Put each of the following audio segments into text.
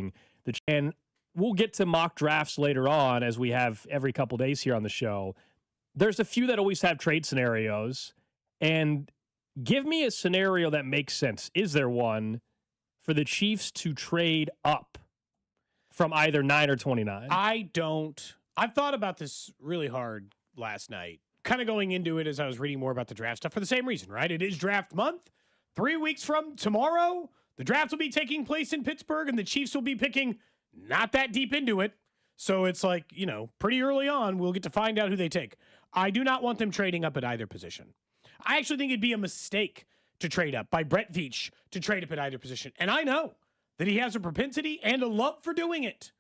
doing. And we'll get to mock drafts later on, as we have every couple days here on the show. There's a few that always have trade scenarios. And give me a scenario that makes sense. Is there one for the Chiefs to trade up from either 9 or 29? I've thought about this really hard last night, kind of going into it as I was reading more about the draft stuff for the same reason, right? It is draft month. 3 weeks from tomorrow, the draft will be taking place in Pittsburgh, and the Chiefs will be picking not that deep into it. So it's like, pretty early on, we'll get to find out who they take. I do not want them trading up at either position. I actually think it'd be a mistake to trade up by Brett Veach to trade up at either position. And I know that he has a propensity and a love for doing it.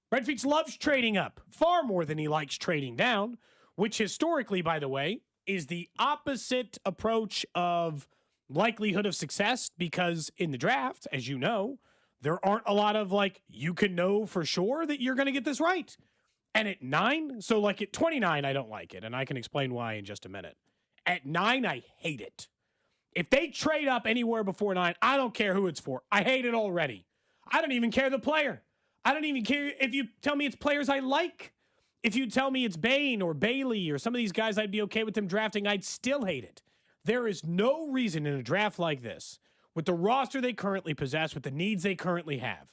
Brett Veach loves trading up far more than he likes trading down, which historically, by the way, is the opposite approach of likelihood of success, because in the draft, as you know, there aren't a lot of you can know for sure that you're going to get this right. And at 9, so at 29, I don't like it. And I can explain why in just a minute. At 9, I hate it. If they trade up anywhere before 9, I don't care who it's for. I hate it already. I don't even care the player. I don't even care if you tell me it's players I like. If you tell me it's Bain or Bailey or some of these guys I'd be okay with them drafting, I'd still hate it. There is no reason in a draft like this, with the roster they currently possess, with the needs they currently have,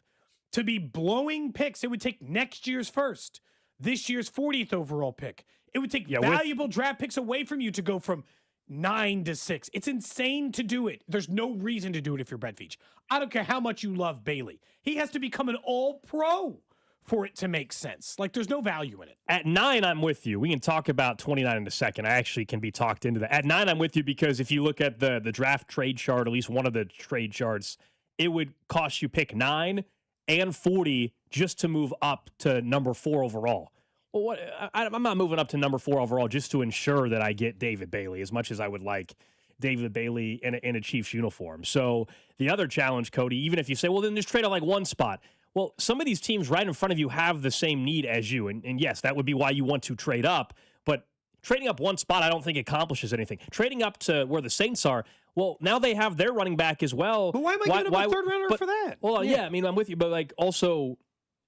to be blowing picks. It would take next year's first, this year's 40th overall pick. It would take valuable draft picks away from you to go from 9 to 6. It's insane to do it. There's no reason to do it if you're Brett Veach. I don't care how much you love Bailey. He has to become an all-pro for it to make sense. There's no value in it. At 9, I'm with you. We can talk about 29 in a second. I actually can be talked into that. At 9, I'm with you because if you look at the draft trade chart, at least one of the trade charts, it would cost you pick 9 and 40 just to move up to number 4 overall. Well, I'm not moving up to number 4 overall just to ensure that I get David Bailey, as much as I would like David Bailey in a Chiefs uniform. So the other challenge, Cody, even if you say, well, then just trade out one spot. Well, some of these teams right in front of you have the same need as you. And yes, that would be why you want to trade up. But trading up one spot, I don't think accomplishes anything. Trading up to where the Saints are, well, now they have their running back as well. But why am I giving up a third rounder for that? Well, yeah, I'm with you. But also,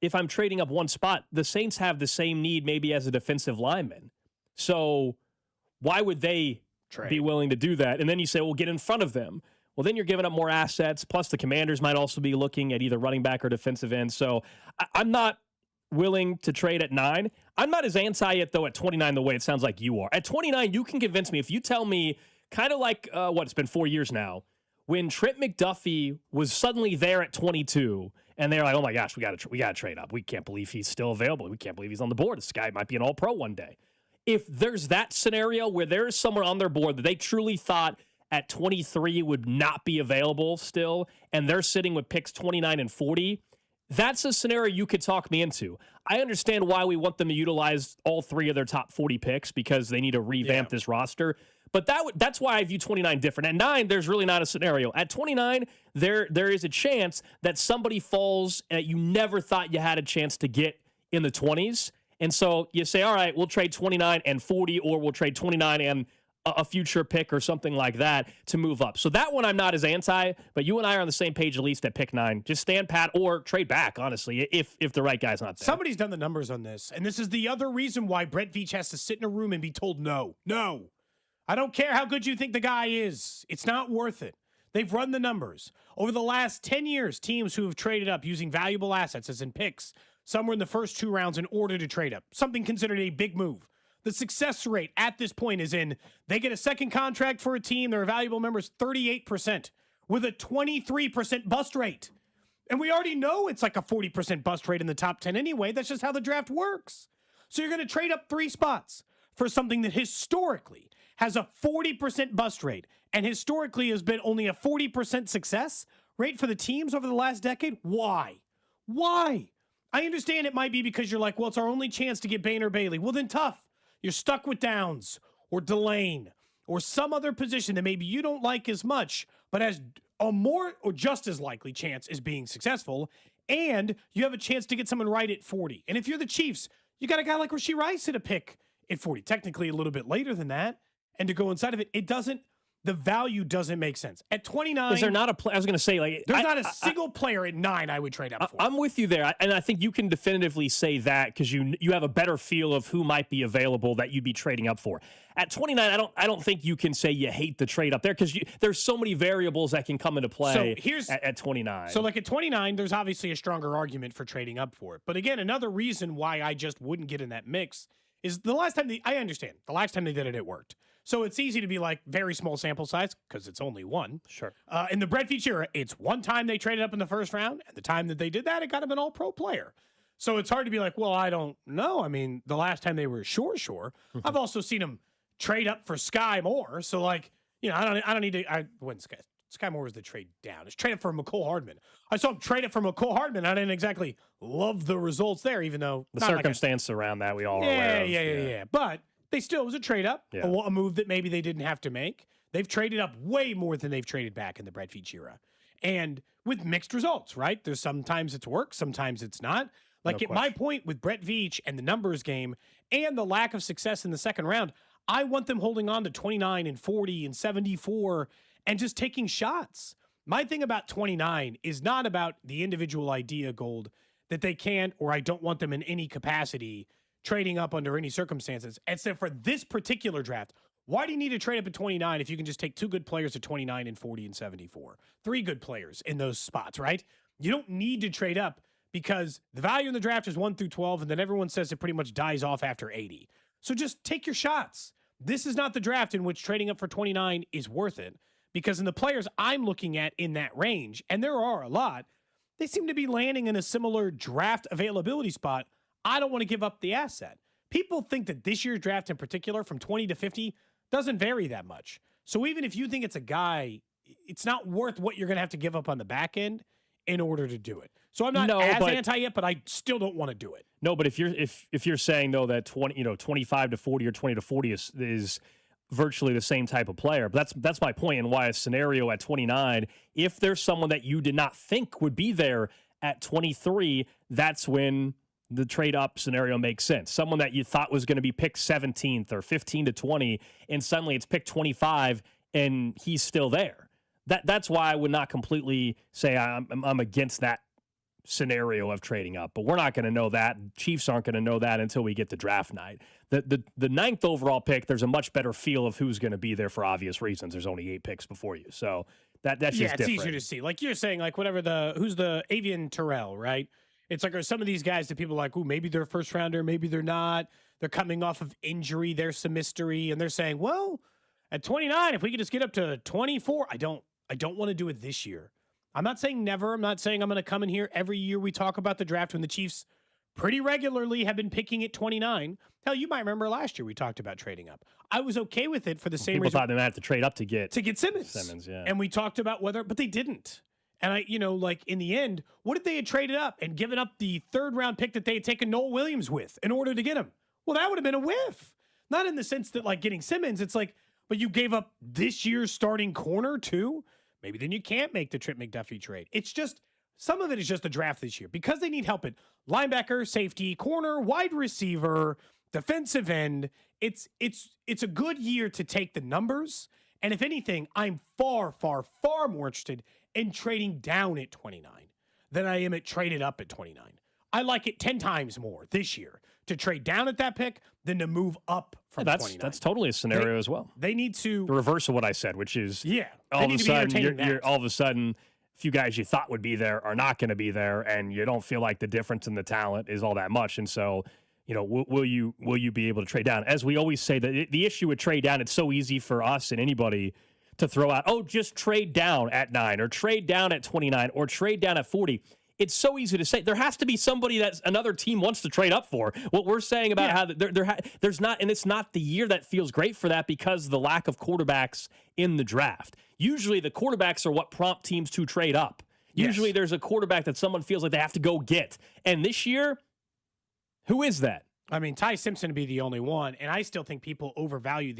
if I'm trading up one spot, the Saints have the same need maybe as a defensive lineman. So why would they be willing to do that? And then you say, well, get in front of them. Well, then you're giving up more assets. Plus, the Commanders might also be looking at either running back or defensive end. So I'm not willing to trade at 9. I'm not as anti it, though, at 29 the way it sounds like you are. At 29, you can convince me. If you tell me, kind of like, it's been 4 years now, when Trent McDuffie was suddenly there at 22, and they're like, oh, my gosh, we got to trade up. We can't believe he's still available. We can't believe he's on the board. This guy might be an all-pro one day. If there's that scenario where there's someone on their board that they truly thought at 23 would not be available still, and they're sitting with picks 29 and 40, that's a scenario you could talk me into. I understand why we want them to utilize all 3 of their top 40 picks because they need to revamp this roster. But that's why I view 29 different. At 9, there's really not a scenario. At 29, there is a chance that somebody falls that you never thought you had a chance to get in the 20s. And so you say, all right, we'll trade 29 and 40, or we'll trade 29 and a future pick or something like that to move up. So that one I'm not as anti, but you and I are on the same page at least at pick 9. Just stand pat or trade back, honestly, if the right guy's not there. Somebody's done the numbers on this, and this is the other reason why Brett Veach has to sit in a room and be told no. No. I don't care how good you think the guy is. It's not worth it. They've run the numbers. Over the last 10 years, teams who have traded up using valuable assets, as in picks, somewhere in the first 2 rounds in order to trade up, something considered a big move. The success rate at this point is they get a second contract for a team, their valuable members 38%, with a 23% bust rate. And we already know it's like a 40% bust rate in the top 10 anyway. That's just how the draft works. So you're going to trade up 3 spots for something that historically has a 40% bust rate and historically has been only a 40% success rate for the teams over the last decade. Why? Why? I understand it might be because you're like, well, it's our only chance to get Bain or Bailey. Well, then tough. You're stuck with Downs or Delane or some other position that maybe you don't like as much, but has a more or just as likely chance as being successful, and you have a chance to get someone right at 40. And if you're the Chiefs, you got a guy like Rashee Rice at a pick at 40, technically a little bit later than that, and to go inside of it, it doesn't the value doesn't make sense. At 29, is there not a play? I was going to say, like, there's not a single player at 9 I would trade up for. I'm with you there, and I think you can definitively say that because you have a better feel of who might be available that you'd be trading up for. At 29, I don't think you can say you hate the trade up there because there's so many variables that can come into play at 29. So, like at 29, there's obviously a stronger argument for trading up for it. But again, another reason why I just wouldn't get in that mix is the last time I understand. The last time they did it worked. So it's easy to be like very small sample size because it's only one. Sure. In the Brett Veach era, it's one time they traded up in the first round, and the time that they did that, it got him an all-pro player. So it's hard to be like, well, I don't know. I mean, the last time they were sure. I've also seen them trade up for Sky Moore. So like, you know, I don't need to. When Sky Moore was the trade down. It's traded for McCole Hardman. I saw him trade it for McCole Hardman. I didn't exactly love the results there, even though the circumstance around that we all are aware of. Yeah. But they still, it was a trade up, a move that maybe they didn't have to make. They've traded up way more than they've traded back in the Brett Veach era. And with mixed results, right? There's sometimes it's worked, sometimes it's not. Like at my point with Brett Veach and the numbers game and the lack of success in the second round, I want them holding on to 29 and 40 and 74 and just taking shots. My thing about 29 is not about the individual idea, Gold, that they can't, or I don't want them in any capacity trading up under any circumstances. Except for this particular draft, why do you need to trade up at 29 if you can just take 2 good players at 29 and 40 and 74? 3 good players in those spots, right? You don't need to trade up because the value in the draft is 1 through 12, and then everyone says it pretty much dies off after 80. So just take your shots. This is not the draft in which trading up for 29 is worth it, because in the players I'm looking at in that range, and there are a lot, they seem to be landing in a similar draft availability spot. I don't want to give up the asset. People think that this year's draft in particular from 20 to 50 doesn't vary that much. So even if you think it's a guy, it's not worth what you're going to have to give up on the back end in order to do it. So I'm not anti it, but I still don't want to do it. No, but if you're saying though that 25 to 40 or 20 to 40 is virtually the same type of player, but that's my point and why a scenario at 29, if there's someone that you did not think would be there at 23, that's when the trade up scenario makes sense. Someone that you thought was going to be picked 17th or 15 to 20, and suddenly it's picked 25 and he's still there. That's why I would not completely say I'm against that scenario of trading up, but we're not going to know that. Chiefs aren't going to know that until we get to draft night. The 9th overall pick, there's a much better feel of who's going to be there for obvious reasons. There's only 8 picks before you, so that's just different. It's easier to see. Like you're saying, like whatever who's the Avian Terrell, right? It's like, are some of these guys that people are like, ooh, maybe they're a first rounder, maybe they're not. They're coming off of injury. There's some mystery, and they're saying, well, at 29, if we could just get up to 24, I don't want to do it this year. I'm not saying never. I'm not saying I'm going to come in here every year we talk about the draft when the Chiefs pretty regularly have been picking at 29. Hell, you might remember last year we talked about trading up. I was okay with it for the same reason. People thought they might have to trade up to get Simmons. Simmons, yeah. And we talked about but they didn't. And like in the end, what if they had traded up and given up the 3rd round pick that they had taken Noel Williams with in order to get him? Well, that would have been a whiff. Not in the sense that like getting Simmons, it's like, but you gave up this year's starting corner too? Maybe then you can't make the Trip McDuffie trade. It's just, some of it is just the draft this year because they need help at linebacker, safety, corner, wide receiver, defensive end. It's a good year to take the numbers. And if anything, I'm far, far, far more interested in trading down at 29 than I am at traded up at 29. I like it 10 times more this year to trade down at that pick than to move up from 29. That's totally a scenario as well. They need to... The reverse of what I said, which is all of a sudden, a few guys you thought would be there are not going to be there, and you don't feel like the difference in the talent is all that much. And so, will you be able to trade down? As we always say, the issue with trade down, it's so easy for us and anybody to throw out, just trade down at 9 or trade down at 29 or trade down at 40. It's so easy to say. There has to be somebody that another team wants to trade up for. What we're saying about how there's not, and it's not the year that feels great for that because of the lack of quarterbacks in the draft. Usually the quarterbacks are what prompt teams to trade up. Usually there's a quarterback that someone feels like they have to go get. And this year, who is that? I mean, Ty Simpson would be the only one, and I still think people overvalue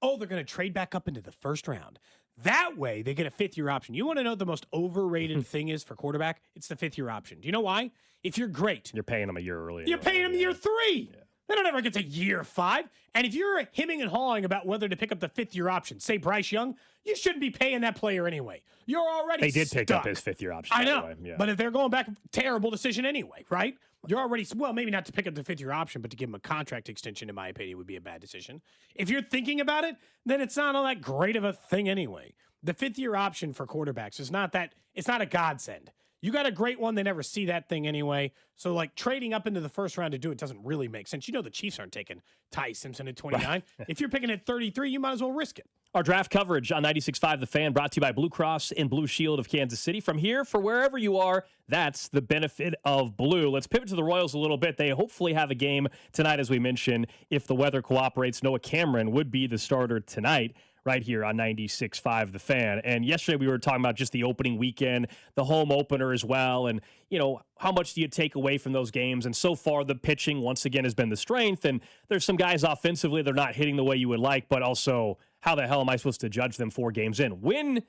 they're going to trade back up into the first round. That way, they get a 5th-year option. You want to know what the most overrated thing is for quarterback? It's the 5th-year option. Do you know why? If you're great. You're paying them a year early. You're paying them year 3. Yeah. They don't ever get to year 5. And if you're hemming and hawing about whether to pick up the 5th-year option, say Bryce Young, you shouldn't be paying that player anyway. You're already They did stuck. pick up his 5th-year option. I know. Way. Yeah. But if they're going back, terrible decision anyway, right? You're already, well, maybe not to pick up the 5th-year option, but to give him a contract extension, in my opinion, would be a bad decision. If you're thinking about it, then it's not all that great of a thing anyway. The 5th-year option for quarterbacks is not that, it's not a godsend. You got a great one, they never see that thing anyway. So, like, trading up into the first round to do it doesn't really make sense. You know the Chiefs aren't taking Ty Simpson at 29. Right. If you're picking at 33, you might as well risk it. Our draft coverage on 96.5 The Fan, brought to you by Blue Cross and Blue Shield of Kansas City. From here, for wherever you are, that's the benefit of Blue. Let's pivot to the Royals a little bit. They hopefully have a game tonight, as we mentioned. If the weather cooperates, Noah Cameron would be the starter tonight, right here on 96.5 The Fan. And yesterday we were talking about just the opening weekend, the home opener as well, and, you know, how much do you take away from those games? And so far, the pitching, once again, has been the strength. And there's some guys offensively, they're not hitting the way you would like, but also, how the hell am I supposed to judge them 4 games in? When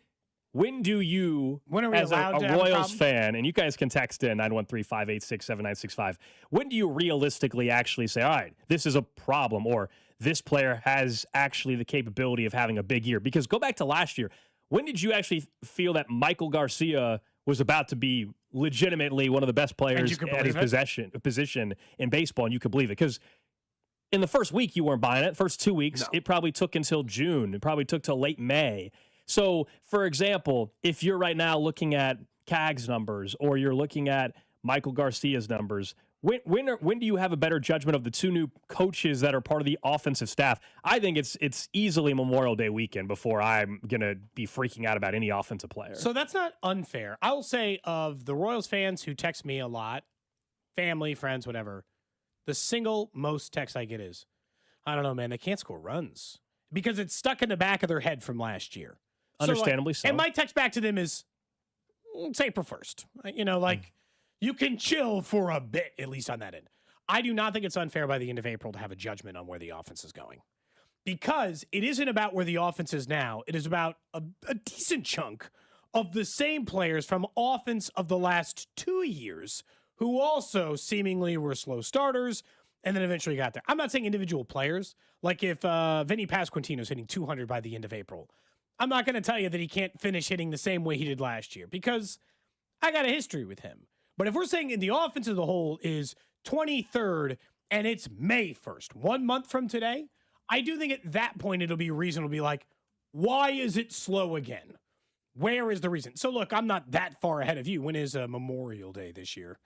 do you, as a Royals fan, and you guys can text in 913-586-7965, when do you realistically actually say, all right, this is a problem, or this player has actually the capability of having a big year? Because go back to last year. When did you actually feel that Michael Garcia was about to be legitimately one of the best players at his position in baseball, and you could believe it? Because in the first week, you weren't buying it. First 2 weeks, It probably took until June. It probably took till late May. So, for example, if you're right now looking at CAG's numbers, or you're looking at Michael Garcia's numbers, when do you have a better judgment of the 2 new coaches that are part of the offensive staff? I think it's easily Memorial Day weekend before I'm going to be freaking out about any offensive player. So that's not unfair. I will say, of the Royals fans who text me a lot, family, friends, whatever, the single most text I get is, I don't know, man, they can't score runs because it's stuck in the back of their head from last year. Understandably so. And my text back to them is, it's April 1st. You know, like, you can chill for a bit, at least on that end. I do not think it's unfair by the end of April to have a judgment on where the offense is going, because it isn't about where the offense is now. It is about a decent chunk of the same players from offense of the last 2 years who also seemingly were slow starters and then eventually got there. I'm not saying individual players. Like if Vinny Pasquantino's hitting 200 by the end of April, I'm not going to tell you that he can't finish hitting the same way he did last year, because I got a history with him. But if we're saying in the offense as a whole is 23rd and it's May 1st, 1 month from today, I do think at that point it'll be reasonable to be like, why is it slow again? Where is the reason? So look, I'm not that far ahead of you. When is Memorial Day this year?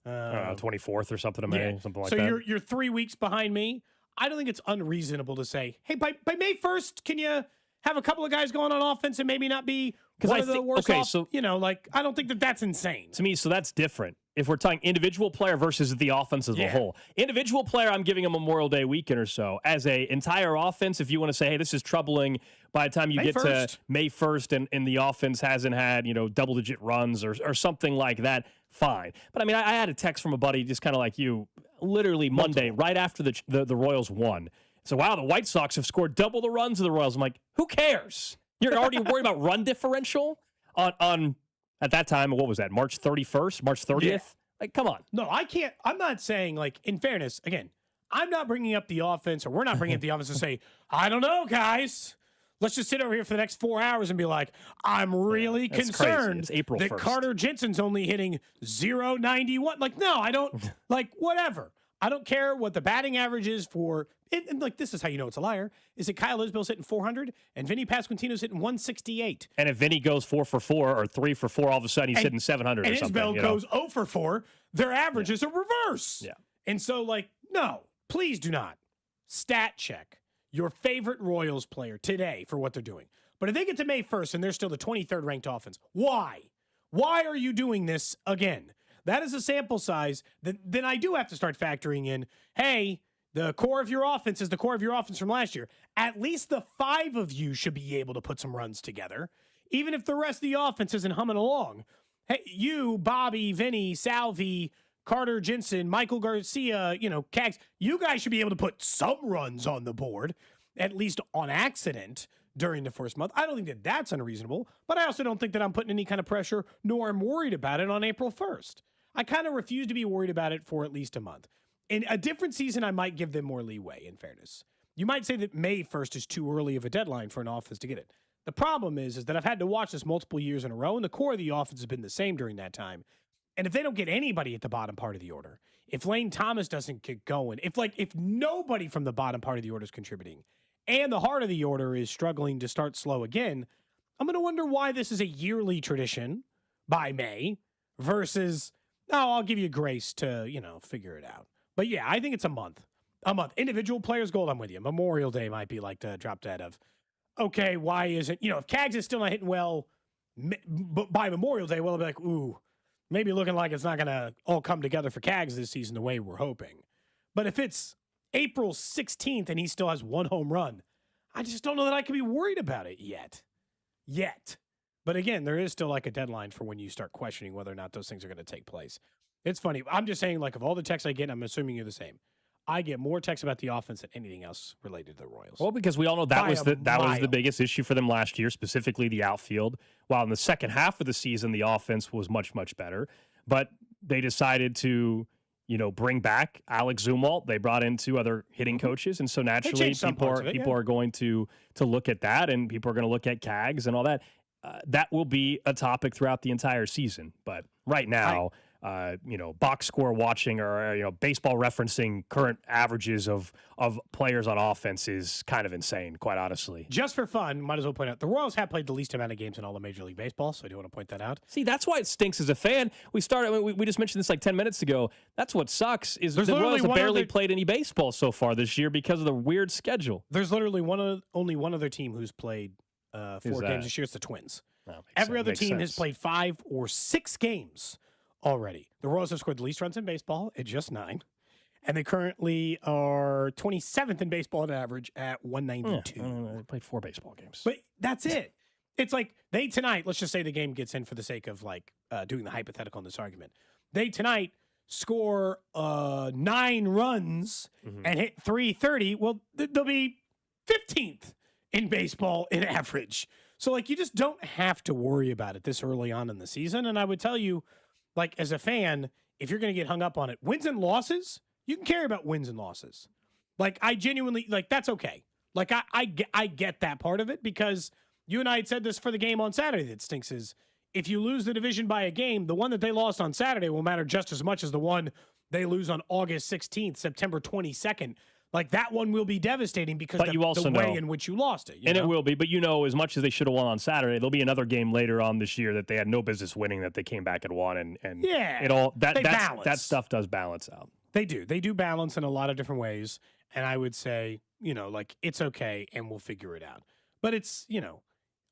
24th or something of May, something like that. So you're 3 weeks behind me. I don't think it's unreasonable to say, hey, by May 1st, can you have a couple of guys going on offense and maybe not be one of the worst off? So, you know, like, I don't think that that's insane. To me, so that's different. If we're talking individual player versus the offense as a whole. Individual player, I'm giving a Memorial Day weekend or so. As a entire offense, if you want to say, hey, this is troubling by the time you get to May 1st and the offense hasn't had, you know, double-digit runs or something like that, fine. But, I mean, I had a text from a buddy just kind of like you, literally Monday, right after the Royals won. So, wow, the White Sox have scored double the runs of the Royals. I'm like, who cares? You're already worried about run differential on at that time, what was that, March 31st, March 30th? Yeah. Like, come on. No, I can't. I'm not saying, like, in fairness, again, I'm not bringing up the offense, or we're not bringing up the offense to say, I don't know, guys. Let's just sit over here for the next 4 hours and be like, I'm really concerned that Carter Jensen's only hitting .091. Like, no, I don't. Like, whatever. I don't care what the batting average is for. And like, this is how you know it's a liar. Is it Kyle Isbell's hitting 400 and Vinny Pasquantino's hitting 168? And if Vinny goes 4 for 4 or 3 for 4, all of a sudden he's hitting 700 or something. And Isbell goes 0 for 4, their average is a reverse. Yeah. And so, like, no, please do not stat check your favorite Royals player today for what they're doing. But if they get to May 1st and they're still the 23rd ranked offense, why? Why are you doing this again? That is a sample size that then I do have to start factoring in, hey, the core of your offense is the core of your offense from last year. At least the 5 of you should be able to put some runs together, even if the rest of the offense isn't humming along. Hey, you, Bobby, Vinny, Salvi, Carter Jensen, Michael Garcia, you know, Cags, you guys should be able to put some runs on the board, at least on accident, during the first month. I don't think that that's unreasonable, but I also don't think that I'm putting any kind of pressure, nor I'm worried about it on April 1st. I kind of refuse to be worried about it for at least a month. In a different season, I might give them more leeway, in fairness. You might say that May 1st is too early of a deadline for an offense to get it. The problem is that I've had to watch this multiple years in a row, and the core of the offense has been the same during that time. And if they don't get anybody at the bottom part of the order, if Lane Thomas doesn't get going, if nobody from the bottom part of the order is contributing, and the heart of the order is struggling to start slow again, I'm going to wonder why this is a yearly tradition by May versus, I'll give you grace to, figure it out. But yeah, I think it's a month. Individual players gold, I'm with you. Memorial Day might be like the drop dead of, okay, why isn't, if Cags is still not hitting well by Memorial Day, well, I'll be like, ooh, maybe looking like it's not going to all come together for Cags this season the way we're hoping. But if it's April 16th and he still has one home run, I just don't know that I can be worried about it yet. But again, there is still like a deadline for when you start questioning whether or not those things are going to take place. It's funny. I'm just saying, like, of all the texts I get, I'm assuming you're the same. I get more texts about the offense than anything else related to the Royals. Well, because we all know that was the biggest issue for them last year, specifically the outfield. While in the second half of the season, the offense was much, much better. But they decided to, bring back Alex Zumwalt. They brought in 2 other hitting coaches. And so naturally, people are going to look at that, and people are going to look at Cags and all that. That will be a topic throughout the entire season. But right now, box score watching or, baseball referencing current averages of players on offense is kind of insane, quite honestly. Just for fun, might as well point out, the Royals have played the least amount of games in all of Major League Baseball, so I do want to point that out. See, that's why it stinks as a fan. We just mentioned this like 10 minutes ago. That's what sucks is the Royals have barely played any baseball so far this year because of the weird schedule. There's literally only one other team who's played 4 games this year. It's the Twins. Every other team has played 5 or 6 games already. The Royals have scored the least runs in baseball at just 9. And they currently are 27th in baseball on average at 192. They played 4 baseball games. But that's it. It's like they tonight, let's just say the game gets in for the sake of doing the hypothetical in this argument. They tonight score 9 runs and hit 330. Well, they'll be 15th in baseball in average. So you just don't have to worry about it this early on in the season. And I would tell you, as a fan, if you're going to get hung up on it, wins and losses, you can care about wins and losses. I genuinely, that's okay. I get that part of it because you and I had said this for the game on Saturday that stinks is if you lose the division by a game, the one that they lost on Saturday will matter just as much as the one they lose on August 16th, September 22nd. That one will be devastating because of the way in which you lost it. It will be. But as much as they should have won on Saturday, there'll be another game later on this year that they had no business winning that they came back and won. And that stuff does balance out. They do. They do balance in a lot of different ways. And I would say, it's okay and we'll figure it out. But it's,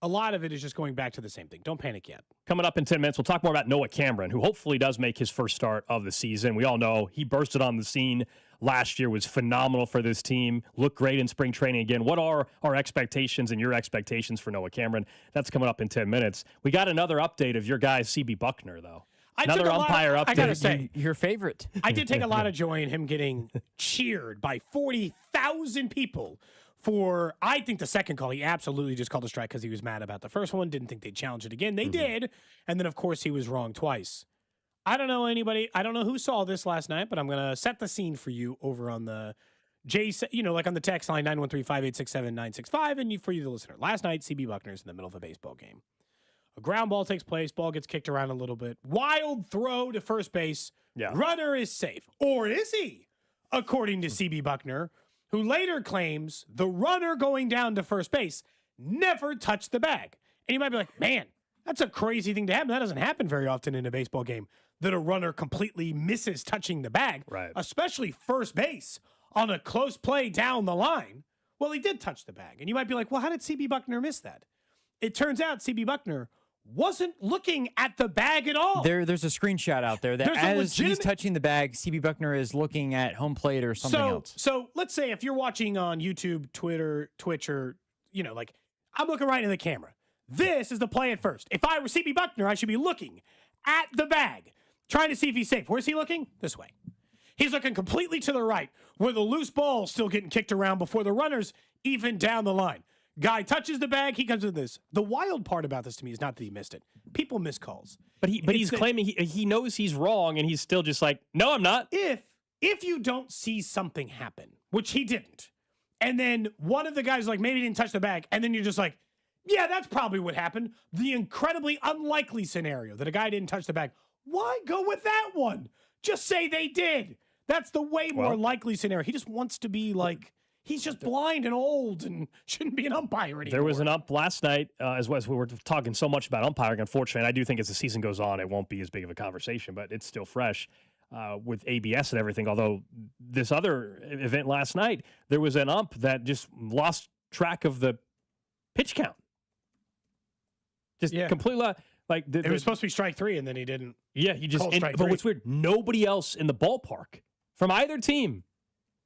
a lot of it is just going back to the same thing. Don't panic yet. Coming up in 10 minutes, we'll talk more about Noah Cameron, who hopefully does make his first start of the season. We all know he bursted on the scene last year, was phenomenal for this team, looked great in spring training again. What are our expectations and your expectations for Noah Cameron? That's coming up in 10 minutes. We got another update of your guy, CB Buckner, though. Another umpire update. I got to say, your favorite. I did take a lot of joy in him getting cheered by 40,000 people for, I think, the second call. He absolutely just called a strike because he was mad about the first one. Didn't think they'd challenge it again. They did. And then, of course, he was wrong twice. I don't know anybody. I don't know who saw this last night, but I'm going to set the scene for you over on the on the text line 913-586-7965, and for you, the listener. Last night, CB Buckner's in the middle of a baseball game. A ground ball takes place. Ball gets kicked around a little bit. Wild throw to first base. Yeah. Runner is safe. Or is he? According to CB Buckner, who later claims the runner going down to first base never touched the bag. And you might be like, man, that's a crazy thing to happen. That doesn't happen very often in a baseball game, that a runner completely misses touching the bag, right? Especially first base on a close play down the line. Well, he did touch the bag. And you might be like, well, how did CB Buckner miss that? It turns out CB Buckner wasn't looking at the bag at all. There's a screenshot out there that as he's touching the bag, CB Buckner is looking at home plate or something else. So let's say if you're watching on YouTube, Twitter, Twitch, or, I'm looking right in the camera. This is the play at first. If I were CB Buckner, I should be looking at the bag, trying to see if he's safe. Where's he looking? This way. He's looking completely to the right, where the loose ball's still getting kicked around before the runner's even down the line. Guy touches the bag, he comes with this. The wild part about this to me is not that he missed it. People miss calls. But he's claiming he knows he's wrong, and he's still just like, no, I'm not. If if you don't see something happen, which he didn't, and then one of the guys like maybe didn't touch the bag, and then you're just like, yeah, that's probably what happened. The incredibly unlikely scenario that a guy didn't touch the bag. Why go with that one? Just say they did. That's the way more likely scenario. He just wants to be like, he's just blind and old and shouldn't be an umpire anymore. There was an ump last night, as we were talking so much about umpiring, unfortunately. I do think as the season goes on, it won't be as big of a conversation, but it's still fresh with ABS and everything. Although this other event last night, there was an ump that just lost track of the pitch count. Just completely like it was supposed to be strike 3, and then he didn't. Yeah, he just. But what's weird? Nobody else in the ballpark from either team,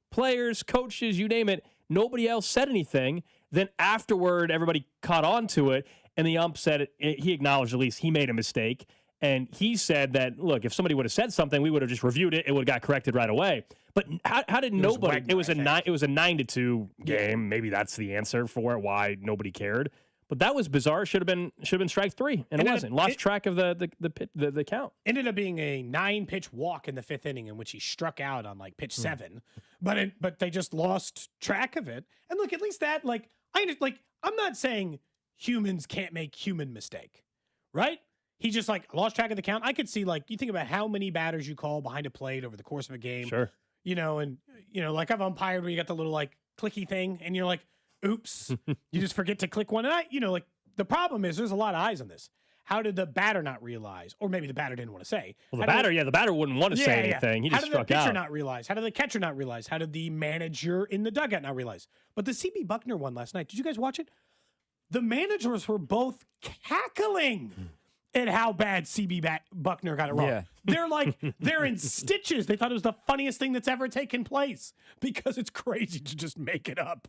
players, coaches, you name it. Nobody else said anything. Then afterward, everybody caught on to it, and the ump said he acknowledged at least he made a mistake, and he said that look, if somebody would have said something, we would have just reviewed it. It would have got corrected right away. But how did nobody? It was a 9-2 game. Maybe that's the answer for why nobody cared. But that was bizarre. Should have been strike 3, and it wasn't. Lost track of the count. Ended up being a 9-pitch walk in the 5th inning in which he struck out on like pitch 7, but they just lost track of it. And look, at least that I'm not saying humans can't make human mistake, right? He just lost track of the count. I could see you think about how many batters you call behind a plate over the course of a game. Sure. Like I've umpired where you got the little clicky thing, and you're like, oops, you just forget to click one. And the problem is there's a lot of eyes on this. How did the batter not realize? Or maybe the batter didn't want to say. Well, the batter wouldn't want to say anything. He just struck out. How did the pitcher not realize? How did the catcher not realize? How did the manager in the dugout not realize? But the CB Buckner one last night, did you guys watch it? The managers were both cackling at how bad CB Buckner got it wrong. Yeah. They're in stitches. They thought it was the funniest thing that's ever taken place because it's crazy to just make it up.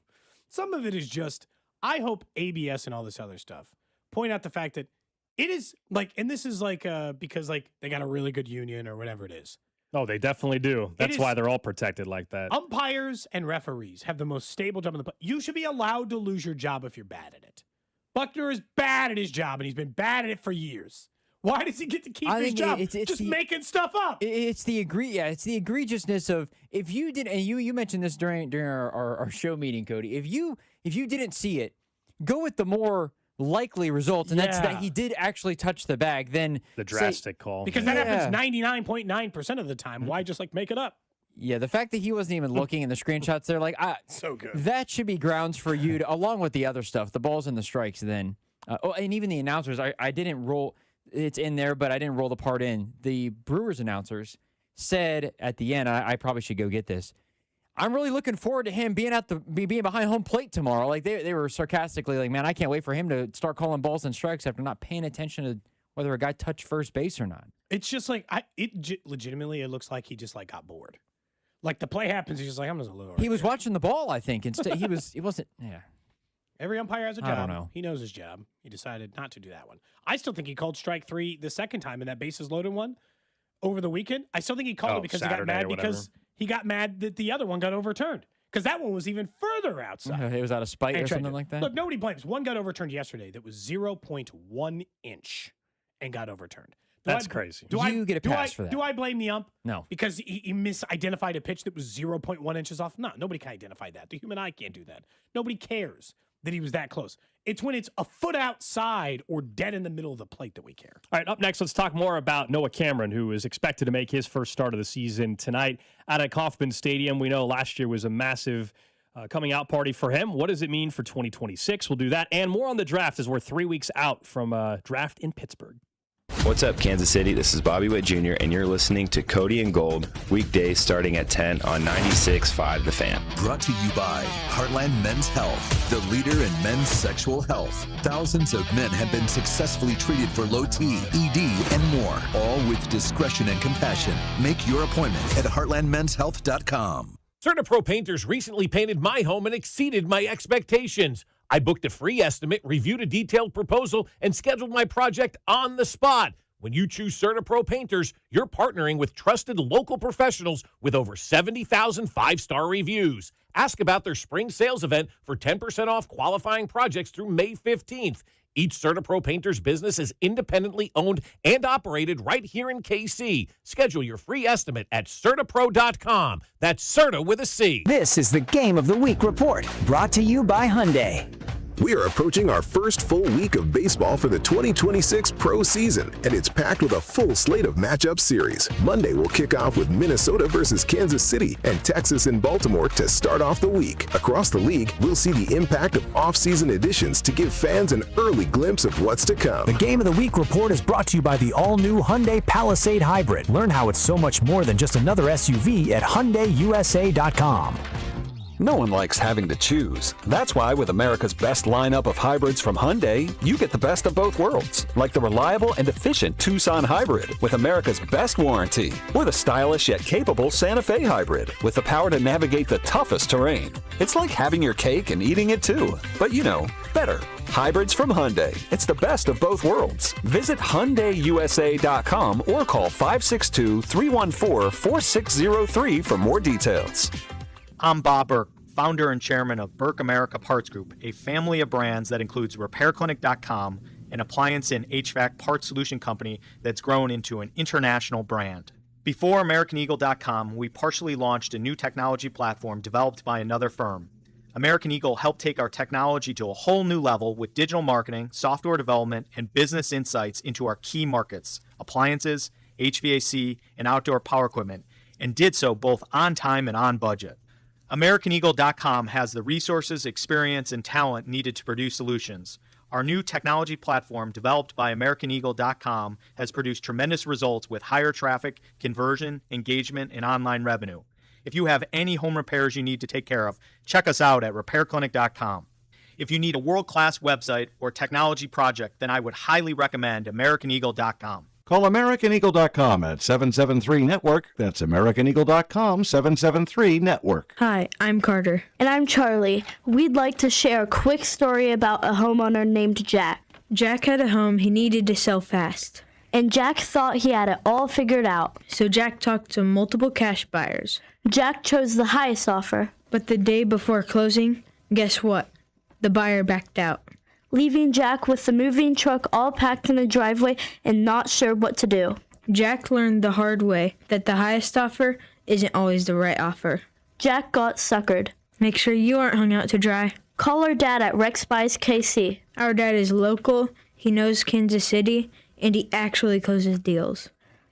Some of it is just, I hope ABS and all this other stuff point out the fact that it is and this is because they got a really good union or whatever it is. Oh, they definitely do. That's why they're all protected like that. Umpires and referees have the most stable job in the. You should be allowed to lose your job if you're bad at it. Buckner is bad at his job, and he's been bad at it for years. Why does he get to keep his job? It's just making stuff up. It's the egregiousness of if you did, and you mentioned this during our show meeting, Cody. If you didn't see it, go with the more likely result, and that's that he did actually touch the bag. Then the drastic call, because that happens 99.9% of the time. Why just make it up? Yeah, the fact that he wasn't even looking in the screenshots there, so good. That should be grounds for you to, along with the other stuff, the balls and the strikes. Then, and even the announcers, I didn't roll. It's in there, but I didn't roll the part in. The Brewers announcers said at the end, I probably should go get this. I'm really looking forward to him being behind home plate tomorrow. They were sarcastically man, I can't wait for him to start calling balls and strikes after not paying attention to whether a guy touched first base or not. It's just legitimately, it looks like he just got bored. The play happens, he's just I'm just a little. He was watching the ball, I think. Instead, he wasn't. Yeah. Every umpire has a job. I don't know. He knows his job. He decided not to do that one. I still think he called strike 3 the second time in that bases loaded one over the weekend. I still think he called it because Saturday he got mad he got mad that the other one got overturned because that one was even further outside. It was out of spite or something like that. Look, nobody blames. One got overturned yesterday that was 0.1 inch and got overturned. That's crazy. You get a pass for that. Do I blame the ump? No. Because he misidentified a pitch that was 0.1 inches off? No, nobody can identify that. The human eye can't do that. Nobody cares that he was that close. It's when it's a foot outside or dead in the middle of the plate that we care. All right, up next, let's talk more about Noah Cameron, who is expected to make his first start of the season tonight out at Kauffman Stadium. We know last year was a massive coming out party for him. What does it mean for 2026? We'll do that and more on the draft as we're 3 weeks out from draft in Pittsburgh. What's up, Kansas City? This is Bobby Witt Jr., and you're listening to Cody and Gold, weekdays starting at 10 on 96.5 The Fan. Brought to you by Heartland Men's Health, the leader in men's sexual health. Thousands of men have been successfully treated for low T, ED, and more, all with discretion and compassion. Make your appointment at heartlandmenshealth.com. CertaPro Painters recently painted my home and exceeded my expectations. I booked a free estimate, reviewed a detailed proposal, and scheduled my project on the spot. When you choose CertaPro painters, you're partnering with trusted local professionals with over 70,000 five-star reviews. Ask about their spring sales event for 10% off qualifying projects through May 15th. Each CertaPro painter's business is independently owned and operated right here in KC. Schedule your free estimate at CertaPro.com. That's Certa with a C. This is the Game of the Week report, brought to you by Hyundai. We are approaching our first full week of baseball for the 2026 pro season, and it's packed with a full slate of matchup series. Monday will kick off with Minnesota versus Kansas City and Texas and Baltimore to start off the week. Across the league, we'll see the impact of off-season additions to give fans an early glimpse of what's to come. The Game of the Week report is brought to you by the all-new Hyundai Palisade Hybrid. Learn how it's so much more than just another SUV at HyundaiUSA.com. No one likes having to choose. That's why with America's best lineup of hybrids from Hyundai, you get the best of both worlds. Like the reliable and efficient Tucson Hybrid with America's best warranty. Or the stylish yet capable Santa Fe Hybrid with the power to navigate the toughest terrain. It's like having your cake and eating it too. But you know, better. Hybrids from Hyundai. It's the best of both worlds. Visit HyundaiUSA.com or call 562-314-4603 for more details. I'm Bob Burke, founder and chairman of Burke America Parts Group, a family of brands that includes RepairClinic.com, an appliance and HVAC parts solution company that's grown into an international brand. Before AmericanEagle.com, we partially launched a new technology platform developed by another firm. American Eagle helped take our technology to a whole new level with digital marketing, software development, and business insights into our key markets, appliances, HVAC, and outdoor power equipment, and did so both on time and on budget. AmericanEagle.com has the resources, experience, and talent needed to produce solutions. Our new technology platform, developed by AmericanEagle.com, has produced tremendous results with higher traffic, conversion, engagement, and online revenue. If you have any home repairs you need to take care of, check us out at RepairClinic.com. If you need a world-class website or technology project, then I would highly recommend AmericanEagle.com. Call AmericanEagle.com at 773-NETWORK. That's AmericanEagle.com, 773-NETWORK. Hi, I'm Carter. And I'm Charlie. We'd like to share a quick story about a homeowner named Jack. Jack had a home he needed to sell fast. And Jack thought he had it all figured out. So Jack talked to multiple cash buyers. Jack chose the highest offer. But the day before closing, guess what? The buyer backed out, leaving Jack with the moving truck all packed in the driveway and not sure what to do. Jack learned the hard way that the highest offer isn't always the right offer. Jack got suckered. Make sure you aren't hung out to dry. Call our dad at Rex Buys KC. Our dad is local, he knows Kansas City, and he actually closes deals.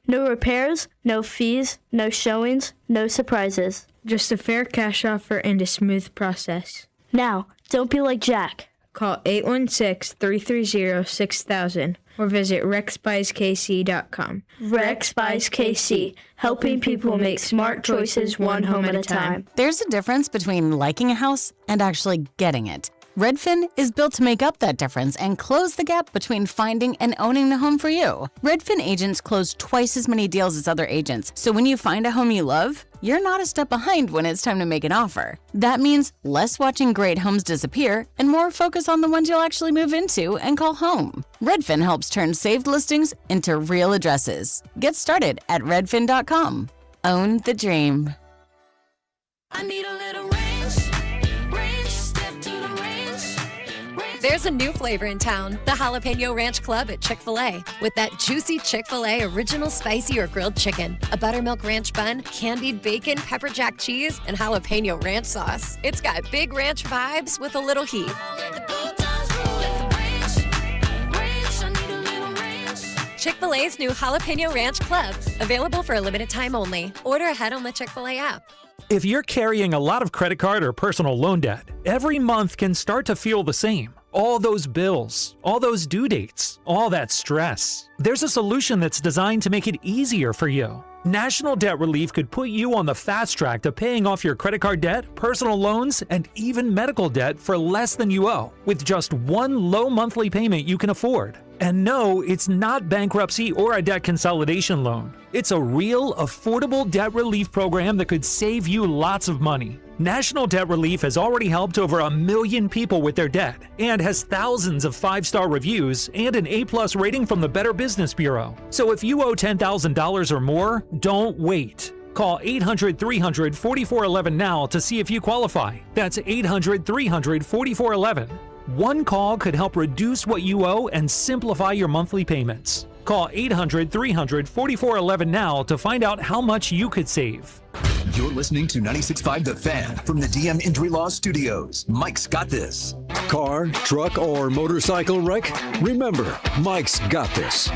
No repairs, no fees, no showings, no surprises. Just a fair cash offer and a smooth process. Now, don't be like Jack. Call 816-330-6000 or visit rexbuyskc.com. Rex Buys KC, helping people make smart choices one home at a time. There's a difference between liking a house and actually getting it. Redfin is built to make up that difference and close the gap between finding and owning the home for you. Redfin agents close twice as many deals as other agents, so when you find a home you love, you're not a step behind when it's time to make an offer. That means less watching great homes disappear and more focus on the ones you'll actually move into and call home. Redfin helps turn saved listings into real addresses. Get started at redfin.com. Own the dream. I need a little range, step to the range. There's a new flavor in town, the Jalapeno Ranch Club at Chick-fil-A. With that juicy Chick-fil-A original spicy or grilled chicken, a buttermilk ranch bun, candied bacon, pepper jack cheese, and jalapeno ranch sauce. It's got big ranch vibes with a little heat. Chick-fil-A's new Jalapeno Ranch Club, available for a limited time only. Order ahead on the Chick-fil-A app. If you're carrying a lot of credit card or personal loan debt, every month can start to feel the same. All those bills, all those due dates, all that stress. There's a solution that's designed to make it easier for you. National Debt Relief could put you on the fast track to paying off your credit card debt, personal loans, and even medical debt for less than you owe, with just one low monthly payment you can afford. And no, it's not bankruptcy or a debt consolidation loan. It's a real, affordable debt relief program that could save you lots of money. National Debt Relief has already helped over 1 million people with their debt and has thousands of 5-star reviews and an A+ rating from the Better Business Bureau. So if you owe $10,000 or more, don't wait. Call 800-300-4411 now to see if you qualify. That's 800-300-4411. One call could help reduce what you owe and simplify your monthly payments. Call 800-300-4411 now to find out how much you could save. You're listening to 96.5 The Fan from the DM Injury Law Studios. Mike's got this. Car, truck, or motorcycle wreck? Remember, Mike's got this.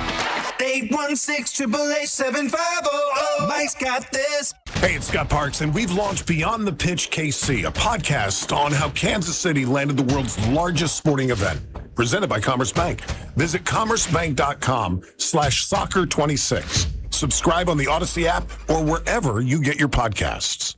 816-888-7500. Mike's got this. Hey, it's Scott Parks, and we've launched Beyond the Pitch KC, a podcast on how Kansas City landed the world's largest sporting event, presented by Commerce Bank. Visit commercebank.com/soccer26. Subscribe on the Odyssey app or wherever you get your podcasts.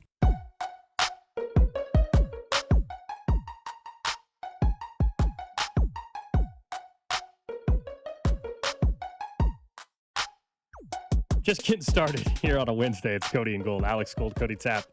Just getting started here on a Wednesday. It's Cody and Gold. Alex Gold, Cody Tapp.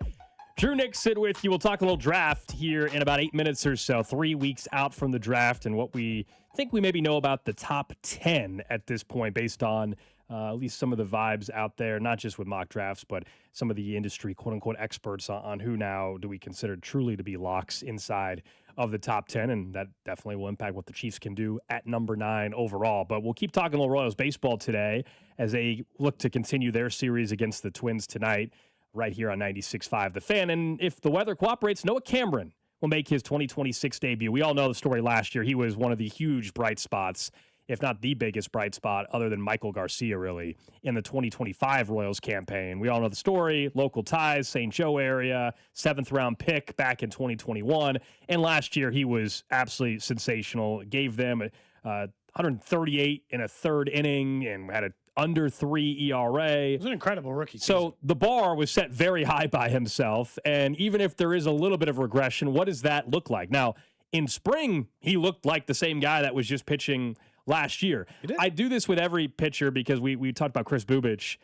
Drew Nixon with you. We'll talk a little draft here in about 8 minutes or so. 3 weeks out from the draft and what we think we maybe know about the top 10 at this point based on at least some of the vibes out there, not just with mock drafts, but some of the industry quote-unquote experts on who now do we consider truly to be locks inside of the top 10, and that definitely will impact what the Chiefs can do at number 9 overall. But we'll keep talking a little Royals baseball today as they look to continue their series against the Twins tonight right here on 96.5 The Fan. And if the weather cooperates, Noah Cameron will make his 2026 debut. We all know the story last year. He was one of the huge bright spots, if not the biggest bright spot, other than Michael Garcia, really, in the 2025 Royals campaign. We all know the story, local ties, St. Joe area, 7th-round pick back in 2021. And last year, he was absolutely sensational. Gave them 138 in a third inning and had a under 3 ERA. It was an incredible rookie season. So the bar was set very high by himself. And even if there is a little bit of regression, what does that look like? Now, in spring, he looked like the same guy that was just pitching last year. I do this with every pitcher because we talked about Chris Bubich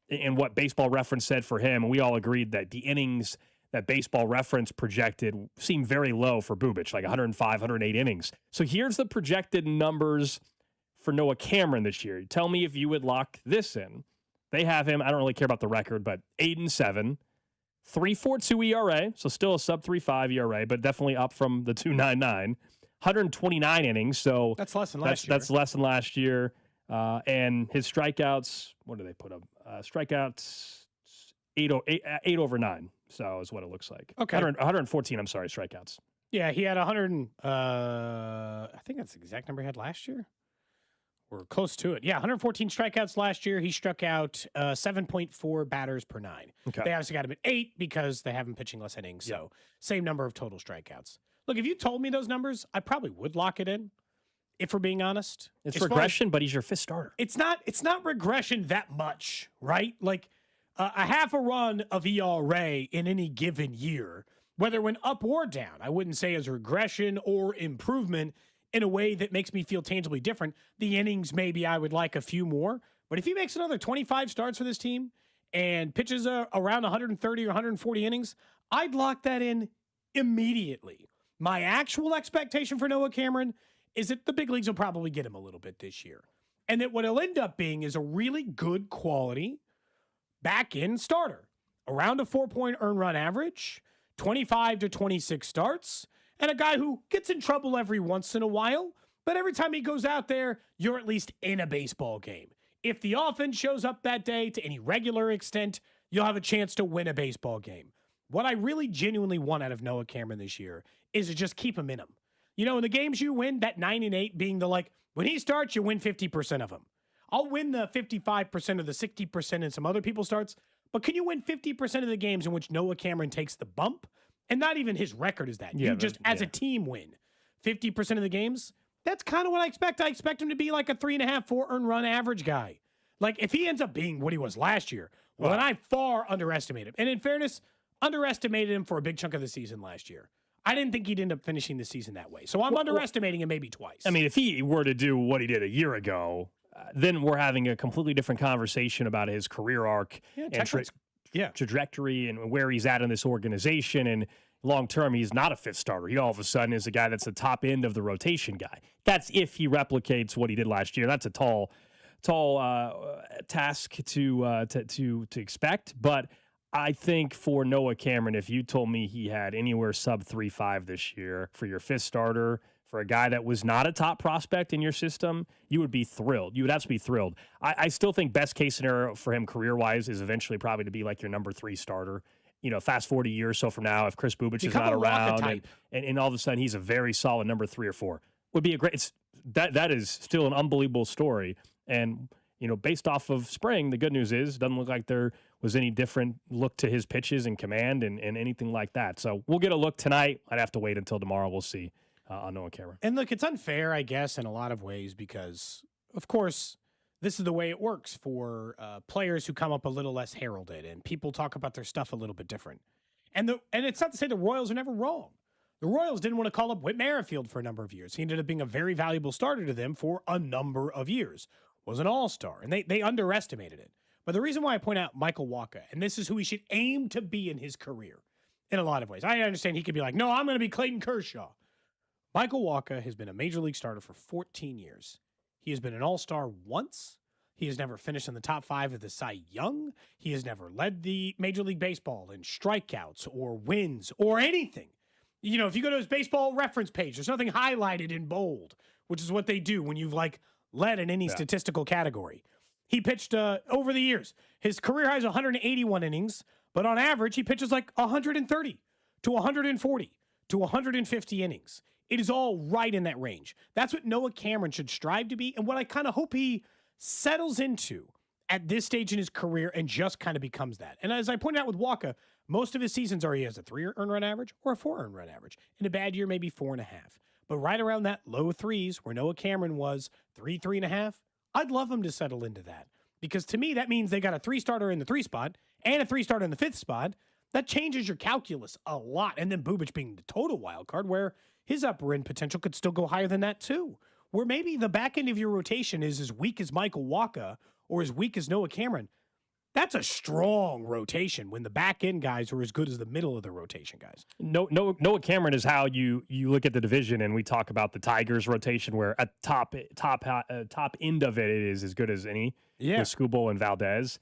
and what Baseball Reference said for him, and we all agreed that the innings that Baseball Reference projected seemed very low for Bubich, like 105, 108 innings. So here's the projected numbers for Noah Cameron this year. Tell me if you would lock this in. They have him, I don't really care about the record, but 8-7, 3.42 ERA, so still a sub 3.5 ERA, but definitely up from the 2.99. 129 innings, so that's less than last year. That's less than last year. And his strikeouts, what do they put up? Strikeouts 8 over 9. So is what it looks like. Okay, 114. I'm sorry, strikeouts. Yeah, he had 100. I think that's the exact number he had last year. We're close to it. Yeah, 114 strikeouts last year. He struck out 7.4 batters per 9. Okay. They obviously got him at 8 because they have him pitching less innings. So same number of total strikeouts. Look, if you told me those numbers, I probably would lock it in, if we're being honest. It's regression, but he's your 5th starter. It's not regression that much, right? Like a half a run of ERA in any given year, whether it went up or down, I wouldn't say as regression or improvement in a way that makes me feel tangibly different. The innings, maybe I would like a few more. But if he makes another 25 starts for this team and pitches around 130 or 140 innings, I'd lock that in immediately. My actual expectation for Noah Cameron is that the big leagues will probably get him a little bit this year. And that what he'll end up being is a really good quality back-end starter. Around a 4-point earned run average, 25 to 26 starts, and a guy who gets in trouble every once in a while, but every time he goes out there, you're at least in a baseball game. If the offense shows up that day to any regular extent, you'll have a chance to win a baseball game. What I really genuinely want out of Noah Cameron this year is to just keep him in them. You know, in the games you win, that 9-8 being the when he starts, you win 50% of them. I'll win the 55% of the 60% in some other people's starts, but can you win 50% of the games in which Noah Cameron takes the bump? And not even his record is that. You just, as a team, win 50% of the games. That's kind of what I expect. I expect him to be like a 3.5, 4 earned run average guy. Like, if he ends up being what he was last year, well, then I far underestimate him. And in fairness, underestimated him for a big chunk of the season last year. I didn't think he'd end up finishing the season that way. So I'm underestimating him maybe twice. I mean, if he were to do what he did a year ago, then we're having a completely different conversation about his career arc and trajectory and where he's at in this organization. And long term, he's not a fifth starter. He all of a sudden is a guy that's the top end of the rotation guy. That's if he replicates what he did last year. That's a tall task to expect. But I think for Noah Cameron, if you told me he had anywhere sub 3.5 this year for your fifth starter, for a guy that was not a top prospect in your system, you would be thrilled. You would have to be thrilled. I still think best case scenario for him career-wise is eventually probably to be like your number 3 starter. You know, fast forward a year or so from now, if Chris Bubich is not around and all of a sudden he's a very solid number 3 or 4, would be a great. That is still an unbelievable story. And, you know, based off of spring, the good news is it doesn't look like there was any different look to his pitches and command and anything like that. So we'll get a look tonight. I'd have to wait until tomorrow. We'll see on Noah Cameron. And look, it's unfair, I guess, in a lot of ways because, of course, this is the way it works for players who come up a little less heralded and people talk about their stuff a little bit different. And it's not to say the Royals are never wrong. The Royals didn't want to call up Whit Merrifield for a number of years. He ended up being a very valuable starter to them for a number of years. Was an all-star, and they underestimated it. But the reason why I point out Michael Wacha, and this is who he should aim to be in his career in a lot of ways. I understand he could be like, no, I'm going to be Clayton Kershaw. Michael Wacha has been a major league starter for 14 years. He has been an all-star once. He has never finished in the top 5 of the Cy Young. He has never led the Major League Baseball in strikeouts or wins or anything. You know, if you go to his baseball reference page, there's nothing highlighted in bold, which is what they do when you've led in any statistical category. He pitched over the years. His career high is 181 innings, but on average, he pitches 130 to 140 to 150 innings. It is all right in that range. That's what Noah Cameron should strive to be, and what I kind of hope he settles into at this stage in his career and just kind of becomes that. And as I pointed out with Wacha, most of his seasons are he has a 3 earned run average or a 4 earned run average. In a bad year, maybe 4.5. But right around that low 3s where Noah Cameron was 3.5, I'd love him to settle into that. Because to me, that means they got a 3-starter in the 3 spot and a 3-starter in the 5th spot. That changes your calculus a lot. And then Bubich being the total wild card where his upper end potential could still go higher than that too. Where maybe the back end of your rotation is as weak as Michael Wacha or as weak as Noah Cameron. That's a strong rotation when the back end guys are as good as the middle of the rotation guys. Noah Cameron is how you look at the division, and we talk about the Tigers rotation, where at top end of it is as good as any with Skubal and Valdez.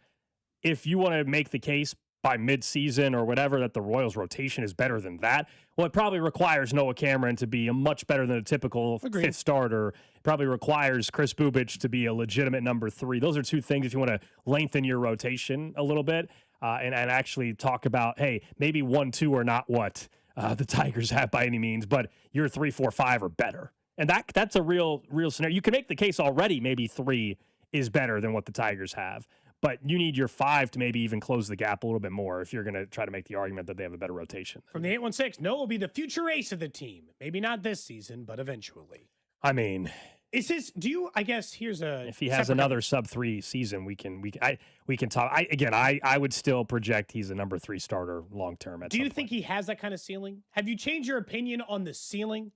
If you want to make the case by midseason or whatever that the Royals rotation is better than that, well, it probably requires Noah Cameron to be a much better than a typical 5th starter. It probably requires Chris Bubich to be a legitimate number 3. Those are two things if you want to lengthen your rotation a little bit and actually talk about, hey, maybe 1, 2 are not what the Tigers have by any means, but your 3, 4, 5 are better. And that's a real scenario. You can make the case already maybe 3 is better than what the Tigers have. But you need your 5 to maybe even close the gap a little bit more if you're going to try to make the argument that they have a better rotation. From the 816, Noah will be the future ace of the team. Maybe not this season, but eventually. I mean, I guess here's a. If he has another sub 3 season, we can talk. I would still project he's a number 3 starter long term. Do you think he has that kind of ceiling? Have you changed your opinion on the ceiling?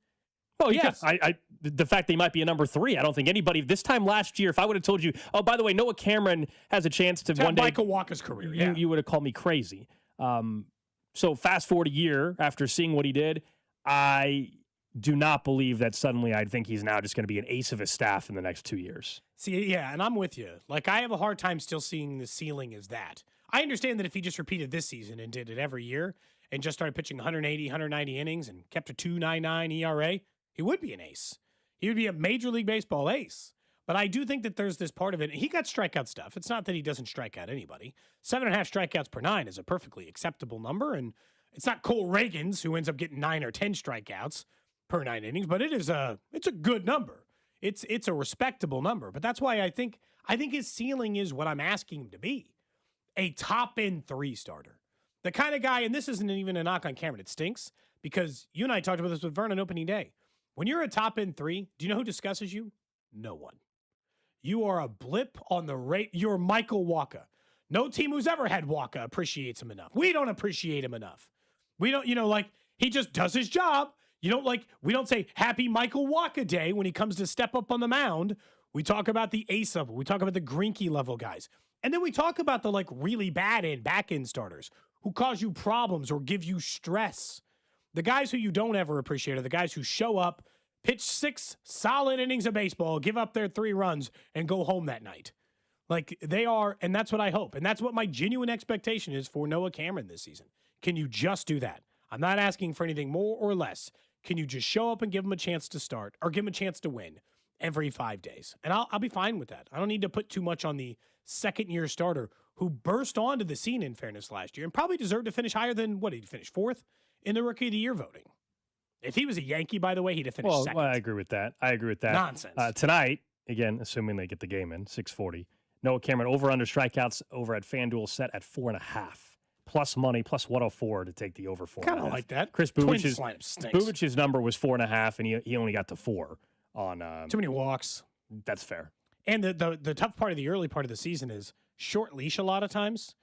Oh, yeah. The fact that he might be a number 3, I don't think anybody this time last year, if I would have told you, oh, by the way, Noah Cameron has a chance to one day. Michael Wacha's career, you would have called me crazy. So fast forward a year after seeing what he did, I do not believe that suddenly I think he's now just going to be an ace of his staff in the next 2 years. See, yeah, and I'm with you. I have a hard time still seeing the ceiling as that. I understand that if he just repeated this season and did it every year and just started pitching 180, 190 innings and kept a 2.99 ERA, he would be an ace. He would be a Major League Baseball ace. But I do think that there's this part of it. He got strikeout stuff. It's not that he doesn't strike out anybody. 7.5 strikeouts per 9 is a perfectly acceptable number. And it's not Cole Reagans who ends up getting 9 or 10 strikeouts per 9 innings, but it's a good number. It's a respectable number. But that's why I think his ceiling is what I'm asking him to be. A top-end 3 starter. The kind of guy, and this isn't even a knock on Cameron, it stinks, because you and I talked about this with Vern on opening day. When you're a top-end 3, do you know who discusses you? No one. You are a blip on the rate. You're Michael Wacha. No team who's ever had Wacha appreciates him enough. We don't appreciate him enough. We don't, He just does his job. We don't say happy Michael Wacha Day when he comes to step up on the mound. We talk about the ace level. We talk about the Greinke level guys. And then we talk about the really bad back end starters who cause you problems or give you stress. The guys who you don't ever appreciate are the guys who show up, pitch 6 solid innings of baseball, give up their 3 runs, and go home that night. They are, and that's what I hope. And that's what my genuine expectation is for Noah Cameron this season. Can you just do that? I'm not asking for anything more or less. Can you just show up and give him a chance to start or give him a chance to win every 5 days? And I'll be fine with that. I don't need to put too much on the second-year starter who burst onto the scene, in fairness, last year and probably deserved to finish higher than, what, he'd finish 4th in the Rookie of the Year voting. If he was a Yankee, by the way, he'd have finished second. Well, I agree with that. Nonsense. Tonight, again, assuming they get the game in, 6:40, Noah Cameron over-under strikeouts over at FanDuel set at 4.5. Plus money, plus 104 to take the over 4.5. Kind of like that. Chris Twins lineup stinks. Bubich's number was 4.5, and he only got to 4 on. Too many walks. That's fair. And the tough part of the early part of the season is short leash a lot of times.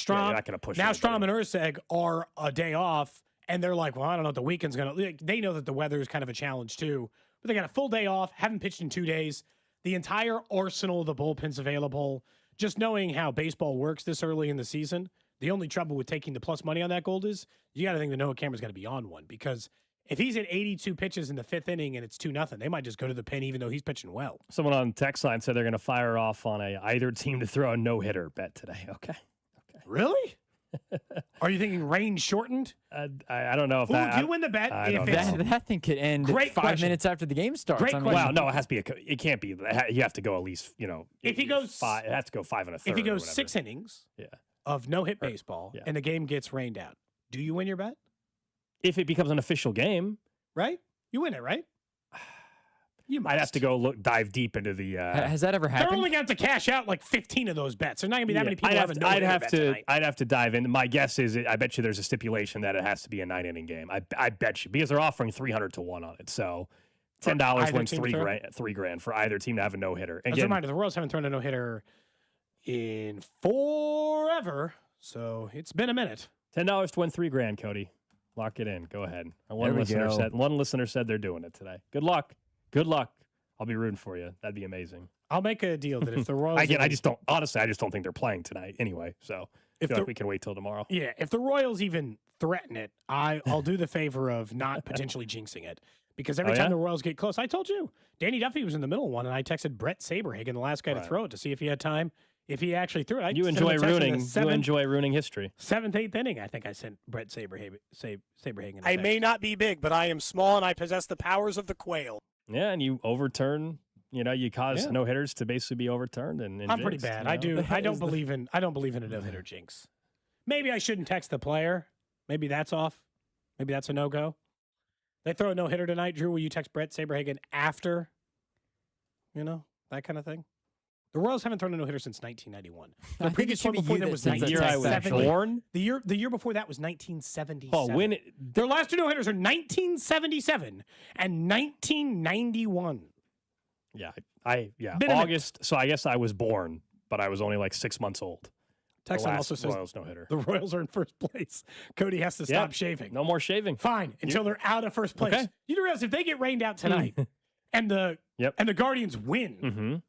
You're not going to push. Now Strom and Urseg are a day off, and they're like, well, I don't know what the weekend's going to. They know that the weather is kind of a challenge too, but they got a full day off, haven't pitched in 2 days. The entire arsenal of the bullpen's available. Just knowing how baseball works this early in the season. The only trouble with taking the plus money on that Gold is you got to think that Noah Cameron's got to be on one, because if he's at 82 pitches in the 5th inning and it's 2-0, they might just go to the pen even though he's pitching well. Someone on text line said they're going to fire off on either team to throw a no-hitter bet today. Okay. Really? Are you thinking range shortened? I don't know if that. Do you win the bet? That thing could end 5 minutes after the game starts. Well, no, it has to be. It can't be. You have to go at least. If he goes 5, it has to go 5 1/3. If he goes 6 innings, yeah, of no-hit baseball, and the game gets rained out, do you win your bet? If it becomes an official game, right? You win it, right? You might. I'd have to go dive deep into the. Has that ever happened? They're only going to catch out 15 of those bets. There's not going to be that many people having no-hitter bet tonight. I'd have to dive in. My guess is, I bet you there's a stipulation that it has to be a 9-inning game. I bet you, because they're offering 300 to 1 on it. So $10 wins $3,000 for either team to have a no-hitter. As a reminder, the Royals haven't thrown a no-hitter in forever, so it's been a minute. $10 to win $3,000, Cody. Lock it in. Go ahead. One listener said they're doing it today. Good luck. I'll be rooting for you. That'd be amazing. I'll make a deal that if the Royals I just don't think they're playing tonight anyway. So I feel like we can wait till tomorrow. Yeah, if the Royals even threaten it, I'll do the favor of not potentially jinxing it. Because every time the Royals get close, I told you, Danny Duffy was in the middle one, and I texted Brett Saberhagen, the last guy to throw it, to see if he had time. If he actually threw it, you enjoy ruining history. 7th, 8th inning, I think I sent Brett Saberhagen. I may not be big, but I am small, and I possess the powers of the quail. Yeah, and you overturn. You cause no hitters to basically be overturned, and I'm pretty bad. I don't believe in a no hitter jinx. Maybe I shouldn't text the player. Maybe that's off. Maybe that's a no go. They throw a no hitter tonight. Drew, will you text Brett Saberhagen after? That kind of thing. The Royals haven't thrown a no-hitter since 1991. The previous one before that was 1970. The year before that was 1977. Oh, their last 2 no-hitters are 1977 and 1991. Yeah, August. So I guess I was born, but I was only 6 months old. Texan also says Royals no-hitter. The Royals are in first place. Cody has to stop shaving. No more shaving. Fine, until they're out of first place. Okay. You do realize if they get rained out tonight and the Guardians win,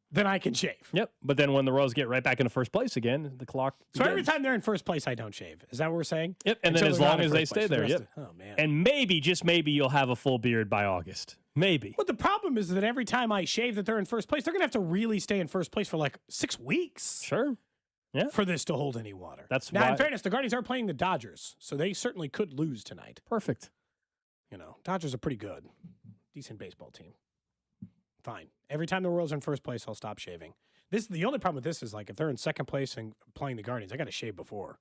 then I can shave. Yep. But then when the Royals get right back into first place again, the clock. So every time they're in first place, I don't shave. Is that what we're saying? Yep. And then as long as they stay there. Yep. Oh, man. And maybe, just maybe, you'll have a full beard by August. Maybe. But the problem is that every time I shave that they're in first place, they're going to have to really stay in first place for 6 weeks. Sure. Yeah. For this to hold any water. That's now, in fairness, the Guardians are playing the Dodgers, so they certainly could lose tonight. Perfect. Dodgers are pretty good. Decent baseball team. Fine. Every time the Royals are in first place, I'll stop shaving. The only problem with this is if they're in second place and playing the Guardians, I got to shave before.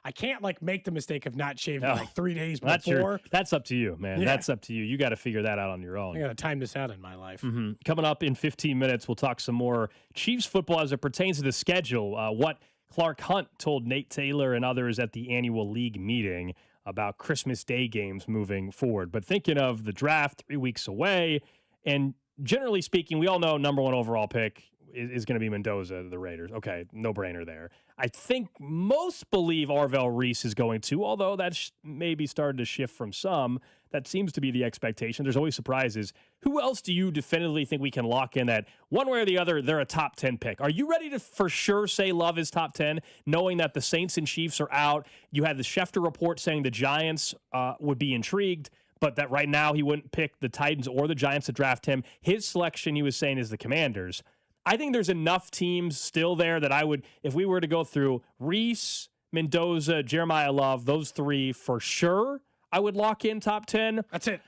I can't make the mistake of not shaving 3 days before. That's up to you, man. Yeah. That's up to you. You got to figure that out on your own. I got to time this out in my life. Mm-hmm. Coming up in 15 minutes, we'll talk some more Chiefs football as it pertains to the schedule. What Clark Hunt told Nate Taylor and others at the annual league meeting about Christmas Day games moving forward. But thinking of the draft 3 weeks away, and generally speaking, we all know number 1 overall pick is going to be Mendoza to the Raiders. Okay, no brainer there. I think most believe Arvel Reese is going to, although that's maybe started to shift from some. That seems to be the expectation. There's always surprises. Who else do you definitively think we can lock in that one way or the other, they're a top 10 pick? Are you ready to for sure say Love is top 10, knowing that the Saints and Chiefs are out? You had the Schefter report saying the Giants would be intrigued, but that right now he wouldn't pick the Titans or the Giants to draft him. His selection, he was saying, is the Commanders. I think there's enough teams still there that I would, if we were to go through Reese, Mendoza, Jeremiah Love, those three for sure, I would lock in top 10. That's it.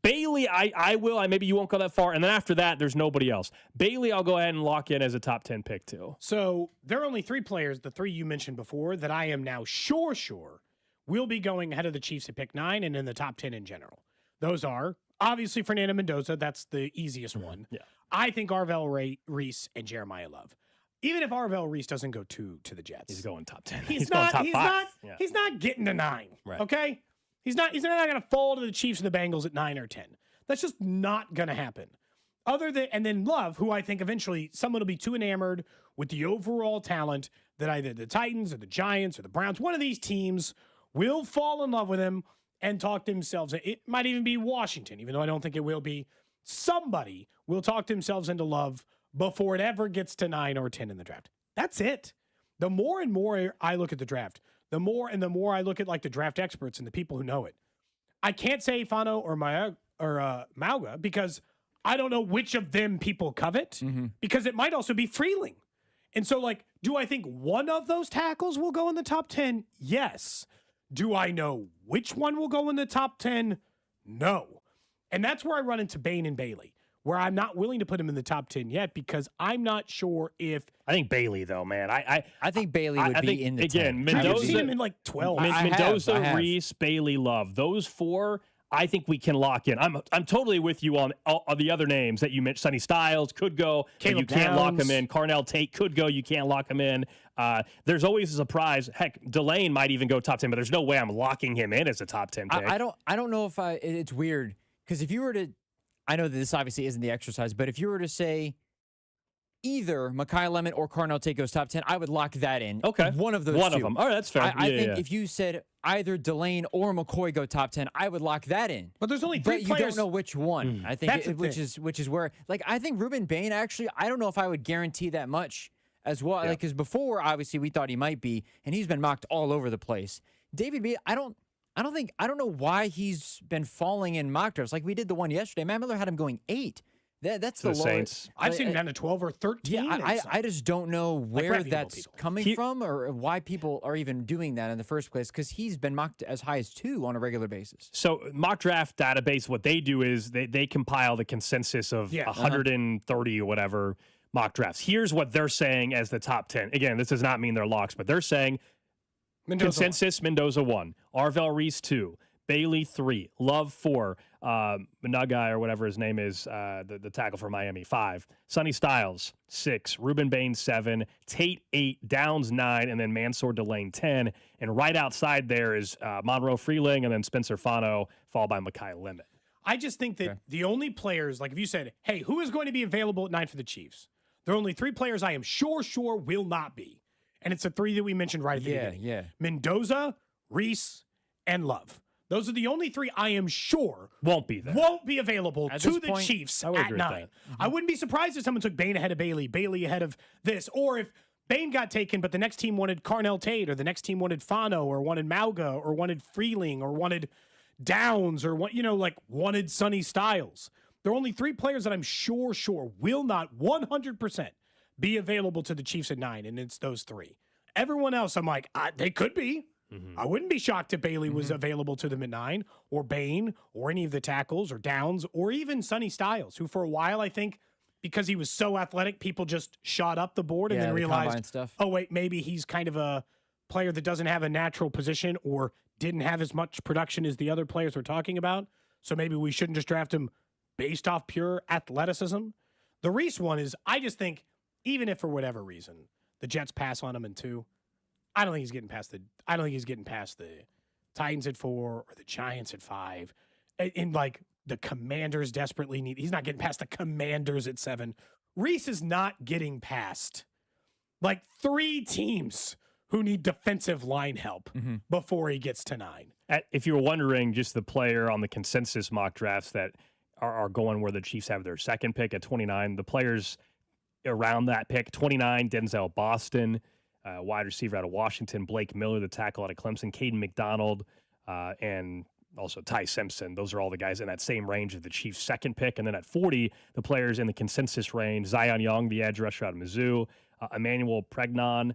Bailey, I will. Maybe you won't go that far. And then after that, there's nobody else. Bailey, I'll go ahead and lock in as a top 10 pick too. So there are only three players, the three you mentioned before, that I am now sure will be going ahead of the Chiefs at pick 9 and in the top 10 in general. Those are obviously Fernando Mendoza. That's the easiest one. Yeah. I think Arvel Reese and Jeremiah Love. Even if Arvel Reese doesn't go to the Jets, He's going top 10. He's going not. top 5. He's not getting to 9. Right. Okay. He's not going to fall to the Chiefs or the Bengals at 9 or 10. That's just not going to happen. And then Love, who I think eventually someone will be too enamored with the overall talent that either the Titans or the Giants or the Browns, one of these teams will fall in love with him and talk to themselves. It might even be Washington, even though I don't think it will be. Somebody will talk to themselves into Love before it ever gets to 9 or 10 in the draft. That's it. The more and more I look at the draft, the more I look at like the draft experts and the people who know it. I can't say Fano or Mauga because I don't know which of them people covet because it might also be Freeling. And so, like, do I think one of those tackles will go in the top 10? Yes. Do I know which one will go in the top 10? No. And that's where I run into Bain and Bailey, where I'm not willing to put him in the top 10 yet because I'm not sure if... I think Bailey, though, man. I think Bailey would be in the 10. Mendoza, I've seen him in like 12. Mendoza, Reese, Bailey, Love. Those four, I think we can lock in. I'm totally with you on the other names that you mentioned. Sonny Styles could go, but you can't lock him in. Carnell Tate could go, you can't lock him in. There's always a surprise. Heck, Delane might even go top 10, but there's no way I'm locking him in as a top 10 pick. I don't know if it's weird because if you were to, I know that this obviously isn't the exercise, but if you were to say either Mekhi Lemon or Carnell Tate goes top 10, I would lock that in. Okay. One of those One two. of them. All right, that's fair. I think if you said either Delane or McCoy go top 10, I would lock that in. But there's only three but players. You don't know which one. I think That's which is where, like, I think Ruben Bain actually, I don't know if I would guarantee that much as well. Yeah. Like, because before, obviously, we thought he might be, and he's been mocked all over the place. David B, I don't know why he's been falling in mock drafts. Like we did the one yesterday. Matt Miller had him going 8. That's the lowest. Saints. I've seen him down to 12 or 13. Yeah, I just don't know where that's coming from or why people are even doing that in the first place because he's been mocked as high as 2 on a regular basis. So mock draft database, what they do is they compile the consensus of 130 or whatever mock drafts. Here's what they're saying as the top 10. Again, this does not mean they're locks, but they're saying consensus, Mendoza 1, Arvel Reese 2, Bailey 3, Love 4, Managai or whatever his name is, the tackle for Miami 5, Sonny Styles 6, Ruben Bain 7, Tate 8, Downs 9, and then Mansour Delane 10. And right outside there is Monroe Freeling and then Spencer Fano, followed by Mekhi Lemon. I just think that the only players, like if you said, hey, who is going to be available at 9 for the Chiefs? There are only 3 players I am sure will not be. And it's the 3 that we mentioned right at the beginning. Yeah. Mendoza, Reese, and Love. Those are the only 3 I am sure won't be there. Won't be available at to the point, Chiefs at 9. Mm-hmm. I wouldn't be surprised if someone took Bain ahead of Bailey ahead of this, or if Bain got taken, but the next team wanted Carnell Tate, or the next team wanted Fano, or wanted Mauga, or wanted Freeling, or wanted Downs, or wanted Sonny Styles. There are only 3 players that I'm sure will not 100% be available to the Chiefs at 9, and it's those 3. Everyone else, I'm like, they could be. Mm-hmm. I wouldn't be shocked if Bailey was available to them at 9, or Bain, or any of the tackles, or Downs, or even Sonny Styles, who for a while, I think, because he was so athletic, people just shot up the board and then realized, oh, wait, maybe he's kind of a player that doesn't have a natural position or didn't have as much production as the other players we're talking about. So maybe we shouldn't just draft him based off pure athleticism. The Reese one is, I just think, even if for whatever reason the Jets pass on him in 2, I don't think he's getting past the Titans at 4 or the Giants at 5. And like the Commanders desperately need, he's not getting past the Commanders at 7 Reese is not getting past like 3 teams who need defensive line help before he gets to 9. If you were wondering, just the player on the consensus mock drafts that are going where the Chiefs have their second pick at 29, the players around that pick, 29, Denzel Boston, wide receiver out of Washington, Blake Miller, the tackle out of Clemson, Caden McDonald, and also Ty Simpson. Those are all the guys in that same range of the Chiefs' second pick. And then at 40, the players in the consensus range, Zion Young, the edge rusher out of Mizzou, Emmanuel Pregnon,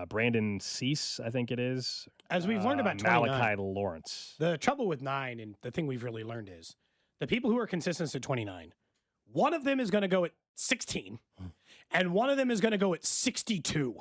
Brandon Cease, I think it is. As we've learned about 29, Malachi Lawrence. The trouble with 9, and the thing we've really learned is the people who are consistent at 29, one of them is going to go at 16, and one of them is going to go at 62.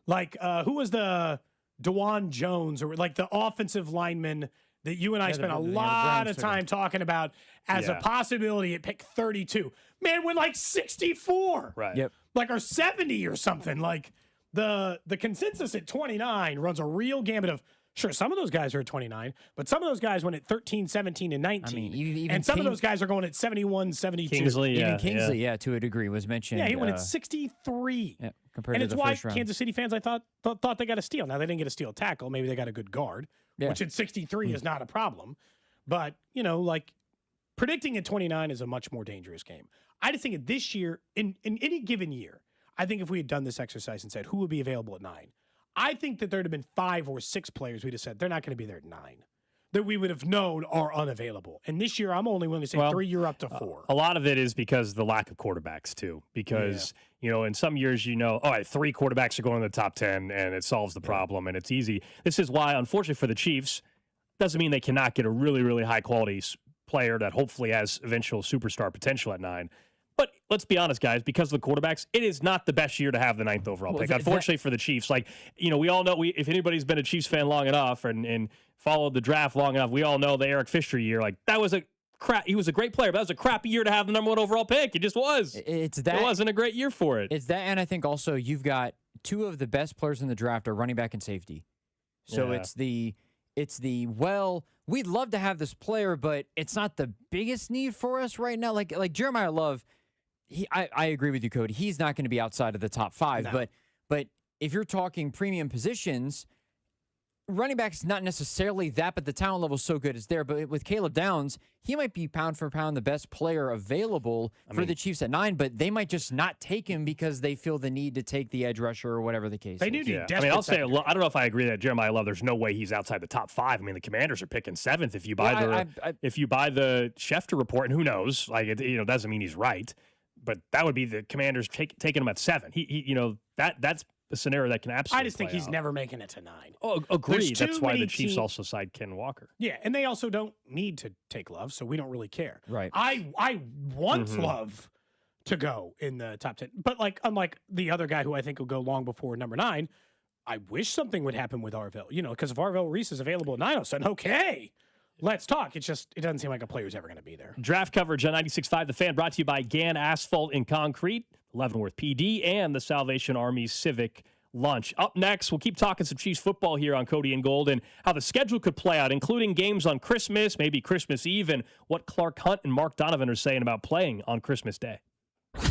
Like, who was the DeJuan Jones, or like the offensive lineman that you and I spent a lot of time talking about as a possibility at pick 32. Man, went like 64. Right. Yep. Like, or 70 or something. Like, the consensus at 29 runs a real gamut of, sure, some of those guys are at 29, but some of those guys went at 13, 17, and 19. I mean, even and some of those guys are going at 71, 72. Kingsley, Even Kingsley, to a degree, was mentioned. Yeah, he went at 63. Yeah, compared and to it's the why first round. Kansas City fans, I thought they got a steal. Now, they didn't get a steal tackle. Maybe they got a good guard, which at 63 is not a problem. But, like, predicting at 29 is a much more dangerous game. I just think at this year, in any given year, I think if we had done this exercise and said who would be available at 9, I think that there'd have been 5 or 6 players we'd have said they're not going to be there at 9 that we would have known are unavailable. And this year, I'm only willing to say 3, you're up to 4. A lot of it is because the lack of quarterbacks, too. Because, in some years, 3 quarterbacks are going in the top 10, and it solves the problem, and it's easy. This is why, unfortunately for the Chiefs, doesn't mean they cannot get a really, really high-quality player that hopefully has eventual superstar potential at 9. But let's be honest, guys, because of the quarterbacks, it is not the best year to have the 9th overall pick. Unfortunately for the Chiefs, we all know, if anybody's been a Chiefs fan long enough and followed the draft long enough, we all know the Eric Fisher year. Like, that was he was a great player, but that was a crappy year to have the number 1 overall pick. It just was. It wasn't a great year for it. It's that, and I think also you've got 2 of the best players in the draft are running back and safety. So it's the we'd love to have this player, but it's not the biggest need for us right now. Like Jeremiah Love. I agree with you, Cody. He's not going to be outside of the top 5. No. But if you're talking premium positions, running back's not necessarily that, but the talent level's so good it's there. But with Caleb Downs, he might be pound for pound the best player available for the Chiefs at 9, but they might just not take him because they feel the need to take the edge rusher or whatever the case is. They do need I'll say, I don't know if I agree that Jeremiah Love, there's no way he's outside the top 5. I mean, the Commanders are picking 7th if you buy if you buy the Schefter report, and who knows? Like, it doesn't mean he's right. But that would be the Commanders taking him at 7. That's a scenario that can absolutely. I just think he's never making it to 9. Oh, agreed. That's why the Chiefs also side Ken Walker. Yeah, and they also don't need to take Love, so we don't really care. Right. I want Love to go in the top 10, but unlike the other guy who I think will go long before number 9, I wish something would happen with Arvell. Because if Arvell Reese is available at 9, all of a sudden, okay. Let's talk. It doesn't seem like a player's ever going to be there. Draft coverage on 96.5 The Fan, brought to you by Gann Asphalt and Concrete, Leavenworth PD, and the Salvation Army Civic Lunch. Up next, we'll keep talking some Chiefs football here on Cody and Gold and how the schedule could play out, including games on Christmas, maybe Christmas Eve, and what Clark Hunt and Mark Donovan are saying about playing on Christmas Day.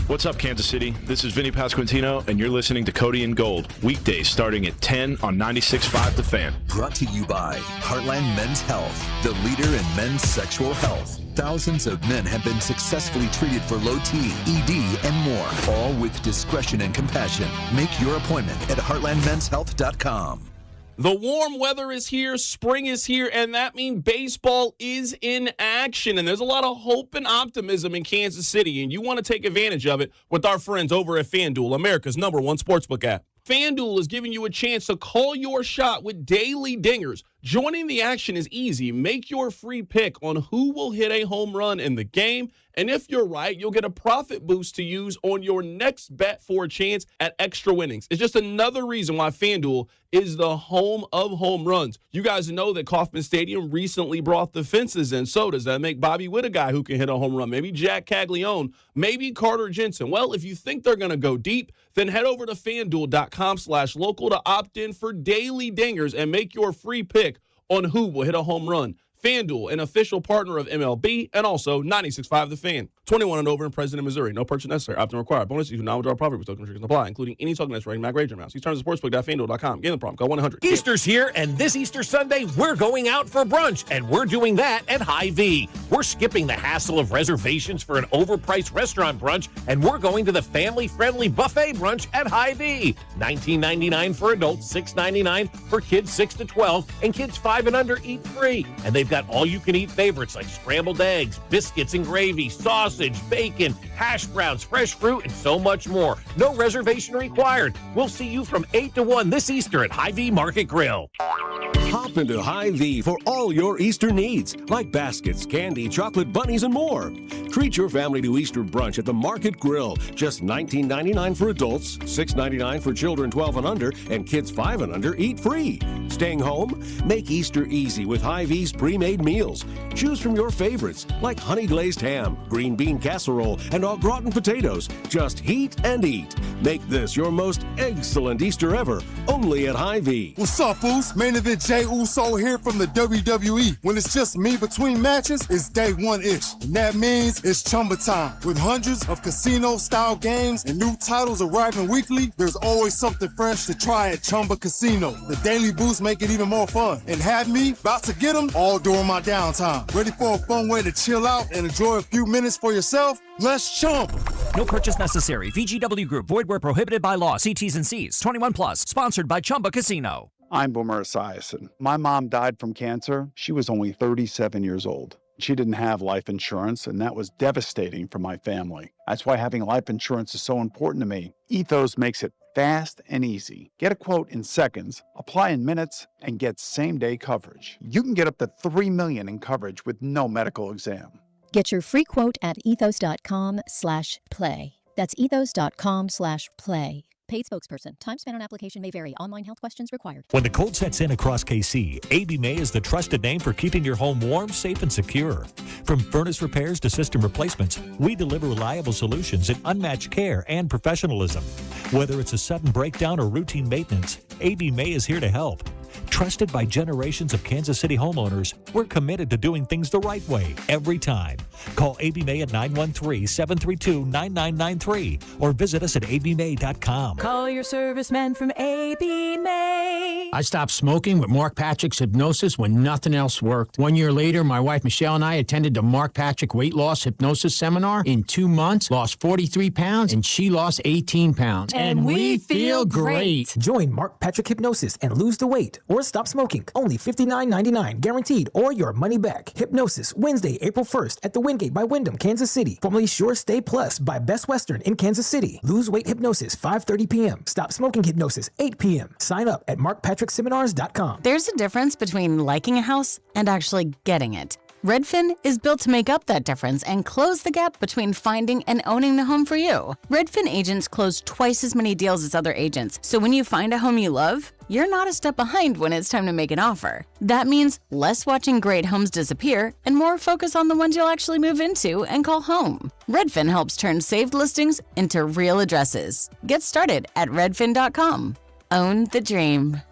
What's up, Kansas City? This is Vinny Pasquantino, and you're listening to Cody and Gold, weekdays starting at 10 on 96.5 The Fan. Brought to you by Heartland Men's Health, the leader in men's sexual health. Thousands of men have been successfully treated for low T, ED, and more, all with discretion and compassion. Make your appointment at heartlandmenshealth.com. The warm weather is here, spring is here, and that means baseball is in action. And there's a lot of hope and optimism in Kansas City, and you want to take advantage of it with our friends over at FanDuel, America's #1 sportsbook app. FanDuel is giving you a chance to call your shot with daily dingers. Joining the action is easy. Make your free pick on who will hit a home run in the game. And if you're right, you'll get a profit boost to use on your next bet for a chance at extra winnings. It's just another reason why FanDuel is the home of home runs. You guys know that Kauffman Stadium recently brought the fences in. So does that make Bobby Witt a guy who can hit a home run? Maybe Jack Caglione, maybe Carter Jensen. Well, if you think they're going to go deep, then head over to FanDuel.com/local to opt in for daily dingers and make your free pick on who will hit a home run. FanDuel, an official partner of MLB, and also 96.5 The Fan. 21 and over and present in Missouri. No purchase necessary. Opt-in required. Bonus you do not withdraw profit with token restrictions apply, including any token that's rating, wager amounts. See terms at sportsbook.fanduel.com. Game the problem. Call 100. Easter's here, and this Easter Sunday, we're going out for brunch, and we're doing that at Hy-Vee. We're skipping the hassle of reservations for an overpriced restaurant brunch, and we're going to the family-friendly buffet brunch at Hy-Vee. $19.99 for adults, $6.99 for kids 6 to 12, and kids 5 and under eat free. And they've got all-you-can-eat favorites like scrambled eggs, biscuits and gravy, sausage, bacon, hash browns, fresh fruit, and so much more. No reservation required. We'll see you from 8 to 1 this Easter at Hy-Vee Market Grill. Hop into Hy-Vee for all your Easter needs, like baskets, candy, chocolate bunnies, and more. Treat your family to Easter brunch at the Market Grill. Just $19.99 for adults, $6.99 for children 12 and under, and kids 5 and under eat free. Staying home? Make Easter easy with Hy-Vee's pre-made meals. Choose from your favorites, like honey glazed ham, green bean casserole, and au gratin potatoes. Just heat and eat. Make this your most excellent Easter ever, only at Hy-Vee. What's up, fools? Main event Jay Uso here from the WWE. When it's just me between matches, it's day one-ish. And that means it's Chumba time. With hundreds of casino-style games and new titles arriving weekly, there's always something fresh to try at Chumba Casino. The daily boosts make it even more fun. And have me about to get them all during my downtime. Ready for a fun way to chill out and enjoy a few minutes for yourself? Let's Chumba. No purchase necessary. VGW Group. Void where prohibited by law. See T's and C's. 21 plus. Sponsored by Chumba Casino. I'm Boomer Esiason. My mom died from cancer. She was only 37 years old. She didn't have life insurance, and that was devastating for my family. That's why having life insurance is so important to me. Ethos makes it fast and easy. Get a quote in seconds, apply in minutes, and get same-day coverage. You can get up to $3 million in coverage with no medical exam. Get your free quote at ethos.com/play. That's ethos.com/play. Paid spokesperson. Time spent on application may vary. Online health questions required. When the cold sets in across KC, AB May is the trusted name for keeping your home warm, safe, and secure. From furnace repairs to system replacements, we deliver reliable solutions and unmatched care and professionalism. Whether it's a sudden breakdown or routine maintenance, AB May is here to help. Trusted by generations of Kansas City homeowners, we're committed to doing things the right way every time. Call AB May at 913-732-9993 or visit us at abmay.com. Call your serviceman from AB May. I stopped smoking with Mark Patrick's hypnosis when nothing else worked. 1 year later, my wife Michelle and I attended the Mark Patrick Weight Loss Hypnosis Seminar. In 2 months, lost 43 pounds, and she lost 18 pounds. And we feel great. Join Mark Patrick Hypnosis and lose the weight or stop smoking. Only $59.99 guaranteed or your money back. Hypnosis, Wednesday, April 1st at the Wingate by Wyndham, Kansas City. Formerly Sure Stay Plus by Best Western in Kansas City. Lose weight hypnosis, 5:30 p.m. Stop smoking hypnosis, 8 p.m. Sign up at markpatrickseminars.com. There's a difference between liking a house and actually getting it. Redfin is built to make up that difference and close the gap between finding and owning the home for you. Redfin agents close twice as many deals as other agents, so when you find a home you love, you're not a step behind when it's time to make an offer. That means less watching great homes disappear and more focus on the ones you'll actually move into and call home. Redfin helps turn saved listings into real addresses. Get started at redfin.com. Own the dream.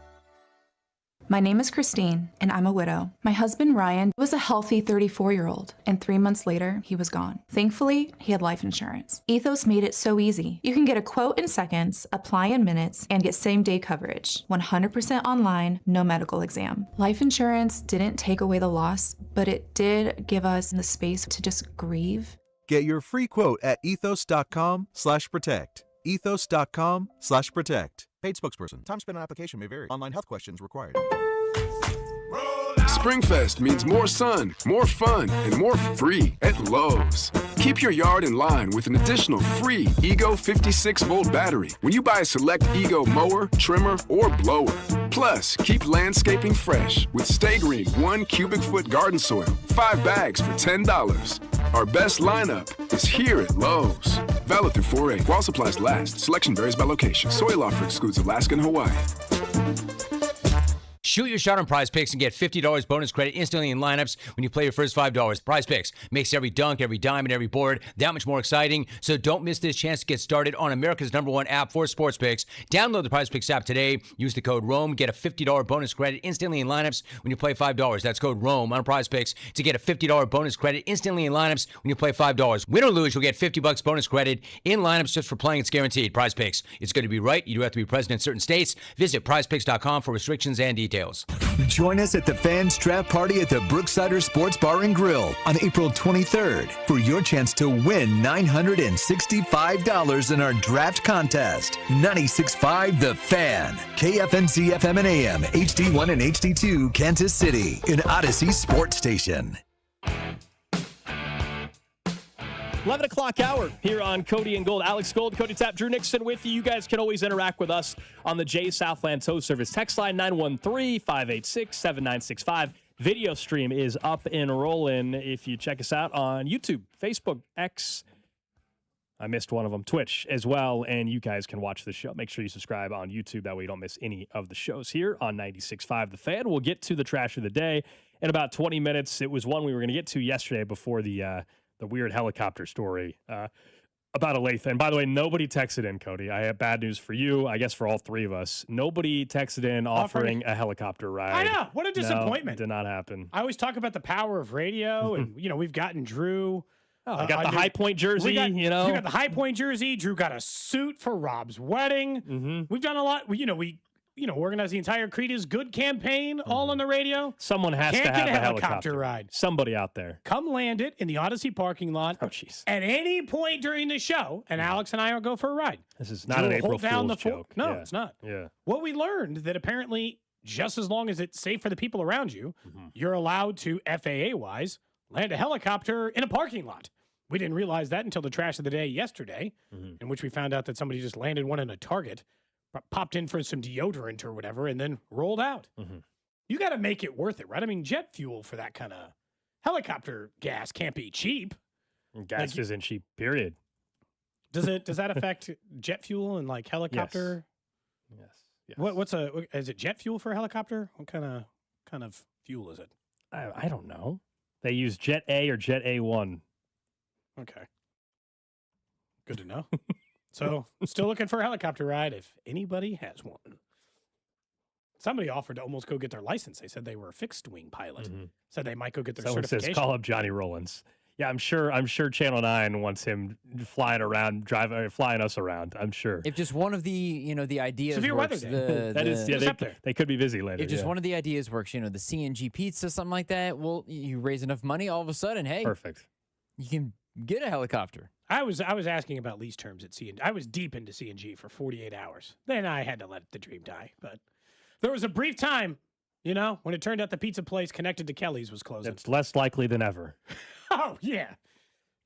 My name is Christine, and I'm a widow. My husband, Ryan, was a healthy 34-year-old, and 3 months later, he was gone. Thankfully, he had life insurance. Ethos made it so easy. You can get a quote in seconds, apply in minutes, and get same-day coverage. 100% online, no medical exam. Life insurance didn't take away the loss, but it did give us the space to just grieve. Get your free quote at ethos.com/protect. ethos.com/protect. Paid spokesperson. Time spent on application may vary. Online health questions required. Springfest means more sun, more fun, and more free at Lowe's. Keep your yard in line with an additional free Ego 56-volt battery when you buy a select Ego mower, trimmer, or blower. Plus, keep landscaping fresh with Stay Green 1 cubic foot garden soil, 5 bags for $10. Our best lineup is here at Lowe's. Valid through 4/8 while supplies last. Selection varies by location. Soil offer excludes Alaska and Hawaii. Shoot your shot on Prize Picks and get $50 bonus credit instantly in lineups when you play your first $5. Prize Picks makes every dunk, every dime, and every board that much more exciting. So don't miss this chance to get started on America's #1 app for sports picks. Download the Prize Picks app today. Use the code ROME. Get a $50 bonus credit instantly in lineups when you play $5. That's code ROME on Prize Picks to get a $50 bonus credit instantly in lineups when you play $5. Win or lose, you'll get $50 bonus credit in lineups just for playing. It's guaranteed. Prize Picks. It's going to be right. You do have to be present in certain states. Visit prizepicks.com for restrictions and details. Join us at the Fans Draft Party at the Brooksider Sports Bar and Grill on April 23rd for your chance to win $965 in our draft contest. 96.5 The Fan, KFNC FM and AM, HD1 and HD2, Kansas City, an Odyssey sports station. 11 o'clock hour here on Cody and Gold. Alex Gold, Cody Tapp, Drew Nixon with you. You guys can always interact with us on the J Southland Tow Service. Text line 913-586-7965. Video stream is up and rolling if you check us out on YouTube, Facebook, X. I missed one of them, Twitch as well. And you guys can watch the show. Make sure you subscribe on YouTube. That way you don't miss any of the shows here on 96.5 The Fan. We'll get to the trash of the day in about 20 minutes. It was one we were going to get to yesterday before the weird helicopter story about Olathe. And by the way, nobody texted in, Cody. I have bad news for you, I guess for all three of us. Nobody texted in offering a helicopter ride. I know. What a disappointment. No, did not happen. I always talk about the power of radio, and, we've gotten Drew. I got the High Point jersey, You got the High Point jersey. Drew got a suit for Rob's wedding. Mm-hmm. We've done a lot. We organized the entire Creed is Good campaign all on the radio. Someone has Can't to have get a helicopter ride. Somebody out there. Come land it in the Odyssey parking lot. Oh, jeez. At any point during the show, and Alex and I will go for a ride. This is not an April Fool's joke. No, it's not. Yeah. What we learned that apparently, just as long as it's safe for the people around you, you're allowed to, FAA-wise, land a helicopter in a parking lot. We didn't realize that until the trash of the day yesterday, in which we found out that somebody just landed one in a Target, popped in for some deodorant or whatever, and then rolled out. You got to make it worth it, right? I mean, jet fuel for that kind of helicopter gas can't be cheap. Gas isn't cheap, period. Does that affect jet fuel and like helicopter? Yes. Is it jet fuel for a helicopter? What kind of fuel is it? I don't know. They use Jet A or Jet A1. Okay. Good to know. So, still looking for a helicopter ride if anybody has one. Somebody offered to almost go get their license. They said they were a fixed wing pilot. Said they might go get their certification. Says, call up Johnny Rollins. Yeah, I'm sure Channel 9 wants him flying us around. I'm sure. If just one of the ideas Severe works, they could be busy later. If just one of the ideas works, the CNG pizza, something like that, well, you raise enough money, all of a sudden, hey, perfect. You can get a helicopter. I was asking about lease terms at CNG. I was deep into CNG for 48 hours. Then I had to let the dream die. But there was a brief time, when it turned out the pizza place connected to Kelly's was closing. It's less likely than ever. Oh, yeah.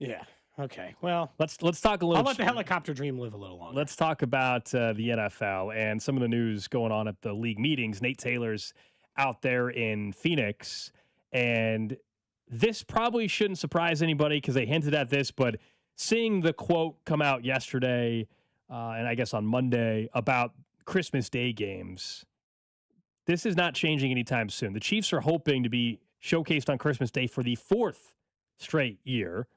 Yeah. Okay. Well, let's talk a little. I'll let the helicopter dream live a little longer. Let's talk about the NFL and some of the news going on at the league meetings. Nate Taylor's out there in Phoenix, and this probably shouldn't surprise anybody because they hinted at this, but seeing the quote come out yesterday and I guess on Monday about Christmas Day games, this is not changing anytime soon. The Chiefs are hoping to be showcased on Christmas Day for the fourth straight year.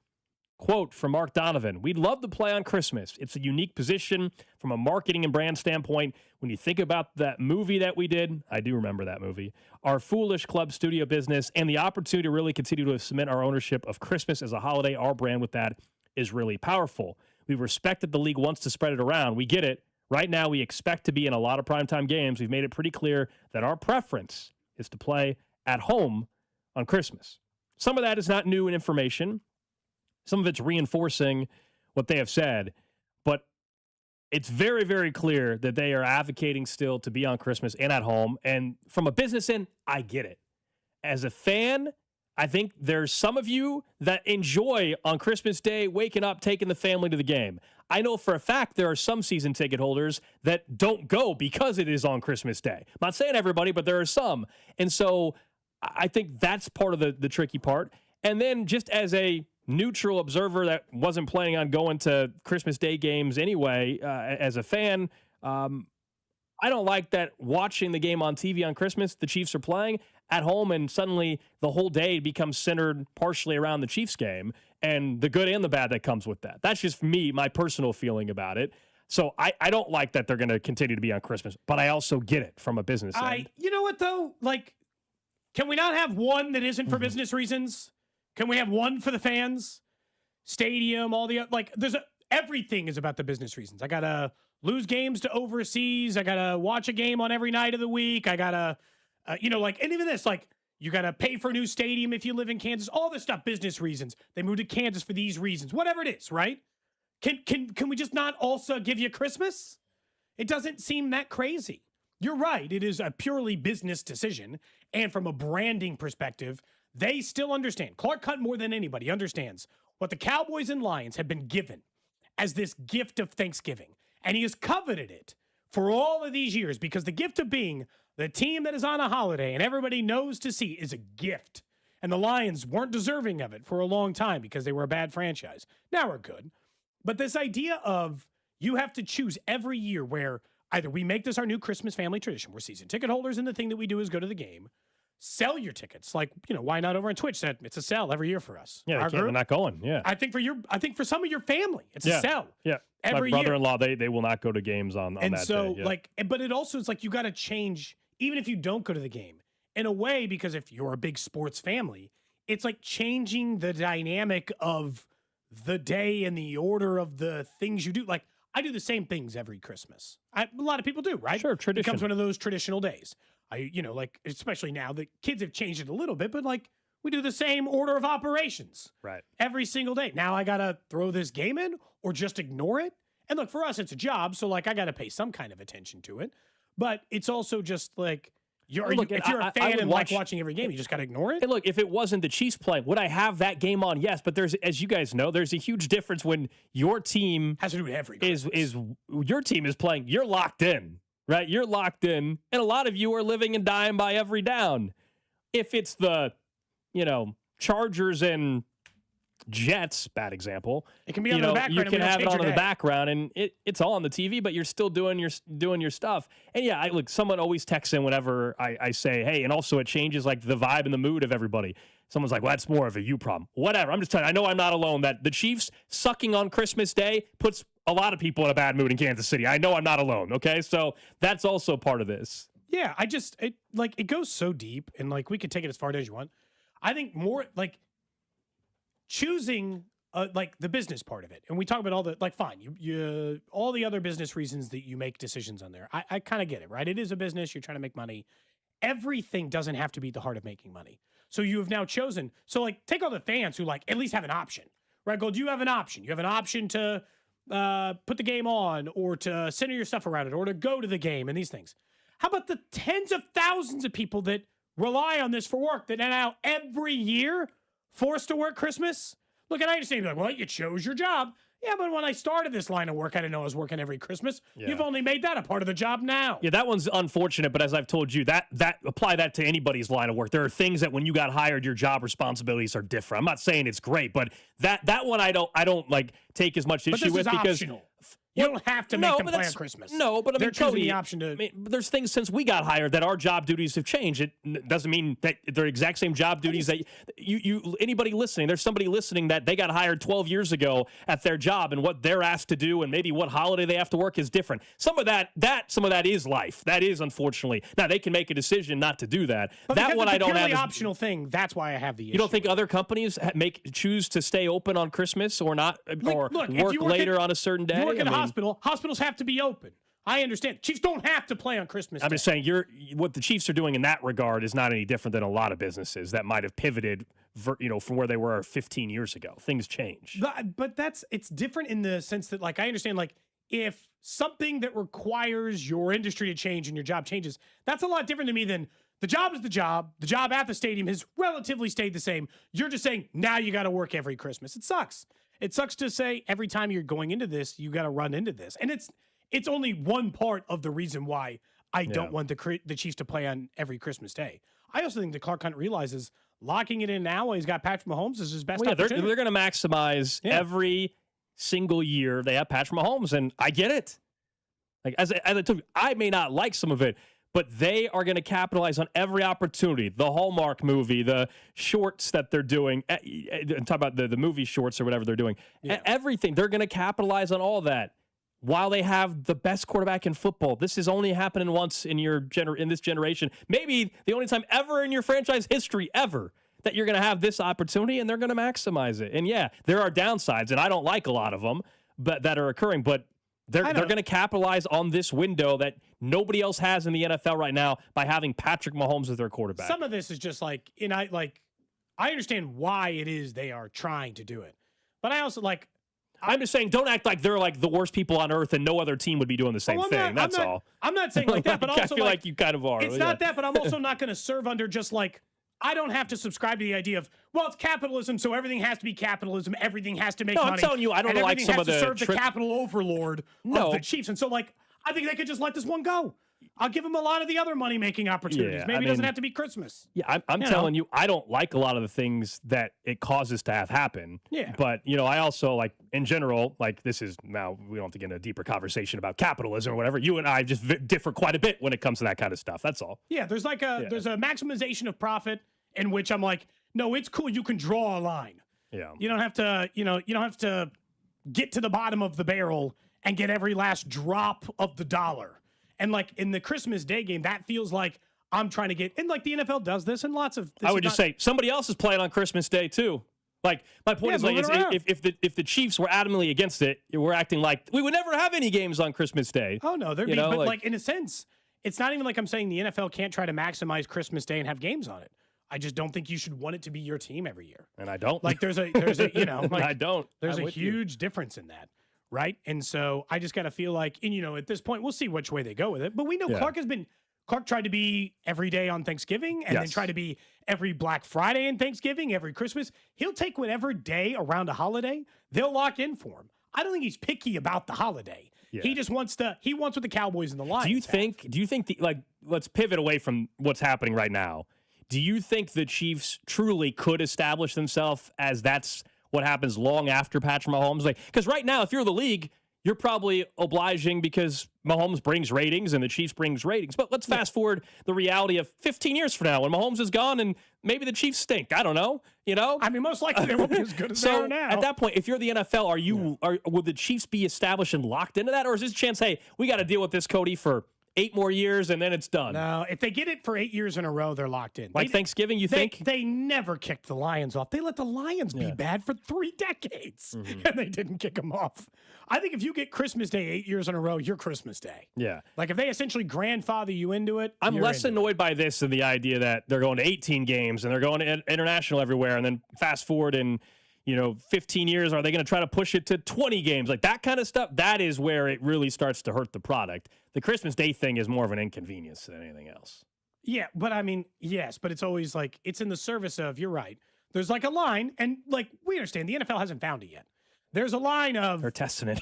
Quote from Mark Donovan, "We'd love to play on Christmas. It's a unique position from a marketing and brand standpoint. When you think about that movie that we did," I do remember that movie, "our Foolish Club studio business and the opportunity to really continue to cement our ownership of Christmas as a holiday, our brand with that is really powerful. We respect that the league wants to spread it around. We get it. Right now, we expect to be in a lot of primetime games. We've made it pretty clear that our preference is to play at home on Christmas." Some of that is not new information. Some of it's reinforcing what they have said, but it's very, very clear that they are advocating still to be on Christmas and at home. And from a business end, I get it. As a fan, I think there's some of you that enjoy on Christmas Day waking up, taking the family to the game. I know for a fact there are some season ticket holders that don't go because it is on Christmas Day. I'm not saying everybody, but there are some. And so I think that's part of the tricky part. And then just as a neutral observer that wasn't planning on going to Christmas Day games anyway, as a fan, I don't like that watching the game on TV on Christmas, the Chiefs are playing at home, and suddenly the whole day becomes centered partially around the Chiefs game and the good and the bad that comes with that. That's just me, my personal feeling about it. So I don't like that they're going to continue to be on Christmas, but I also get it from a business end. You know what, though? Like, can we not have one that isn't for business reasons? Can we have one for the fans? Stadium, all the, like, everything is about the business reasons. I got to lose games to overseas. I got to watch a game on every night of the week. I got to, like, and even this, like, you got to pay for a new stadium if you live in Kansas. All this stuff, business reasons. They moved to Kansas for these reasons. Whatever it is, right? Can we just not also give you Christmas? It doesn't seem that crazy. You're right. It is a purely business decision. And from a branding perspective, they still understand. Clark Hunt, more than anybody, understands what the Cowboys and Lions have been given as this gift of Thanksgiving. And he has coveted it for all of these years because the gift of being the team that is on a holiday and everybody knows to see is a gift. And the Lions weren't deserving of it for a long time because they were a bad franchise. Now we're good. But this idea of you have to choose every year where either we make this our new Christmas family tradition, we're season ticket holders, and the thing that we do is go to the game, sell your tickets. Like, why not over on Twitch? It's a sell every year for us. Yeah, they're not going. Yeah, I think for some of your family, it's a sell. Yeah, every my brother-in-law, they will not go to games on and that so, day. Yeah. But it also is like you got to change, even if you don't go to the game, in a way, because if you're a big sports family, it's like changing the dynamic of the day and the order of the things you do. Like, I do the same things every Christmas. A lot of people do, right? Sure, tradition. It becomes one of those traditional days. Like, especially now, the kids have changed it a little bit, but like, we do the same order of operations. Right. Every single day. Now I got to throw this game in or just ignore it. And look, for us, it's a job. So like, I got to pay some kind of attention to it, but it's also just like, if you're a fan and like watching every game, you just got to ignore it. And look, if it wasn't the Chiefs playing, would I have that game on? Yes, but as you guys know, there's a huge difference when your team has to do with every your team is playing. You're locked in, right? You're locked in, and a lot of you are living and dying by every down. If it's the, Chargers and Jets, bad example. It can be on the background. You can have it on in the background, and it's all on the TV, but you're still doing your stuff. And yeah, someone always texts in whenever I say, hey, and also it changes like the vibe and the mood of everybody. Someone's like, well, that's more of a you problem. Whatever. I'm just telling you, I know I'm not alone. That the Chiefs sucking on Christmas Day puts a lot of people in a bad mood in Kansas City. I know I'm not alone. Okay, so that's also part of this. Yeah, it goes so deep, and like we could take it as far as you want. I think more like choosing like the business part of it. And we talk about all the, like, fine, you all the other business reasons that you make decisions on there. I kind of get it, right? It is a business. You're trying to make money. Everything doesn't have to be at the heart of making money. So you have now chosen. So like, take all the fans who like at least have an option, right? Gold, you have an option. You have an option to put the game on or to center your stuff around it or to go to the game and these things. How about the tens of thousands of people that rely on this for work that are now every year forced to work Christmas? Look, and I understand, like, well, you chose your job. Yeah, but when I started this line of work, I didn't know I was working every Christmas. Yeah. You've only made that a part of the job now. Yeah, that one's unfortunate, but as I've told you, that apply that to anybody's line of work. There are things that when you got hired, your job responsibilities are different. I'm not saying it's great, but that one I don't like take as much issue with because optional. You don't have to make them play on Christmas. No, but I mean, they're choosing the option to. There's things since we got hired that our job duties have changed. It doesn't mean that they're exact same job duties that you anybody listening. There's somebody listening that they got hired 12 years ago at their job, and what they're asked to do, and maybe what holiday they have to work is different. Some of that is life. That is, unfortunately. Now they can make a decision not to do that. But that one I don't have. The optional thing. That's why I have the issue. You don't think other companies choose to stay open on Christmas or not, or work later on a certain day? You work in a hospital. Hospitals have to be open. I understand. Chiefs don't have to play on Christmas Day. I'm just saying what the Chiefs are doing in that regard is not any different than a lot of businesses that might have pivoted, from where they were 15 years ago. Things change. But it's different in the sense that, like, I understand, like, if something that requires your industry to change and your job changes, that's a lot different to me than the job is the job. The job at the stadium has relatively stayed the same. You're just saying, now you got to work every Christmas. It sucks. It sucks to say every time you're going into this, you got to run into this. And it's only one part of the reason why I don't want the Chiefs to play on every Christmas Day. I also think that Clark Hunt realizes locking it in now while he's got Patrick Mahomes is his best opportunity. They're going to maximize every single year they have Patrick Mahomes, and I get it. Like as I told you, I may not like some of it, but they are going to capitalize on every opportunity. The Hallmark movie, the shorts that they're doing, talk about the movie shorts or whatever they're doing. Everything. They're going to capitalize on all that while they have the best quarterback in football. This is only happening once in in this generation. Maybe the only time ever in your franchise history ever that you're going to have this opportunity, and they're going to maximize it. And yeah, there are downsides, and I don't like a lot of them that are occurring, but they're going to capitalize on this window that nobody else has in the NFL right now by having Patrick Mahomes as their quarterback. Some of this is just I understand why it is they are trying to do it, but I also I'm just saying, don't act like they're like the worst people on earth and no other team would be doing the same thing. That's all. I'm not saying like that, but also I feel like you kind of are. It's not that, but I'm also not going to serve under just I don't have to subscribe to the idea of, well, it's capitalism, so everything has to be capitalism. Everything has to make money. I'm telling you, I don't like some of the serve the capital overlord of the Chiefs. And so, I think they could just let this one go. I'll give them a lot of the other money-making opportunities. Maybe it doesn't have to be Christmas. Yeah, I'm telling you, I don't like a lot of the things that it causes to have happen. Yeah. But, I also, in general, this is, now we don't have to get into a deeper conversation about capitalism or whatever. You and I just differ quite a bit when it comes to that kind of stuff. That's all. Yeah, there's there's a maximization of profit in which I'm like, no, it's cool. You can draw a line. Yeah. You don't have to, you don't have to get to the bottom of the barrel and get every last drop of the dollar. And in the Christmas Day game, that feels like I'm trying to get, and the NFL does this and lots of. I would just say somebody else is playing on Christmas Day too. My point is if the Chiefs were adamantly against it, we're acting like we would never have any games on Christmas Day. Oh no, there'd be, but in a sense, it's not even like I'm saying the NFL can't try to maximize Christmas Day and have games on it. I just don't think you should want it to be your team every year. And I don't. There's a I don't. There's a huge difference in that, right? And so I just got to feel like, and at this point, we'll see which way they go with it. But we know Clark tried to be every day on Thanksgiving and then try to be every Black Friday and Thanksgiving, every Christmas. He'll take whatever day around a holiday they'll lock in for him. I don't think he's picky about the holiday. Yeah. He just wants what the Cowboys and the Lions Do you think let's pivot away from what's happening right now. Do you think the Chiefs truly could establish themselves as that's what happens long after Patrick Mahomes? Because right now, if you're the league, you're probably obliging because Mahomes brings ratings and the Chiefs brings ratings. But let's fast forward the reality of 15 years from now when Mahomes is gone and maybe the Chiefs stink. I don't know. I mean, most likely they won't be as good as they are now. At that point, if you're the NFL, would the Chiefs be established and locked into that? Or is this a chance, hey, we got to deal with this, Cody, for 8 more years and then it's done? No, if they get it for 8 years in a row, they're locked in. Thanksgiving, you think? They never kicked the Lions off. They let the Lions be bad for 3 decades, and they didn't kick them off. I think if you get Christmas Day 8 years in a row, you're Christmas Day. Yeah. If they essentially grandfather you into it, I'm less annoyed by this than the idea that they're going to 18 games and they're going to international everywhere, and then fast forward in 15 years, are they going to try to push it to 20 games? That kind of stuff, that is where it really starts to hurt the product. The Christmas Day thing is more of an inconvenience than anything else. Yeah, but I mean, yes, but it's always it's in the service of, you're right. There's a line, and we understand the NFL hasn't found it yet. There's a line of... They're testing it.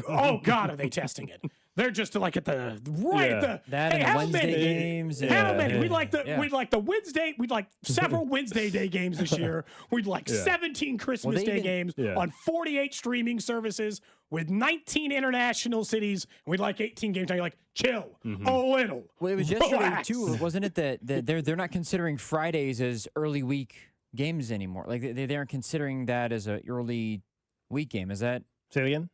Oh, God, are they testing it? They're just at the right. That and Wednesday games. How many? We'd like the Wednesday. We'd like several Wednesday day games this year. We'd like 17 Christmas Day games on 48 streaming services with 19 international cities. We'd like 18 games. Now you're chill a little. Well, it was yesterday too, wasn't it? That they're not considering Fridays as early week games anymore. They aren't considering that as an early week game. Is that? Say it again.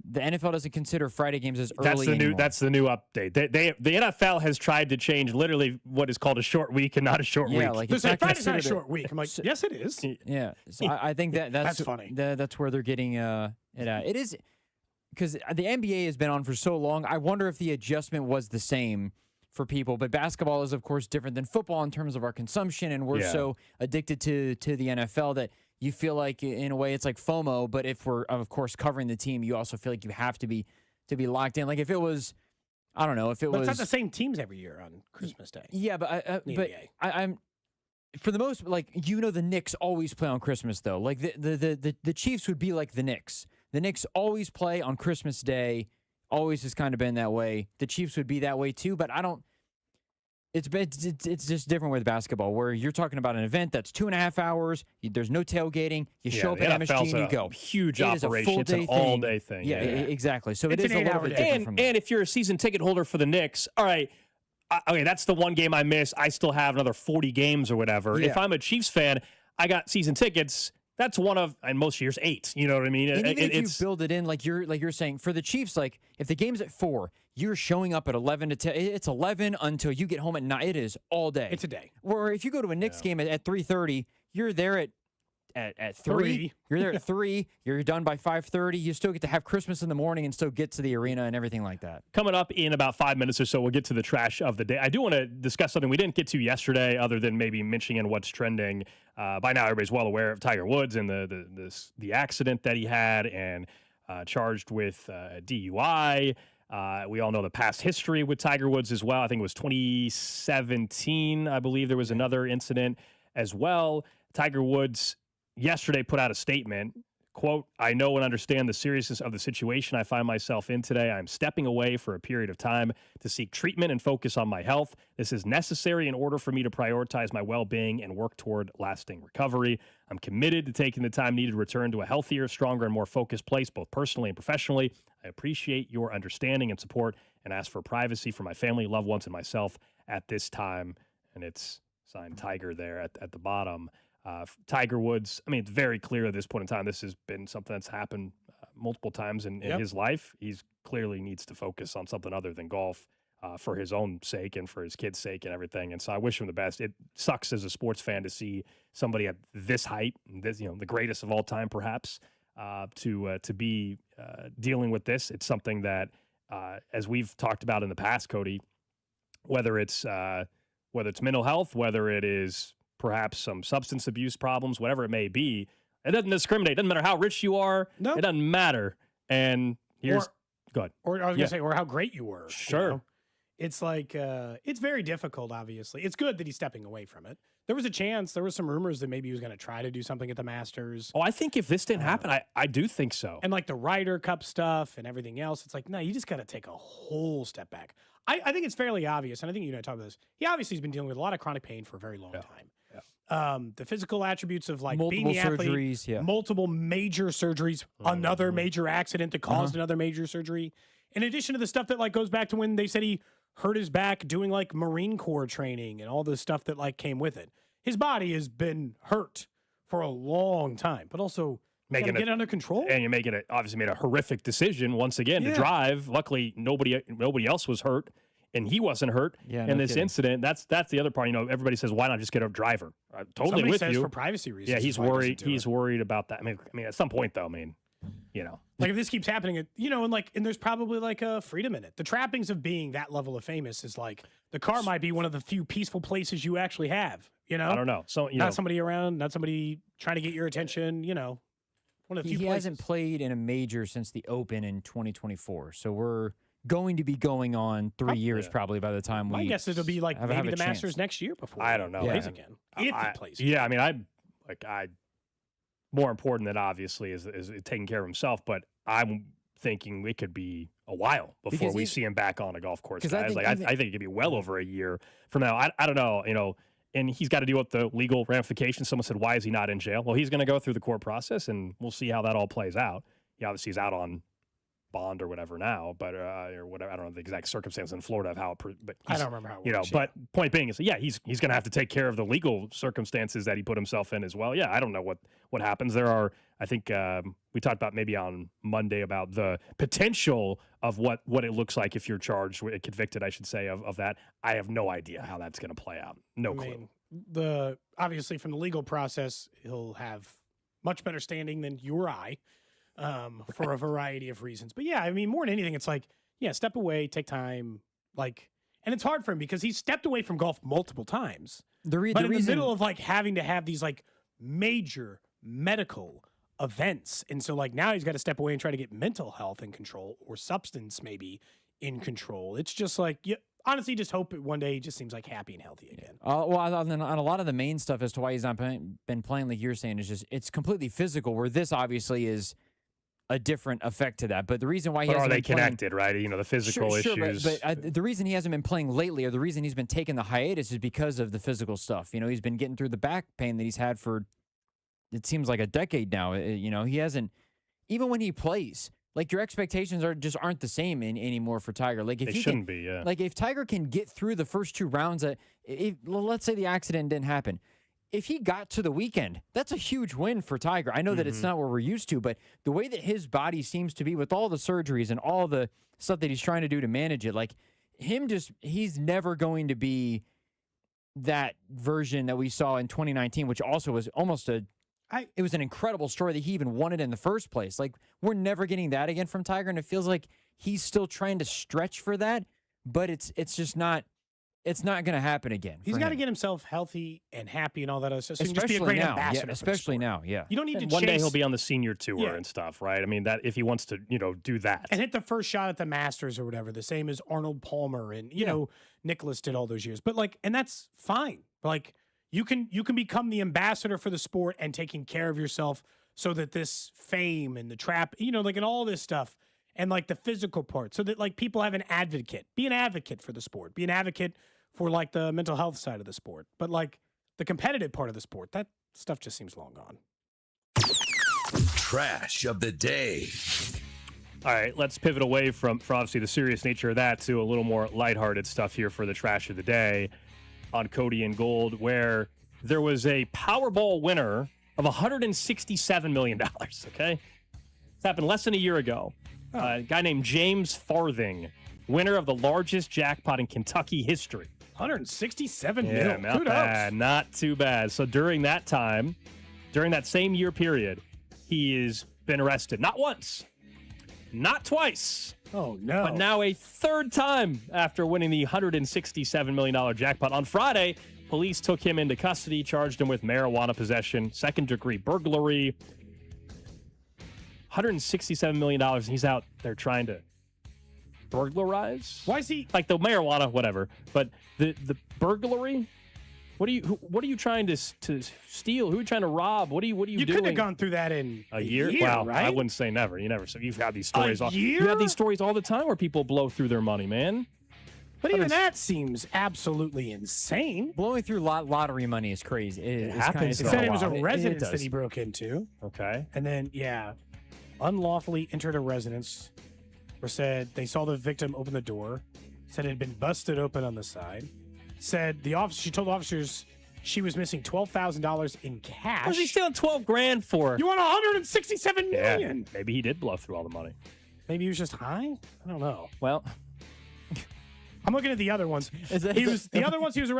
The NFL doesn't consider Friday games as early anymore. That's the new update. The NFL has tried to change literally what is called a short week and not a short week. Friday's not a short week. I'm yes, it is. Yeah, so I think that's funny. That's where they're getting it at. It is because the NBA has been on for so long. I wonder if the adjustment was the same for people. But basketball is, of course, different than football in terms of our consumption, and we're so addicted to the NFL that you feel like, in a way, it's like FOMO. But if we're, of course, covering the team, you also feel like you have to be locked in. If it was, I don't know, if it was. It's not the same teams every year on Christmas Day. Yeah, but I'm for the most, the Knicks always play on Christmas though. The Chiefs would be like the Knicks. The Knicks always play on Christmas Day. Always has kind of been that way. The Chiefs would be that way too, but I don't. It's just different with basketball, where you're talking about an event that's 2.5 hours. There's no tailgating. You show up at MSG and you go. Huge it operation. It's an all-day thing. Yeah, exactly. So it's it is an a little 8-hour bit day. different from that. And if you're a season ticket holder for the Knicks, all right, okay, that's the one game I missed. I still have another 40 games or whatever. Yeah. If I'm a Chiefs fan, I got season tickets. That's one of, in most years, 8. You know what I mean? And even if you build it in, like you're saying, for the Chiefs, like if the game's at 4, you're showing up at 11 to 10. It's 11 until you get home at 9. It is all day. It's a day. Or if you go to a Knicks game at 3:30, you're there at 3. You're there at 3. You're done by 5:30. You still get to have Christmas in the morning and still get to the arena and everything like that. Coming up in about 5 minutes or so, we'll get to the trash of the day. I do want to discuss something we didn't get to yesterday, other than maybe mentioning what's trending. By now, everybody's well aware of Tiger Woods and the accident that he had, and charged with DUI. We all know the past history with Tiger Woods as well. I think it was 2017. I believe there was another incident as well. Tiger Woods yesterday put out a statement, quote, "I know and understand the seriousness of the situation I find myself in today. I'm stepping away for a period of time to seek treatment and focus on my health. This is necessary in order for me to prioritize my well-being and work toward lasting recovery. I'm committed to taking the time needed to return to a healthier, stronger, and more focused place, both personally and professionally. I appreciate your understanding and support and ask for privacy for my family, loved ones, and myself at this time." And it's signed Tiger there at the bottom. Tiger Woods, I mean, it's very clear at this point in time, this has been something that's happened multiple times in his life. He's clearly needs to focus on something other than golf for his own sake and for his kids' sake and everything. And so I wish him the best. It sucks as a sports fan to see somebody at this height, this, the greatest of all time, perhaps, to be dealing with this. It's something that, as we've talked about in the past, Cody, whether it's mental health, whether it is perhaps some substance abuse problems, whatever it may be, it doesn't discriminate. It doesn't matter how rich you are. No. It doesn't matter. And here's go ahead. Or I was going to say, or how great you were. Sure. You know? It's like, it's very difficult, obviously. It's good that he's stepping away from it. There was a chance, there was some rumors that maybe he was going to try to do something at the Masters. Oh, I think if this didn't happen, I do think so. And like the Ryder Cup stuff and everything else, it's like, no, you just got to take a whole step back. I think it's fairly obvious, and I think you and I talked about this. He obviously has been dealing with a lot of chronic pain for a very long time. The physical attributes of like multiple being the athlete, surgeries, multiple major surgeries, another major accident that caused another major surgery. In addition to the stuff that like goes back to when they said he hurt his back doing like Marine Corps training and all the stuff that like came with it. His body has been hurt for a long time, but also get it under control. And you're making it, obviously made a horrific decision once again to drive. Luckily, nobody else was hurt, and he wasn't hurt in this incident. That's the other part. Everybody says, why not just get a driver? I'm totally Somebody with says you. for privacy reasons. Yeah, he's worried. He's worried about that. I mean, at some point though, like if this keeps happening, and there's probably like a freedom in it. The trappings of being that level of famous is like the car might be one of the few peaceful places you actually have. I don't know. So not somebody around, not somebody trying to get your attention. One of the few He places. hasn't played in a major since the Open in 2024. So we're going to be going on 3 years probably by the time My guess it'll be like have maybe a the chance. Masters next year before I don't know. he plays again. If he plays. Yeah, I mean, I more important than obviously is taking care of himself, but I'm thinking it could be a while before we see him back on a golf course. Guys. I think it could be well over a year from now. I don't know, and he's got to deal with the legal ramifications. Someone said, why is he not in jail? Well, he's going to go through the court process, and we'll see how that all plays out. He obviously is out on bond or whatever now, but or whatever. I don't know the exact circumstances in Florida of how it, but I don't remember how it works, But point being is, he's going to have to take care of the legal circumstances that he put himself in as well. Yeah, I don't know what happens. There are, I think we talked about maybe on Monday about the potential of what it looks like if you're charged, convicted, I should say, of that. I have no idea how that's going to play out. No clue. Obviously from the legal process, he'll have much better standing than you or I. For a variety of reasons. But yeah, I mean, more than anything, it's like, step away, take time. And it's hard for him because he's stepped away from golf multiple times. But in the middle of like having to have these like major medical events. And so like now he's got to step away and try to get mental health in control or substance maybe in control. It's just like, honestly, just hope one day he just seems like happy and healthy again. Well, on a lot of the main stuff as to why he's not been playing, like you're saying, is just it's completely physical, where this obviously is a different effect to that. But the reason why he But hasn't are they been playing, connected, right? You know, the physical issues. But the reason he hasn't been playing lately, or the reason he's been taking the hiatus, is because of the physical stuff. You know, he's been getting through the back pain that he's had for, it seems like a decade now. You know, he hasn't, even when he plays, like your expectations aren't the same anymore for Tiger. Like if They he shouldn't be, yeah. Like if Tiger can get through the first 2 rounds, let's say the accident didn't happen. If he got to the weekend, that's a huge win for Tiger. I know that it's not what we're used to, but the way that his body seems to be with all the surgeries and all the stuff that he's trying to do to manage it, like he's never going to be that version that we saw in 2019, which also was almost it was an incredible story that he even won it in the first place. Like, we're never getting that again from Tiger, and it feels like he's still trying to stretch for that, but it's just not. It's not going to happen again. He's got to get himself healthy and happy and all that other stuff. So he can just be a Especially great now, ambassador. yeah, especially now, yeah. You don't need to One day chase- he'll be on the senior tour and stuff, right? I mean, that if he wants to, do that. and hit the first shot at the Masters or whatever, the same as Arnold Palmer and you know Nicklaus did all those years. But and that's fine. Like you can become the ambassador for the sport and taking care of yourself so that this fame and the trap, and all this stuff and like the physical part, so that like people have an advocate. Be an advocate for the sport. Be an advocate for like the mental health side of the sport. But like the competitive part of the sport, that stuff just seems long gone. Trash of the day. All right, let's pivot away from obviously the serious nature of that to a little more lighthearted stuff here for the trash of the day on Cody and Gold, where there was a Powerball winner of $167 million, okay? This happened less than a year ago. A guy named James Farthing, winner of the largest jackpot in Kentucky history. 167 Yeah, million. not bad. Not too bad. So during that time, during that same year period, he has been arrested. Not once, not twice. Oh, no. But now a third time after winning the $167 million jackpot. On Friday, police took him into custody, charged him with marijuana possession, second-degree burglary. $167 million, and he's out there trying to burglarize? Why is he like the marijuana, whatever? But the burglary? What are you trying to steal? Who are you trying to rob? What are you doing? You couldn't have gone through that in a year. Wow, right? I wouldn't say never. You never. So you've had these stories. A You year? have these stories all the time where people blow through their money, man. But even that seems absolutely insane. Blowing through lottery money is crazy. It happens. It though. said it was a It residence does. that he broke into. Okay. And then, unlawfully entered a residence. Or said they saw the victim open the door. Said it had been busted open on the side. Said she told officers she was missing $12,000 in cash. What's he stealing $12,000 for? You want $167 million? Yeah, maybe he did blow through all the money. Maybe he was just high? I don't know. Well, I'm looking at the other ones. He was arrested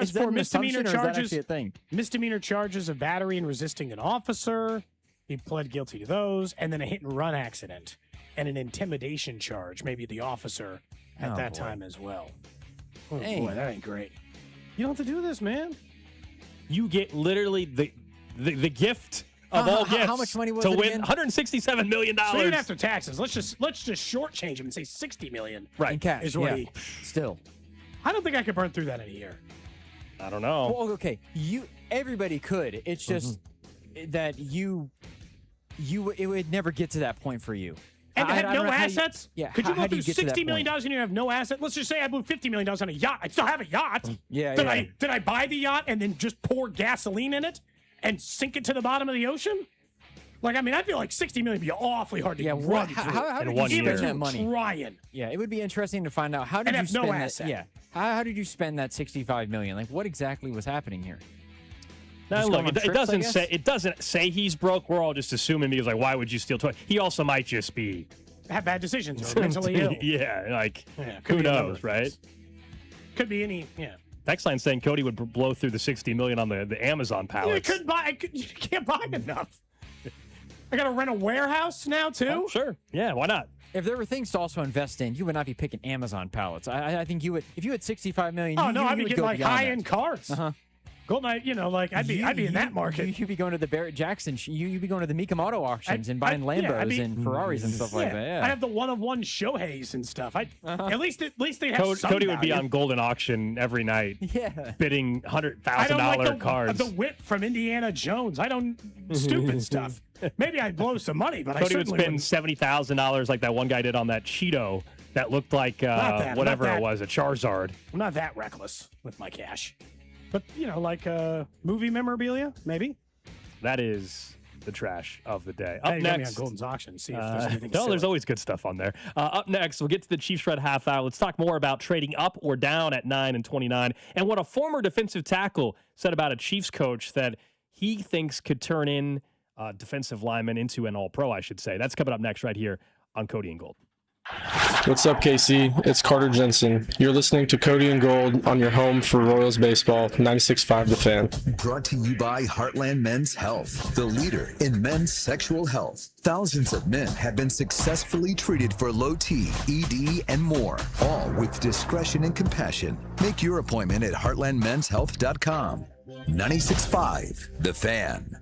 is that for an misdemeanor assumption, or is that charges. actually a thing? Misdemeanor charges of battery and resisting an officer. He pled guilty to those, and then a hit and run accident and an intimidation charge, maybe the officer at that time as well. Oh boy, that ain't great. You don't have to do this, man. you get literally the gift of all gifts. How much money was to it win again? $167 million? So even after taxes, let's just shortchange him and say $60 million. Right. In cash. Is what yeah. Still. I don't think I could burn through that in a year. I don't know. Well, okay. Everybody could. It's just that it would never get to that point for you. And I have don't no know how assets? how Could you do go through get to that $60 million point? and you have no assets? Let's just say I blew $50 million on a yacht. I still have a yacht. Yeah, Did I buy the yacht and then just pour gasoline in it and sink it to the bottom of the ocean? Like, I mean, I feel like $60 million would be awfully hard to run through. How did in you 1 spend year. that money? Trying. Yeah, it would be interesting to find out how did And you have no spend that? asset. Yeah, how did you spend that $65 million? Like, what exactly was happening here? Now, Just look, going on it trips, I doesn't guess? say he's broke. We're all just assuming because, like, why would you steal toys? He also might just be Have bad decisions or mentally ill. Yeah, like could who be a number knows, of right? things. Could be any. Yeah. Text line saying Cody would blow through the $60 million on the Amazon pallets. You can't buy enough. I got to rent a warehouse now too. Oh, sure. Yeah. Why not? If there were things to also invest in, you would not be picking Amazon pallets. I think you would. If you had $65 million, Oh you, no, you I'd be would getting go like beyond high-end that. cars. Uh-huh. Golden, I'd be in that market. You'd be going to the Barrett Jackson. You'd be going to the Mecum Auto auctions and buying Lambos and Ferraris and stuff like that. Yeah. I have the one-of-one Shoheis and stuff. At least they have some Cody would be value. on Golden Auction every night, Yeah. bidding I don't like $100,000 cars. the whip from Indiana Jones. I don't stupid stuff. Maybe I'd blow some money, but Cody I would certainly spend $70,000 like that one guy did on that Cheeto that looked like whatever it was, a Charizard. I'm not that reckless with my cash. But, like movie memorabilia, maybe? That is the trash of the day. Hey, Up you got me next. on Golden's auction. See if there's anything No, silly. there's always good stuff on there. Up next, we'll get to the Chiefs Red Half Hour. Let's talk more about trading up or down at 9 and 29 and what a former defensive tackle said about a Chiefs coach that he thinks could turn in defensive lineman into an all-pro, I should say. That's coming up next right here on Cody and Gold. What's up, KC? It's Carter Jensen. You're listening to Cody and Gold on your home for Royals baseball, 96.5 The Fan. Brought to you by Heartland Men's Health, the leader in men's sexual health. Thousands of men have been successfully treated for low T, ED, and more, all with discretion and compassion. Make your appointment at heartlandmenshealth.com. 96.5 The Fan.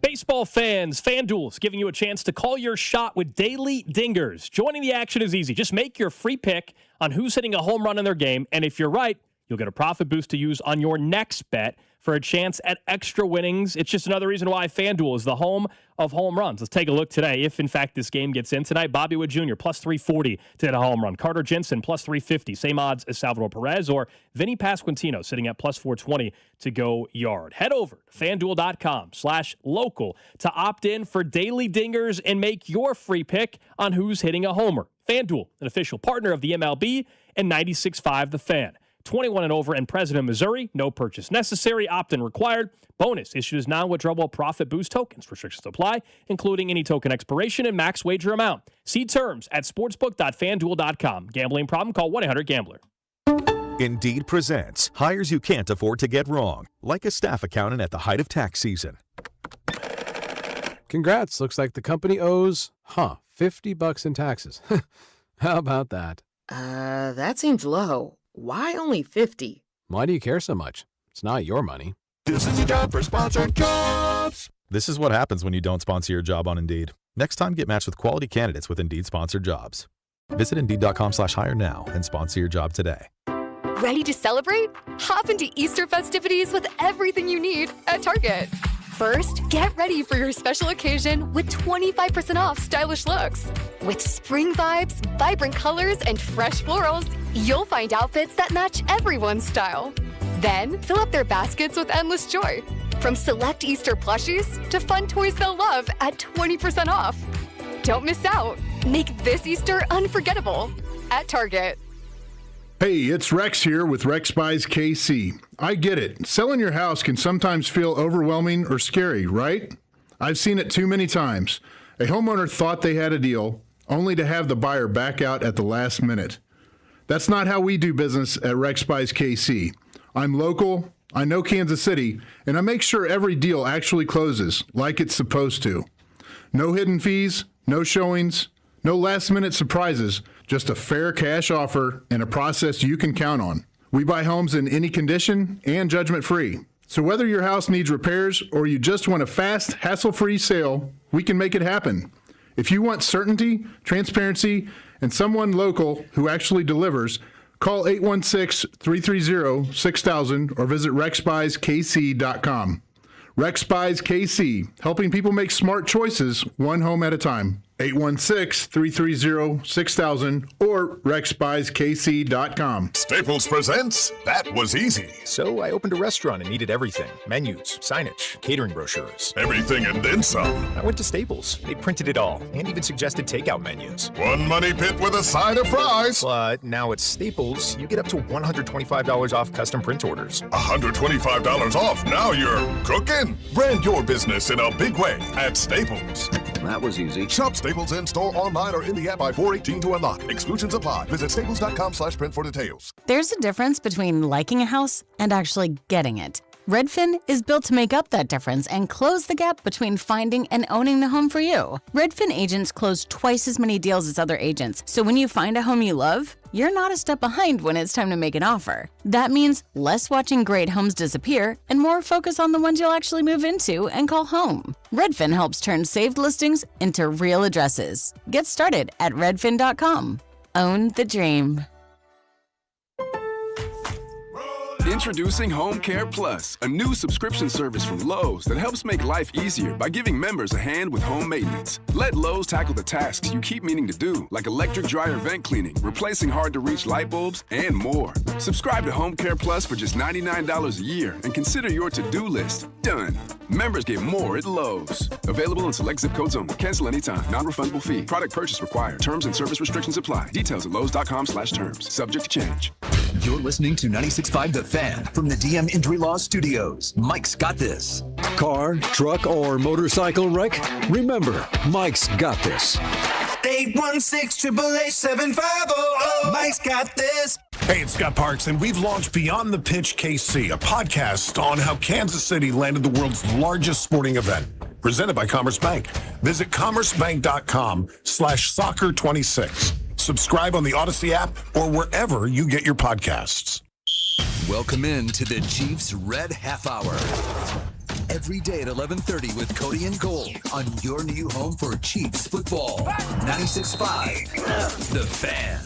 Baseball fans, FanDuel's giving you a chance to call your shot with daily dingers. Joining the action is easy. Just make your free pick on who's hitting a home run in their game, and if you're right, you'll get a profit boost to use on your next bet for a chance at extra winnings. It's just another reason why FanDuel is the home of home runs. Let's take a look today. If, in fact, this game gets in tonight, Bobby Wood Jr., plus 340 to hit a home run. Carter Jensen, plus 350. Same odds as Salvador Perez, or Vinny Pasquantino sitting at plus 420 to go yard. Head over to FanDuel.com/local to opt in for daily dingers and make your free pick on who's hitting a homer. FanDuel, an official partner of the MLB and 96.5 The Fan. 21 and over and present in Missouri. No purchase necessary. Opt-in required. Bonus issues non-withdrawable profit boost tokens. Restrictions apply, including any token expiration and max wager amount. See terms at sportsbook.fanduel.com. Gambling problem? Call 1-800-GAMBLER. Indeed presents hires you can't afford to get wrong, like a staff accountant at the height of tax season. Congrats. Looks like the company owes, $50 in taxes. How about that? That seems low. Why only 50? Why do you care so much? It's not your money. This is your job for sponsored jobs. This is what happens when you don't sponsor your job on Indeed. Next time, get matched with quality candidates with Indeed sponsored jobs. Visit Indeed.com/hire now and sponsor your job today. Ready to celebrate? Hop into Easter festivities with everything you need at Target. First, get ready for your special occasion with 25% off stylish looks. With spring vibes, vibrant colors, and fresh florals, you'll find outfits that match everyone's style. Then, fill up their baskets with endless joy. From select Easter plushies to fun toys they'll love at 20% off. Don't miss out. Make this Easter unforgettable at Target. Hey, it's Rex here with Rex Buys KC. I get it. Selling your house can sometimes feel overwhelming or scary, right? I've seen it too many times. A homeowner thought they had a deal, only to have the buyer back out at the last minute. That's not how we do business at Rex Buys KC. I'm local, I know Kansas City, and I make sure every deal actually closes like it's supposed to. No hidden fees, no showings, no last-minute surprises, just a fair cash offer and a process you can count on. We buy homes in any condition and judgment-free. So whether your house needs repairs or you just want a fast, hassle-free sale, we can make it happen. If you want certainty, transparency, and someone local who actually delivers, call 816-330-6000 or visit rexbuyskc.com. Rex Buys KC, helping people make smart choices one home at a time. 816-330-6000 or rexbuyskc.com. Staples presents That Was Easy. So I opened a restaurant and needed everything. Menus, signage, catering brochures. Everything and then some. I went to Staples. They printed it all and even suggested takeout menus. One money pit with a side of fries. But now at Staples, you get up to $125 off custom print orders. $125 off. Now you're cooking. Brand your business in a big way at Staples. That was easy. Shop Staples in store, online, or in the app by 4/18 to unlock. Exclusions apply. Visit staples.com/print for details. There's a difference between liking a house and actually getting it. Redfin is built to make up that difference and close the gap between finding and owning the home for you. Redfin agents close twice as many deals as other agents, so when you find a home you love, you're not a step behind when it's time to make an offer. That means less watching great homes disappear and more focus on the ones you'll actually move into and call home. Redfin helps turn saved listings into real addresses. Get started at redfin.com. Own the dream. Introducing Home Care Plus, a new subscription service from Lowe's that helps make life easier by giving members a hand with home maintenance. Let Lowe's tackle the tasks you keep meaning to do, like electric dryer vent cleaning, replacing hard-to-reach light bulbs, and more. Subscribe to Home Care Plus for just $99 a year and consider your to-do list done. Members get more at Lowe's. Available in select zip codes only. Cancel anytime. Non-refundable fee. Product purchase required. Terms and service restrictions apply. Details at lowes.com/terms. Subject to change. You're listening to 96.5 The Fan from the DM Injury Law Studios. Mike's got this. Car, truck, or motorcycle wreck? Remember, Mike's got this. 816-888-7500. Mike's got this. Hey, it's Scott Parks, and we've launched Beyond the Pitch KC, a podcast on how Kansas City landed the world's largest sporting event, presented by Commerce Bank. Visit commercebank.com/soccer26. Subscribe on the Odyssey app or wherever you get your podcasts. Welcome in to the Chiefs Red Half Hour. Every day at 11:30 with Cody and Gold on your new home for Chiefs football. 96.5 The Fan.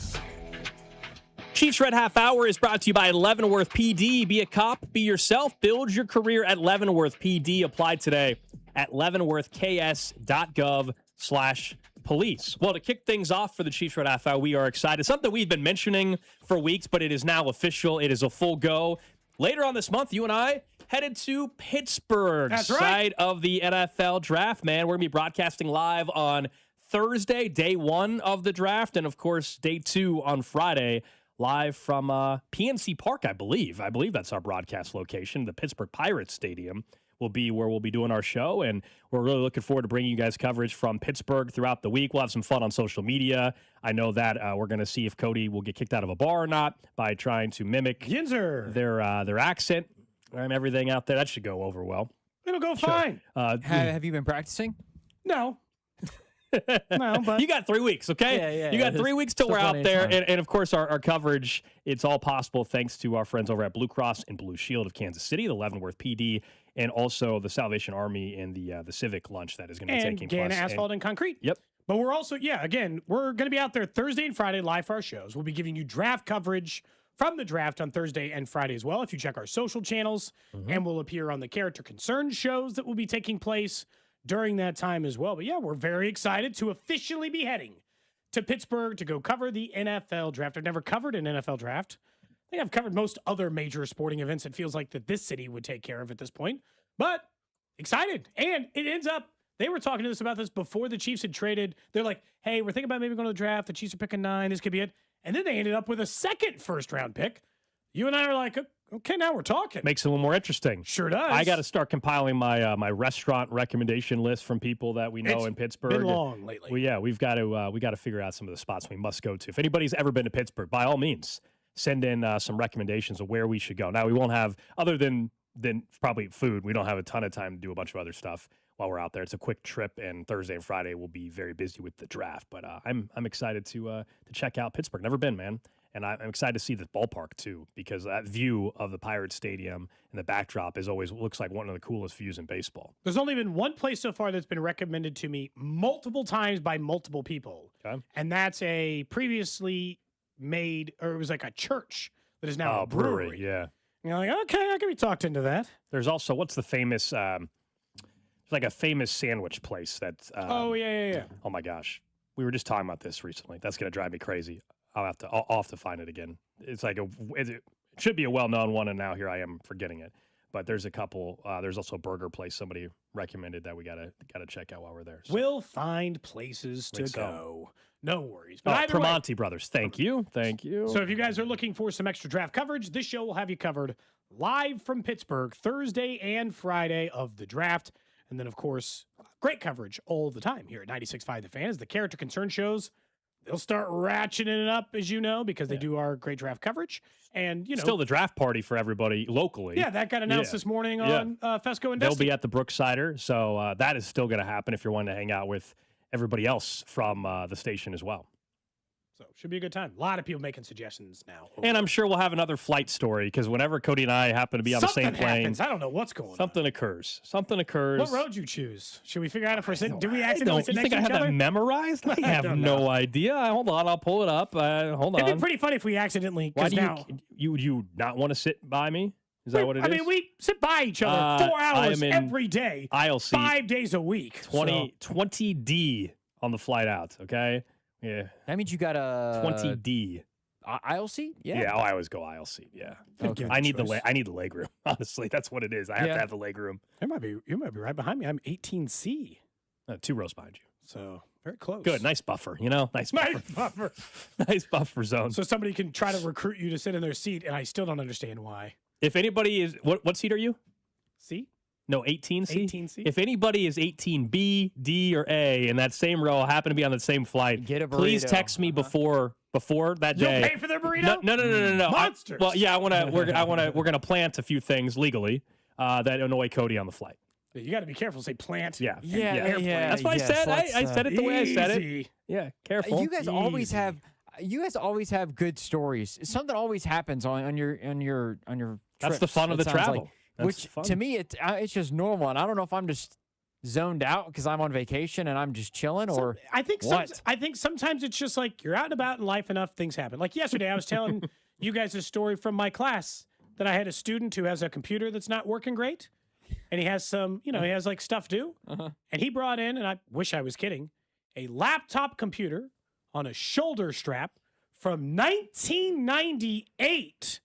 Chiefs Red Half Hour is brought to you by Leavenworth PD. Be a cop, be yourself, build your career at Leavenworth PD. Apply today at leavenworthks.gov/police. Well, to kick things off for the Chiefs Red Half Hour, we are excited. Something we've been mentioning for weeks, but it is now official. It is a full go. Later on this month, you and I headed to Pittsburgh, site of the NFL draft, man. We're going to be broadcasting live on Thursday, day one of the draft, and, of course, day two on Friday, live from PNC Park, I believe. I believe that's our broadcast location. The Pittsburgh Pirates Stadium will be where we'll be doing our show, and we're really looking forward to bringing you guys coverage from Pittsburgh throughout the week. We'll have some fun on social media. I know that we're going to see if Cody will get kicked out of a bar or not by trying to mimic their accent and everything out there. That should go over well. It'll go fine. Have you been practicing? No. No, but you got 3 weeks, okay? Yeah. You got 3 weeks till we're out there. And of course, our coverage, it's all possible thanks to our friends over at Blue Cross and Blue Shield of Kansas City, the Leavenworth PD, and also the Salvation Army and the Civic Lunch that is going to be taking place. And Asphalt and Concrete. Yep. But we're also, again, we're going to be out there Thursday and Friday live for our shows. We'll be giving you draft coverage from the draft on Thursday and Friday as well, if you check our social channels. And we'll appear on the Character Concerned shows that will be taking place during that time as well. But yeah, we're very excited to officially be heading to Pittsburgh to go cover the NFL draft. I've never covered an NFL draft. I think I've covered most other major sporting events it feels like that this city would take care of at this point. But excited. And it ends up, they were talking to us about this before the Chiefs had traded. They're like, hey, we're thinking about maybe going to the draft. The Chiefs are picking 9. This could be it. And then they ended up with a second first-round pick. You and I are like, okay, now we're talking. Makes it a little more interesting. Sure does. I got to start compiling my my restaurant recommendation list from people that we know in Pittsburgh. Been long lately. Well, we've got to figure out some of the spots we must go to. If anybody's ever been to Pittsburgh, by all means, send in some recommendations of where we should go. Now, we won't have, other than probably food, we don't have a ton of time to do a bunch of other stuff while we're out there. It's a quick trip, and Thursday and Friday we'll be very busy with the draft. But I'm excited to check out Pittsburgh. Never been, man. And I'm excited to see the ballpark, too, because that view of the Pirates Stadium and the backdrop looks like one of the coolest views in baseball. There's only been one place so far that's been recommended to me multiple times by multiple people. Okay. And that's a previously made, or it was like a church that is now a brewery. Yeah. And you're like, okay, I can be talked into that. There's also, what's the famous, it's like a famous sandwich place that's. Yeah. Oh, my gosh. We were just talking about this recently. That's going to drive me crazy. I'll have to find it again. It's like it should be a well-known one, and now here I am forgetting it. But there's a couple. There's also a burger place somebody recommended that we gotta check out while we're there. So. We'll find places to go. No worries. But Tremonti Brothers, thank you. So if you guys are looking for some extra draft coverage, this show will have you covered live from Pittsburgh Thursday and Friday of the draft. And then, of course, great coverage all the time here at 96.5 The Fan as the Character Concern shows. They'll start ratcheting it up, as you know, because they do our great draft coverage. And, still the draft party for everybody locally. Yeah, that got announced this morning on Fesco and They'll be at the Brooksider, so that is still going to happen if you're wanting to hang out with everybody else from the station as well. So should be a good time. A lot of people making suggestions now. And I'm sure we'll have another flight story because whenever Cody and I happen to be on the same plane, happens. I don't know what's going on. Something occurs. Something occurs. What road you choose? Should we figure out if we're sitting? Do we accidentally sit You next think to I each have other? that memorized? I have no idea. Hold on, I'll pull it up. Hold on. It'd be pretty funny if we accidentally. Why do now, you not want to sit by me? Is that what it is? I mean, we sit by each other 4 hours every day. Aisle seat 5 days a week. 20D on the flight out. Okay. Yeah. That means you got a 20D. Aisle seat? Yeah. Yeah, I always go aisle seat. Yeah. Okay. I need the leg room. Honestly, that's what it is. I have to have the leg room. You might be right behind me. I'm 18C. 2 rows behind you. So very close. Good. Nice buffer. Nice buffer. Nice buffer zone. So somebody can try to recruit you to sit in their seat, and I still don't understand why. If anybody is what seat are you? C? No, 18C. 18C. If anybody is 18B, D, or A in that same row, happen to be on the same flight, get a burrito. Please text me before that day. You'll pay for their burrito? No. Monsters. We're gonna plant a few things legally that annoy Cody on the flight. You got to be careful. Say plant. Yeah. That's what I said. I said it the way I said it. Easy. Yeah, careful. You guys always have good stories. Something always happens on your That's trips, the fun of the travel. Like, which to me it's just normal, and I don't know if I'm just zoned out because I'm on vacation and I'm just chilling, or I think what? I think sometimes it's just like you're out and about in life enough, things happen. Like yesterday, I was telling you guys a story from my class that I had a student who has a computer that's not working great, and he has some, he has like stuff due, and he brought in, and I wish I was kidding, a laptop computer on a shoulder strap from 1998.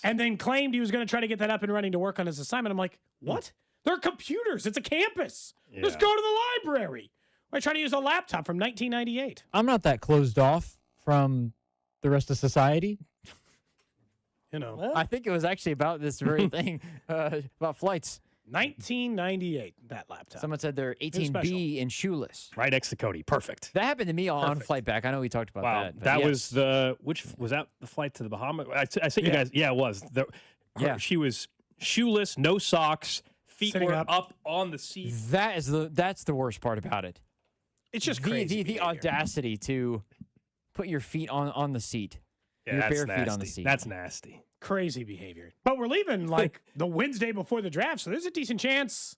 And then claimed he was going to try to get that up and running to work on his assignment. I'm like, what? They're computers. It's a campus. Yeah. Just go to the library. Why try to use a laptop from 1998? I'm not that closed off from the rest of society. I think it was actually about this very thing, about flights. 1998, that laptop. Someone said they're 18B and shoeless. Right next to Cody. Perfect. That happened to me on flight back. I know we talked about that. That was was that the flight to the Bahamas? I sent you guys. Yeah, it was. She was shoeless, no socks, feet Sitting were up on the seat. That's the worst part about it. It's just crazy. The audacity to put your feet on the seat. Yeah, your that's bare nasty. feet on the seat. That's nasty. Crazy behavior. But we're leaving like the Wednesday before the draft, so there's a decent chance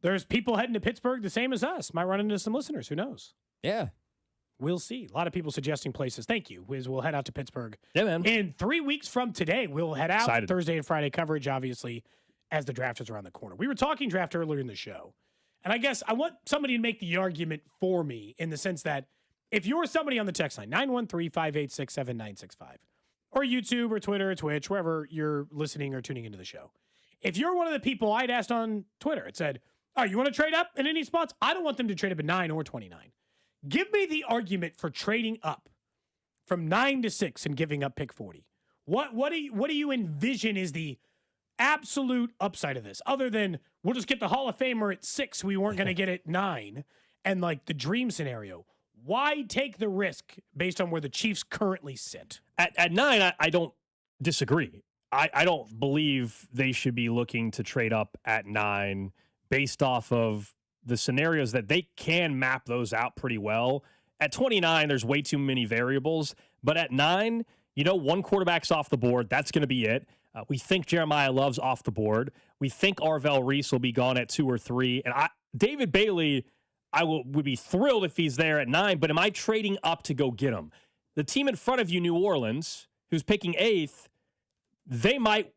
there's people heading to Pittsburgh the same as us. Might run into some listeners. Who knows? Yeah. We'll see. A lot of people suggesting places. Thank you. We'll head out to Pittsburgh. Yeah, man. In 3 weeks from today, we'll head out. Excited. Thursday and Friday coverage, obviously, as the draft is around the corner. We were talking draft earlier in the show. And I guess I want somebody to make the argument for me in the sense that if you're somebody on the text line, 913-586-7965, or YouTube or Twitter or Twitch, wherever you're listening or tuning into the show. If you're one of the people I'd asked on Twitter, it said, oh, you want to trade up in any spots? I don't want them to trade up at 9 or 29. Give me the argument for trading up from 9 to 6 and giving up pick 40. What do you envision is the absolute upside of this, other than we'll just get the Hall of Famer at 6 we weren't going to get at 9, and like the dream scenario? Why take the risk based on where the Chiefs currently sit? At 9, I don't disagree. I don't believe they should be looking to trade up at 9 based off of the scenarios that they can map those out pretty well. At 29, there's way too many variables. But at 9, one quarterback's off the board. That's going to be it. We think Jeremiah Love's off the board. We think Arvell Reese will be gone at 2 or 3. And David Bailey, would be thrilled if he's there at 9, but am I trading up to go get him? The team in front of you, New Orleans, who's picking 8th, they might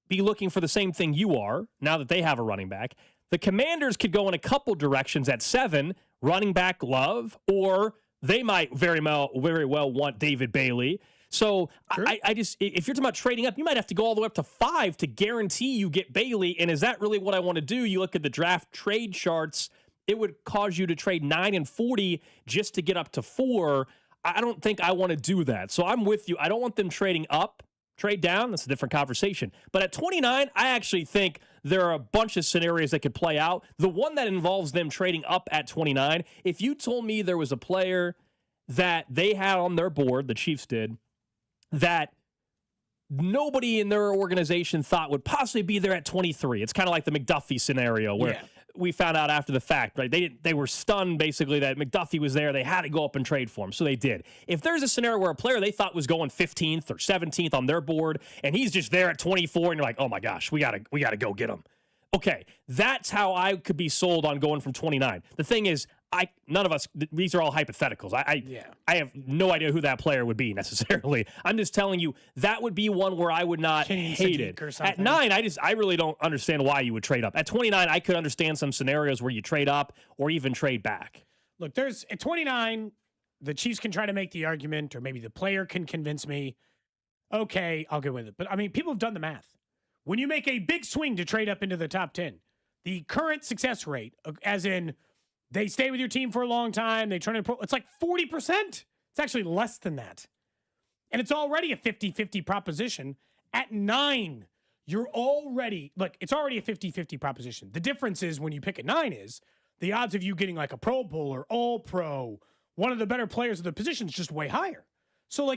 be looking for the same thing you are now that they have a running back. The Commanders could go in a couple directions at 7, running back Love, or they might very well want David Bailey. So sure. I just, if you're talking about trading up, you might have to go all the way up to 5 to guarantee you get Bailey. And is that really what I want to do? You look at the draft trade charts, it would cause you to trade 9 and 40 just to get up to 4. I don't think I want to do that. So I'm with you. I don't want them trading up. Trade down, that's a different conversation. But at 29, I actually think there are a bunch of scenarios that could play out. The one that involves them trading up at 29, if you told me there was a player that they had on their board, the Chiefs did, that nobody in their organization thought would possibly be there at 23. It's kind of like the McDuffie scenario where we found out after the fact, right? They were stunned basically that McDuffie was there. They had to go up and trade for him, so they did. If there's a scenario where a player they thought was going 15th or 17th on their board, and he's just there at 24, and you're like, oh my gosh, we gotta go get him. Okay, that's how I could be sold on going from 29. The thing is, none of us, these are all hypotheticals. I have no idea who that player would be necessarily. I'm just telling you that would be one where I would not hate it. At 9, I really don't understand why you would trade up. At 29, I could understand some scenarios where you trade up or even trade back. Look, at 29, the Chiefs can try to make the argument, or maybe the player can convince me, okay, I'll go with it. But I mean, people have done the math. When you make a big swing to trade up into the top 10, the current success rate, as in they stay with your team for a long time, they turn into it's like 40%. It's actually less than that. And it's already a 50-50 proposition. At 9, you're already, it's already a 50-50 proposition. The difference is when you pick at 9 is the odds of you getting like a Pro Bowler, All-Pro, one of the better players of the position is just way higher. So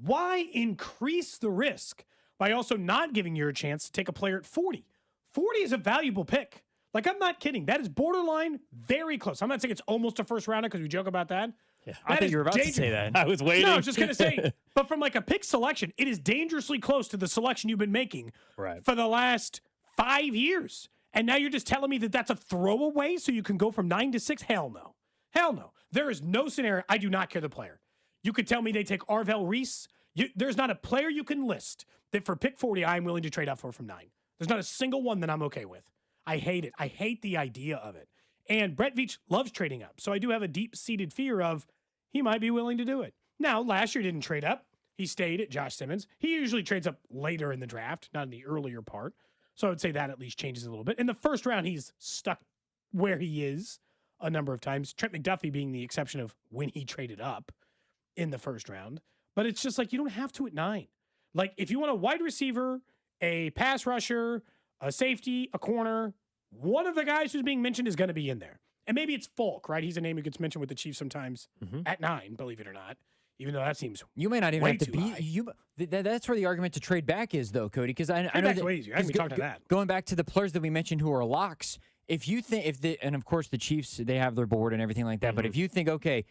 why increase the risk by also not giving you a chance to take a player at 40? 40 is a valuable pick. I'm not kidding. That is borderline very close. I'm not saying it's almost a first rounder because we joke about that. Yeah, I thought you were about to say that. I was waiting. No, I was just going to say, but from a pick selection, it is dangerously close to the selection you've been making for the last 5 years. And now you're just telling me that that's a throwaway so you can go from 9 to 6? Hell no. Hell no. There is no scenario. I do not care the player. You could tell me they take Arvell Reese. There's not a player you can list that for pick 40 I'm willing to trade up for from 9. There's not a single one that I'm okay with. I hate it. I hate the idea of it. And Brett Veach loves trading up. So I do have a deep-seated fear of he might be willing to do it. Now, last year didn't trade up. He stayed at Josh Simmons. He usually trades up later in the draft, not in the earlier part. So I would say that at least changes a little bit. In the first round, he's stuck where he is a number of times. Trent McDuffie being the exception of when he traded up in the first round. But it's just you don't have to at 9. If you want a wide receiver, a pass rusher, a safety, a corner, one of the guys who's being mentioned is going to be in there. And maybe it's Falk, right? He's a name who gets mentioned with the Chiefs sometimes at 9, believe it or not, even though that seems you may not even have to be. That's where the argument to trade back is, though, Cody, because I know that's way easier. I haven't talked to that. Going back to the players that we mentioned who are locks, if you think, and of course the Chiefs, they have their board and everything like that, but if you think, okay,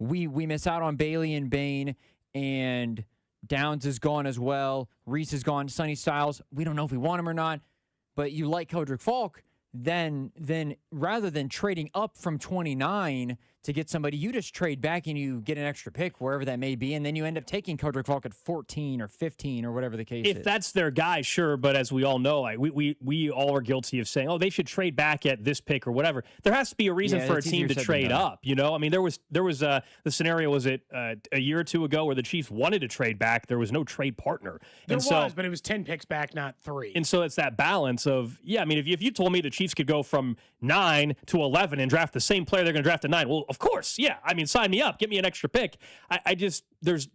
we miss out on Bailey and Bain, and Downs is gone as well, Reese is gone, Sonny Styles, we don't know if we want him or not, but you like Kodrick Falk, then rather than trading up from 29 to get somebody, you just trade back and you get an extra pick wherever that may be, and then you end up taking Kodrick Falk at 14 or 15 or whatever the case is. If that's their guy, sure, but as we all know, we all are guilty of saying, oh, they should trade back at this pick or whatever. There has to be a reason for a team to trade up, I mean, there was the scenario, was it a year or two ago where the Chiefs wanted to trade back, there was no trade partner. But it was 10 picks back, not 3. And so it's that balance of, I mean, if you told me the Chiefs could go from 9 to 11 and draft the same player they're going to draft at 9, well, of course, yeah. I mean, sign me up. Get me an extra pick. There's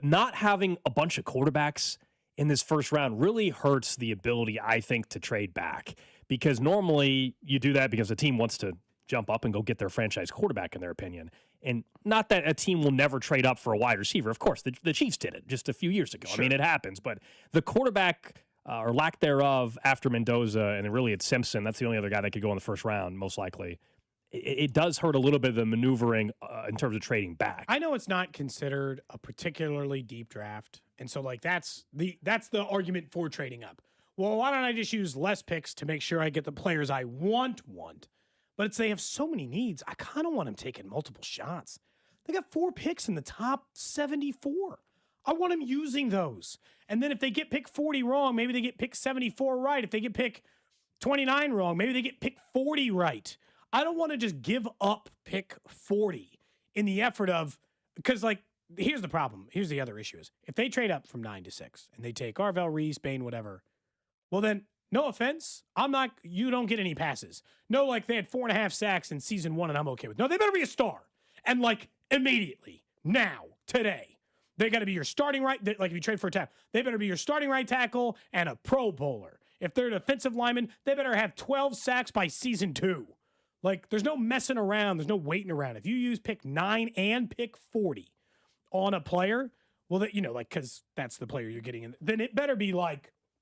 not having a bunch of quarterbacks in this first round really hurts the ability, I think, to trade back. Because normally you do that because the team wants to jump up and go get their franchise quarterback, in their opinion. And not that a team will never trade up for a wide receiver. Of course, the Chiefs did it just a few years ago. Sure. I mean, it happens. But the quarterback or lack thereof after Mendoza, and then really it's Simpson, that's the only other guy that could go in the first round, most likely. It does hurt a little bit of the maneuvering in terms of trading back. I know it's not considered a particularly deep draft, and so that's the argument for trading up. Well, why don't I just use less picks to make sure I get the players I want? But they have so many needs. I kind of want them taking multiple shots. They got 4 picks in the top 74. I want them using those. And then if they get pick 40 wrong, maybe they get pick 74 right. If they get pick 29 wrong, maybe they get pick 40 right. I don't want to just give up pick 40 in the effort of, because here's the problem. Here's the other issue is if they trade up from 9 to 6 and they take Arvell, Reese, Bain, whatever, well then, no offense, you don't get any passes. No, they had 4.5 sacks in season 1 and I'm okay with. No, they better be a star. And immediately, now, today, they got to be your starting right, if you trade for a tackle, they better be your starting right tackle and a Pro Bowler. If they're an offensive lineman, they better have 12 sacks by season 2. There's no messing around. There's no waiting around. If you use pick 9 and pick 40 on a player, well, because that's the player you're getting in, then it better be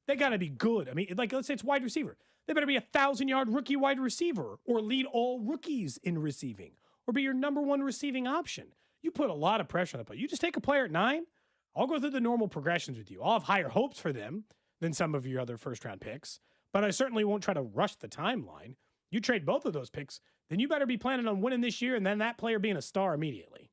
they got to be good. I mean, let's say it's wide receiver. They better be a 1,000-yard rookie wide receiver or lead all rookies in receiving or be your number one receiving option. You put a lot of pressure on the player. You just take a player at 9, I'll go through the normal progressions with you. I'll have higher hopes for them than some of your other first-round picks, but I certainly won't try to rush the timeline. You trade both of those picks, then you better be planning on winning this year and then that player being a star immediately.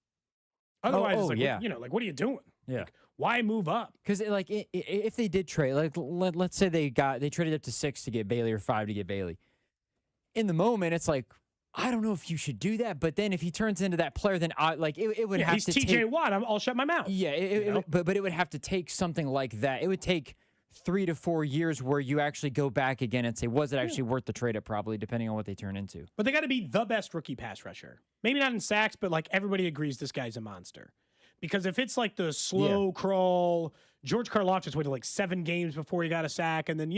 Otherwise, it's like, yeah. what are you doing? Yeah. Like, why move up? Because if they did trade, like let's say they traded up to 6 to get Bailey or 5 to get Bailey. In the moment, it's like, I don't know if you should do that. But then if he turns into that player, then it would have he's to TJ Watt. I'll shut my mouth. Yeah, but it would have to take something like that. It would take 3 to 4 years where you actually go back again and say, was it actually worth the trade? It probably, depending on what they turn into. But they got to be the best rookie pass rusher. Maybe not in sacks, but like everybody agrees this guy's a monster. Because if it's like the slow crawl, George Karlaftis waited like 7 games before he got a sack, and then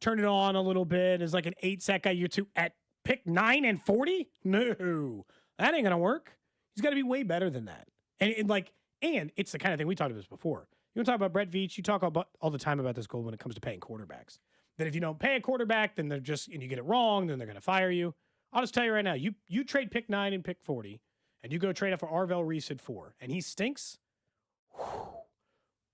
turn it on a little bit as like an 8-sack guy year 2 at pick 9 and 40. No, that ain't gonna work. He's got to be way better than that. And it's the kind of thing we talked about this before. You want to talk about Brett Veach? You talk about all the time about this goal when it comes to paying quarterbacks. That if you don't pay a quarterback, then they're and you get it wrong, then they're gonna fire you. I'll just tell you right now, you trade pick 9 and pick 40. And you go trade up for Arvell Reese at 4, and he stinks.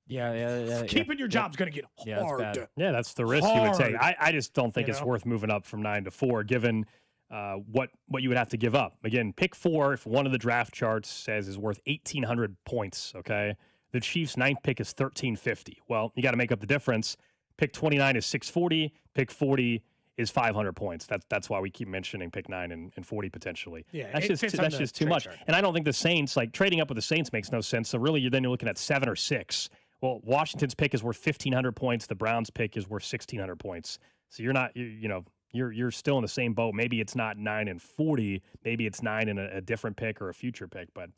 Yeah. Keeping your job's going to get hard. That's bad. Yeah, that's the risk you would take. I just don't think it's worth moving up from 9 to 4, given what you would have to give up. Again, pick 4, if one of the draft charts says is worth 1,800 points, okay? The Chiefs' 9th pick is 1,350. Well, you got to make up the difference. Pick 29 is 640. Pick 40 is 500 points. That's why we keep mentioning pick 9 and 40 potentially. Yeah, that's just too much. And I don't think the Saints, like trading up with the Saints makes no sense. So really, you're looking at 7 or 6. Well, Washington's pick is worth 1,500 points. The Browns' pick is worth 1,600 points. So you're still in the same boat. Maybe it's not 9 and 40. Maybe it's 9 and a different pick or a future pick. But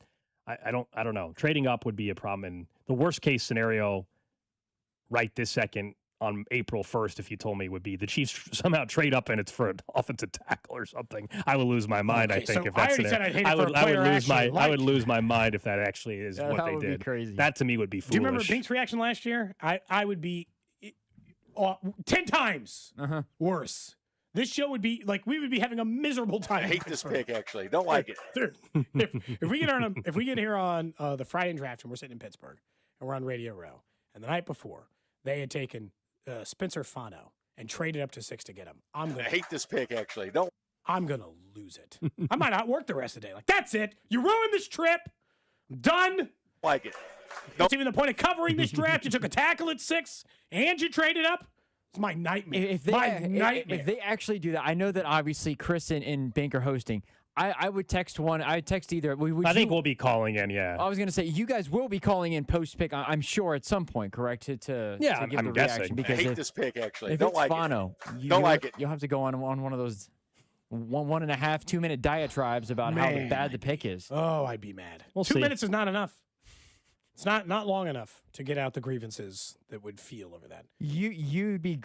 I don't know. Trading up would be a problem. And the worst case scenario, right this second, on April 1st, if you told me, would be the Chiefs somehow trade up and it's for an offensive tackle or something, I would lose my mind. Okay, I think so if that's I would lose my mind if that actually is what they did. Be crazy. That to me would be foolish. Do you remember Pink's reaction last year? I would be 10 times worse. This show would be like we would be having a miserable time. I hate this pick actually. Don't like it. Dude, if we get here on the Friday draft and we're sitting in Pittsburgh and we're on Radio Row, and the night before they had taken Spencer Fano and traded up to 6 to get him. I hate this pick, actually. I'm going to lose it. I might not work the rest of the day. Like, that's it. You ruined this trip. I'm done. Like it. That's even the point of covering this draft. You took a tackle at 6 and you traded up. It's my nightmare. If they actually do that, I know that obviously Chris and Bink are hosting. I would text one. I would text either. I think we'll be calling in, yeah. I was going to say, you guys will be calling in post-pick, I'm sure, at some point, correct? To give I'm the guessing. reaction. Because I hate this pick, actually. If Don't it's like Fano, it. You'll have to go on one of those 1.5, 2 minute diatribes about how bad the pick is. Oh, I'd be mad. We'll 2 see. minutes is not enough. It's not long enough to get out the grievances that would feel over that. You'd be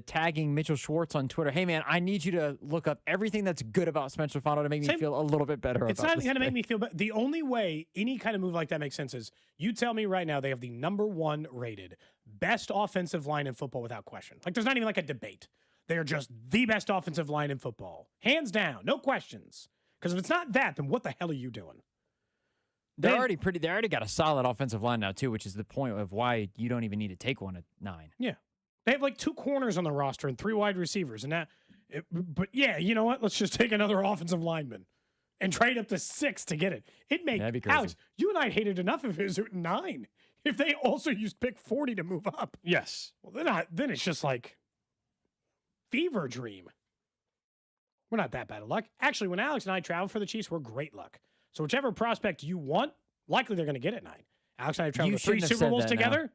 tagging Mitchell Schwartz on Twitter. Hey man, I need you to look up everything that's good about Spencer Fano to make me feel a little bit better. It's not going to make me feel better. The only way any kind of move like that makes sense is you tell me right now they have the number 1 rated best offensive line in football without question. Like there's not even like a debate. They are just the best offensive line in football, hands down, no questions. Because if it's not that, then what the hell are you doing? They already got a solid offensive line now too, which is the point of why you don't even need to take one at 9. Yeah, they have like 2 corners on the roster and 3 wide receivers, and but yeah, you know what? Let's just take another offensive lineman and trade up to 6 to get it. That'd be crazy. Alex, you and I hated enough if it was at 9. If they also used pick 40 to move up, yes. Well, then it's just like fever dream. We're not that bad of luck. Actually, when Alex and I travel for the Chiefs, we're great luck. So whichever prospect you want, likely they're going to get at 9. Alex and I have traveled to 3 Super Bowls together.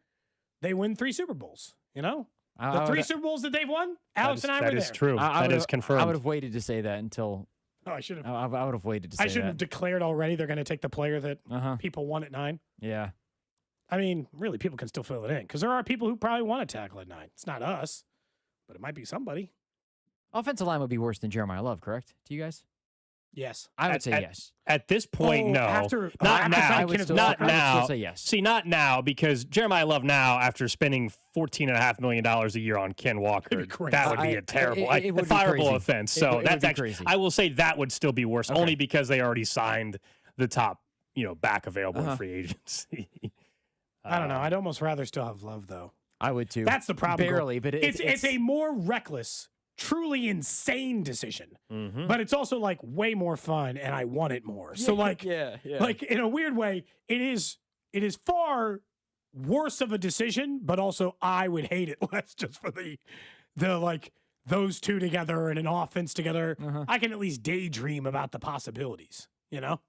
They win 3 Super Bowls. You know, the 3 Super Bowls that they've won, Alex and I were there. That is true. That is confirmed. I would have waited to say that until. Oh, I should have. I would have waited to say that. I should have declared already they're going to take the player that people want at 9. Yeah. I mean, really, people can still fill it in because there are people who probably want to tackle at 9. It's not us, but it might be somebody. Offensive line would be worse than Jeremiah Love, correct? To you guys? Yes. I would say yes. At this point, no. Not now. I would still, not I would now. still say yes. See, not now, because Jeremiah Love now, after spending $14.5 million a year on Ken Walker, that would be a terrible, it would be fireable crazy. offense. So It that's would be actually, crazy. I will say that would still be worse, Okay. only because they already signed the top, back available in free agency. I don't know. I'd almost rather still have Love, though. I would too. That's the problem. Barely, but it's a more reckless, truly insane decision. Mm-hmm. But it's also like way more fun, and I want it more. So like, like in a weird way, it is far worse of a decision, but also I would hate it less just for the like those two together and an offense together. I can at least daydream about the possibilities. No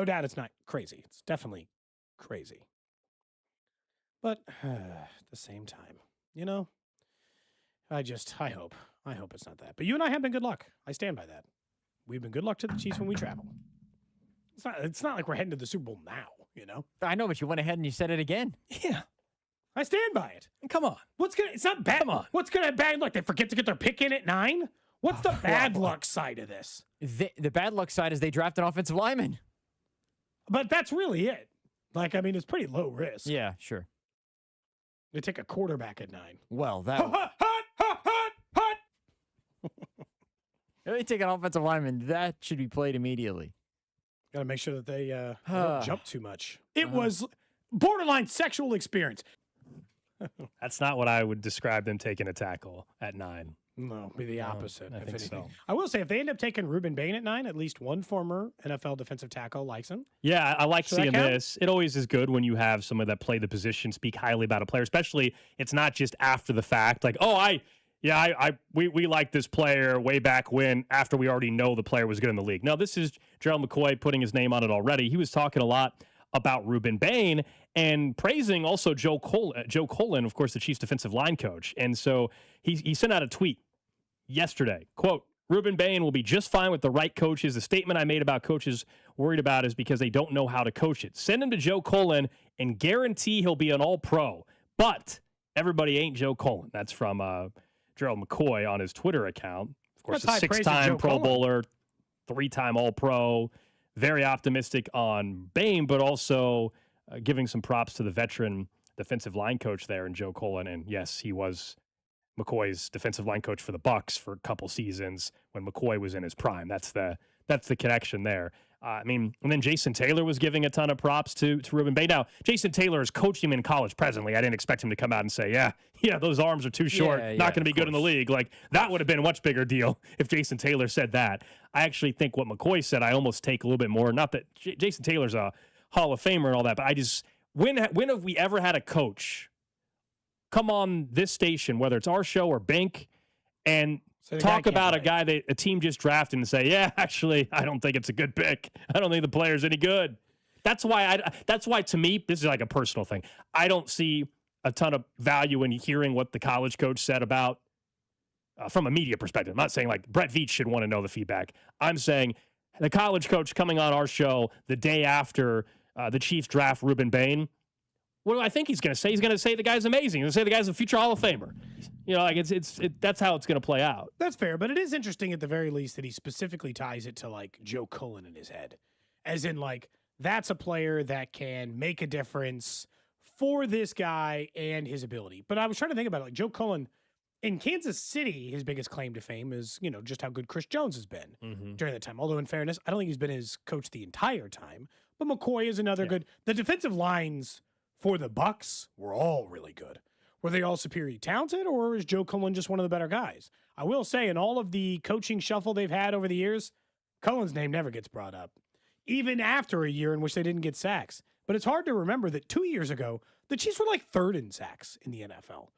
doubt it's not crazy. It's definitely crazy. But at the same time, I hope it's not that. But you and I have been good luck. I stand by that. We've been good luck to the Chiefs when we travel. It's not like we're heading to the Super Bowl now, I know, but you went ahead and you said it again. Yeah. I stand by it. Come on. It's not bad. Come on. What's gonna bad luck? They forget to get their pick in at 9? What's the bad luck side of this? The bad luck side is they draft an offensive lineman. But that's really it. Like, I mean, it's pretty low risk. Yeah, sure. They take a quarterback at 9. Well, that. If they take an offensive lineman, that should be played immediately. Got to make sure that they don't jump too much. It was borderline sexual experience. That's not what I would describe them taking a tackle at 9. No, be the opposite. I if think anything. so. I will say, if they end up taking Ruben Bain at 9, at least one former NFL defensive tackle likes him. Yeah, I like Should that seeing count? this. It always is good when you have someone that play the position speak highly about a player, especially it's not just after the fact. Like, we like this player way back when, after we already know the player was good in the league. No, this is Gerald McCoy putting his name on it already. He was talking a lot about Ruben Bain and praising also Joe Colin, of course, the Chiefs defensive line coach. And so he sent out a tweet yesterday, quote, Ruben Bain will be just fine with the right coaches. The statement I made about coaches worried about is because they don't know how to coach it. Send him to Joe Colin and guarantee he'll be an all-pro. But everybody ain't Joe Colin. That's from Gerald McCoy on his Twitter account. Of course, That's a high praise to 6-time Joe Pro Colin. Bowler, 3-time All-Pro. Very optimistic on Bain, but also giving some props to the veteran defensive line coach there in Joe Colin. And yes, he was McCoy's defensive line coach for the Bucs for a couple seasons when McCoy was in his prime. That's the connection there. And then Jason Taylor was giving a ton of props to Ruben Bain. Now, Jason Taylor has coached him in college presently. I didn't expect him to come out and say, yeah, those arms are too short, not going to be good in the league. Like, that would have been a much bigger deal if Jason Taylor said that. I actually think what McCoy said, I almost take a little bit more. Not that Jason Taylor's a Hall of Famer and all that, but I just, when have we ever had a coach come on this station, whether it's our show or Bink, and talk about a guy that a team just drafted and say, yeah, actually, I don't think it's a good pick. I don't think the player's any good. That's why to me, this is like a personal thing. I don't see a ton of value in hearing what the college coach said about from a media perspective. I'm not saying like Brett Veach should want to know the feedback. I'm saying the college coach coming on our show the day after the Chiefs draft Ruben Bain. What do I think he's going to say? He's going to say the guy's amazing. He's going to say the guy's a future Hall of Famer. That's how it's going to play out. That's fair, but it is interesting at the very least that he specifically ties it to like Joe Cullen in his head. As in like, that's a player that can make a difference for this guy and his ability. But I was trying to think about it. Like Joe Cullen in Kansas City, his biggest claim to fame is, just how good Chris Jones has been during the time. Although in fairness, I don't think he's been his coach the entire time. But McCoy is another good. The defensive lines for the Bucs were all really good. Were they all superiorly talented, or is Joe Cullen just one of the better guys? I will say, in all of the coaching shuffle they've had over the years, Cullen's name never gets brought up, even after a year in which they didn't get sacks. But it's hard to remember that 2 years ago, the Chiefs were like third in sacks in the NFL,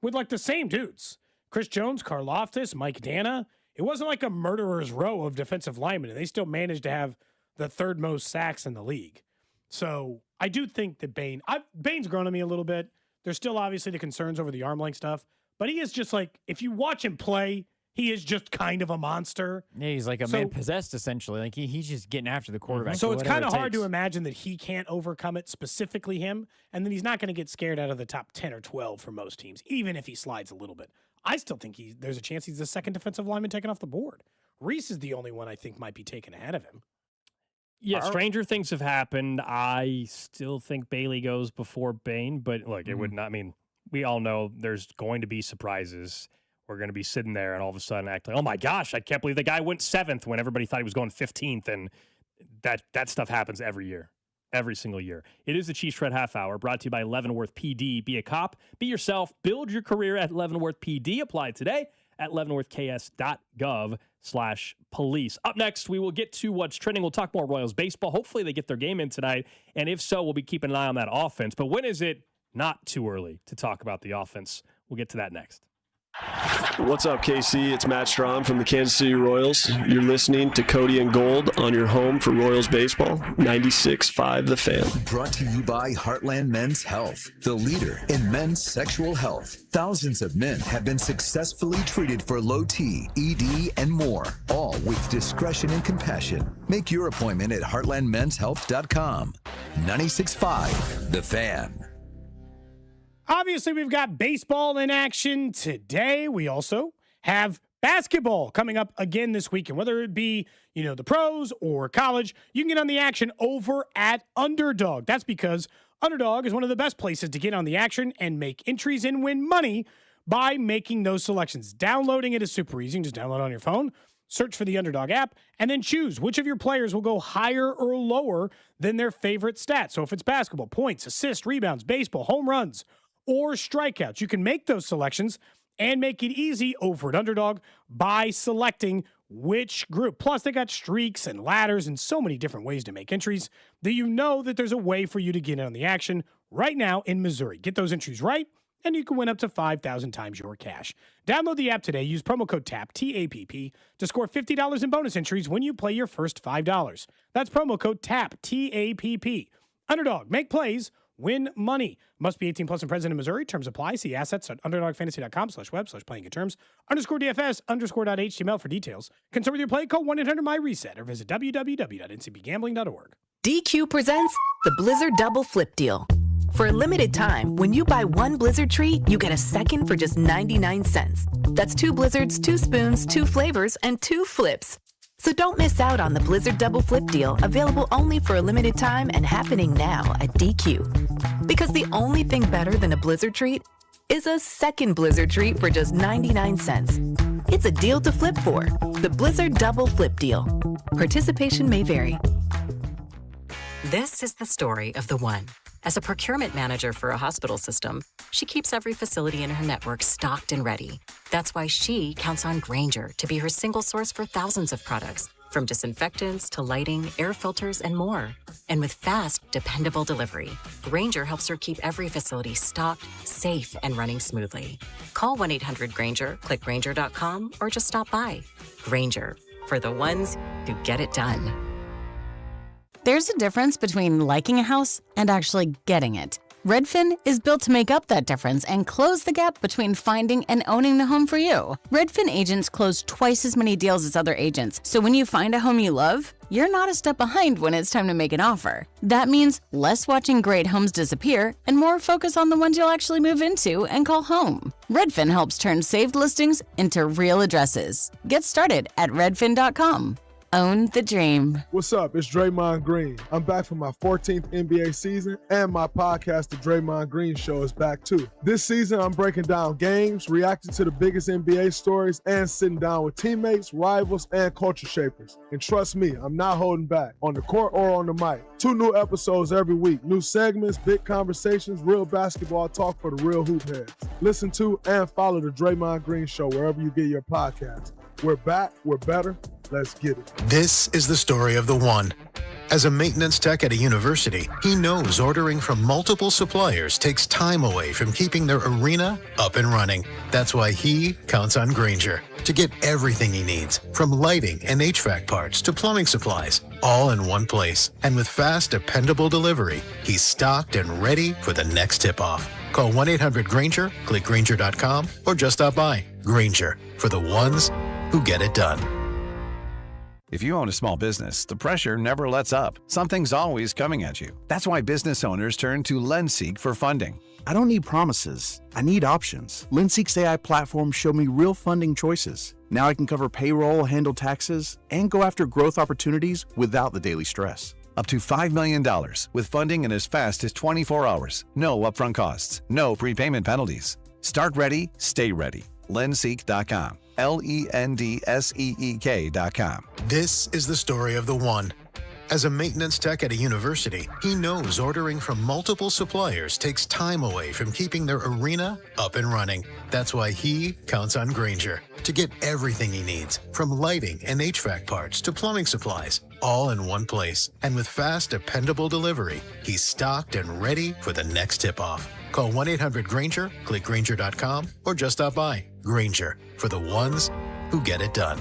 with like the same dudes. Chris Jones, Karlaftis, Mike Dana. It wasn't like a murderer's row of defensive linemen, and they still managed to have the third most sacks in the league. So I do think that Bain's grown on me a little bit. There's still obviously the concerns over the arm length stuff, but he is just like, if you watch him play, he is just kind of a monster. Yeah, he's like a man possessed, essentially. Like he's just getting after the quarterback. So it's kind of hard to imagine that he can't overcome it, specifically him, and then he's not going to get scared out of the top 10 or 12 for most teams, even if he slides a little bit. I still think there's a chance he's the second defensive lineman taken off the board, Reese is the only one I think might be taken ahead of him. Yeah, stranger things have happened. I still think Bailey goes before Bain, but look, it would not. I mean, we all know there's going to be surprises. We're going to be sitting there and all of a sudden act like, oh my gosh, I can't believe the guy went 7th when everybody thought he was going 15th. And that stuff happens every year, every single year. It is the Cheese Shred Half Hour, brought to you by Leavenworth PD. Be a cop, be yourself, build your career at Leavenworth PD. Apply today at leavenworthks.gov/police. Up next, we will get to what's trending. We'll talk more Royals baseball. Hopefully they get their game in tonight. And if so, we'll be keeping an eye on that offense. But when is it not too early to talk about the offense? We'll get to that next. What's up, KC? It's Matt Strahm from the Kansas City Royals. You're listening to Cody and Gold on your home for Royals baseball, 96.5 The Fan. Brought to you by Heartland Men's Health, the leader in men's sexual health. Thousands of men have been successfully treated for low T, ED, and more, all with discretion and compassion. Make your appointment at heartlandmenshealth.com. 96.5 The Fan. Obviously, we've got baseball in action today. We also have basketball coming up again this weekend, whether it be, the pros or college. You can get on the action over at Underdog. That's because Underdog is one of the best places to get on the action and make entries and win money by making those selections. Downloading it is super easy. You can just download it on your phone, search for the Underdog app, and then choose which of your players will go higher or lower than their favorite stats. So if it's basketball, points, assists, rebounds, baseball, home runs, or strikeouts, you can make those selections and make it easy over at Underdog by selecting which group. Plus, they got streaks and ladders and so many different ways to make entries that you know that there's a way for you to get in on the action right now in Missouri. Get those entries right, and you can win up to 5,000 times your cash. Download the app today. Use promo code TAPP, T-A-P-P, to score $50 in bonus entries when you play your first $5. That's promo code TAPP, T-A-P-P. Underdog, make plays, win money. Must be 18 plus and present in Missouri. Terms apply. See assets at underdogfantasy.com/web/playing terms _DFS_.html for details. Concern with your play, call 1-800-MY-RESET or visit www.ncbgambling.org. DQ presents the Blizzard Double Flip Deal. For a limited time, when you buy one Blizzard treat, you get a second for just 99 cents. That's 2 Blizzards, 2 spoons, 2 flavors, and 2 flips. So don't miss out on the Blizzard Double Flip Deal, available only for a limited time and happening now at DQ. Because the only thing better than a Blizzard treat is a second Blizzard treat for just 99 cents. It's a deal to flip for. The Blizzard Double Flip Deal. Participation may vary. This is the story of the one. As a procurement manager for a hospital system, she keeps every facility in her network stocked and ready. That's why she counts on Grainger to be her single source for thousands of products, from disinfectants to lighting, air filters, and more. And with fast, dependable delivery, Grainger helps her keep every facility stocked, safe, and running smoothly. Call 1-800-GRAINGER, click Grainger.com, or just stop by. Grainger, for the ones who get it done. There's a difference between liking a house and actually getting it. Redfin is built to make up that difference and close the gap between finding and owning the home for you. Redfin agents close twice as many deals as other agents, so when you find a home you love, you're not a step behind when it's time to make an offer. That means less watching great homes disappear and more focus on the ones you'll actually move into and call home. Redfin helps turn saved listings into real addresses. Get started at redfin.com. Own the dream. What's up? It's Draymond Green. I'm back for my 14th NBA season, and my podcast, The Draymond Green Show, is back too. This season, I'm breaking down games, reacting to the biggest NBA stories, and sitting down with teammates, rivals, and culture shapers. And trust me, I'm not holding back, on the court or on the mic. 2 new episodes every week. New segments, big conversations, real basketball talk for the real hoop heads. Listen to and follow The Draymond Green Show wherever you get your podcasts. We're back. We're better. Let's get it. This is the story of the one. As a maintenance tech at a university, he knows ordering from multiple suppliers takes time away from keeping their arena up and running. That's why he counts on Grainger to get everything he needs, from lighting and HVAC parts to plumbing supplies, all in one place. And with fast, dependable delivery, he's stocked and ready for the next tip-off. Call 1-800-GRAINGER, click Grainger.com, or just stop by. Grainger, for the ones who get it done. If you own a small business, the pressure never lets up. Something's always coming at you. That's why business owners turn to LendSeek for funding. I don't need promises. I need options. LendSeek's AI platform showed me real funding choices. Now I can cover payroll, handle taxes, and go after growth opportunities without the daily stress. Up to $5 million with funding in as fast as 24 hours. No upfront costs. No prepayment penalties. Start ready, stay ready. LendSeek.com. LendSeek.com. This is the story of the one. As a maintenance tech at a university, he knows ordering from multiple suppliers takes time away from keeping their arena up and running. That's why he counts on Grainger to get everything he needs, from lighting and HVAC parts to plumbing supplies, all in one place. And with fast, dependable delivery, he's stocked and ready for the next tip-off. Call 1-800-GRAINGER, click Grainger.com, or just stop by. Grainger, for the ones who get it done.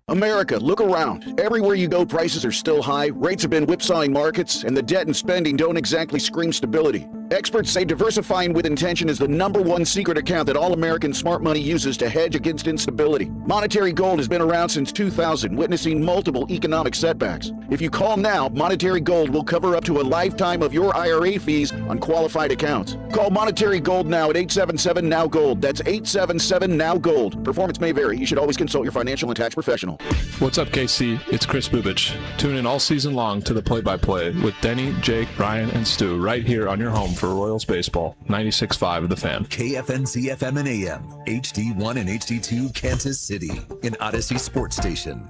America, look around. Everywhere you go, prices are still high, rates have been whipsawing markets, and the debt and spending don't exactly scream stability. Experts say diversifying with intention is the #1 secret account that all American smart money uses to hedge against instability. Monetary Gold has been around since 2000, witnessing multiple economic setbacks. If you call now, Monetary Gold will cover up to a lifetime of your IRA fees on qualified accounts. Call Monetary Gold now at 877-NOW-GOLD. That's 877-NOW-GOLD. Performance may vary. You should always consult your financial and tax professional. What's up, KC? It's Chris Bubich. Tune in all season long to the play-by-play with Denny, Jake, Ryan, and Stu right here on your home for Royals baseball. 96.5 The Fan. KFNC FM and AM, HD1 and HD2 Kansas City, an Odyssey sports station.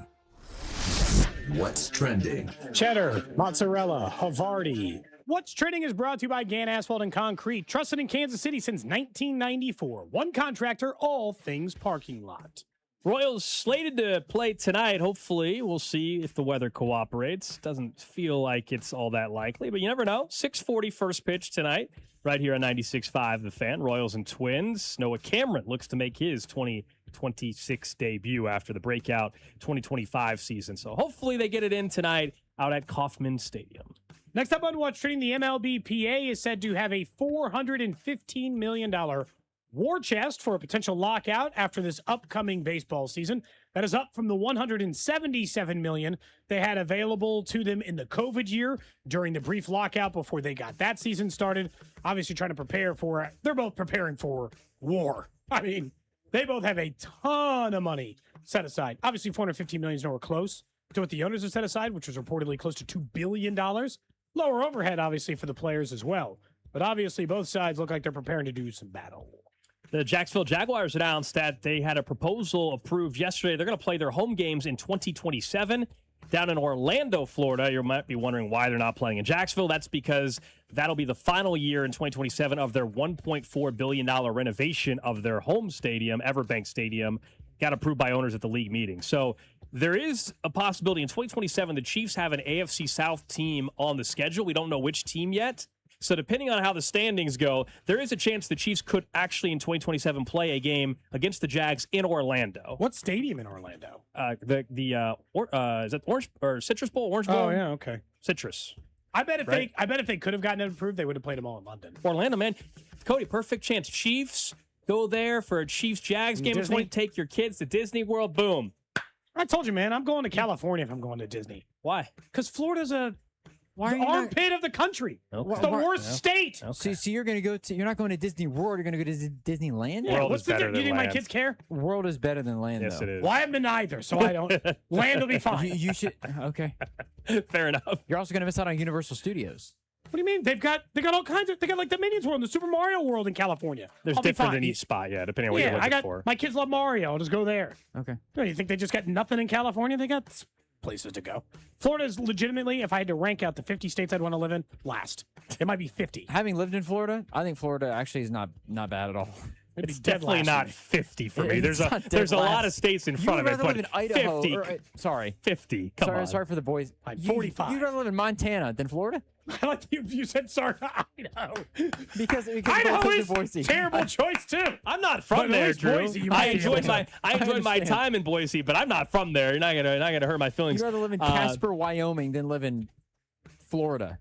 What's trending? Cheddar, mozzarella, Havarti. What's Trending is brought to you by Gann Asphalt and Concrete, trusted in Kansas City since 1994. One contractor, all things parking lot. Royals slated to play tonight. Hopefully, we'll see if the weather cooperates. Doesn't feel like it's all that likely, but you never know. 6:40 first pitch tonight, right here on 96.5 The Fan. Royals and Twins. Noah Cameron looks to make his 2026 debut after the breakout 2025 season. So hopefully they get it in tonight out at Kauffman Stadium. Next up on What's Trending, the MLBPA is said to have a $415 million war chest for a potential lockout after this upcoming baseball season. That is up from the $177 million they had available to them in the COVID year during the brief lockout before they got that season started. Obviously trying to prepare for, they're both preparing for war. I mean, they both have a ton of money set aside. Obviously, $415 million is nowhere close to what the owners have set aside, which was reportedly close to $2 billion. Lower overhead, obviously, for the players as well. But obviously, both sides look like they're preparing to do some battle. The Jacksonville Jaguars announced that they had a proposal approved yesterday. They're going to play their home games in 2027 down in Orlando, Florida. You might be wondering why they're not playing in Jacksonville. That's because that'll be the final year in 2027 of their $1.4 billion renovation of their home stadium, Everbank Stadium, got approved by owners at the league meeting. So there is a possibility in 2027 the Chiefs have an AFC South team on the schedule. We don't know which team yet. So depending on how the standings go, there is a chance the Chiefs could actually in 2027 play a game against the Jags in Orlando. What stadium in Orlando? Is that Orange or Citrus Bowl? Orange Bowl? Oh yeah, okay. Citrus. I bet if they could have gotten it approved, they would have played them all in London. Orlando, man. Cody, perfect chance. Chiefs go there for a Chiefs-Jags game. Take your kids to Disney World. Boom. I told you, man. I'm going to California if I'm going to Disney. Why? Because Florida's the armpit of the country. Okay. It's the worst state. Okay. So you're going to go to, you're not going to Disney World, you're going to go to Disneyland? Yeah, what's the difference? You think my kids care? World is better than land, Yes, though. it is. Well, I haven't been either, so I don't. Land will be fine. You should, okay. Fair enough. You're also going to miss out on Universal Studios. What do you mean? They got all kinds of, they got like the Minions World and the Super Mario World in California. There's different in each spot, yeah, depending on what you're looking for. My kids love Mario. I'll just go there. Okay. You think they just got nothing in California? They got places to go. Florida is legitimately, if I had to rank out the 50 states I'd want to live in, last. It might be 50. Having lived in Florida, I think Florida actually is not bad at all. It's definitely not 50 for me. There's a lot of states in front of it, but live in Idaho 50. Or, sorry. 50. Come on. Sorry for the boys. 45. You'd rather live in Montana than Florida? I like you said sorry to Idaho. Because Idaho is a terrible choice, too. I'm not from there, Drew. Boise, I enjoyed my time in Boise, but I'm not from there. You're not gonna hurt my feelings. You'd rather live in Casper, Wyoming than live in Florida.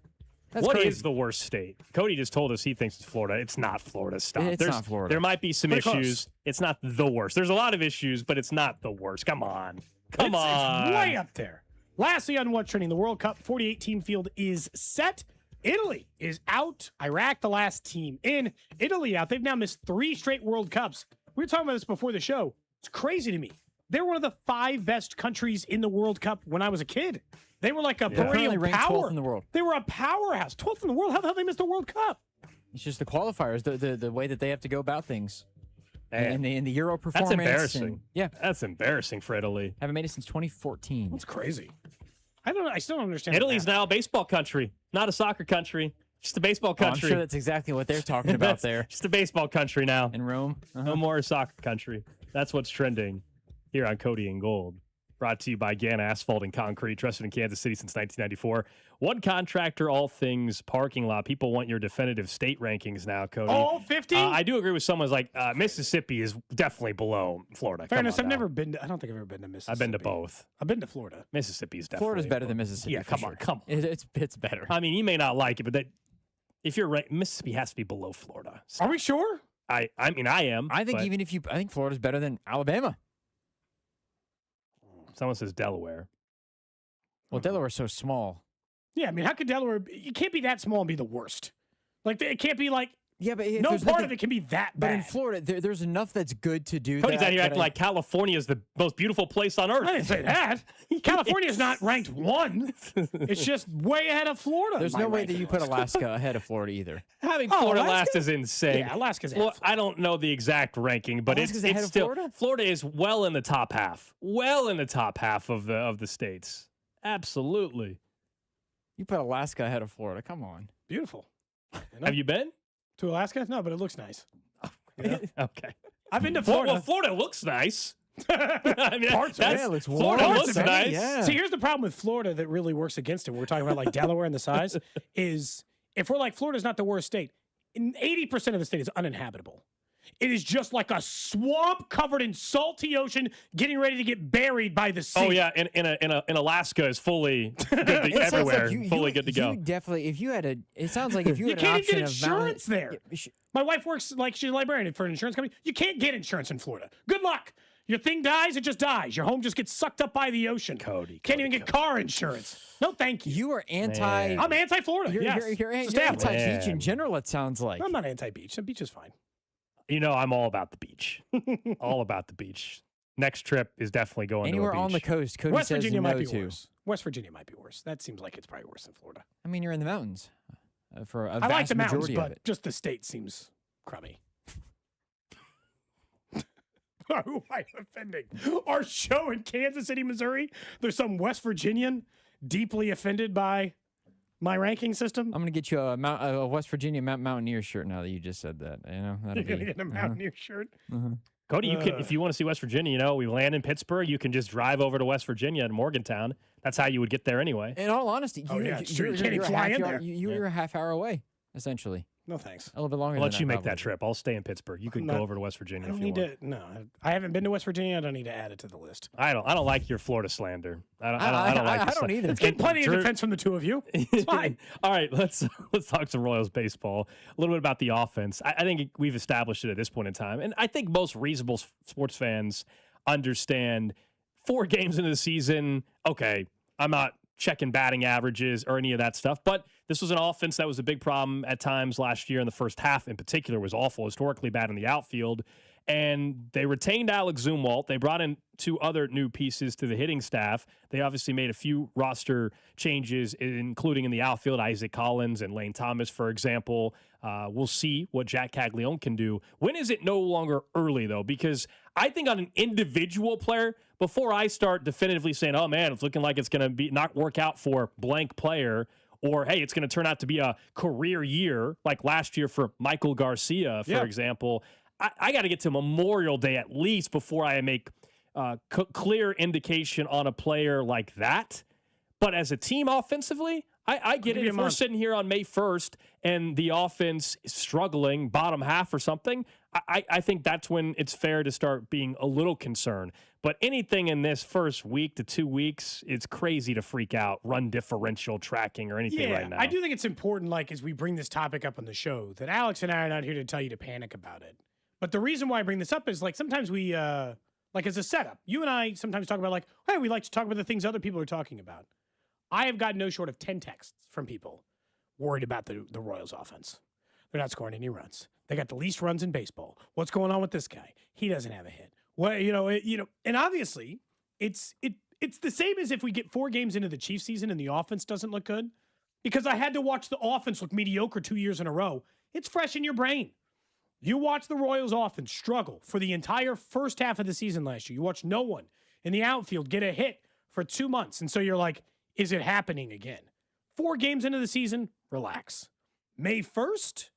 What is the worst state? Cody just told us he thinks it's Florida. It's not Florida. Stop. It's not Florida. There might be some issues. It's not the worst. There's a lot of issues, but it's not the worst. Come on. Come on. It's way up there. Lastly, on what's trending, the World Cup 48-team field is set. Italy is out. Iraq, the last team in. Italy out. They've now missed 3 straight World Cups. We were talking about this before the show. It's crazy to me. They're one of the 5 best countries in the World Cup when I was a kid. They were like a perennial power. In the world. They were a powerhouse. 12th in the world. How the hell did they miss the World Cup? It's just the qualifiers, the way that they have to go about things. And in the Euro performance. That's embarrassing. Yeah. That's embarrassing for Italy. Haven't made it since 2014. That's crazy. I still don't understand. Italy's now a baseball country, not a soccer country. Just a baseball country. I'm sure that's exactly what they're talking about there. Just a baseball country now. In Rome. No more a soccer country. That's what's trending here on Cody and Gold. Brought to you by Ganna Asphalt and Concrete, trusted in Kansas City since 1994. One contractor, all things parking lot. People want your definitive state rankings now, Cody. All 50? I do agree with someone's like, Mississippi is definitely below Florida. Fairness, I've never been to, I don't think I've ever been to Mississippi. I've been to both. I've been to Florida. Mississippi is definitely. Florida's better than Mississippi. Yeah, come on. It's better. I mean, you may not like it, but if you're right, Mississippi has to be below Florida. So are we sure? I mean, I am. I think I think Florida's better than Alabama. Someone says Delaware. Well, Delaware's so small. Yeah, I mean, how could Delaware? You can't be that small and be the worst. Like, it can't be like. Yeah, but no part of it can be that bad. But in Florida, there's enough that's good to do. Cody's out here acting like California is the most beautiful place on earth. I didn't say that. California is not ranked 1. It's just way ahead of Florida. There's no way that you put Alaska ahead of Florida either. Having Florida last is insane. Yeah, Alaska's ahead. I don't know the exact ranking, but Alaska's it's ahead of still Florida? Florida is well in the top half. Well in the top half of the states. Absolutely. You put Alaska ahead of Florida. Come on. Beautiful. Have you been to Alaska? No, but it looks nice. Yeah. Okay. I've been to Florida. Well, Florida looks nice. I mean, Parts of it. Yeah, looks warm. Florida looks nice. Yeah. See, here's the problem with Florida that really works against it. We're talking about like Delaware and the size is if we're like Florida's not the worst state, 80% of the state is uninhabitable. It is just like a swamp covered in salty ocean, getting ready to get buried by the sea. Oh yeah, in Alaska is fully good to, everywhere, fully good to go. You definitely, if you had a, it sounds like if you you had can't an even option get of insurance there. My wife works like she's a librarian for an insurance company. You can't get insurance in Florida. Good luck. Your thing dies, it just dies. Your home just gets sucked up by the ocean. Can't even get car insurance. No, thank you. You are anti. I'm anti-Florida. You're anti-beach in general. It sounds like. I'm not anti-beach. The beach is fine. You know, I'm all about the beach. All about the beach. Next trip is definitely going anywhere to a beach. on the coast. Cody West says Virginia no might be to. worse. West Virginia might be worse. That seems like it's probably worse than Florida. I mean, you're in the mountains for a I vast like the mountains, majority but of it. just the state seems crummy. Who am I offending? Our show in Kansas City, Missouri. There's some West Virginian deeply offended by my ranking system. I'm gonna get you a West Virginia Mountaineer shirt now that you just said that. You know, You're gonna get a Mountaineer shirt. Cody, you can, if you want to see West Virginia, you know, we land in Pittsburgh. You can just drive over to West Virginia and Morgantown. That's how you would get there anyway. In all honesty, Oh, yeah, it's true. You can't even fly in there. You're a half hour away, essentially. No thanks. A little bit longer. I'll than let you make probably. that trip. I'll stay in Pittsburgh. You can go over to West Virginia I don't if you need want. to. No, I haven't been to West Virginia. I don't need to add it to the list. I don't like your Florida slander. I don't like. I don't either. It's getting plenty of defense from the two of you. It's fine. All right, let's talk some Royals baseball. A little bit about the offense. I think we've established it at this point in time, and I think most reasonable sports fans understand 4 games into the season. Okay, I'm not checking batting averages or any of that stuff, but this was an offense that was a big problem at times last year. In the first half in particular was awful, historically bad in the outfield. And they retained Alex Zumwalt. They brought in 2 other new pieces to the hitting staff. They obviously made a few roster changes, including in the outfield, Isaac Collins and Lane Thomas, for example. We'll see what Jack Caglione can do. When is it no longer early, though? Because I think on an individual player, before I start definitively saying, oh, man, it's looking like it's going to be not work out for blank player, or, hey, it's going to turn out to be a career year, like last year for Michael Garcia, for example, I got to get to Memorial Day at least before I make clear indication on a player like that. But as a team offensively, I get it. If we're sitting here on May 1st and the offense is struggling, bottom half or something, I think that's when it's fair to start being a little concerned. But anything in this first week to 2 weeks, it's crazy to freak out, run differential tracking or anything right now. I do think it's important, like, as we bring this topic up on the show, that Alex and I are not here to tell you to panic about it. But the reason why I bring this up is, like, sometimes we like as a setup. You and I sometimes talk about like, hey, we like to talk about the things other people are talking about. I have gotten no short of 10 texts from people worried about the Royals offense. They're not scoring any runs. They got the least runs in baseball. What's going on with this guy? He doesn't have a hit. Well, and obviously it's the same as if we get 4 games into the Chiefs season and the offense doesn't look good, because I had to watch the offense look mediocre 2 years in a row. It's fresh in your brain. You watch the Royals offense struggle for the entire first half of the season last year. You watch no one in the outfield get a hit for 2 months. And so you're like, is it happening again? 4 games into the season, relax. May 1st?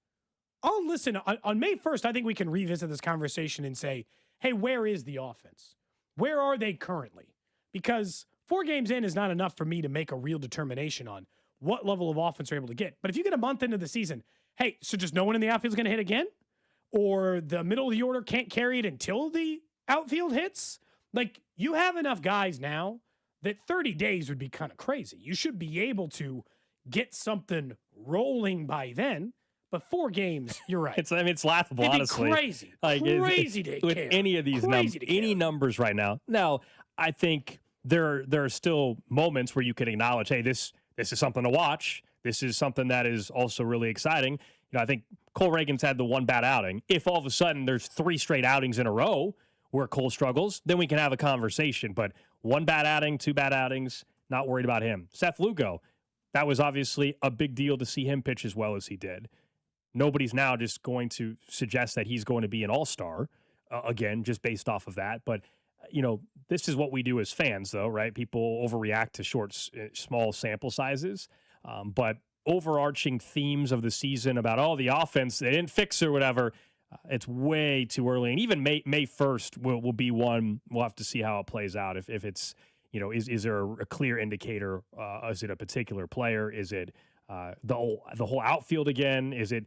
Oh, listen, on May 1st, I think we can revisit this conversation and say, hey, where is the offense? Where are they currently? Because 4 games in is not enough for me to make a real determination on what level of offense they're able to get. But if you get a month into the season, hey, so just no one in the outfield is going to hit again? Or the middle of the order can't carry it until the outfield hits? Like, you have enough guys now that 30 days would be kind of crazy. You should be able to get something rolling by then. But 4 games, you're right. It's laughable, It'd be honestly. Crazy. Like, crazy to with care. any of these numbers right now. Now, I think there are still moments where you can acknowledge, hey, this is something to watch. This is something that is also really exciting. I think Cole Reagan's had the one bad outing. If all of a sudden there's 3 straight outings in a row where Cole struggles, then we can have a conversation. But 1 bad outing, 2 bad outings, not worried about him. Seth Lugo, that was obviously a big deal to see him pitch as well as he did. Nobody's now just going to suggest that he's going to be an all-star, again, just based off of that. But, this is what we do as fans, though, right? People overreact to small sample sizes. But overarching themes of the season about, the offense, they didn't fix it or whatever, it's way too early. And even May 1st will be one. We'll have to see how it plays out. If it's, is there a clear indicator? Is it a particular player? Is it the whole outfield again? Is it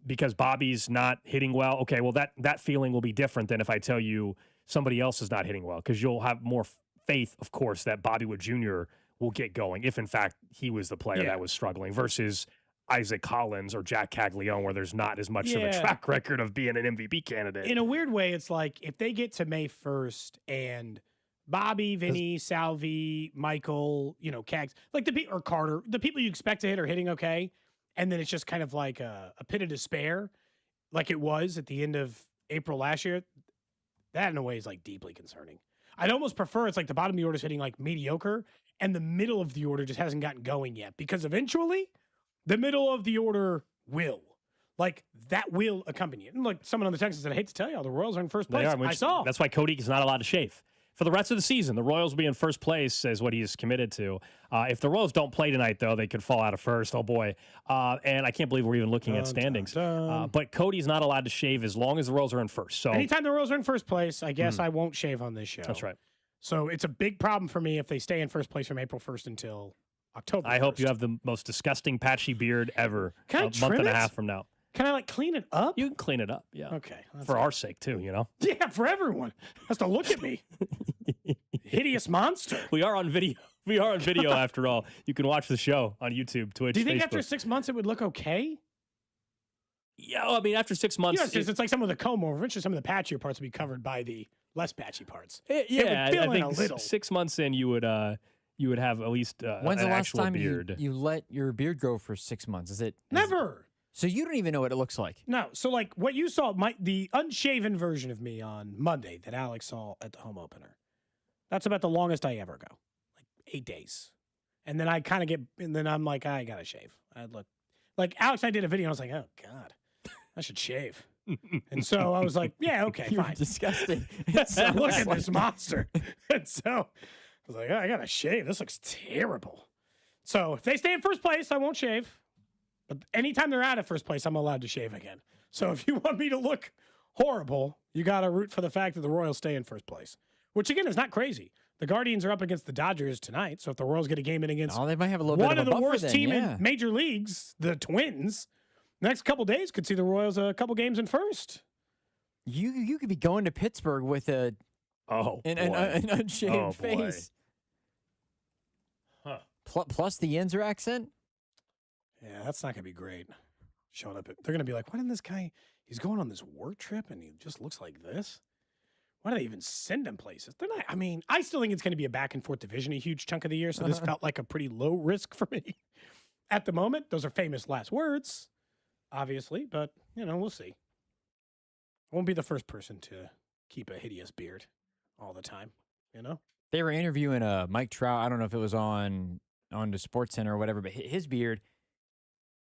because Bobby's not hitting well? Okay, well that feeling will be different than if I tell you somebody else is not hitting well, because you'll have more faith, of course, that Bobby Wood Jr. will get going if in fact he was the player that was struggling, versus Isaac Collins or Jack Caglione, where there's not as much of a track record of being an MVP candidate. In a weird way, it's like if they get to May 1st and Bobby, Vinny, Salvi, Michael, Cags, like or Carter, the people you expect to hit are hitting okay, and then it's just kind of like a pit of despair, like it was at the end of April last year. That in a way is like deeply concerning. I'd almost prefer it's like the bottom of the order is hitting like mediocre, and the middle of the order just hasn't gotten going yet, because eventually the middle of the order will. Like, that will accompany it. And like someone on the text said, I hate to tell you, the Royals are in first place. I saw. That's why Cody is not allowed to shave. For the rest of the season, the Royals will be in first place, is what he's committed to. If the Royals don't play tonight, though, they could fall out of first. Oh, boy. And I can't believe we're even looking at standings. But Cody's not allowed to shave as long as the Royals are in first. So anytime the Royals are in first place, I guess I won't shave on this show. That's right. So it's a big problem for me if they stay in first place from April 1st until October 1st. I hope you have the most disgusting patchy beard ever a month and a half from now. Can I clean it up? You can clean it up, yeah. Okay. For our sake, too, Yeah, for everyone. Has to look at me. Hideous monster. We are on video. After all. You can watch the show on YouTube, Twitch, Do you think Facebook. after 6 months it would look okay? Yeah, I mean, after 6 months. It's like some of the comb over. Eventually, some of the patchier parts would be covered by the less patchy parts. I think 6 months in, you would have at least When's an the last actual time beard. you let your beard grow for 6 months? Is it never? So you don't even know what it looks like. No. So like what you saw, the unshaven version of me on Monday that Alex saw at the home opener. That's about the longest I ever go, like 8 days. And then I kind of and then I'm like, I gotta shave. I'd look like Alex. I did a video. And I was like, oh God, I should shave. And so I was like, yeah, okay, You're fine. disgusting. Look at this monster. And so I was like, oh, I gotta shave. This looks terrible. So if they stay in first place, I won't shave. But anytime they're out of first place, I'm allowed to shave again. So if you want me to look horrible, you got to root for the fact that the Royals stay in first place, which again is not crazy. The Guardians are up against the Dodgers tonight. So if the Royals get a game in against they might have a little one bit of a the worst then, team in major leagues, the Twins, next couple days could see the Royals a couple games in first. You could be going to Pittsburgh with an unshaved face. Huh. Plus the Yinzer accent. Yeah, that's not going to be great. Showing up, they're going to be like, why didn't this guy, he's going on this work trip and he just looks like this? Why do they even send them places? They're not. I mean, I still think it's going to be a back and forth division a huge chunk of the year. So this felt like a pretty low risk for me at the moment. Those are famous last words, obviously, but we'll see. I won't be the first person to keep a hideous beard all the time. They were interviewing Mike Trout. I don't know if it was on the Sports Center or whatever, but his beard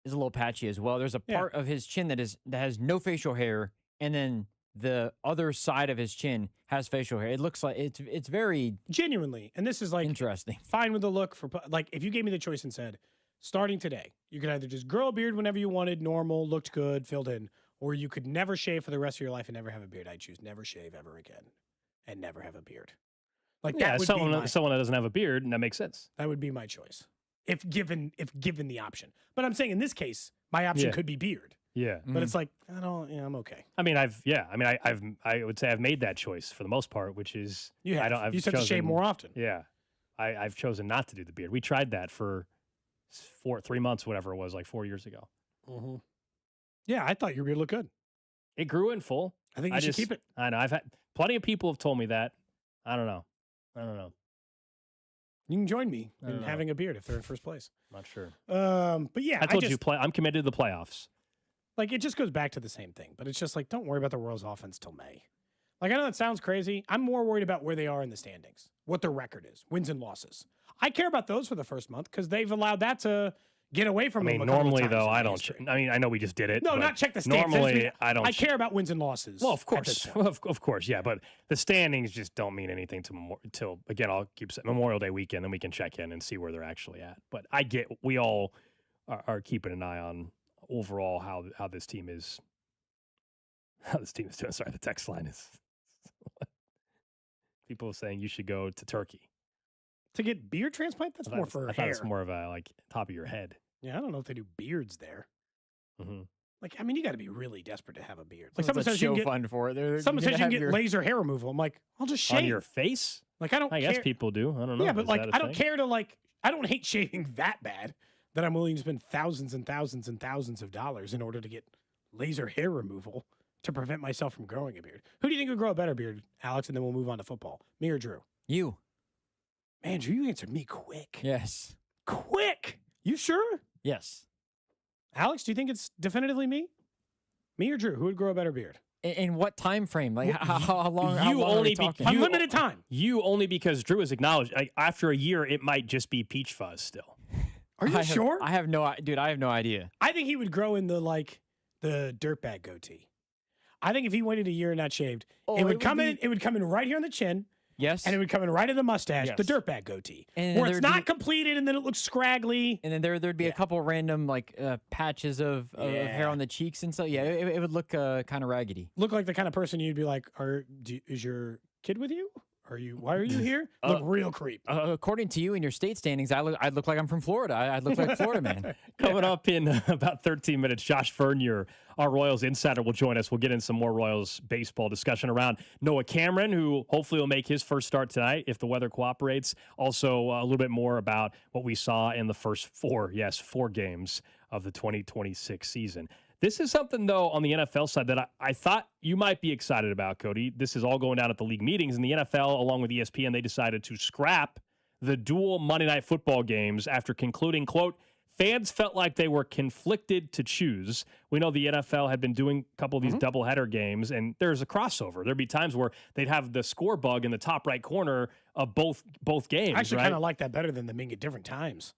is a little patchy as well. There's a part of his chin that has no facial hair, and then the other side of his chin has facial hair. It looks like it's very genuinely, and this is like interesting. Fine with the look for like if you gave me the choice and said, starting today, you could either just grow a beard whenever you wanted, normal, looked good, filled in, or you could never shave for the rest of your life and never have a beard. I choose never shave ever again, and never have a beard. Like that would someone be that doesn't have a beard, and that makes sense. That would be my choice if given the option. But I'm saying in this case, my option could be beard. Yeah, but it's like I'm okay. I mean, I would say I've made that choice for the most part, which is you have. I've you just have to shave more often. Yeah, I've chosen not to do the beard. We tried that for 3 months, whatever it was, like 4 years ago. Mm-hmm. Yeah, I thought your beard looked good. It grew in full. I think you should keep it. I know. I've had plenty of people have told me that. I don't know. You can join me in having a beard if they're in first place. Not sure. But yeah, I told you I'm committed to the playoffs. Like, it just goes back to the same thing, but it's just like, don't worry about the Royals offense till May. Like, I know that sounds crazy. I'm more worried about where they are in the standings, what their record is, wins and losses. I care about those for the first month because they've allowed that to get away from them. Normally, though, I don't. I know we just did it. No, not check the standings. Normally, I don't. I care about wins and losses. Well, of course. Of course, yeah. But the standings just don't mean anything till, again, I'll keep saying Memorial Day weekend, then we can check in and see where they're actually at. But I get, we all are keeping an eye on overall how this team is doing. Sorry, the text line is people are saying you should go to Turkey to get beard transplant. That's more for hair. It's more of a like top of your head. Yeah, I don't know if they do beards there. Mm-hmm. Like, I mean, you got to be really desperate to have a beard. Like, someone says you can get for it. Someone says you can get laser hair removal. I'm like, I'll just shave on your face. Like, I I guess people do. I don't know. Yeah, but like, I don't care to like. I don't hate shaving that bad that I'm willing to spend thousands and thousands and thousands of dollars in order to get laser hair removal to prevent myself from growing a beard. Who do you think would grow a better beard, Alex? And then we'll move on to football. Me or Drew? You. Man, Drew, you answered me quick. Yes. Quick. You sure? Yes. Alex, do you think it's definitively me? Me or Drew? Who would grow a better beard? In what time frame? Like how long? Unlimited time. You only because Drew has acknowledged. Like, after a year, it might just be peach fuzz still. Are you sure? I have no idea. I think he would grow in the dirtbag goatee. I think if he waited a year and not shaved, it would come in right here on the chin. Yes. And it would come in right in the mustache, the dirtbag goatee. And where it's not completed and then it looks scraggly. And then there'd be a couple random patches of hair on the cheeks and so it would look kind of raggedy. Look like the kind of person you'd be like, is your kid with you? Why are you here? Look real creep. According to you in your state standings, I'd look like I'm from Florida. I'd look like Florida man. Coming up in about 13 minutes, Josh Fernier, our Royals insider, will join us. We'll get in some more Royals baseball discussion around Noah Cameron, who hopefully will make his first start tonight if the weather cooperates. Also, a little bit more about what we saw in the first four games of the 2026 season. This is something, though, on the NFL side that I thought you might be excited about, Cody. This is all going down at the league meetings. And the NFL, along with ESPN, they decided to scrap the dual Monday Night Football games after concluding, quote, fans felt like they were conflicted to choose. We know the NFL had been doing a couple of these doubleheader games, and there's a crossover. There'd be times where they'd have the score bug in the top right corner of both games. I actually kind of like that better than them being at different times.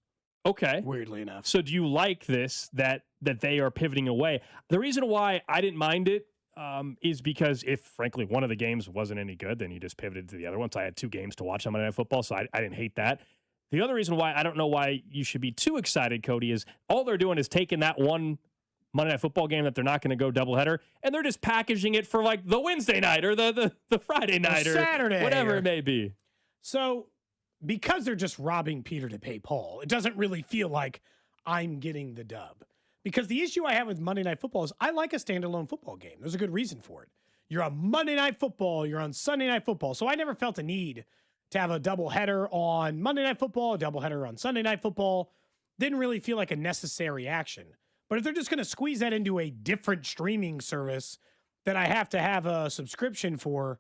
Okay. Weirdly enough. So do you like this, that they are pivoting away? The reason why I didn't mind it is because if, frankly, one of the games wasn't any good, then you just pivoted to the other one. So I had two games to watch on Monday Night Football, so I didn't hate that. The other reason why I don't know why you should be too excited, Cody, is all they're doing is taking that one Monday Night Football game that they're not going to go doubleheader, and they're just packaging it for like the Wednesday night or the Friday night or Saturday. Whatever it may be. So because they're just robbing Peter to pay Paul, it doesn't really feel like I'm getting the dub. Because the issue I have with Monday Night Football is I like a standalone football game. There's a good reason for it. You're on Monday Night Football. You're on Sunday Night Football. So I never felt a need to have a doubleheader on Monday Night Football, a doubleheader on Sunday Night Football. Didn't really feel like a necessary action. But if they're just going to squeeze that into a different streaming service that I have to have a subscription for,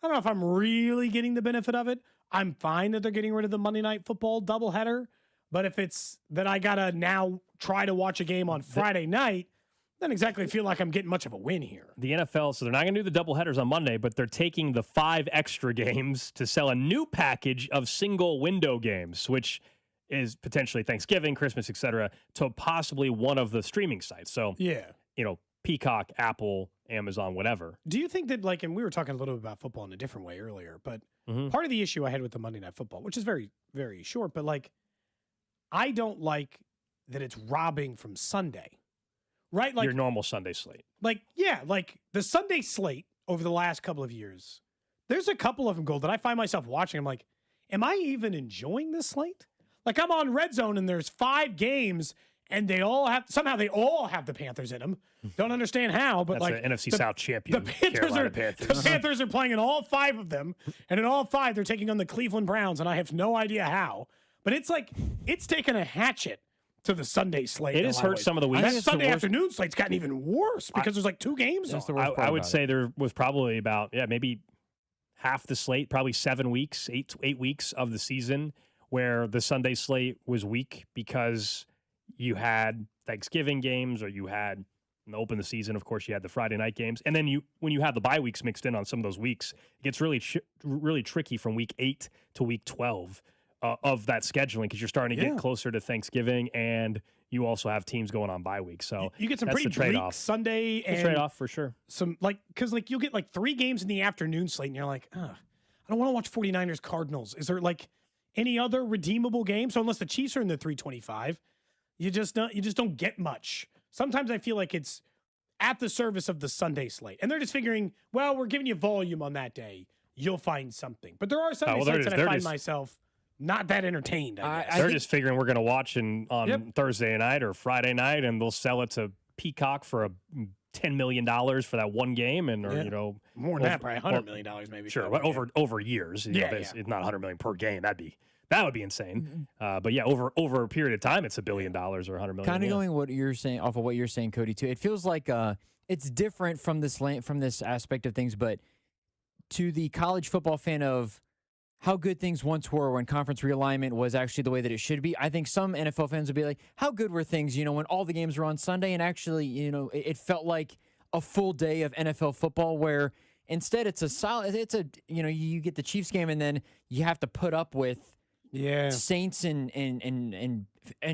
I don't know if I'm really getting the benefit of it. I'm fine that they're getting rid of the Monday Night Football doubleheader. But if it's that I got to now try to watch a game on Friday night, then exactly feel like I'm getting much of a win here. The NFL, so they're not going to do the doubleheaders on Monday, but they're taking the 5 extra games to sell a new package of single window games, which is potentially Thanksgiving, Christmas, etc., to possibly one of the streaming sites. So, Peacock, Apple, Amazon, whatever. Do you think that, and we were talking a little bit about football in a different way earlier, but part of the issue I had with the Monday Night Football, which is very, very short, but I don't like that it's robbing from Sunday, right? Your normal Sunday slate. The Sunday slate over the last couple of years, there's a couple of them, Gold, that I find myself watching. I'm like, am I even enjoying this slate? I'm on Red Zone and there's 5 games and they all have the Panthers in them. Don't understand how, but that's the NFC South champion. The Panthers are playing in all 5 of them, and in all 5 they're taking on the Cleveland Browns, and I have no idea how. But it's taken a hatchet to the Sunday slate. It has hurt some of the weeks. That Sunday afternoon slate's gotten even worse because there's 2 games. I would say there was probably about maybe half the slate, probably 7 weeks, 8 weeks of the season where the Sunday slate was weak because you had Thanksgiving games, or you had to open the season. Of course, you had the Friday night games, and then when you have the bye weeks mixed in on some of those weeks, it gets really tricky from week 8 to week 12 of that scheduling because you're starting to get closer to Thanksgiving, and you also have teams going on bye weeks. So you get some that's pretty the trade-off. bleak Sunday and trade-off for sure. Some because you'll get 3 games in the afternoon slate, and you're like, I don't want to watch 49ers Cardinals. Is there any other redeemable game? So unless the Chiefs are in the 325. You just don't get much. Sometimes I feel like it's at the service of the Sunday slate, and they're just figuring, well, we're giving you volume on that day. You'll find something. But there are Sunday slates that I find myself not that entertained. They're just figuring we're going to watch on Thursday night or Friday night, and they'll sell it to Peacock for $10 million for that one game, and more than that, probably $100 million maybe. Sure, but over years. It's not $100 million per game. That would be insane. But over a period of time, it's $1 billion or $100 million. Kind of going what you're saying off of what you're saying, Cody, too. It feels like it's different from this aspect of things, but to the college football fan of how good things once were when conference realignment was actually the way that it should be. I think some NFL fans would be like, how good were things, when all the games were on Sunday and actually, it felt like a full day of NFL football where instead it's you get the Chiefs game and then you have to put up with Saints and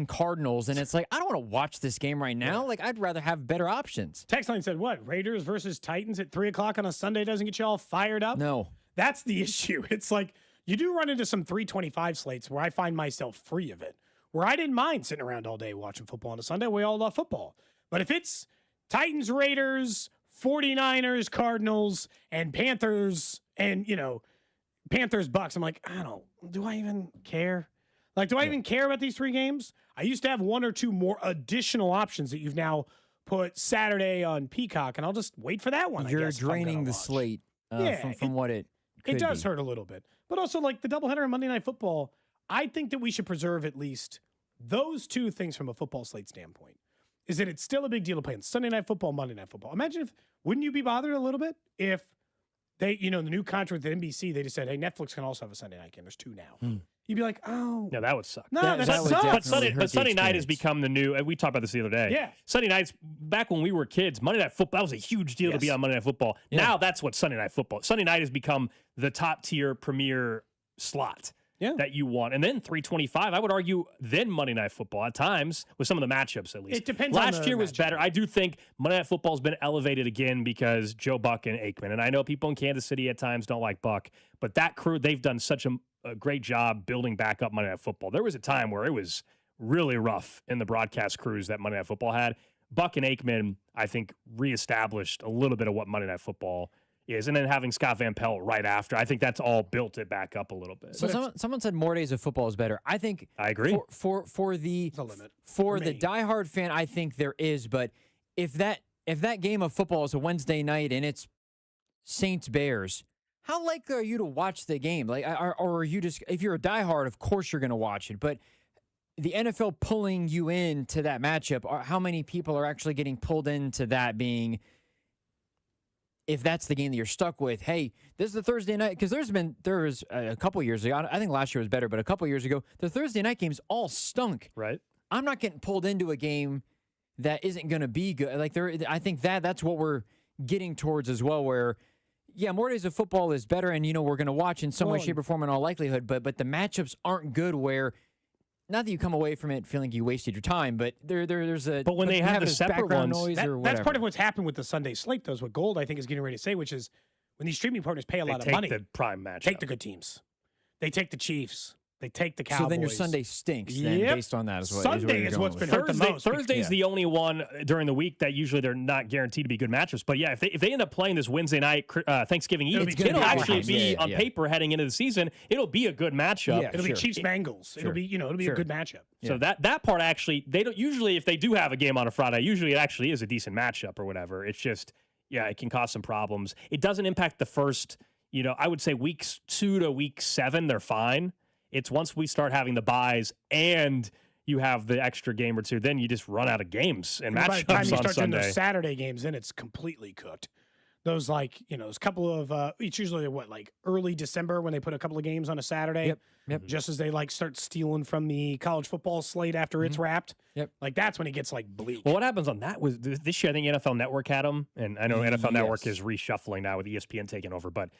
Cardinals, and it's like, I don't want to watch this game right now. I'd rather have better options. Text line said, what? Raiders versus Titans at 3:00 on a Sunday doesn't get you all fired up? No. That's the issue. It's you do run into some 325 slates where I find myself free of it, where I didn't mind sitting around all day watching football on a Sunday. We all love football. But if it's Titans, Raiders, 49ers, Cardinals, and Panthers, and, Panthers, Bucks, I'm like, do I even care? Do I even care about these 3 games? I used to have 1 or 2 more additional options that you've now put Saturday on Peacock, and I'll just wait for that one. You're draining the slate from what it could does be. hurt a little bit. But also, the doubleheader on Monday Night Football, I think that we should preserve at least those 2 things from a football slate standpoint. Is that it's still a big deal to play on Sunday Night Football, Monday Night Football. Imagine wouldn't you be bothered a little bit if they, the new contract with NBC, they just said, hey, Netflix can also have a Sunday night game. There's 2 now. You'd be like, oh. No, that would suck. No, that sucks. But Sunday night has become the new, and we talked about this the other day. Yeah. Sunday nights, back when we were kids, Monday Night Football, that was a huge deal to be on Monday Night Football. Yeah. Now that's what Sunday Night Football. Sunday night has become the top tier premier slot that you want. And then 325, I would argue, then Monday Night Football at times with some of the matchups at least. It depends Last year was better. I do think Monday Night Football has been elevated again because Joe Buck and Aikman. And I know people in Kansas City at times don't like Buck, but that crew, they've done such a great job building back up Monday Night Football. There was a time where it was really rough in the broadcast crews that Monday Night Football had. Buck and Aikman, I think, reestablished a little bit of what Monday Night Football is. And then having Scott Van Pelt right after, I think that's all built it back up a little bit. So someone said more days of football is better. I think I agree. For the limit. For the diehard fan, I think there is. But if that game of football is a Wednesday night and it's Saints Bears, how likely are you to watch the game? Or are you just, if you're a diehard, of course you're going to watch it. But the NFL pulling you into that matchup, how many people are actually getting pulled into that being if that's the game that you're stuck with, hey, this is the Thursday night, because there was a couple years ago, I think last year was better, but a couple years ago, the Thursday night games all stunk. Right. I'm not getting pulled into a game that isn't going to be good. Like I think that's what we're getting towards as well, where, yeah, more days of football is better, and, we're going to watch in some way, shape, or form in all likelihood, but the matchups aren't good where, not that you come away from it feeling you wasted your time, but there's a... But when they have the separate ones... noise or whatever. That's part of what's happened with the Sunday slate, though, is what Gold, I think, is getting ready to say, which is when these streaming partners pay a lot of money... They take the prime match. Take the good teams. They take the Chiefs. They take the Cowboys. So then your Sunday stinks, based on that. Sunday is what's been hurt the most. Thursday's the only one during the week that usually they're not guaranteed to be good matchups. But yeah, if they end up playing this Wednesday night Thanksgiving Eve, it'll actually be on paper heading into the season. It'll be a good matchup. It'll be Chiefs Bengals. It'll be a good matchup. So that part actually, they don't usually, if they do have a game on a Friday, usually it actually is a decent matchup or whatever. It's just, it can cause some problems. It doesn't impact the first, I would say weeks 2 to week 7, they're fine. It's once we start having the buys and you have the extra game or two, then you just run out of games and matchups on Sunday. By the time you start doing those Saturday games, then it's completely cooked. Those those couple of it's usually early December when they put a couple of games on a Saturday. Yep. Just as they start stealing from the college football slate after it's wrapped. Yep. That's when it gets bleak. Well, what happens on that was this year, I think NFL Network had them, and I know NFL Network is reshuffling now with ESPN taking over, but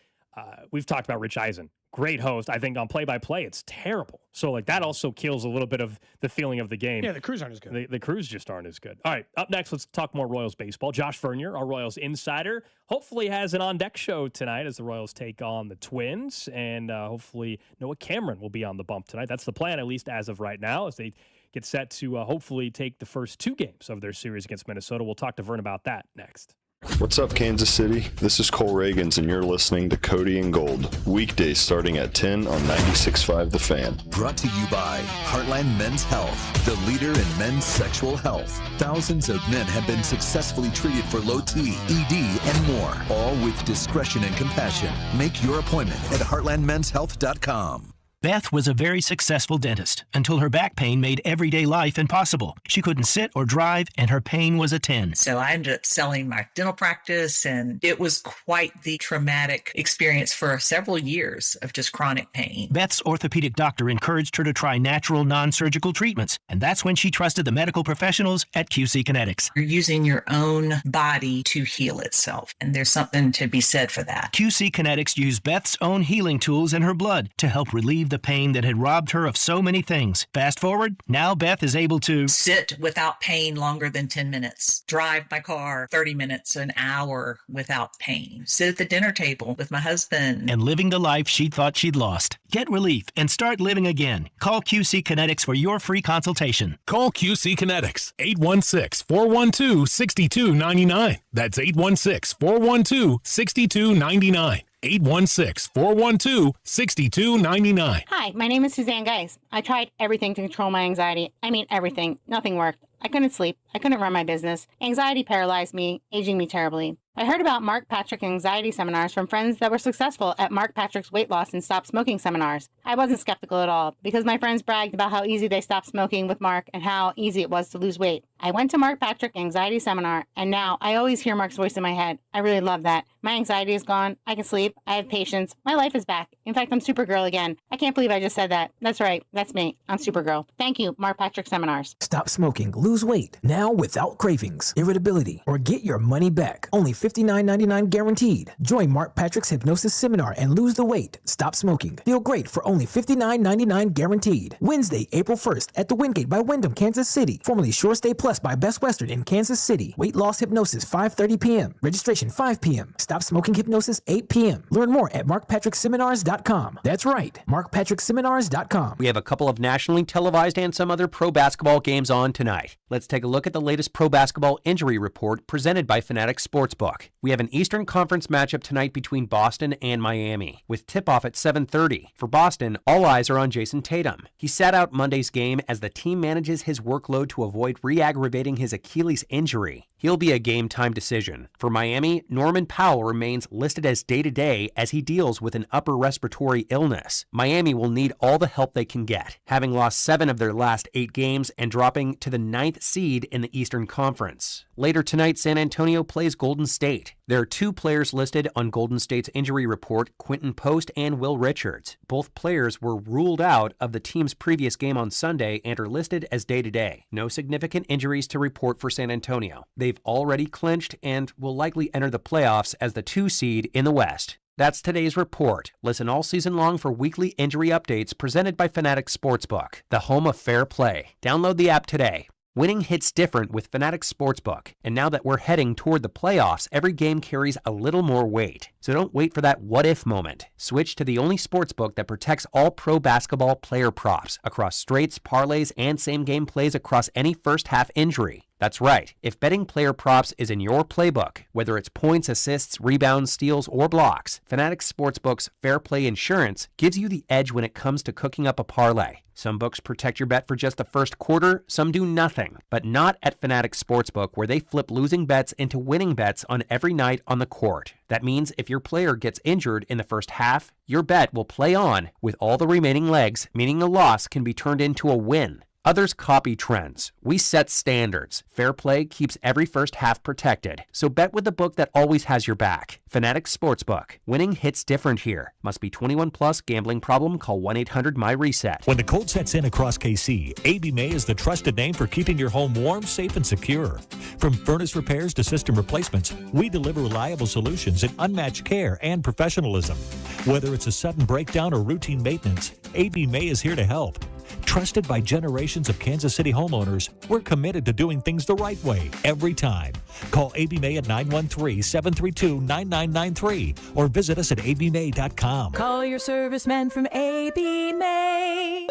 we've talked about Rich Eisen. Great host. I think on play-by-play, it's terrible. So, that also kills a little bit of the feeling of the game. Yeah, the crews aren't as good. The crews just aren't as good. All right, up next, let's talk more Royals baseball. Josh Vernier, our Royals insider, hopefully has an on-deck show tonight as the Royals take on the Twins, and hopefully Noah Cameron will be on the bump tonight. That's the plan, at least as of right now, as they get set to hopefully take the first 2 games of their series against Minnesota. We'll talk to Vern about that next. What's up, Kansas City? This is Cole Reagans, and you're listening to Cody and Gold. Weekdays starting at 10 on 96.5 The Fan. Brought to you by Heartland Men's Health, the leader in men's sexual health. Thousands of men have been successfully treated for low T, ED, and more, all with discretion and compassion. Make your appointment at heartlandmenshealth.com. Beth was a very successful dentist until her back pain made everyday life impossible. She couldn't sit or drive, and her pain was a 10. So I ended up selling my dental practice, and it was quite the traumatic experience for several years of just chronic pain. Beth's orthopedic doctor encouraged her to try natural, non-surgical treatments, and that's when she trusted the medical professionals at QC Kinetics. You're using your own body to heal itself, and there's something to be said for that. QC Kinetics used Beth's own healing tools in her blood to help relieve the pain that had robbed her of so many things. Fast forward, now Beth is able to sit without pain longer than 10 minutes, drive my car 30 minutes, an hour without pain, sit at the dinner table with my husband, and living the life she thought she'd lost. Get relief and start living again. Call QC Kinetics for your free consultation. Call QC Kinetics, 816-412-6299. That's 816-412-6299. 816-412-6299. Hi, my name is Suzanne Geis. I tried everything to control my anxiety. I mean, everything. Nothing worked. I couldn't sleep. I couldn't run my business. Anxiety paralyzed me, aging me terribly. I heard about Mark Patrick anxiety seminars from friends that were successful at Mark Patrick's weight loss and stop smoking seminars. I wasn't skeptical at all because my friends bragged about how easy they stopped smoking with Mark and how easy it was to lose weight. I went to Mark Patrick anxiety seminar, and now I always hear Mark's voice in my head. I really love that. My anxiety is gone. I can sleep. I have patience. My life is back. In fact, I'm Supergirl again. I can't believe I just said that. That's right. That's me. I'm Supergirl. Thank you, Mark Patrick Seminars. Stop smoking. Lose weight. Now without cravings, irritability, or get your money back. Only $59.99 guaranteed. Join Mark Patrick's hypnosis seminar and lose the weight. Stop smoking. Feel great for only $59.99 guaranteed. Wednesday, April 1st at the Wingate by Wyndham, Kansas City. Formerly Shore Stay Plus by Best Western in Kansas City. Weight loss hypnosis 5:30 p.m. Registration 5 p.m. Stop smoking hypnosis 8 p.m. Learn more at markpatrickseminars.com. That's right, markpatrickseminars.com. We have a couple of nationally televised and some other pro basketball games on tonight. Let's take a look at the latest pro basketball injury report presented by Fanatics Sportsbook. We have an Eastern Conference matchup tonight between Boston and Miami, with tip-off at 7:30. For Boston, all eyes are on Jason Tatum. He sat out Monday's game as the team manages his workload to avoid re-aggravating his Achilles injury. He'll be a game-time decision. For Miami, Norman Powell remains listed as day-to-day as he deals with an upper respiratory illness. Miami will need all the help they can get, having lost 7 of their last 8 games and dropping to the 9th seed in the Eastern Conference. Later tonight, San Antonio plays Golden State. There are 2 players listed on Golden State's injury report, Quentin Post and Will Richards. Both players were ruled out of the team's previous game on Sunday and are listed as day-to-day. No significant injuries to report for San Antonio. They've already clinched and will likely enter the playoffs as the 2 seed in the West. That's today's report. Listen all season long for weekly injury updates presented by Fanatics Sportsbook, the home of fair play. Download the app today. Winning hits different with Fanatics Sportsbook. And now that we're heading toward the playoffs, every game carries a little more weight. So don't wait for that what-if moment. Switch to the only sportsbook that protects all pro basketball player props across straights, parlays, and same-game plays across any first-half injury. That's right. If betting player props is in your playbook, whether it's points, assists, rebounds, steals, or blocks, Fanatics Sportsbook's Fair Play Insurance gives you the edge when it comes to cooking up a parlay. Some books protect your bet for just the first quarter, some do nothing. But not at Fanatics Sportsbook, where they flip losing bets into winning bets on every night on the court. That means if your player gets injured in the first half, your bet will play on with all the remaining legs, meaning a loss can be turned into a win. Others copy trends. We set standards. Fair play keeps every first half protected. So bet with the book that always has your back. Fanatics Sportsbook. Winning hits different here. Must be 21 plus. Gambling problem? Call 1-800-MY-RESET. When the cold sets in across KC, AB May is the trusted name for keeping your home warm, safe, and secure. From furnace repairs to system replacements, we deliver reliable solutions and unmatched care and professionalism. Whether it's a sudden breakdown or routine maintenance, AB May is here to help. Trusted by generations of Kansas City homeowners, we're committed to doing things the right way every time. Call AB May at 913-732-9993 or visit us at abmay.com. Call your serviceman from AB May.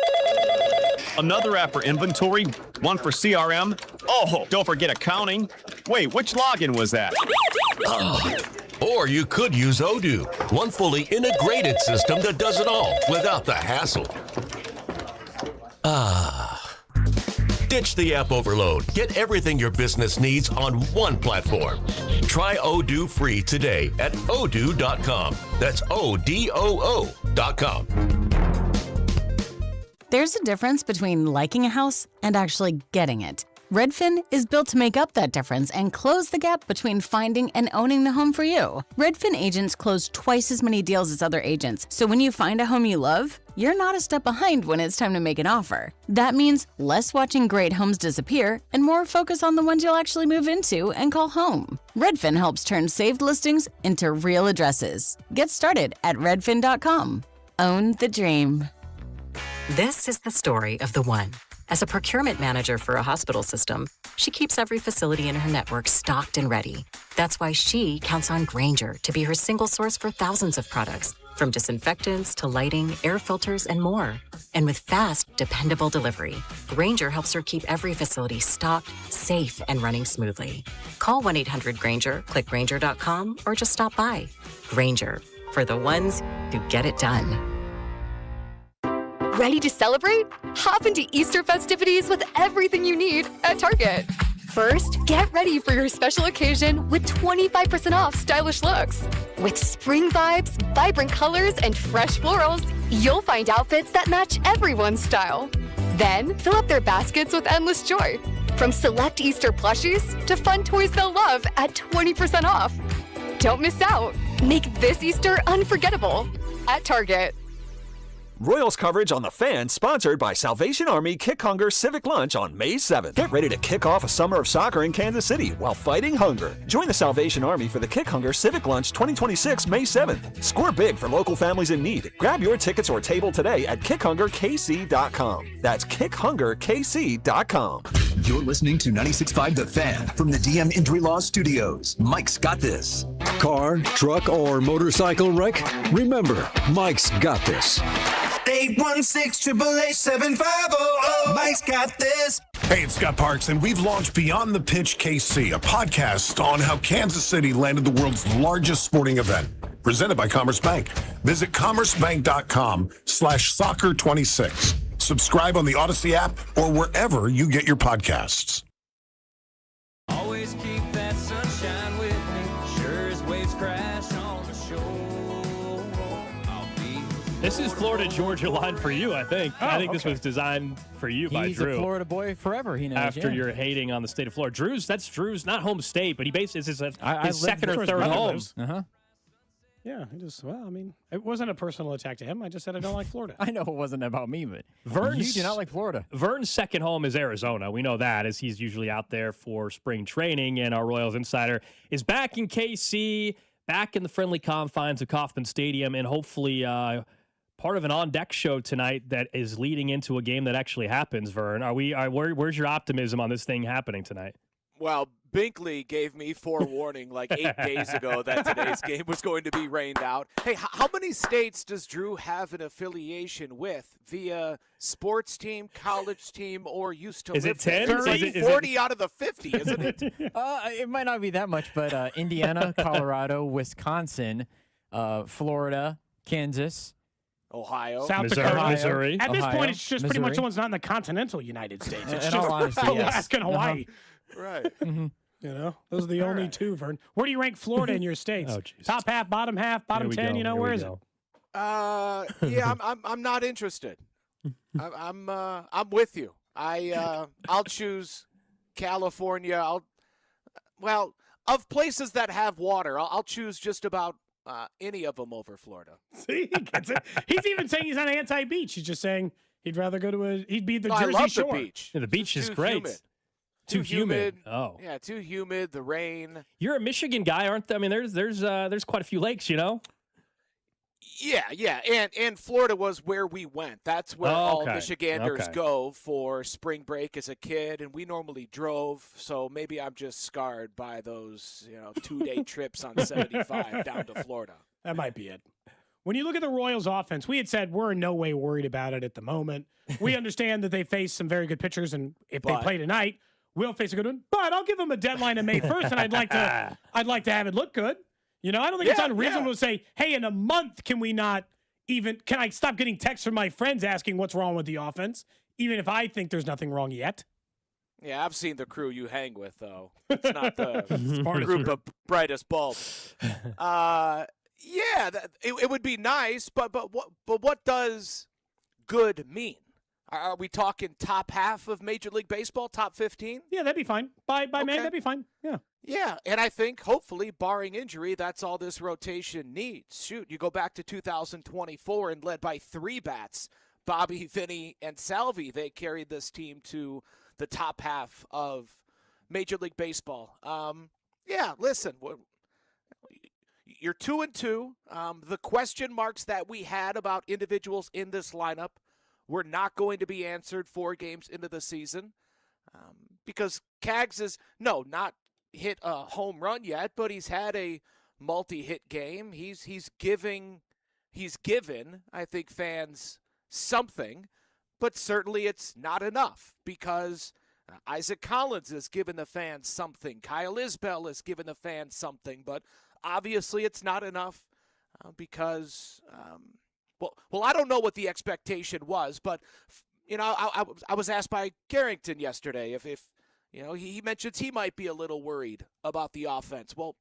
Another app for inventory, one for CRM. Oh, don't forget accounting. Wait, which login was that? Or you could use Odoo, one fully integrated system that does it all without the hassle. Ditch the app overload. Get everything your business needs on one platform. Try Odoo free today at odoo.com. That's ODOO.com. There's a difference between liking a house and actually getting it. Redfin is built to make up that difference and close the gap between finding and owning the home for you. Redfin agents close twice as many deals as other agents, so when you find a home you love, you're not a step behind when it's time to make an offer. That means less watching great homes disappear and more focus on the ones you'll actually move into and call home. Redfin helps turn saved listings into real addresses. Get started at redfin.com. Own the dream. This is the story of the one. As a procurement manager for a hospital system, she keeps every facility in her network stocked and ready. That's why she counts on Grainger to be her single source for thousands of products, from disinfectants to lighting, air filters, and more. And with fast, dependable delivery, Grainger helps her keep every facility stocked, safe, and running smoothly. Call 1-800-GRAINGER, click Grainger.com, or just stop by. Grainger, for the ones who get it done. Ready to celebrate? Hop into Easter festivities with everything you need at Target. First, get ready for your special occasion with 25% off stylish looks. With spring vibes, vibrant colors, and fresh florals, you'll find outfits that match everyone's style. Then, fill up their baskets with endless joy. From select Easter plushies to fun toys they'll love at 20% off. Don't miss out. Make this Easter unforgettable at Target. Royals coverage on The Fan, sponsored by Salvation Army Kick Hunger Civic Lunch on May 7th. Get ready to kick off a summer of soccer in Kansas City while fighting hunger. Join the Salvation Army for the Kick Hunger Civic Lunch 2026 May 7th. Score big for local families in need. Grab your tickets or table today at kickhungerkc.com. That's kickhungerkc.com. You're listening to 96.5 The Fan from the DM Injury Law Studios. Mike's got this. Car, truck, or motorcycle wreck? Remember, Mike's got this. 816-888-7500. Mike's got this. Hey, it's Scott Parks, and we've launched Beyond the Pitch KC, a podcast on how Kansas City landed the world's largest sporting event, presented by Commerce Bank. Visit commercebank.com/soccer26. Subscribe on the Odyssey app or wherever you get your podcasts. Always keep that sunshine with me, sure as waves crash on the shore. I'll be This is Florida-Georgia line for you, I think. Oh, I think this okay. was designed for you by Drew. He's a Florida boy forever, he knows. After you're hating on the state of Florida. That's Drew's not home state, but he basically is his second or third home. Uh-huh. Yeah, it wasn't a personal attack to him. I just said I don't like Florida. I know it wasn't about me, but You do not like Florida. Vern's second home is Arizona. We know that, as he's usually out there for spring training, and our Royals insider is back in KC, back in the friendly confines of Kauffman Stadium, and hopefully part of an on-deck show tonight that is leading into a game that actually happens, Vern. Where's your optimism on this thing happening tonight? Well, Binkley gave me forewarning like 8 days ago that today's game was going to be rained out. Hey, how many states does Drew have an affiliation with via sports team, college team, or used to Is live it 10? there? It's like 40 out of the 50, isn't it? It might not be that much, but Indiana, Colorado, Wisconsin, Florida, Kansas, Ohio, South Dakota, Missouri. At this Ohio, point, it's just pretty much Missouri. the ones not in the continental United States. It's In just all honesty, yes. Alaska and Hawaii. Right. Those are the only two, Vern. Where do you rank Florida in your states? Oh, geez. Top half, bottom 10. Where is it? Yeah, I'm not interested. I'm with you. I'll choose California. Of places that have water, I'll choose just about any of them over Florida. See, he gets it. He's even saying he's not anti-beach. He's just saying he'd rather go to he'd be the No, Jersey I love Shore. the beach. Yeah, the beach is Too great. humid. Too humid. Oh. Yeah, too humid. The rain. You're a Michigan guy, aren't there? I mean, there's quite a few lakes, you know? Yeah, and Florida was where we went. That's where all Michiganders go for spring break as a kid, and we normally drove. So maybe I'm just scarred by those 2-day trips on 75 down to Florida. That might be it. When you look at the Royals offense, we had said we're in no way worried about it at the moment. We understand that they face some very good pitchers, and if they play tonight, we'll face a good one. But I'll give them a deadline of May 1st, and I'd like to have it look good. I don't think it's unreasonable to say, hey, in a month, can I stop getting texts from my friends asking what's wrong with the offense, even if I think there's nothing wrong yet? Yeah, I've seen the crew you hang with, though. It's not the group of brightest bulbs. It would be nice, but what does good mean? Are we talking top half of Major League Baseball, top 15? Yeah, that'd be fine. By May, that'd be fine. Yeah. Yeah, and I think, hopefully, barring injury, that's all this rotation needs. Shoot, you go back to 2024 and led by 3 bats, Bobby, Vinny, and Salvi. They carried this team to the top half of Major League Baseball. Listen, you're 2-2. The question marks that we had about individuals in this lineup were not going to be answered 4 games into the season because Kaggs is, not hit a home run yet, but he's had a multi-hit game. He's given, I think, fans something, but certainly it's not enough because Isaac Collins has given the fans something. Kyle Isbell has given the fans something, but obviously it's not enough because I don't know what the expectation was, but I was asked by Carrington yesterday if he mentions he might be a little worried about the offense. Well,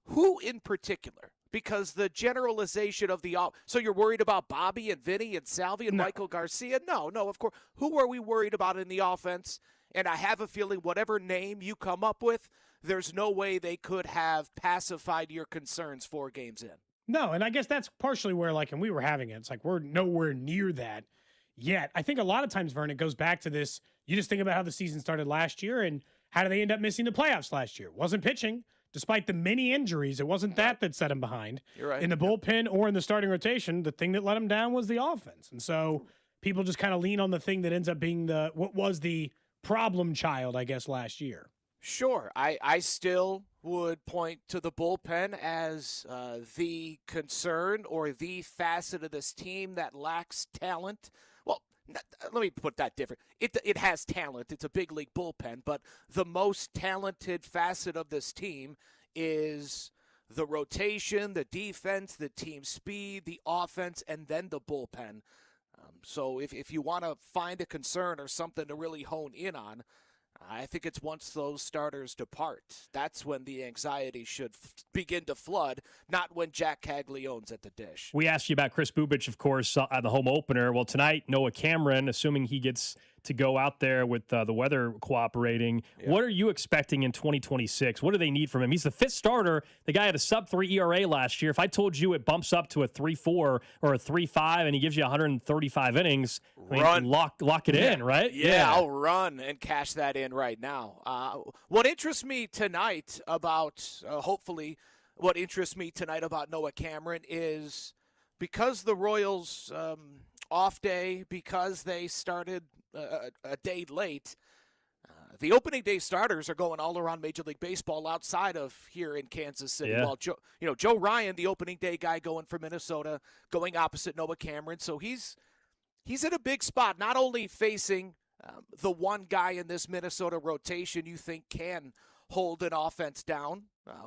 who in particular? Because the generalization of so you're worried about Bobby and Vinny and Salvi and Michael Garcia? No, of course. Who are we worried about in the offense? And I have a feeling whatever name you come up with, there's no way they could have pacified your concerns 4 games in. No, and I guess that's partially where, and we were having it. It's like we're nowhere near that yet. I think a lot of times, Vern, it goes back to this. You just think about how the season started last year and how did they end up missing the playoffs last year? It wasn't pitching. Despite the many injuries, it wasn't that set them behind. You're right. In the bullpen or in the starting rotation, the thing that let them down was the offense. And so people just kind of lean on the thing that ends up being what was the problem child, I guess, last year. Sure. I still would point to the bullpen as the concern or the facet of this team that lacks talent. Well, let me put that different. It has talent. It's a big league bullpen, but the most talented facet of this team is the rotation, the defense, the team speed, the offense, and then the bullpen. So if you want to find a concern or something to really hone in on, I think it's once those starters depart. That's when the anxiety should begin to flood, not when Jack Caglione's at the dish. We asked you about Chris Bubich, of course, at the home opener. Well, tonight, Noah Cameron, assuming he gets to go out there with the weather cooperating. Yeah. What are you expecting in 2026? What do they need from him? He's the fifth starter. The guy had a sub-3 ERA last year. If I told you it bumps up to a 3.4 or a 3.5 and he gives you 135 innings, I mean, lock it in, right? Yeah, I'll run and cash that in right now. What interests me tonight about, what interests me tonight about Noah Cameron is because the Royals off day, because they started a day late, the opening day starters are going all around Major League Baseball outside of here in Kansas City. Yeah. While Joe Ryan, the opening day guy going for Minnesota, going opposite Noah Cameron. So he's in a big spot, not only facing the one guy in this Minnesota rotation you think can hold an offense down,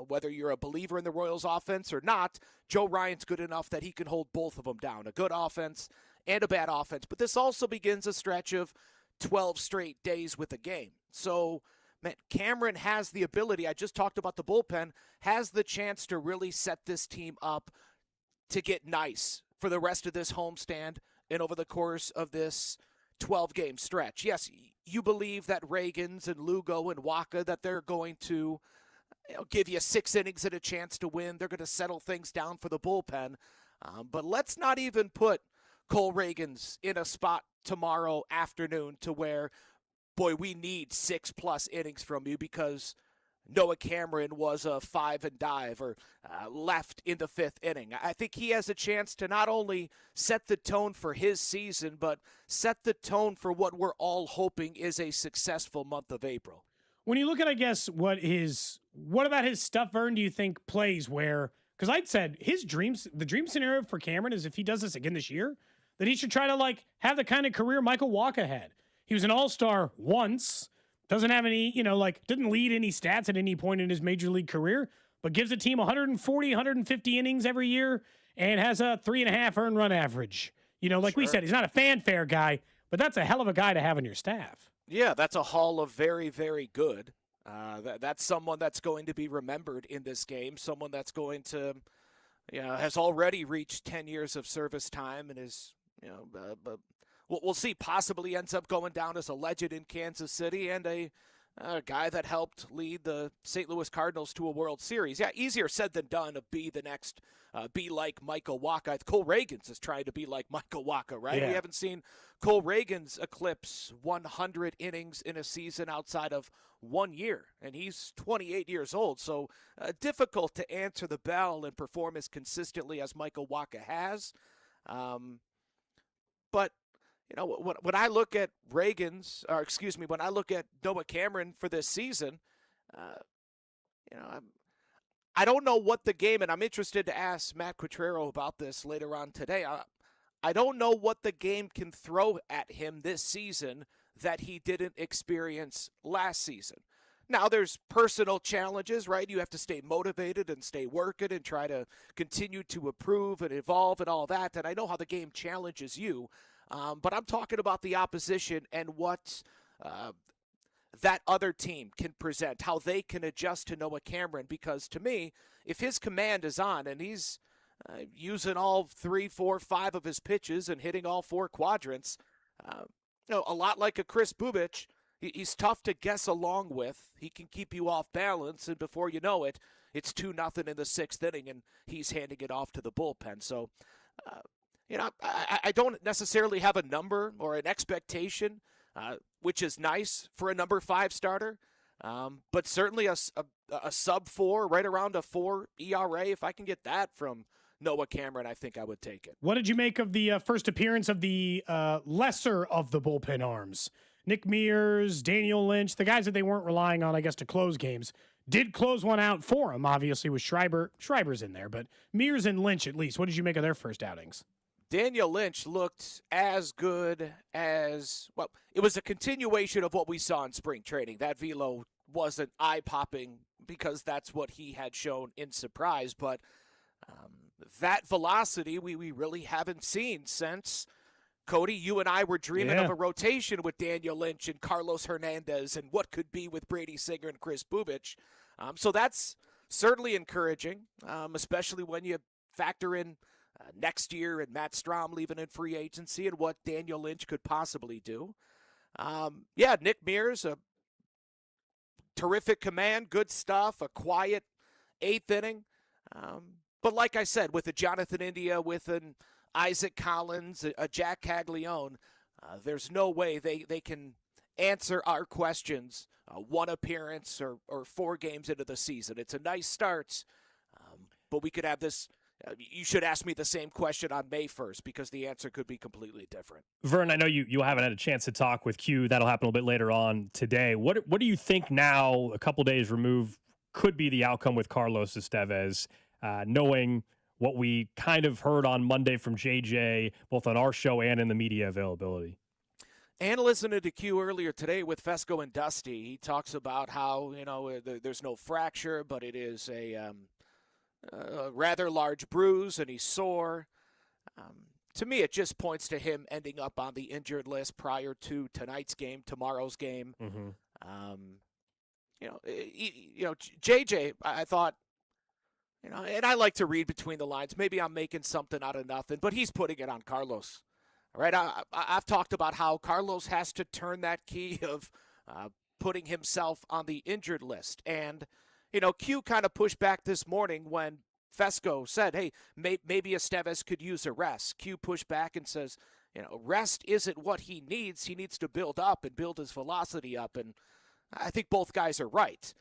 whether you're a believer in the Royals offense or not. Joe Ryan's good enough that he can hold both of them down, a good offense and a bad offense. But this also begins a stretch of 12 straight days with a game. So, man, Cameron has the ability, I just talked about the bullpen, has the chance to really set this team up to get nice for the rest of this homestand and over the course of this 12-game stretch. Yes, you believe that Reagans and Lugo and Waka, that they're going to give you 6 innings and a chance to win. They're going to settle things down for the bullpen. But let's not even put Cole Reagans in a spot tomorrow afternoon to where, boy, we need 6+ innings from you because Noah Cameron was a 5 and dive or left in the 5th inning. I think he has a chance to not only set the tone for his season, but set the tone for what we're all hoping is a successful month of April. When you look at, I guess, what about his stuff, Vern, do you think plays where, because I'd said the dream scenario for Cameron is if he does this again this year, that he should try to have the kind of career Michael Waka had. He was an all-star once, doesn't have any, didn't lead any stats at any point in his major league career, but gives the team 140, 150 innings every year and has a 3.5 earned run average. We said, he's not a fanfare guy, but that's a hell of a guy to have on your staff. Yeah, that's a haul of very, very good. That's someone that's going to be remembered in this game, someone that's going to, has already reached 10 years of service time and is, but we'll see, possibly ends up going down as a legend in Kansas City and a guy that helped lead the St. Louis Cardinals to a World Series. Yeah, easier said than done to be the next, be like Michael Waka. Cole Reagans is trying to be like Michael Waka, right? Yeah. We haven't seen Cole Reagans eclipse 100 innings in a season outside of 1 year, and he's 28 years old. So difficult to answer the bell and perform as consistently as Michael Waka has. But when I look at when I look at Noah Cameron for this season, I don't know what the game, and I'm interested to ask Matt Quatrero about this later on today. I don't know what the game can throw at him this season that he didn't experience last season. Now, there's personal challenges, right? You have to stay motivated and stay working and try to continue to improve and evolve and all that. And I know how the game challenges you. But I'm talking about the opposition and what that other team can present, how they can adjust to Noah Cameron. Because to me, if his command is on and he's using all 3, 4, 5 of his pitches and hitting all 4 quadrants, a lot like a Chris Bubich, he's tough to guess along with. He can keep you off balance, and before you know it, it's 2-0 in the 6th inning, and he's handing it off to the bullpen. So, I don't necessarily have a number or an expectation, which is nice for a number 5 starter, but certainly a sub-4, right around a 4 ERA. If I can get that from Noah Cameron, I think I would take it. What did you make of the first appearance of the lesser of the bullpen arms? Nick Mears, Daniel Lynch, the guys that they weren't relying on, I guess, to close games, did close one out for him, obviously, with Schreiber. Schreiber's in there, but Mears and Lynch at least. What did you make of their first outings? Daniel Lynch looked as good as, well, it was a continuation of what we saw in spring training. That velo wasn't eye-popping because that's what he had shown in Surprise, but that velocity we really haven't seen since Cody, you and I were dreaming of a rotation with Daniel Lynch and Carlos Hernandez and what could be with Brady Singer and Chris Bubich. So that's certainly encouraging, especially when you factor in next year and Matt Strahm leaving in free agency and what Daniel Lynch could possibly do. Nick Mears, a terrific command, good stuff, a quiet 8th inning. But like I said, with a Jonathan India, with an Isaac Collins, a Jack Caglione, there's no way they can answer our questions one appearance or 4 games into the season. It's a nice start, but we could have this. You should ask me the same question on May 1st because the answer could be completely different. Vern, I know you haven't had a chance to talk with Q. That'll happen a little bit later on today. What do you think now, a couple days removed, could be the outcome with Carlos Estevez, knowing what we kind of heard on Monday from JJ, both on our show and in the media availability? And listening to Q earlier today with Fesco and Dusty, he talks about how, there's no fracture, but it is a rather large bruise and he's sore. To me, it just points to him ending up on the injured list prior to tonight's game, tomorrow's game. JJ, I thought, and I like to read between the lines. Maybe I'm making something out of nothing, but he's putting it on Carlos. All right, I've talked about how Carlos has to turn that key of putting himself on the injured list. And, Q kind of pushed back this morning when Fesco said, hey, maybe Estevez could use a rest. Q pushed back and says, rest isn't what he needs. He needs to build up and build his velocity up. And I think both guys are right.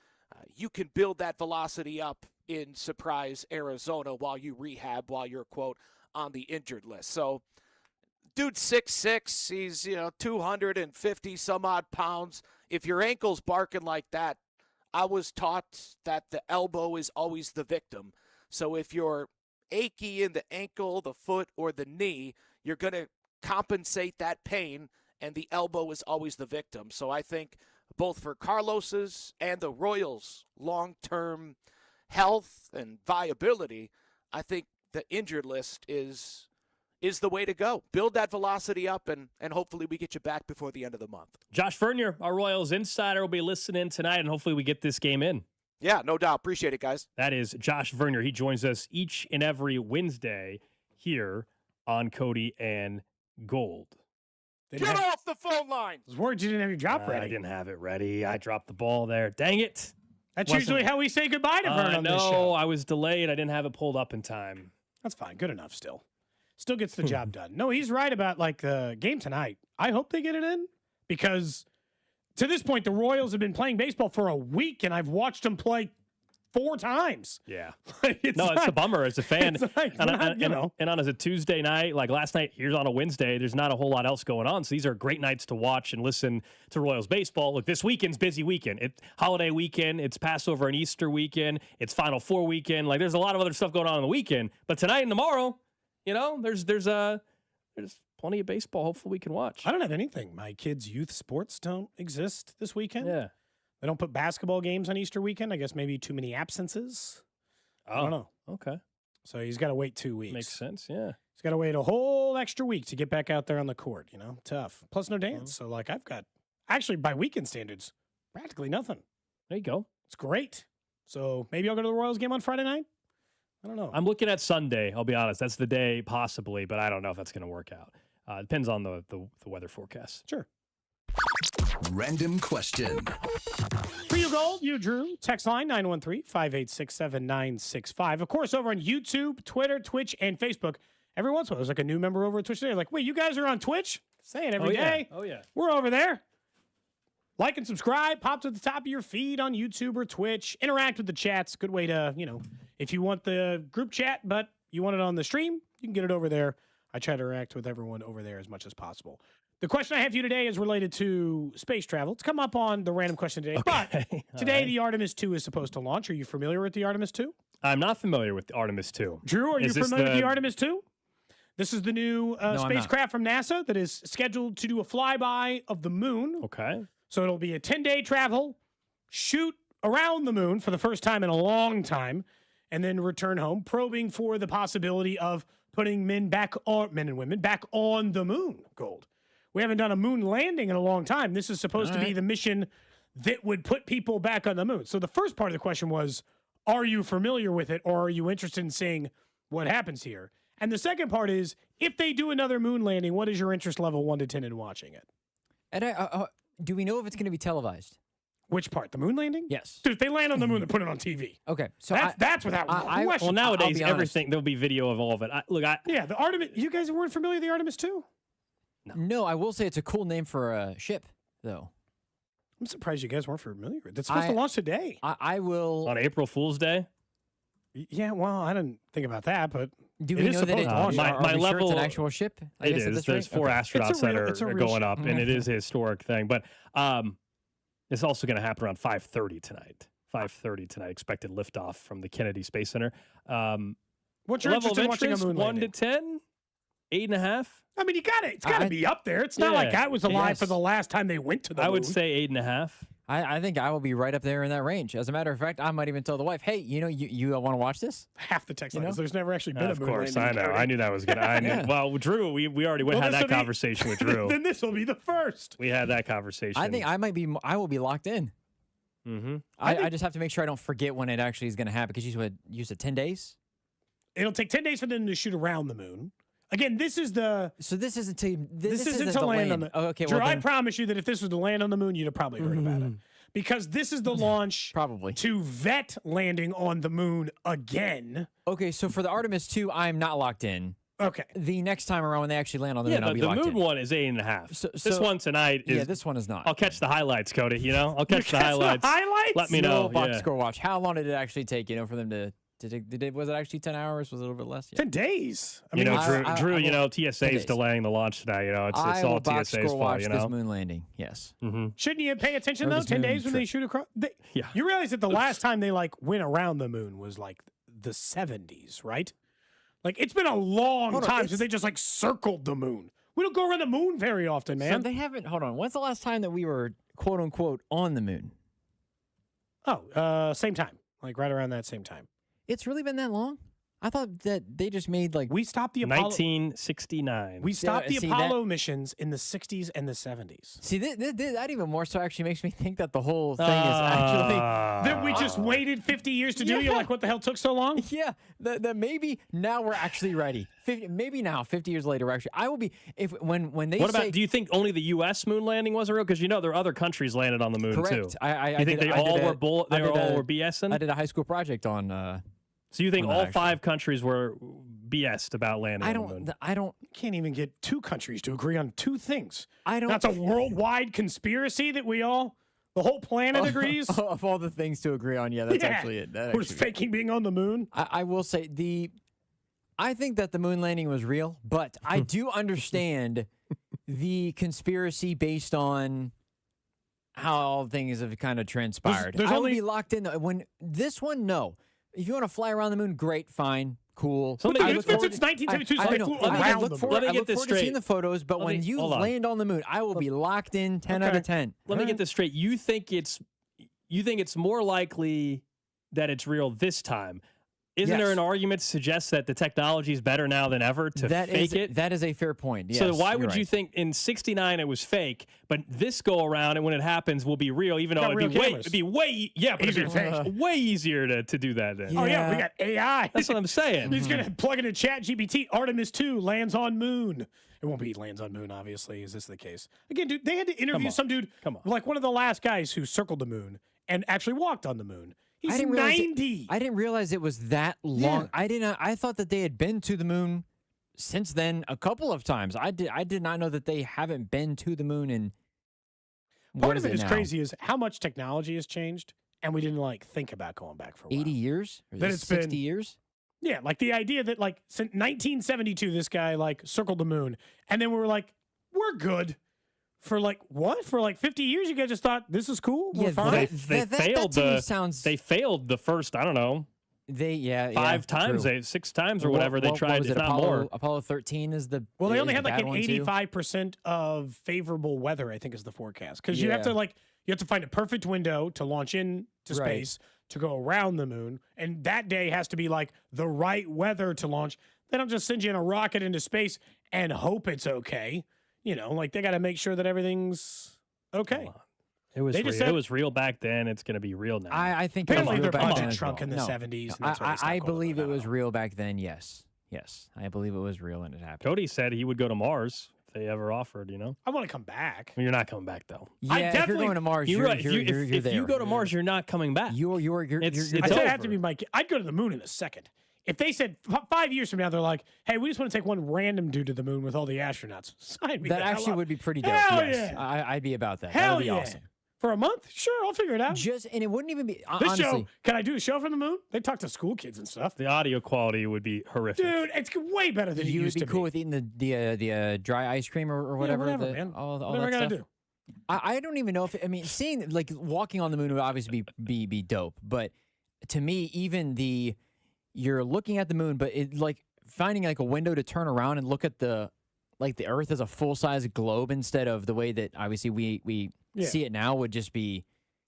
You can build that velocity up in Surprise, Arizona while you rehab, while you're, quote, on the injured list. So, dude's 6'6", he's, 250 some odd pounds. If your ankle's barking like that, I was taught that the elbow is always the victim. So if you're achy in the ankle, the foot, or the knee, you're going to compensate that pain, and the elbow is always the victim. So I think both for Carlos's and the Royals' long-term health and viability, I think the injured list is the way to go. Build that velocity up, and hopefully we get you back before the end of the month. Josh Vernier, our Royals insider, will be listening tonight, and hopefully we get this game in. Yeah, no doubt. Appreciate it, guys. That is Josh Vernier. He joins us each and every Wednesday here on Cody and Gold. Get off the phone line. I was worried you didn't have your job ready. I didn't have it ready. I dropped the ball there. Dang it. That's usually how we say goodbye to Vern on this show. No, I was delayed. I didn't have it pulled up in time. That's fine. Good enough still. Still gets the job done. No, he's right about the game tonight. I hope they get it in because to this point, the Royals have been playing baseball for a week, and I've watched them play 4 times. Yeah. It's a bummer as a fan. And on as a Tuesday night, like last night, here's on a Wednesday, there's not a whole lot else going on. So these are great nights to watch and listen to Royals baseball. Look, this weekend's busy weekend. It's holiday weekend. It's Passover and Easter weekend. It's Final Four weekend. Like there's a lot of other stuff going on the weekend. But tonight and tomorrow, there's plenty of baseball. Hopefully we can watch. I don't have anything. My kids' youth sports don't exist this weekend. Yeah. They don't put basketball games on Easter weekend. I guess maybe too many absences. I don't know. Okay. So he's got to wait 2 weeks. Makes sense, yeah. He's got to wait a whole extra week to get back out there on the court, Tough. Plus no dance. So, I've got, actually, by weekend standards, practically nothing. There you go. It's great. So maybe I'll go to the Royals game on Friday night? I don't know. I'm looking at Sunday, I'll be honest. That's the day, possibly, but I don't know if that's going to work out. Depends on the weather forecast. Sure. Random question. For you, Gold, you, Drew. Text line 913-586-7965. Of course, over on YouTube, Twitter, Twitch, and Facebook. Every once in a while, there's a new member over at Twitch today. Wait, you guys are on Twitch? Say it every day. Oh, yeah. We're over there. Like and subscribe. Pop to the top of your feed on YouTube or Twitch. Interact with the chats. Good way to, if you want the group chat, but you want it on the stream, you can get it over there. I try to interact with everyone over there as much as possible. The question I have for you today is related to space travel. It's come up on the random question today. Okay. But today, the Artemis 2 is supposed to launch. Are you familiar with the Artemis 2? I'm not familiar with the Artemis 2. Drew, are you familiar with the Artemis 2? This is the new spacecraft from NASA that is scheduled to do a flyby of the moon. Okay. So it'll be a 10-day travel, shoot around the moon for the first time in a long time, and then return home, probing for the possibility of putting men and women back on the moon, Gold. We haven't done a moon landing in a long time. This is supposed to be the mission that would put people back on the moon. So the first part of the question was, are you familiar with it, or are you interested in seeing what happens here? And the second part is, if they do another moon landing, what is your interest level 1 to 10 in watching it? And do we know if it's going to be televised? Which part? The moon landing? Yes. Dude, if they land on the moon, they put it on TV. Okay. So that's without question. Well, nowadays, everything, there'll be video of all of it. Yeah, the Artemis. You guys weren't familiar with the Artemis 2? No, I will say it's a cool name for a ship, though. I'm surprised you guys weren't familiar with it. It's supposed to launch today. I will. On April Fool's Day? Yeah, well, I didn't think about that, but do we know that my level, sure it's an actual ship? It is. There's 4 astronauts that are going up, and it is a historic thing. But it's also going to happen around 5:30 tonight. 5:30 tonight, expected liftoff from the Kennedy Space Center. What's your interest in watching a moon landing? 1 to 10? 8.5? I mean, it's got to be up there. It's not like I was alive for the last time they went to the moon. I would say 8.5. I think I will be right up there in that range. As a matter of fact, I might even tell the wife, hey, you want to watch this? Half the text line is there's never actually been a moon Of course, landing. I know. I knew that was going to. Well, Drew, we already had that conversation with Drew. Then this will be the first. We had that conversation. I think I will be locked in. Mm-hmm. I just have to make sure I don't forget when it actually is going to happen, because you said 10 days? It'll take 10 days for them to shoot around the moon. Again, this isn't to land on the. Oh, okay, Drew, well, I promise you that if this was to land on the moon, you'd have probably heard about it, because this is the launch probably to vet landing on the moon again. Okay, so for the Artemis 2, I'm not locked in. Okay, the next time around when they actually land on the moon, I'll be locked in. The moon one is 8.5. This one tonight is. Yeah, this one is not. I'll catch the highlights, Cody. I'll catch the highlights. Highlights? Let me know. Box score watch. How long did it actually take? For them to. Was it actually 10 hours? Was it a little bit less? Yeah. 10 days. I mean, Drew, TSA is delaying the launch tonight. It's all TSA's fault. This moon landing. Yes. Mm-hmm. Shouldn't you pay attention though? 10 days when they shoot across. You realize that the last time they went around the moon was the 70s, right? It's been a long time since they just circled the moon. We don't go around the moon very often, man. So they haven't. Hold on. When's the last time that we were quote unquote on the moon? Oh, same time. Right around that same time. It's really been that long? I thought that they just made we stopped the Apollo 1969. We stopped the Apollo missions in the 60s and the 70s. See, that even more so actually makes me think that the whole thing is actually that we just waited 50 years to do. You're like, what the hell took so long? Yeah, that maybe now we're actually ready. Maybe now, 50 years later, I will be. When they What about? Do you think only the U.S. moon landing wasn't real? Because there are other countries landed on the moon correct. too. I think they all were BSing? I did a high school project on. So you think all 5 countries were BS'd about landing on the moon? I don't. Can't even get 2 countries to agree on 2 things. That's a worldwide conspiracy that the whole planet agrees. Of all the things to agree on, that's actually it. We're faking being on the moon. I will say I think that the moon landing was real, but I do understand the conspiracy based on how all things have kind of transpired. There's I only will be locked in. When this one, no. If you want to fly around the moon, great, fine, cool. It's since 1972, so they flew around the moon. Let me get this straight. Seeing the photos, but when you land on the moon, I will be locked in 10 out of 10. Let me get this straight. You think it's more likely that it's real this time? Isn't there an argument to suggest that the technology is better now than ever to fake it? That is a fair point. Yes, so why would you think in '69 it was fake, but this go around and when it happens will be real, even though it'd be way easier to do that then. Oh yeah, we got AI. That's what I'm saying. He's gonna plug into ChatGPT. Artemis 2 lands on moon. It won't be lands on moon, obviously. Is this the case? Again, dude, they had to interview some dude, one of the last guys who circled the moon and actually walked on the moon. He's 90. I didn't realize it was that long. Yeah. I thought that they had been to the moon since then a couple of times. I did not know that they haven't been to the moon in. Part of it is crazy is how much technology has changed, and we didn't think about going back for a while. 80 years? That it's 60 been, years? Yeah, the idea that since 1972 this guy circled the moon, and then we were like, we're good. For what? For 50 years, you guys just thought this is cool? We're fine? They failed They failed the first, I don't know. 5 times, 6 times or whatever they tried, if not more. Apollo 13 is the. Well, they only had an 85% of favorable weather, I think, is the forecast. Because you have to find a perfect window to launch into space to go around the moon, and that day has to be the right weather to launch. They don't just send you in a rocket into space and hope it's okay. You know, like they got to make sure that everything's okay. It was real back then. It's going to be real now. I think it was Apparently real they're back punching then as trunk well. in the No. 70s. I believe it was real back then, yes. Yes, I believe it was real and it happened. Cody said he would go to Mars if they ever offered, you know? I want to come back. Well, you're not coming back, though. Yeah, if you're going to Mars, you're If you go to Mars, you're not coming back. You're I said it had to be my kid. I'd go to the moon in a second. If they said 5 years from now, they're like, hey, we just want to take one random dude to the moon with all the astronauts. Sign me That the hell actually up. would be pretty dope. Hell Yes. yeah. I'd be about that. Hell that would be yeah. awesome. For a month? Sure, I'll figure it out. And it wouldn't even be This honestly. show, can I do a show from the moon? They talk to school kids and stuff. The audio quality would be horrific. Dude, it's way better than it You would used be to cool be. with eating the dry ice cream or whatever. whatever, the- man. All Whatever that I gotta stuff. do. I don't even know if seeing like walking on the moon would obviously be dope, but to me, even you're looking at the moon, but it like finding like a window to turn around and look at the Earth as a full size globe instead of the way that obviously we see it now would just be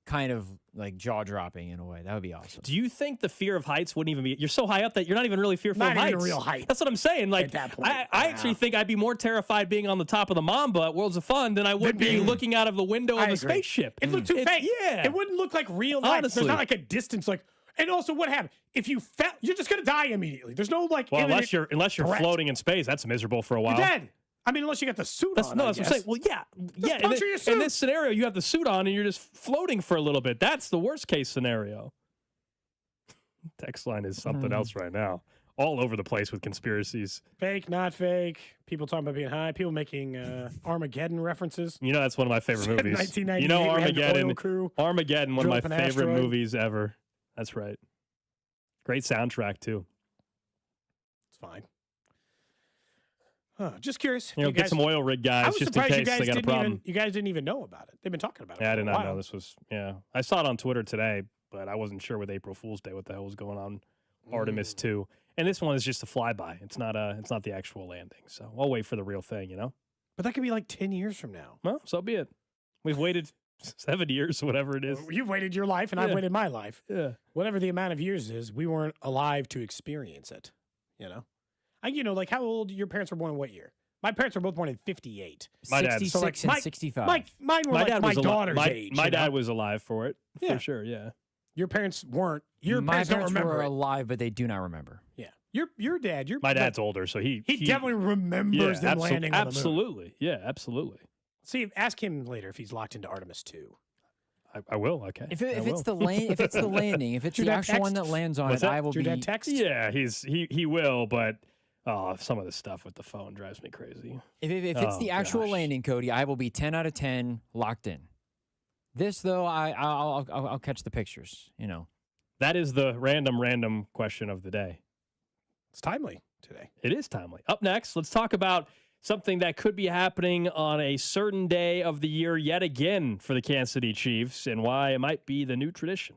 kind of like jaw dropping in a way. That would be awesome. Do you think the fear of heights wouldn't even be? You're so high up that you're not even really fearful Not of even heights. a real height. That's what I'm saying. Like at that point. I actually think I'd be more terrified being on the top of the Mamba at Worlds of Fun than I would be looking out of the window of a spaceship. It looked too fake. Yeah, It wouldn't look like real life. Honestly. There's not like a distance like. And also, what happened? If you fell, you're just gonna die immediately. There's no like. Well, imminent unless you're threat. floating in space, that's miserable for a while. You're dead. I mean, unless you got the suit on. That's what I'm saying. Well, yeah. puncture your suit. In this scenario, you have the suit on and you're just floating for a little bit. That's the worst case scenario. Text line is something else right now. All over the place with conspiracies. Fake, not fake. People talking about being high. People making Armageddon references. You know, that's one of my favorite movies. 1998, You know, we had an Armageddon. oil crew Armageddon, one of my drop an favorite asteroid. movies ever. That's right. Great soundtrack, too. It's fine. Huh, just curious. You know, get some oil rig guys I was just in surprised case you guys they got a didn't problem. you guys didn't even know about it. They've been talking about it. Yeah, I for did a not while. know this was. Yeah, I saw it on Twitter today, but I wasn't sure with April Fool's Day what the hell was going on. Artemis 2, and this one is just a flyby. It's not the actual landing. So I'll wait for the real thing. You know. But that could be like 10 years from now. Well, so be it. We've waited 7 years, whatever it is. You've waited your life, and I've Yeah. waited my life. Yeah. Whatever the amount of years is, we weren't alive to experience it. You know, like how old your parents were born in what year? My parents were both born in 58. My dad- 66 So, like, and 65. Mine were like my daughter's age. My you know? dad was alive for it, Yeah. for sure. Yeah. Your parents weren't. Your My parents don't parents remember were it. alive, but they do not remember. Yeah. Your dad. My dad's older, so he definitely remembers them landing on the moon. Absolutely. Yeah, absolutely. See, ask him later if he's locked into Artemis 2. I will. Okay. If it's will. the landing, if it's Your the dad actual one text? that lands on What's it, that? I will Did be. your dad text? Yeah, he will, but some of the stuff with the phone drives me crazy. If it's Oh, the actual gosh. landing, Cody, I will be 10 out of 10 locked in. This though, I'll catch the pictures. You know. That is the random question of the day. It's timely today. It is timely. Up next, let's talk about something that could be happening on a certain day of the year yet again for the Kansas City Chiefs and why it might be the new tradition.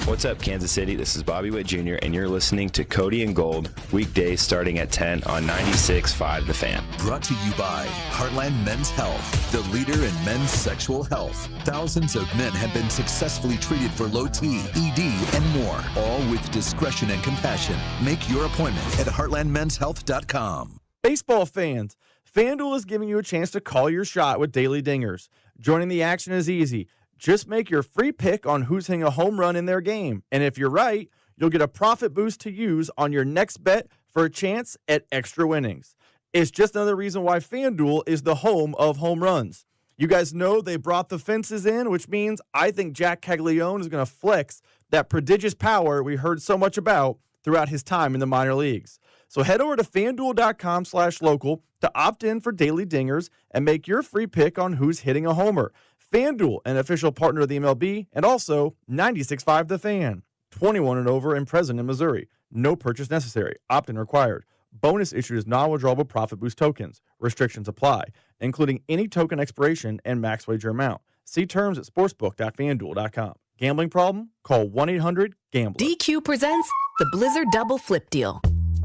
What's up, Kansas City? This is Bobby Witt Jr., and you're listening to Cody and Gold, weekdays starting at 10 on 96.5 The Fan. Brought to you by Heartland Men's Health, the leader in men's sexual health. Thousands of men have been successfully treated for low T, ED, and more, all with discretion and compassion. Make your appointment at heartlandmenshealth.com. Baseball fans, FanDuel is giving you a chance to call your shot with daily dingers. Joining the action is easy. Just make your free pick on who's hitting a home run in their game. And if you're right, you'll get a profit boost to use on your next bet for a chance at extra winnings. It's just another reason why FanDuel is the home of home runs. You guys know they brought the fences in, which means I think Jack Caglione is going to flex that prodigious power we heard so much about throughout his time in the minor leagues. So head over to FanDuel.com/local to opt in for daily dingers and make your free pick on who's hitting a homer. FanDuel, an official partner of the MLB, and also 96.5 The Fan. 21 and over and present in Missouri. No purchase necessary. Opt-in required. Bonus issued as non-withdrawable profit boost tokens. Restrictions apply, including any token expiration and max wager amount. See terms at sportsbook.fanduel.com. Gambling problem? Call 1-800-GAMBLER. DQ presents the Blizzard Double Flip Deal.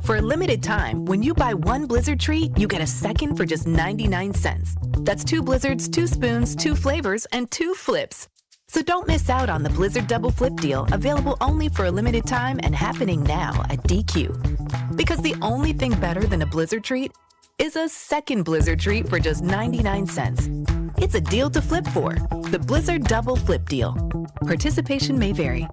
For a limited time, when you buy one Blizzard treat, you get a second for just 99 cents. That's 2 Blizzards, 2 spoons, 2 flavors, and 2 flips. So don't miss out on the Blizzard Double Flip deal, available only for a limited time and happening now at DQ. Because the only thing better than a Blizzard treat is a second Blizzard treat for just 99 cents. It's a deal to flip for. The Blizzard Double Flip deal. Participation may vary.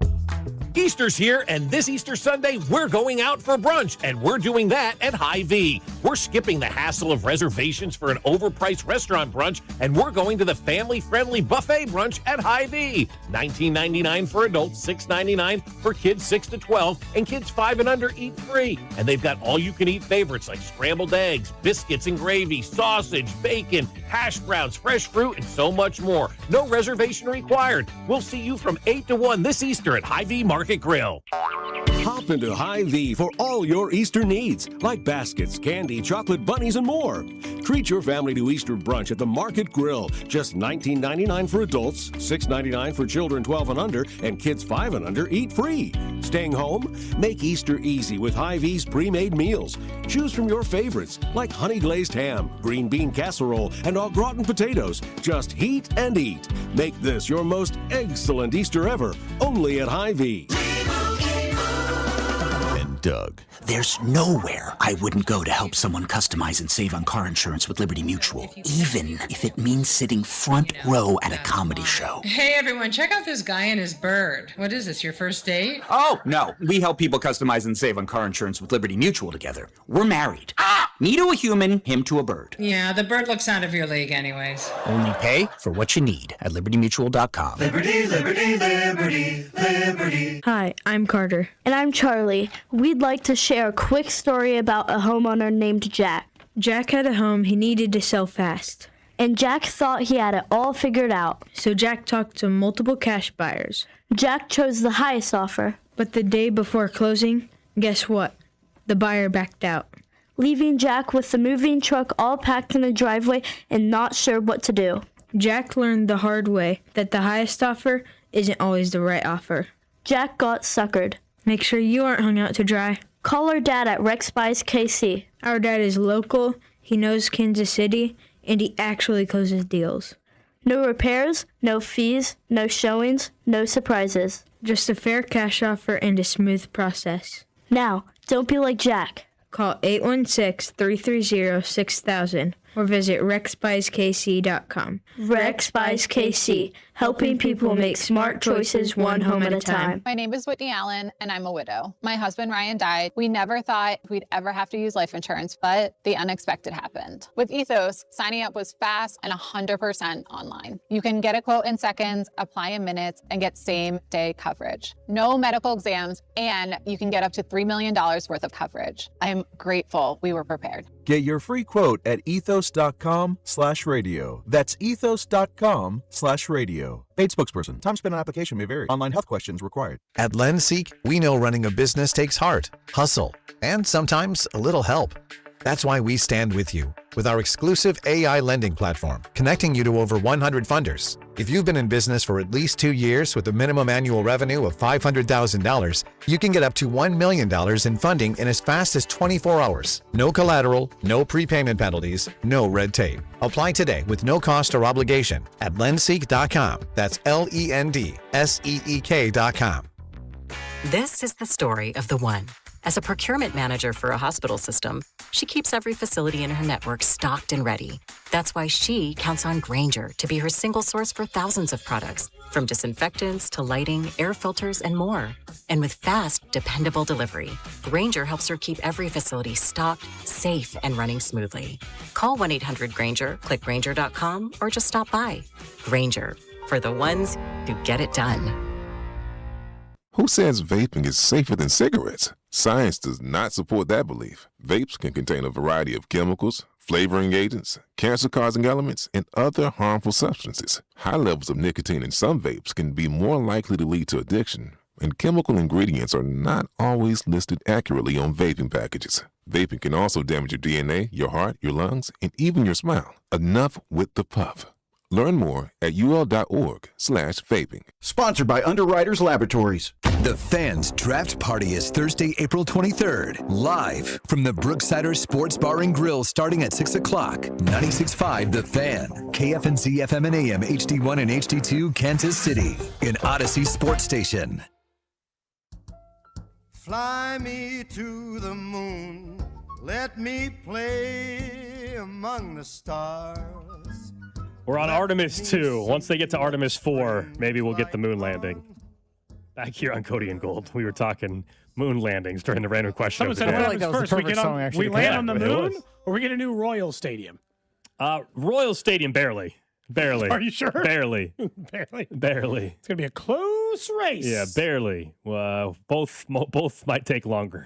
Easter's here, and this Easter Sunday, we're going out for brunch, and we're doing that at Hy-Vee. We're skipping the hassle of reservations for an overpriced restaurant brunch, and we're going to the family-friendly buffet brunch at Hy-Vee. $19.99 for adults, $6.99 for kids 6 to 12, and kids 5 and under eat free. And they've got all-you-can-eat favorites like scrambled eggs, biscuits and gravy, sausage, bacon, hash browns, fresh fruit, and so much more. No reservation required. We'll see you from 8 to 1 this Easter at Hy-Vee Market Grill. Hop into Hy-Vee for all your Easter needs, like baskets, candy, chocolate bunnies, and more. Treat your family to Easter brunch at the Market Grill. Just $19.99 for adults, $6.99 for children 12 and under, and kids 5 and under eat free. Staying home? Make Easter easy with Hy-Vee's pre-made meals. Choose from your favorites, like honey glazed ham, green bean casserole, and au gratin potatoes. Just heat and eat. Make this your most excellent Easter ever, only at Hy-Vee. Doug. There's nowhere I wouldn't go to help someone customize and save on car insurance with Liberty Mutual, even if it means sitting front row at a comedy show. Hey everyone, check out this guy and his bird. What is this, your first date? Oh, no. We help people customize and save on car insurance with Liberty Mutual together. We're married. Me to a human, him to a bird. Yeah, the bird looks out of your league anyways. Only pay for what you need at libertymutual.com. Liberty, liberty, liberty, liberty. Hi, I'm Carter. And I'm Charlie. We'd like to share a quick story about a homeowner named Jack. Jack had a home he needed to sell fast. And Jack thought he had it all figured out. So Jack talked to multiple cash buyers. Jack chose the highest offer. But the day before closing, guess what? The buyer backed out, leaving Jack with the moving truck all packed in the driveway and not sure what to do. Jack learned the hard way that the highest offer isn't always the right offer. Jack got suckered. Make sure you aren't hung out to dry. Call our dad at Rex Buys KC. Our dad is local, he knows Kansas City, and he actually closes deals. No repairs, no fees, no showings, no surprises. Just a fair cash offer and a smooth process. Now, don't be like Jack. Call 816-330-6000 or visit rexbuyskc.com. Rex Buys KC, helping people make smart choices one home at a time. My name is Whitney Allen, and I'm a widow. My husband, Ryan, died. We never thought we'd ever have to use life insurance, but the unexpected happened. With Ethos, signing up was fast and 100% online. You can get a quote in seconds, apply in minutes, and get same-day coverage. No medical exams, and you can get up to $3 million worth of coverage. I am grateful we were prepared. Get your free quote at ethos.com/radio. That's ethos.com/radio. Paid spokesperson. Time spent on application may vary. Online health questions required. At LendSeek, we know running a business takes heart, hustle, and sometimes a little help. That's why we stand with you with our exclusive AI lending platform, connecting you to over 100 funders. If you've been in business for at least 2 years with a minimum annual revenue of $500,000, you can get up to $1 million in funding in as fast as 24 hours. No collateral, no prepayment penalties, no red tape. Apply today with no cost or obligation at lendseek.com. That's LENDSEEK.com. This is the story of the one. As a procurement manager for a hospital system, she keeps every facility in her network stocked and ready. That's why she counts on Grainger to be her single source for thousands of products, from disinfectants to lighting, air filters, and more. And with fast, dependable delivery, Grainger helps her keep every facility stocked, safe, and running smoothly. Call 1-800-GRAINGER, click Grainger.com, or just stop by. Grainger, for the ones who get it done. Who says vaping is safer than cigarettes? Science does not support that belief. Vapes can contain a variety of chemicals, flavoring agents, cancer-causing elements, and other harmful substances. High levels of nicotine in some vapes can be more likely to lead to addiction, and chemical ingredients are not always listed accurately on vaping packages. Vaping can also damage your DNA, your heart, your lungs, and even your smile. Enough with the puff. Learn more at ul.org/vaping. Sponsored by Underwriters Laboratories. The Fan's Draft Party is Thursday, April 23rd, live from the Brooksider Sports Bar and Grill starting at 6 o'clock. 96.5 The Fan, KFNZ FM and AM, HD1 and HD2, Kansas City, in Odyssey Sports Station. Fly me to the moon, let me play among the stars. We're on Artemis 2. Once they get to Artemis 4, maybe we'll get the moon landing. Back here on Cody and Gold, we were talking moon landings during the random question. Someone said, what happens first? We land on the moon, or we get a new Royal Stadium? Royal Stadium, barely. Are you sure? Barely. Barely. It's going to be a close race. Yeah, barely. Both might take longer.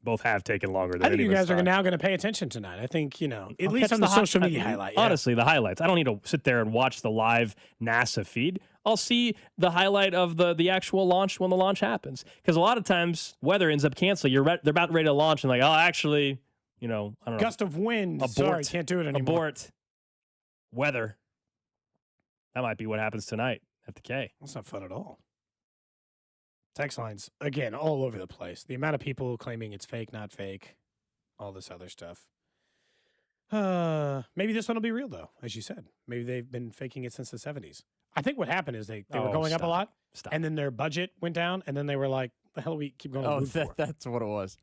Both have taken longer than I think you guys thought. are now going to pay attention tonight. I think, at least on the social media highlight. Honestly, the highlights. I don't need to sit there and watch the live NASA feed. I'll see the highlight of the actual launch when the launch happens. Because a lot of times, weather ends up canceling. They're about ready to launch, and like, oh, actually, I don't know. Gust of wind. Abort. Sorry, can't do it anymore. Abort. Weather. That might be what happens tonight at the K. That's not fun at all. Text lines, again, all over the place. The amount of people claiming it's fake, not fake, all this other stuff. Maybe this one will be real, though, as you said. Maybe they've been faking it since the 70s. I think what happened is they were going up a lot, and then their budget went down, and then they were like, the hell do we keep going on the moon for? That's what it was.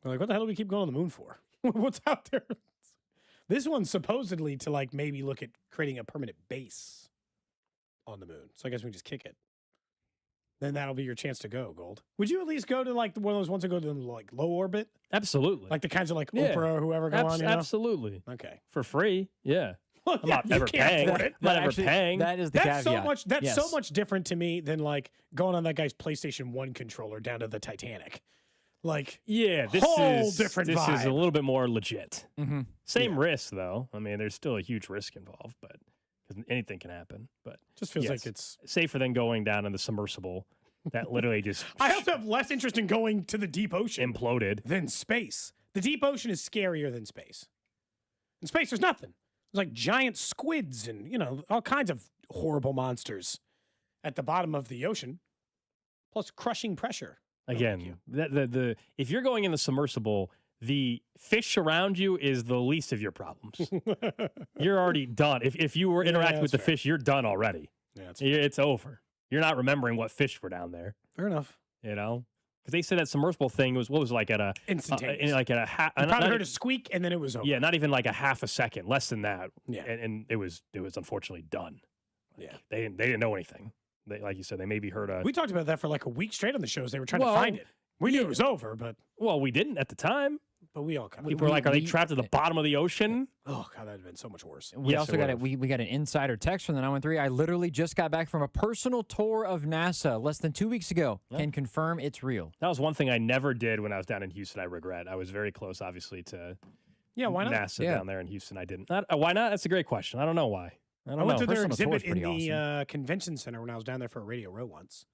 They're like, what the hell do we keep going on the moon for? What's out there? This one's supposedly to, maybe look at creating a permanent base on the moon. So I guess we can just kick it. Then that'll be your chance to go, Gold. Would you at least go to, one of those ones that go to, low orbit? Absolutely. Like the kinds of, Oprah or whoever go on, Absolutely. Okay. For free, yeah. Well, I'm not ever paying. That is the caveat. That's so much different to me than, going on that guy's PlayStation 1 controller down to the Titanic. This whole different vibe. This is a little bit more legit. Mm-hmm. Same risk, though. I mean, there's still a huge risk involved, but because anything can happen. But just feels like it's safer than going down in the submersible that literally just. I also have less interest in going to the deep ocean imploded than space. The deep ocean is scarier than space. In space, there's nothing. There's giant squids and all kinds of horrible monsters at the bottom of the ocean, plus crushing pressure. Again, the if you're going in the submersible, the fish around you is the least of your problems. You're already done. If you were interacting with the fish, you're done already. Yeah, it's over. You're not remembering what fish were down there. Fair enough. Because they said that submersible thing was at a instantaneous. At a half. You probably heard a squeak and then it was over. Yeah, not even a half a second, less than that. Yeah, and it was unfortunately done. Yeah, they didn't know anything. They, like you said, they maybe heard a. We talked about that for a week straight on the shows. They were trying to find it. We knew it was over, but we didn't at the time. But we all kind of people were like, "Are they trapped at the bottom of the ocean?" Oh god, that'd have been so much worse. We also got we got an insider text from the 913. I literally just got back from a personal tour of NASA less than 2 weeks ago. Yeah. Can confirm it's real. That was one thing I never did when I was down in Houston. I regret. I was very close, obviously, to why not? NASA down there in Houston. I didn't. Why not? That's a great question. I don't know why. I went to their exhibit in the convention center when I was down there for a radio row once.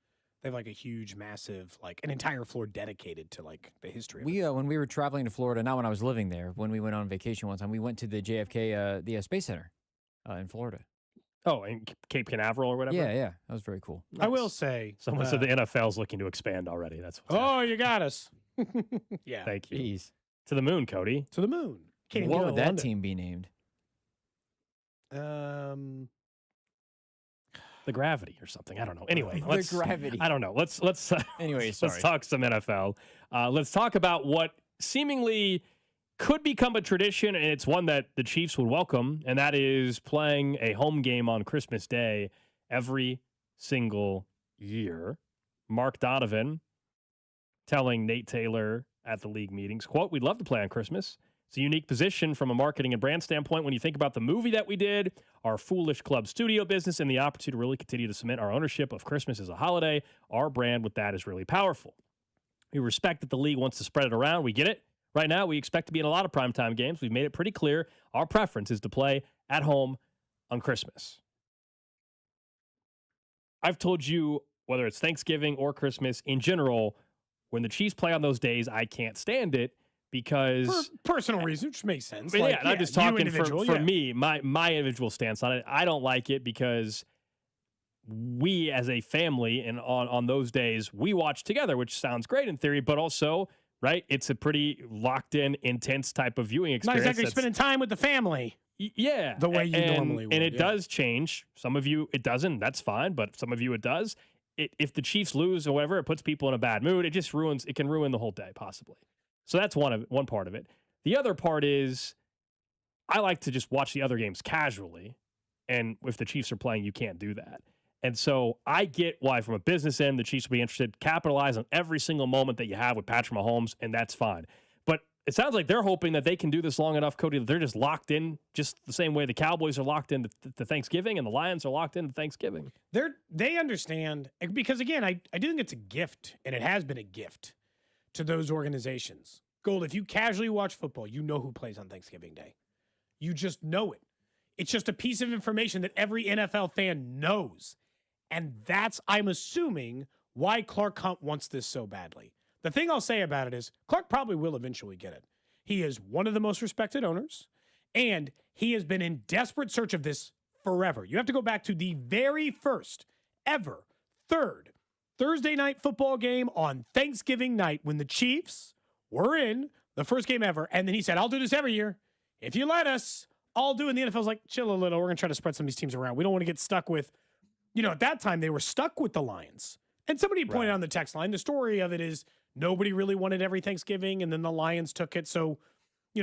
They have a huge, massive, an entire floor dedicated to the history of it. When we were traveling to Florida, not when I was living there, when we went on vacation one time, we went to the JFK, the Space Center in Florida. Oh, in Cape Canaveral or whatever? Yeah. That was very cool. Nice. I will say. Someone said the NFL's looking to expand already. That's what's happening. You got us. Yeah. Thank you. Jeez. To the moon, Cody. To the moon. What would that team be named? The Gravity or something. I don't know. Anyway, the Gravity. I don't know. Let's anyway, let's talk some NFL. Let's talk about what seemingly could become a tradition, and it's one that the Chiefs would welcome, and that is playing a home game on Christmas Day every single year. Mark Donovan telling Nate Taylor at the league meetings, quote, "We'd love to play on Christmas. It's a unique position from a marketing and brand standpoint when you think about the movie that we did, our Foolish Club studio business, and the opportunity to really continue to cement our ownership of Christmas as a holiday. Our brand with that is really powerful. We respect that the league wants to spread it around. We get it. Right now, we expect to be in a lot of primetime games. We've made it pretty clear our preference is to play at home on Christmas." I've told you, whether it's Thanksgiving or Christmas, in general, when the Chiefs play on those days, I can't stand it. Because for personal reasons, which makes sense. I'm just talking for me, my individual stance on it. I don't like it because we as a family and on those days we watch together, which sounds great in theory, but also, right, it's a pretty locked in, intense type of viewing experience. Not exactly spending time with the family. Yeah. The way you normally would. And it does change. Some of you, it doesn't. That's fine. But some of you, it does. If the Chiefs lose or whatever, it puts people in a bad mood. It just it can ruin the whole day, possibly. So that's one part of it. The other part is I like to just watch the other games casually. And if the Chiefs are playing, you can't do that. And so I get why, from a business end, the Chiefs will be interested, capitalize on every single moment that you have with Patrick Mahomes, and that's fine. But it sounds like they're hoping that they can do this long enough, Cody, that they're just locked in just the same way the Cowboys are locked into Thanksgiving and the Lions are locked into Thanksgiving. They understand, because, again, I do think it's a gift, and it has been a gift to those organizations. Gold, if you casually watch football, you know who plays on Thanksgiving Day. You just know it. It's just a piece of information that every NFL fan knows. And that's, I'm assuming, why Clark Hunt wants this so badly. The thing I'll say about it is Clark probably will eventually get it. He is one of the most respected owners, and he has been in desperate search of this forever. You have to go back to the very first ever Thursday night football game on Thanksgiving night when the Chiefs were in the first game ever. And then he said, I'll do this every year. If you let us, I'll do it. And the NFL's like, chill a little. We're going to try to spread some of these teams around. We don't want to get stuck with, at that time they were stuck with the Lions. And somebody pointed out on the text line, the story of it is nobody really wanted every Thanksgiving, and then the Lions took it. So,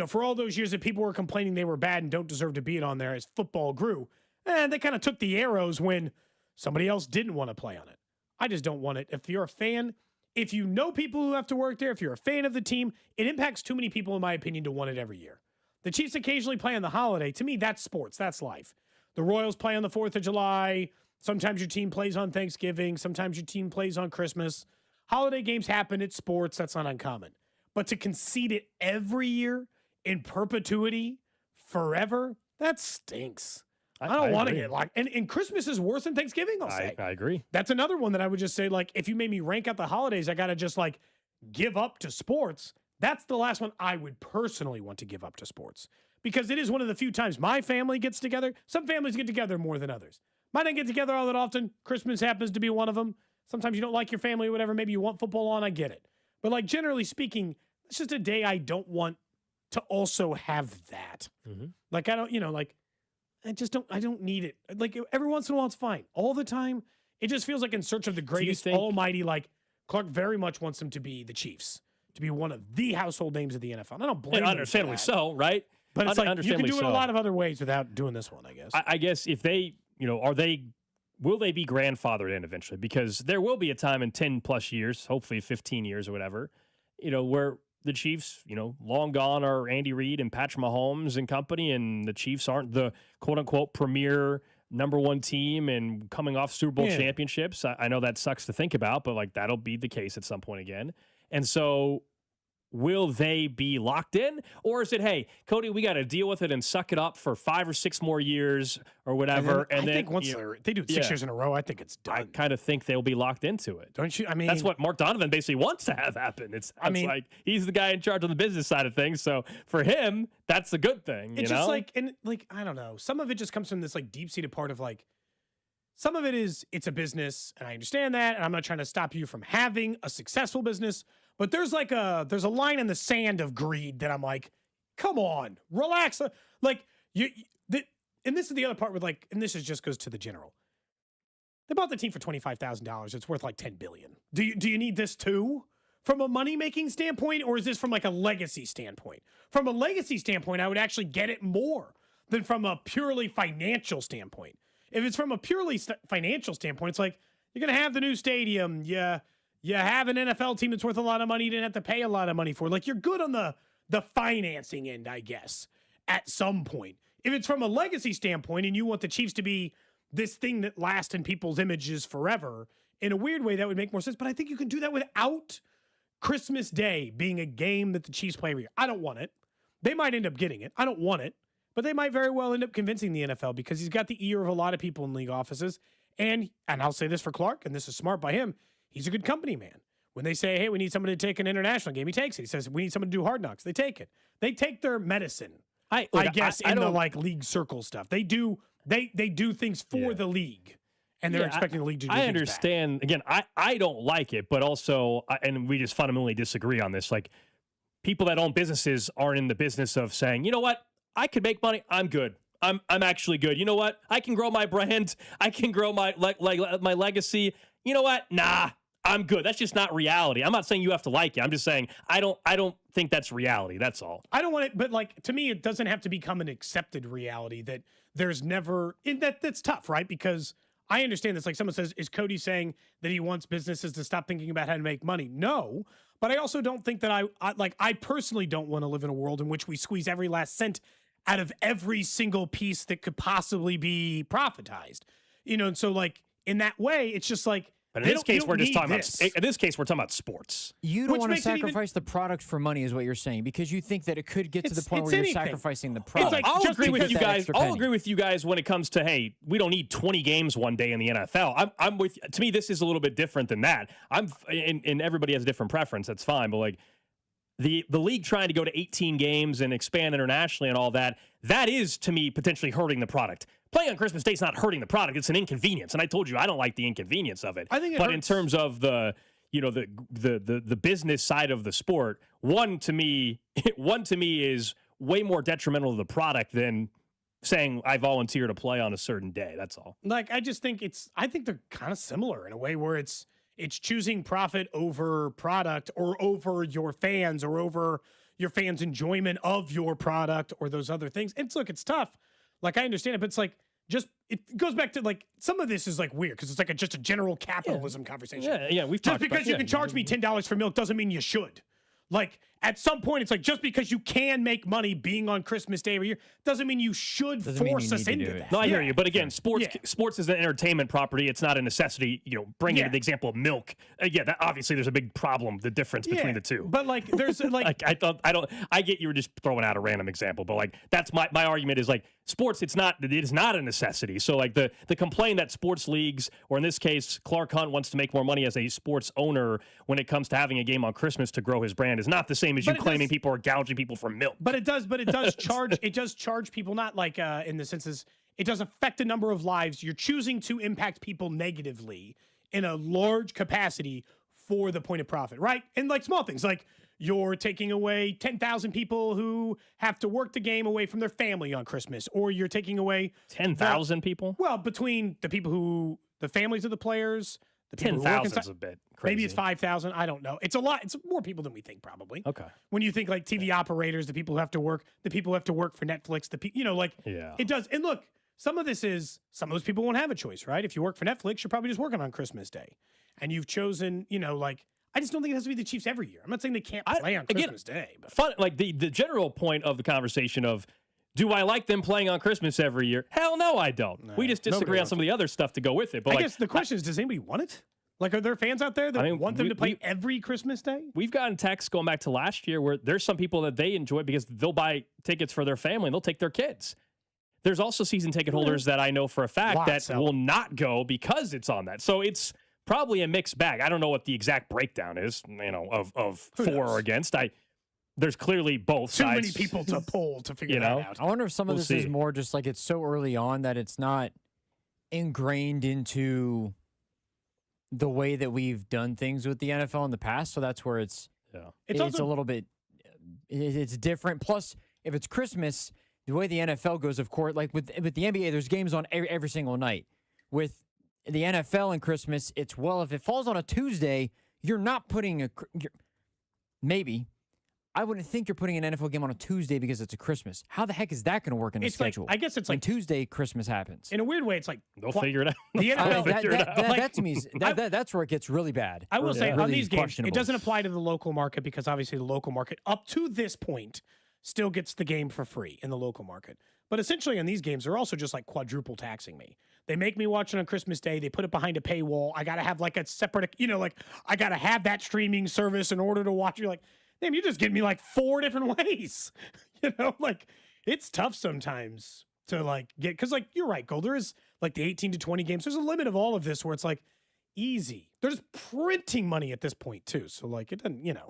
for all those years that people were complaining they were bad and don't deserve to be on there as football grew, they kind of took the arrows when somebody else didn't want to play on it. I just don't want it. If you're a fan, if you know people who have to work there, if you're a fan of the team, it impacts too many people, in my opinion, to want it every year. The Chiefs occasionally play on the holiday. To me, that's sports. That's life. The Royals play on the 4th of July. Sometimes your team plays on Thanksgiving. Sometimes your team plays on Christmas. Holiday games happen. It's sports. That's not uncommon. But to concede it every year in perpetuity, forever, that stinks. I don't want to get locked. And Christmas is worse than Thanksgiving, I'll say. I agree. That's another one that I would just say, if you made me rank out the holidays, I got to just, give up to sports. That's the last one I would personally want to give up to sports. Because it is one of the few times my family gets together. Some families get together more than others. Mine don't get together all that often. Christmas happens to be one of them. Sometimes you don't like your family or whatever. Maybe you want football on. I get it. But generally speaking, it's just a day I don't want to also have that. Mm-hmm. I don't, I don't need it. Every once in a while, it's fine. All the time, it just feels like in search of the greatest almighty, Clark very much wants them to be the Chiefs, to be one of the household names of the NFL. And I don't blame him. Understandably so, right? But it's you can do it a lot of other ways without doing this one, I guess. I guess if they, will they be grandfathered in eventually? Because there will be a time in 10 plus years, hopefully 15 years or whatever, where the Chiefs, long gone are Andy Reid and Patrick Mahomes and company, and the Chiefs aren't the quote unquote premier number one team and coming off Super Bowl championships. I know that sucks to think about, but that'll be the case at some point again. And so will they be locked in? Or is it, hey, Cody, we got to deal with it and suck it up for 5 or 6 more years or whatever? And then I think once they do it 6 years in a row, I think it's done. I kind of think they'll be locked into it. Don't you? I mean, that's what Mark Donovan basically wants to have happen. It's like he's the guy in charge on the business side of things. So for him, that's a good thing. It's just I don't know. Some of it just comes from this deep-seated part of some of it is it's a business, and I understand that, and I'm not trying to stop you from having a successful business. But there's a line in the sand of greed that I'm like, come on, relax. And this is the other part with and this just goes to the general. They bought the team for $25,000. It's worth $10 billion. Do you need this too? From a money-making standpoint, or is this from a legacy standpoint? From a legacy standpoint, I would actually get it more than from a purely financial standpoint. If it's from a purely financial standpoint, it's you're going to have the new stadium. You have an NFL team that's worth a lot of money you didn't have to pay a lot of money for. You're good on the financing end, I guess, at some point. If it's from a legacy standpoint and you want the Chiefs to be this thing that lasts in people's images forever, in a weird way, that would make more sense. But I think you can do that without Christmas Day being a game that the Chiefs play every year. I don't want it. They might end up getting it. I don't want it. But they might very well end up convincing the NFL because he's got the ear of a lot of people in league offices. And I'll say this for Clark, and this is smart by him. He's a good company man. When they say, hey, we need somebody to take an international game, he takes it. He says, we need someone to do Hard Knocks. They take it. They take their medicine, I guess, in the league circle stuff. They do things for the league. and they're expecting the league to do I things understand. back. Again, I don't like it, but also, and we just fundamentally disagree on this. Like, people that own businesses aren't in the business of saying, you know what, I could make money. I'm good. I'm actually good. You know what? I can grow my brand. I can grow my my legacy. You know what? Nah, I'm good. That's just not reality. I'm not saying you have to like it. I'm just saying I don't think that's reality. That's all. I don't want it, but like to me, it doesn't have to become an accepted reality that there's never that's tough, right? Because I understand this. Like someone says, is Cody saying that he wants businesses to stop thinking about how to make money? No, but I also don't think that I personally don't want to live in a world in which we squeeze every last cent out of every single piece that could possibly be profitized, and so like in that way, it's just like. But in this case, we're just talking about sports. You don't want to sacrifice the product for money, is what you're saying, because you think that it could get to the point where you're sacrificing the product. Like, I'll agree with you guys. I'll agree with you guys when it comes to, hey, we don't need 20 games one day in the NFL. I'm with. To me, this is a little bit different than that. And everybody has a different preference. That's fine, but like. The league trying to go to 18 games and expand internationally and all that, that is, to me, potentially hurting the product. Playing on Christmas Day is not hurting the product. It's an inconvenience. And I told you, I don't like the inconvenience of it. I think but in terms of the business side of the sport, one to me is way more detrimental to the product than saying I volunteer to play on a certain day. That's all. Like, I think they're kind of similar in a way where it's choosing profit over product or over your fans or over your fans' enjoyment of your product or those other things. And look, it's tough. Like, I understand it, but it's like, it goes back to like, some of this is like weird because it's like just a general capitalism conversation. Yeah, we've just talked because you can charge me $10 for milk doesn't mean you should. Like, at some point, it's like, just because you can make money being on Christmas Day every year doesn't mean you should force us into that. No, I hear you. But again, sports is an entertainment property. It's not a necessity. Bringing the example of milk. That obviously there's a big problem, the difference between the two. But like, there's like, I get you were just throwing out a random example, but like, that's my argument is like, sports, it is not a necessity. So like the complaint that sports leagues, or in this case, Clark Hunt wants to make more money as a sports owner when it comes to having a game on Christmas to grow his brand is not the same as you claiming people are gouging people for milk. But it does charge people, not like in the senses, it does affect a number of lives. You're choosing to impact people negatively in a large capacity for the point of profit, right? And like small things, like you're taking away 10,000 people who have to work the game away from their family on Christmas, or you're taking away 10,000 people. Well, between the families of the players, the people 10,000 is a bit crazy. Maybe it's 5,000. I don't know. It's a lot. It's more people than we think, probably. Okay. When you think like TV operators, the people who have to work, the people who have to work for Netflix, it does. And look, some of those people won't have a choice, right? If you work for Netflix, you're probably just working on Christmas Day, and you've chosen, I just don't think it has to be the Chiefs every year. I'm not saying they can't play on Christmas Day. But. Like the general point of the conversation of, do I like them playing on Christmas every year? Hell no, I don't. No, we just disagree on some of the other stuff to go with it. But I guess the question is, does anybody want it? Like, are there fans out there that want them to play every Christmas Day? We've gotten texts going back to last year where there's some people that they enjoy because they'll buy tickets for their family and they'll take their kids. There's also season ticket holders that I know for a fact that will not go because it's on that. So it's probably a mixed bag. I don't know what the exact breakdown is, of for or against. There's clearly both Too sides. many people to poll to figure that out. I wonder if some of this is more just like it's so early on that it's not ingrained into the way that we've done things with the NFL in the past. So that's where it's a little bit, it's different. Plus, if it's Christmas, the way the NFL goes, of course, like with the NBA, there's games on every single night. With the NFL and Christmas, it's, if it falls on a Tuesday, you're not putting maybe. I wouldn't think you're putting an NFL game on a Tuesday because it's a Christmas. How the heck is that going to work in the schedule? I guess it's like Tuesday, Christmas happens. In a weird way, it's like they'll figure it out. The NFL that to me is that's where it gets really bad. I will say on these games, it doesn't apply to the local market because obviously the local market up to this point still gets the game for free in the local market. But essentially on these games, they're also just like quadruple taxing me. They make me watch it on Christmas Day. They put it behind a paywall. I got to have like a separate, I got to have that streaming service in order to watch. You're like, damn, you just get me like 4 different ways. It's tough sometimes to get, because you're right, Gold. There is like the 18 to 20 games. There's a limit of all of this where it's like easy. There's printing money at this point too. So it doesn't,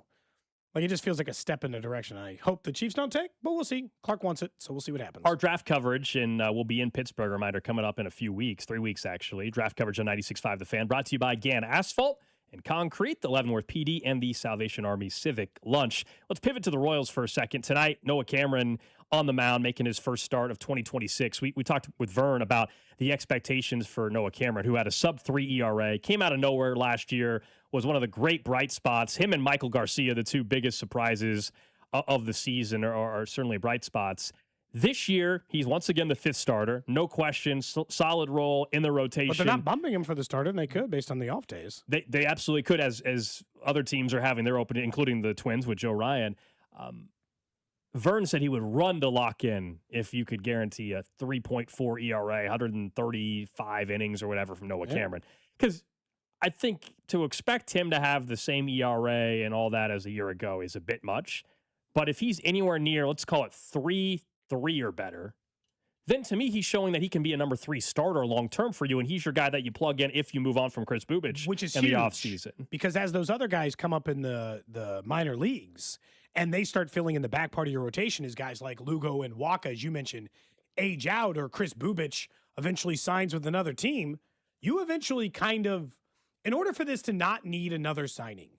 Like, it just feels like a step in the direction I hope the Chiefs don't take, but we'll see. Clark wants it, so we'll see what happens. Our draft coverage, and we'll be in Pittsburgh, reminder, coming up in a few weeks, 3 weeks actually. Draft coverage on 96.5 The Fan, brought to you by Gann Asphalt and Concrete, the Leavenworth PD, and the Salvation Army Civic Lunch. Let's pivot to the Royals for a second. Tonight, Noah Cameron on the mound, making his first start of 2026. We talked with Vern about the expectations for Noah Cameron, who had a sub-3 ERA, came out of nowhere last year, was one of the great bright spots. Him and Michael Garcia, the two biggest surprises of the season, are certainly bright spots. This year, he's once again the fifth starter. No question, solid role in the rotation. But they're not bumping him for the starter, and they could based on the off days. They absolutely could, as other teams are having their opening, including the Twins with Joe Ryan. Vern said he would run to lock in if you could guarantee a 3.4 ERA, 135 innings or whatever from Noah Cameron. Because I think to expect him to have the same ERA and all that as a year ago is a bit much. But if he's anywhere near, let's call it 3.3 or better, then to me, he's showing that he can be a number 3 starter long-term for you, and he's your guy that you plug in if you move on from Chris Bubic which is in huge, the offseason. Because as those other guys come up in the minor leagues and they start filling in the back part of your rotation as guys like Lugo and Waka, as you mentioned, age out, or Chris Bubic eventually signs with another team, you eventually kind of, in order for this to not need another signing,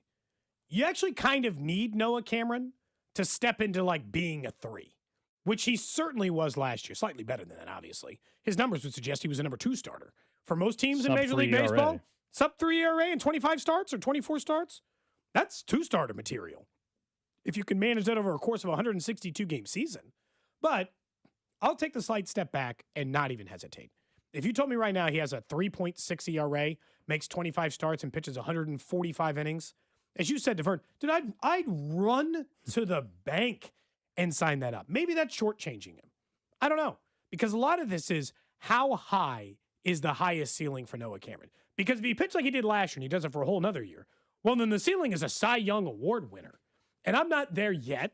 you actually kind of need Noah Cameron to step into like being a 3, which he certainly was last year. Slightly better than that, obviously. His numbers would suggest he was a number 2 starter. For most teams in Major League Baseball, sub-3 ERA and 25 starts or 24 starts, that's 2-starter material, if you can manage that over a course of a 162-game season. But I'll take the slight step back and not even hesitate. If you told me right now he has a 3.6 ERA, makes 25 starts, and pitches 145 innings, as you said to Vern, dude, I'd run to the bank and sign that up. Maybe that's shortchanging him. I don't know. Because a lot of this is how high is the highest ceiling for Noah Cameron? Because if he pitched like he did last year and he does it for a whole nother year, well, then the ceiling is a Cy Young Award winner. And I'm not there yet.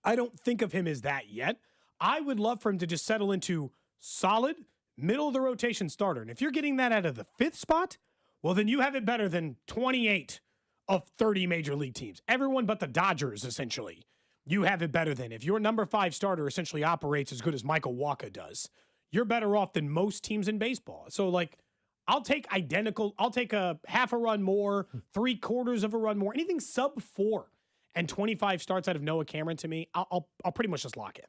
I don't think of him as that yet. I would love for him to just settle into solid, middle-of-the-rotation starter. And if you're getting that out of the 5th spot, well, then you have it better than 28 of 30 major league teams. Everyone but the Dodgers, essentially. You have it better than. If your number 5 starter essentially operates as good as Michael Waka does, you're better off than most teams in baseball. So, like, I'll take a half a run more, 3/4 of a run more, anything sub-4 and 25 starts out of Noah Cameron to me, I'll pretty much just lock in.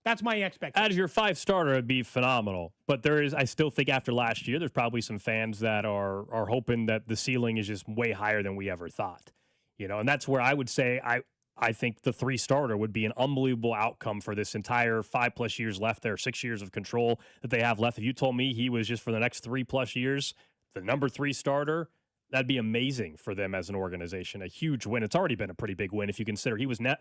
That's my expectation. As your 5 starter, it'd be phenomenal. But I still think after last year, there's probably some fans that are hoping that the ceiling is just way higher than we ever thought. And that's where I would say I think the 3 starter would be an unbelievable outcome for this entire 5+ years left there, 6 years of control that they have left. If you told me he was just for the next 3+ years, the number 3 starter, that'd be amazing for them as an organization. A huge win. It's already been a pretty big win if you consider he was not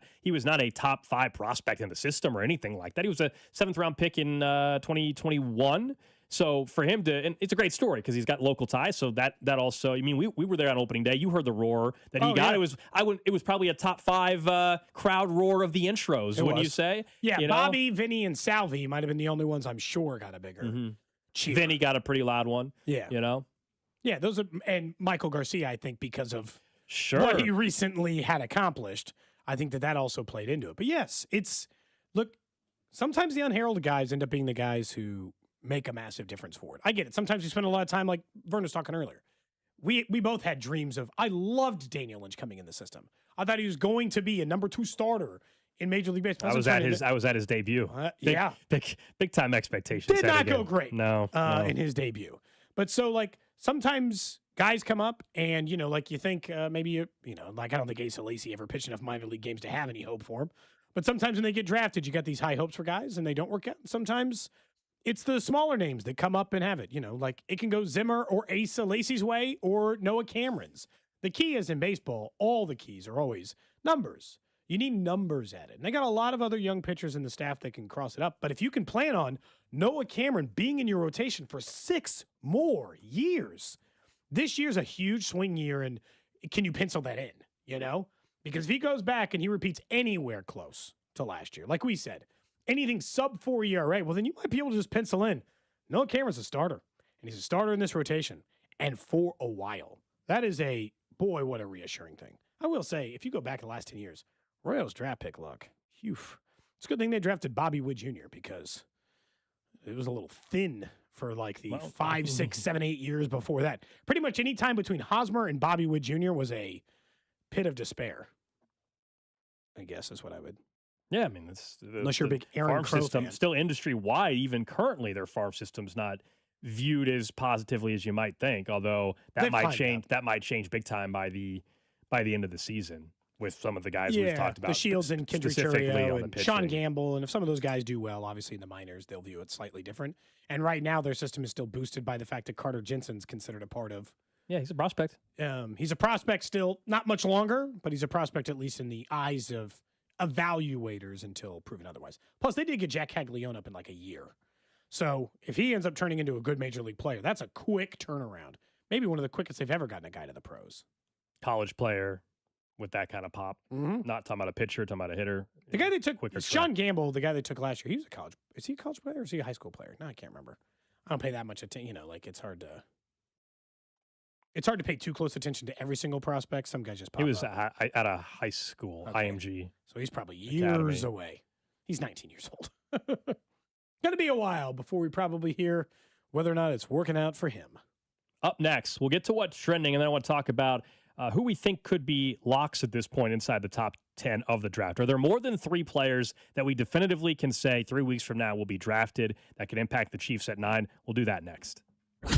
a top 5 prospect in the system or anything like that. He was a 7th-round pick in 2021. So for him and it's a great story because he's got local ties. So that also, I mean, we were there on opening day. You heard the roar that he got. Yeah. It was probably a top 5 crowd roar of the intros. Wouldn't you say? Yeah, Bobby, Vinny, and Salvi might have been the only ones I'm sure got a bigger cheer. Vinny got a pretty loud one. Yeah, Yeah, those are, and Michael Garcia, I think, because of what he recently had accomplished, I think that also played into it. But yes, look, sometimes the unheralded guys end up being the guys who make a massive difference for it. I get it. Sometimes you spend a lot of time, like Vern was talking earlier. We both had dreams of, I loved Daniel Lynch coming in the system. I thought he was going to be a number 2 starter in Major League Baseball. I was at his debut. Big time expectations. Did not go great. No. In his debut. But so, like, sometimes guys come up and, like you think maybe, like I don't think Asa Lacy ever pitched enough minor league games to have any hope for him. But sometimes when they get drafted, you got these high hopes for guys and they don't work out. Sometimes it's the smaller names that come up and have it. Like it can go Zimmer or Asa Lacy's way or Noah Cameron's. The key is in baseball, all the keys are always numbers. You need numbers at it. And they got a lot of other young pitchers in the staff that can cross it up. But if you can plan on Noah Cameron being in your rotation for 6 more years, this year's a huge swing year. And can you pencil that in, Because if he goes back and he repeats anywhere close to last year, like we said, anything sub-4 ERA, well, then you might be able to just pencil in Noah Cameron's a starter. And he's a starter in this rotation. And for a while. That is what a reassuring thing. I will say, if you go back in the last 10 years, Royals draft pick luck. Phew. It's a good thing they drafted Bobby Witt Jr. because it was a little thin for like the 5, 6, 7, 8 years before that. Pretty much any time between Hosmer and Bobby Witt Jr. was a pit of despair, I guess is what I would. Yeah, I mean, it's unless you're a big Aaron farm Crow system, fan. still industry-wide, even currently, their farm system's not viewed as positively as you might think, although that might change. That might change big time by the end of the season with some of the guys we've talked about. The Shields and Kendrick specifically Churio on the and pitching. Sean Gamble. And if some of those guys do well, obviously in the minors, they'll view it slightly different. And right now, their system is still boosted by the fact that Carter Jensen's considered a part of. Yeah, he's a prospect. He's a prospect still, not much longer, but he's a prospect at least in the eyes of evaluators until proven otherwise. Plus, they did get Jack Caglione up in like a year. So if he ends up turning into a good major league player, that's a quick turnaround. Maybe one of the quickest they've ever gotten a guy to the pros. College player with that kind of pop. Mm-hmm. Not talking about a pitcher, talking about a hitter. The guy they took, quicker Sean Gamble, the guy they took last year, he was a college. Is he a college player or is he a high school player? No, I can't remember. I don't pay that much attention. Like it's hard to pay too close attention to every single prospect. Some guys just pop He was up. at a high school, IMG. So he's probably years away. He's 19 years old. Going to be a while before we probably hear whether or not it's working out for him. Up next, we'll get to what's trending, and then I want to talk about who we think could be locks at this point inside the top 10 of the draft. Are there more than 3 players that we definitively can say 3 weeks from now will be drafted that could impact the Chiefs at 9? We'll do that next.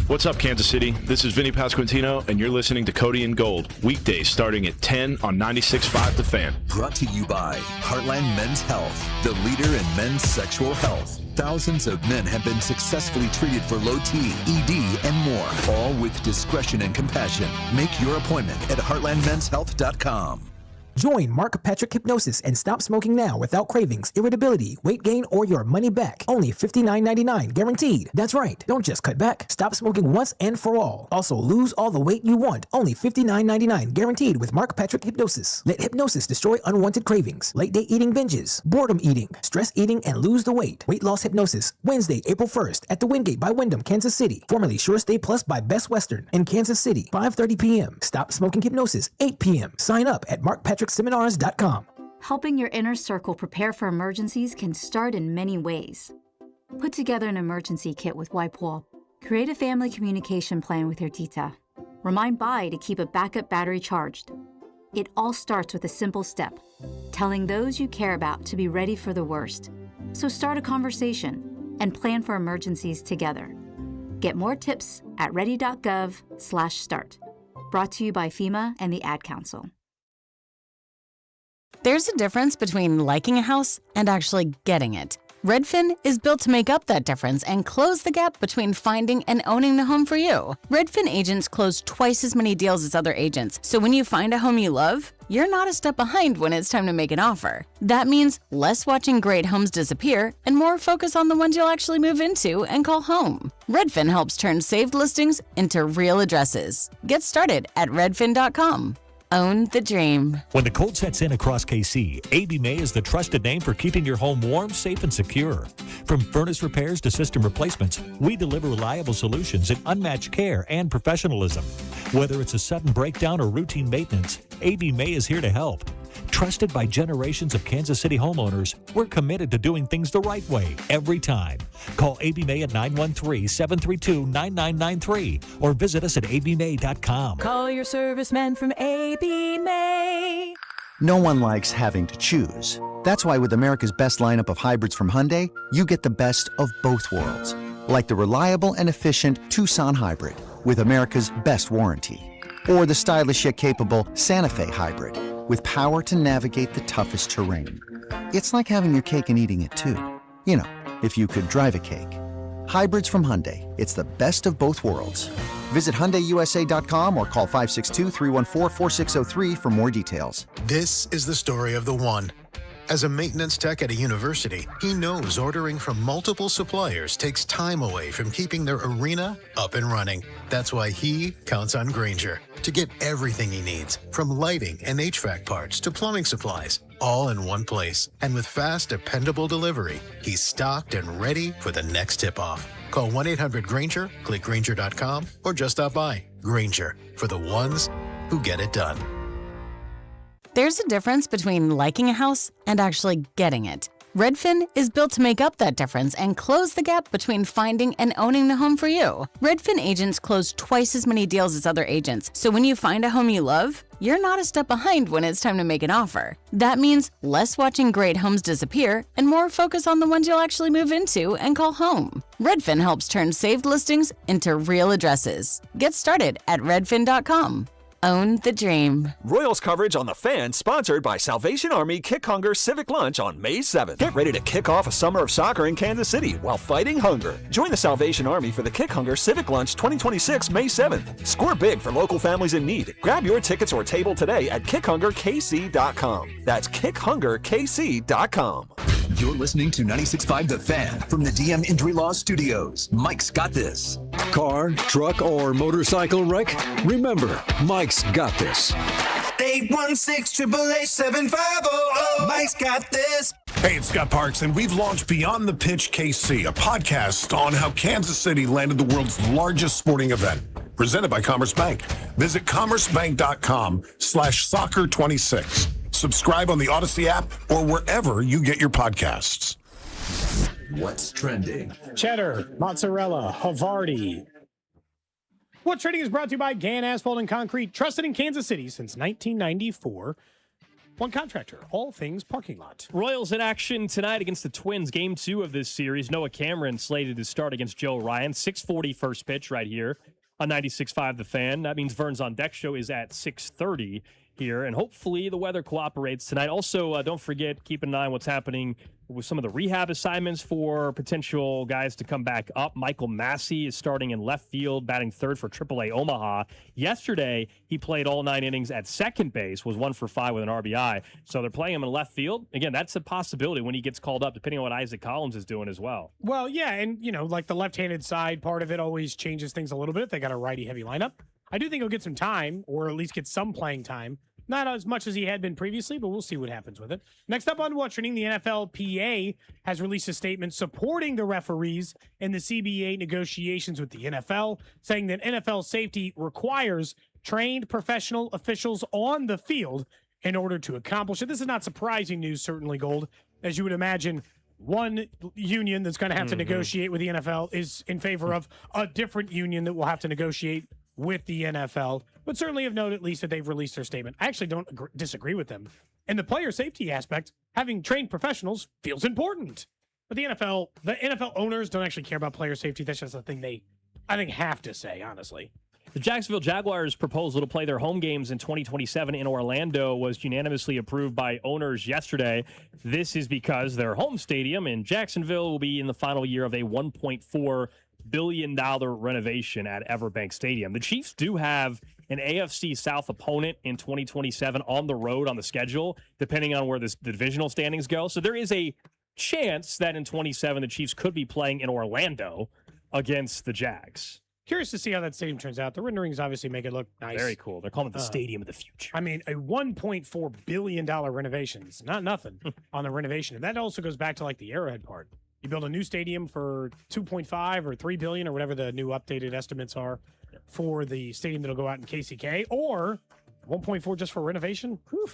What's up, Kansas City? This is Vinny Pasquantino, and you're listening to Cody and Gold, weekdays starting at 10 on 96.5 The Fan. Brought to you by Heartland Men's Health, the leader in men's sexual health. Thousands of men have been successfully treated for low T, ED, and more, all with discretion and compassion. Make your appointment at heartlandmenshealth.com. Join Mark Patrick Hypnosis and stop smoking now without cravings, irritability, weight gain, or your money back. Only $59.99 guaranteed. That's right. Don't just cut back. Stop smoking once and for all. Also, lose all the weight you want. Only $59.99 guaranteed with Mark Patrick Hypnosis. Let hypnosis destroy unwanted cravings, late day eating binges, boredom eating, stress eating, and lose the weight. Weight loss hypnosis. Wednesday, April 1st at the Wingate by Wyndham, Kansas City. Formerly Sure Stay Plus by Best Western in Kansas City. 5:30 p.m. Stop smoking hypnosis. 8 p.m. Sign up at markpatrickseminars.com. Helping your inner circle prepare for emergencies can start in many ways. Put together an emergency kit with WIPE. Create a family communication plan with your tita. Remind Bai to keep a backup battery charged. It all starts with a simple step, telling those you care about to be ready for the worst. So start a conversation and plan for emergencies together. Get more tips at ready.gov/start. Brought to you by FEMA and the Ad Council. There's a difference between liking a house and actually getting it. Redfin is built to make up that difference and close the gap between finding and owning the home for you. Redfin agents close twice as many deals as other agents, so when you find a home you love, you're not a step behind when it's time to make an offer. That means less watching great homes disappear and more focus on the ones you'll actually move into and call home. Redfin helps turn saved listings into real addresses. Get started at redfin.com. Own the dream. When the cold sets in across KC, AB May is the trusted name for keeping your home warm, safe, and secure. From furnace repairs to system replacements, we deliver reliable solutions and unmatched care and professionalism. Whether it's a sudden breakdown or routine maintenance, AB May is here to help. Trusted by generations of Kansas City homeowners, we're committed to doing things the right way every time. Call AB May at 913-732-9993 or visit us at abmay.com. Call your serviceman from AB May. No one likes having to choose. That's why with America's best lineup of hybrids from Hyundai, you get the best of both worlds. Like the reliable and efficient Tucson Hybrid with America's best warranty. Or the stylish yet capable Santa Fe Hybrid with power to navigate the toughest terrain. It's like having your cake and eating it too. You know, if you could drive a cake. Hybrids from Hyundai. It's the best of both worlds. Visit HyundaiUSA.com or call 562-314-4603 for more details. This is the story of the one. As a maintenance tech at a university, he knows ordering from multiple suppliers takes time away from keeping their arena up and running. That's why he counts on Grainger to get everything he needs, from lighting and HVAC parts to plumbing supplies, all in one place. And with fast, dependable delivery, he's stocked and ready for the next tip-off. Call 1-800-GRAINGER, click Grainger.com, or just stop by. Grainger, for the ones who get it done. There's a difference between liking a house and actually getting it. Redfin is built to make up that difference and close the gap between finding and owning the home for you. Redfin agents close twice as many deals as other agents, so when you find a home you love, you're not a step behind when it's time to make an offer. That means less watching great homes disappear and more focus on the ones you'll actually move into and call home. Redfin helps turn saved listings into real addresses. Get started at redfin.com. Own the dream. Royals coverage on The Fan, sponsored by Salvation Army Kick Hunger Civic Lunch on May 7th. Get ready to kick off a summer of soccer in Kansas City while fighting hunger. Join the Salvation Army for the Kick Hunger Civic Lunch 2026 May 7th. Score big for local families in need. Grab your tickets or table today at kickhungerkc.com. That's kickhungerkc.com. You're listening to 96.5 The Fan from the DM Injury Law Studios. Mike's got this. Car, truck, or motorcycle wreck? Remember, Mike's got this. 816-888-7500. Mike's got this. Hey, it's Scott Parks, and we've launched Beyond the Pitch KC, a podcast on how Kansas City landed the world's largest sporting event, presented by Commerce Bank. Visit commercebank.com/soccer26. Subscribe on the Odyssey app or wherever you get your podcasts. What's trending? Cheddar, mozzarella, Havarti. What's trending is brought to you by Gann Asphalt and Concrete, trusted in Kansas City since 1994. One contractor, all things parking lot. Royals in action tonight against the Twins, game 2 of this series. Noah Cameron slated to start against Joe Ryan. 6:40 first pitch right here on 96.5 The Fan. That means Vern's On Deck show is at 6:30 here, and hopefully the weather cooperates tonight. Also, don't forget, keep an eye on what's happening with some of the rehab assignments for potential guys to come back up. Michael Massey is starting in left field, batting third for AAA Omaha. Yesterday, he played all 9 innings at second base, was 1 for 5 with an RBI. So they're playing him in left field. Again, that's a possibility when he gets called up, depending on what Isaac Collins is doing as well. Well, yeah, and, like the left-handed side, part of it always changes things a little bit if they got a righty-heavy lineup. I do think he'll get some time, or at least get some playing time. Not as much as he had been previously, but we'll see what happens with it. Next up on What's Trending, the NFLPA has released a statement supporting the referees in the CBA negotiations with the NFL, saying that NFL safety requires trained professional officials on the field in order to accomplish it. This is not surprising news, certainly, Gold. As you would imagine, one union that's going to have to negotiate with the NFL is in favor of a different union that will have to negotiate with the NFL, but certainly have noted at least that they've released their statement. I actually don't disagree with them. And the player safety aspect, having trained professionals feels important. But the NFL owners don't actually care about player safety. That's just a thing they, I think, have to say, honestly. The Jacksonville Jaguars' proposal to play their home games in 2027 in Orlando was unanimously approved by owners yesterday. This is because their home stadium in Jacksonville will be in the final year of a $1.4 billion renovation at Everbank Stadium. The Chiefs do have an AFC South opponent in 2027 on the road on the schedule, depending on where the divisional standings go. So there is a chance that in 27 the Chiefs could be playing in Orlando against the Jags. Curious to see how that stadium turns out. The renderings obviously make it look nice. Very cool. They're calling it the Stadium of the Future. I mean, a $1.4 billion renovation. It's not nothing on the renovation. And that also goes back to like the Arrowhead part. You build a new stadium for 2.5 or 3 billion or whatever the new updated estimates are for the stadium that'll go out in KCK, or 1.4 just for renovation. Whew.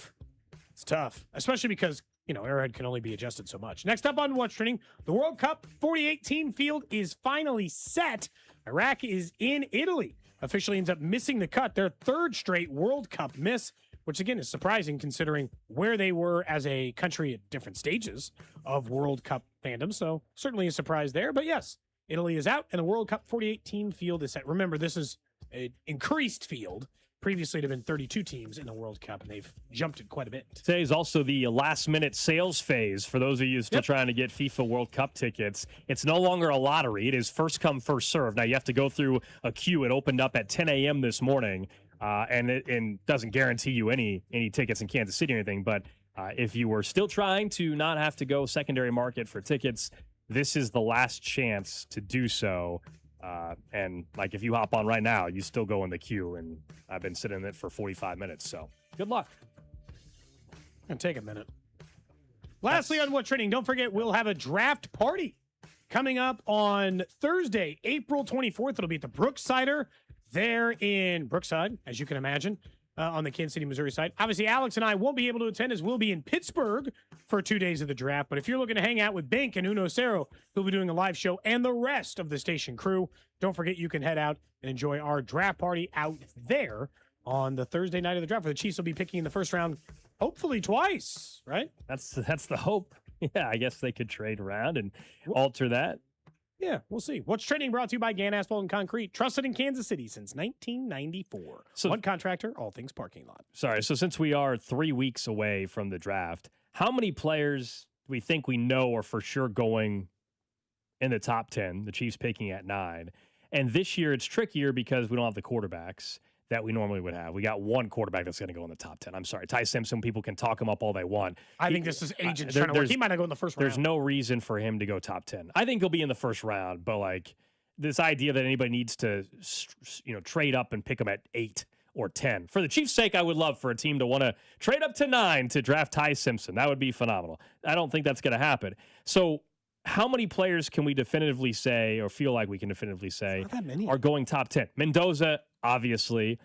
It's tough, especially because, Arrowhead can only be adjusted so much. Next up on What's Trending, the World Cup 48-team field is finally set. Iraq is in Italy. Officially ends up missing the cut, their 3rd straight World Cup miss, which again is surprising considering where they were as a country at different stages of World Cup fandom. So certainly a surprise there. But yes, Italy is out and the World Cup 48-team field is set. Remember, this is an increased field. Previously, it had been 32 teams in the World Cup, and they've jumped it quite a bit. Today is also the last-minute sales phase for those of you still trying to get FIFA World Cup tickets. It's no longer a lottery. It is first come, first serve. Now, you have to go through a queue. It opened up at 10 a.m. this morning. And it doesn't guarantee you any tickets in Kansas City or anything. But if you were still trying to not have to go secondary market for tickets, this is the last chance to do so. And like if you hop on right now, you still go in the queue. And I've been sitting in it for 45 minutes. So good luck. It'll take a minute. Lastly, on What's Trending, don't forget we'll have a draft party coming up on Thursday, April 24th. It'll be at the Brooksider there in Brookside, as you can imagine. on the Kansas City, Missouri side. Obviously, Alex and I won't be able to attend as we'll be in Pittsburgh for 2 days of the draft. But if you're looking to hang out with Bink and Uno Cero, who'll be doing a live show, and the rest of the station crew, don't forget you can head out and enjoy our draft party out there on the Thursday night of the draft, where the Chiefs will be picking in the first round, hopefully twice, right? That's the hope. Yeah, I guess they could trade around and alter that. Yeah, we'll see. What's trending brought to you by Gann Asphalt and Concrete, trusted in Kansas City since 1994. One contractor, all things parking lot. Sorry, so since we are 3 weeks away from the draft, how many players do we think we know are for sure going in the top 10, the Chiefs picking at 9? And this year it's trickier because we don't have the quarterbacks that we normally would have. We got one quarterback that's going to go in the top 10. I'm sorry. Ty Simpson, people can talk him up all they want. I think this is agents trying to work. He might not go in the first round. There's no reason for him to go top 10. I think he'll be in the first round, but like this idea that anybody needs to, trade up and pick him at 8 or 10. For the Chiefs' sake, I would love for a team to want to trade up to 9 to draft Ty Simpson. That would be phenomenal. I don't think that's going to happen. So how many players can we definitively say, or feel like we can definitively say, are going top 10? Mendoza, obviously.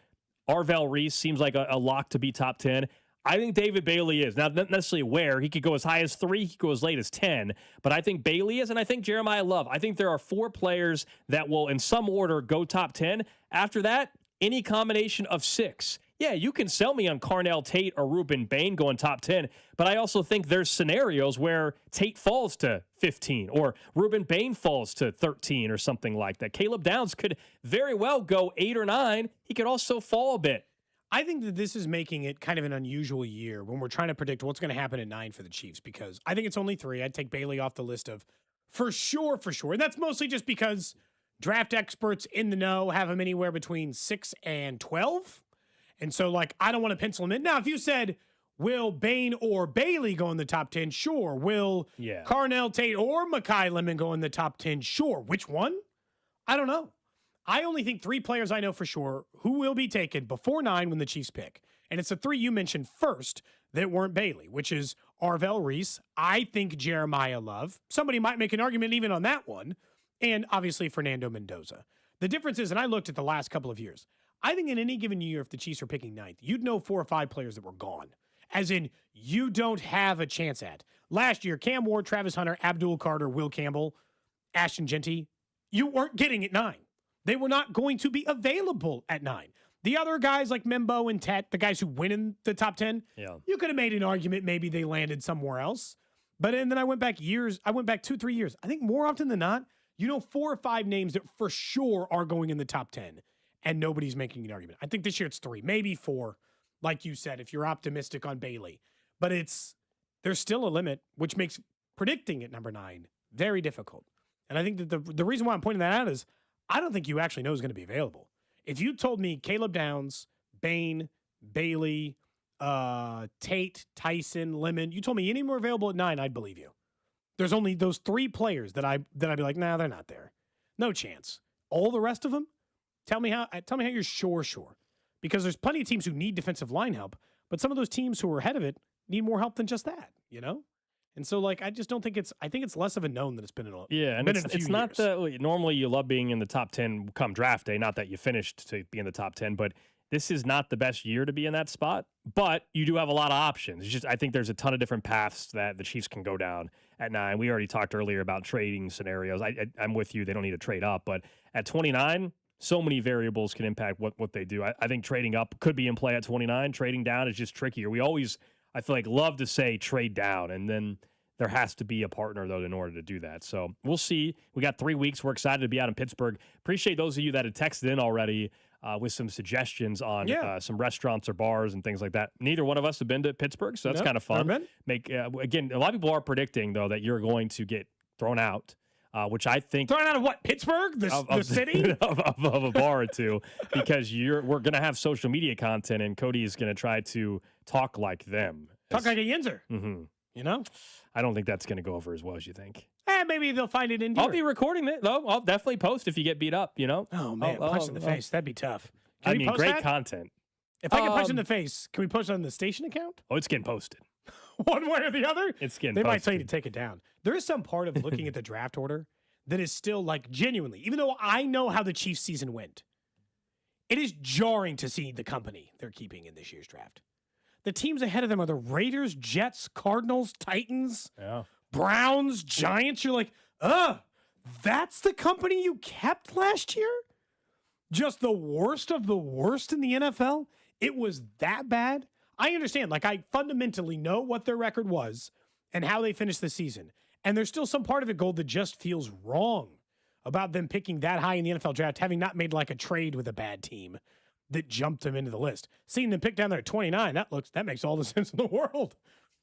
Arvell Reese seems like a lock to be top 10. I think David Bailey is. Now, not necessarily where. He could go as high as 3. He could go as late as 10. But I think Bailey is, and I think Jeremiah Love. I think there are 4 players that will, in some order, go top 10. After that, any combination of 6. Yeah, you can sell me on Carnell Tate or Ruben Bain going top 10, but I also think there's scenarios where Tate falls to 15 or Ruben Bain falls to 13 or something like that. Caleb Downs could very well go 8 or 9. He could also fall a bit. I think that this is making it kind of an unusual year when we're trying to predict what's going to happen at 9 for the Chiefs, because I think it's only 3. I'd take Bailey off the list of for sure. And that's mostly just because draft experts in the know have him anywhere between 6 and 12. And so, I don't want to pencil him in. Now, if you said, will Bain or Bailey go in the top 10? Sure. Will Carnell Tate or Mekhi Lemon go in the top 10? Sure. Which one? I don't know. I only think 3 players I know for sure who will be taken before 9 when the Chiefs pick. And it's the 3 you mentioned first that weren't Bailey, which is Arvell Reese. I think Jeremiah Love. Somebody might make an argument even on that one. And obviously Fernando Mendoza. The difference is, and I looked at the last couple of years, I think in any given year, if the Chiefs are picking 9th, you'd know 4 or 5 players that were gone. As in, you don't have a chance at. Last year, Cam Ward, Travis Hunter, Abdul Carter, Will Campbell, Ashton Genty, you weren't getting at 9. They were not going to be available at 9. The other guys like Membo and Tet, the guys who win in the top 10, you could have made an argument maybe they landed somewhere else. But and then I went back 2-3 years. I think more often than not, 4 or 5 names that for sure are going in the top 10. And nobody's making an argument. I think this year it's 3, maybe 4, like you said, if you're optimistic on Bailey. But there's still a limit, which makes predicting at number 9 very difficult. And I think that the reason why I'm pointing that out is I don't think you actually know who's going to be available. If you told me Caleb Downs, Bain, Bailey, Tate, Tyson, Lemon, you told me any more available at 9, I'd believe you. There's only those 3 players that I'd be like, nah, they're not there. No chance. All the rest of them, Tell me how you're sure. Because there's plenty of teams who need defensive line help, but some of those teams who are ahead of it need more help than just that, And so, I just don't think I think it's less of a known than it's been in a and it's not normally you love being in the top 10 come draft day, not that you finished to be in the top 10, but this is not the best year to be in that spot, but you do have a lot of options. It's just, I think there's a ton of different paths that the Chiefs can go down at 9. We already talked earlier about trading scenarios. I'm with you. They don't need to trade up, but at 29, so many variables can impact what they do. I think trading up could be in play at 29. Trading down is just trickier. We always, I feel like, love to say trade down, and then there has to be a partner, though, in order to do that. So we'll see. We got 3 weeks. We're excited to be out in Pittsburgh. Appreciate those of you that have texted in already with some suggestions on some restaurants or bars and things like that. Neither one of us have been to Pittsburgh, so that's kind of fun. Again, a lot of people are predicting, though, that you're going to get thrown out. Which I think thrown out of what, Pittsburgh, the city of a bar or two, because we're going to have social media content, and Cody is going to try to talk like them, like a Yinzer. Mm-hmm. I don't think that's going to go over as well as you think. Maybe they'll find it endearing. I'll be recording it though. I'll definitely post if you get beat up. Oh man, punch in the face. That'd be tough. Great content. If I get punched in the face, can we post it on the station account? Oh, it's getting posted. One way or the other? It's getting They posted. might tell you to take it down. There is some part of looking at the draft order that is still genuinely, even though I know how the Chiefs season went, it is jarring to see the company they're keeping in this year's draft. The teams ahead of them are the Raiders, Jets, Cardinals, Titans, Browns, Giants. You're like, that's the company you kept last year? Just the worst of the worst in the NFL? It was that bad? I understand. Like, I fundamentally know what their record was and how they finished the season. And there's still some part of it, Gold, that just feels wrong about them picking that high in the NFL draft, having not made like a trade with a bad team that jumped them into the list. Seeing them pick down there at 29, that makes all the sense in the world.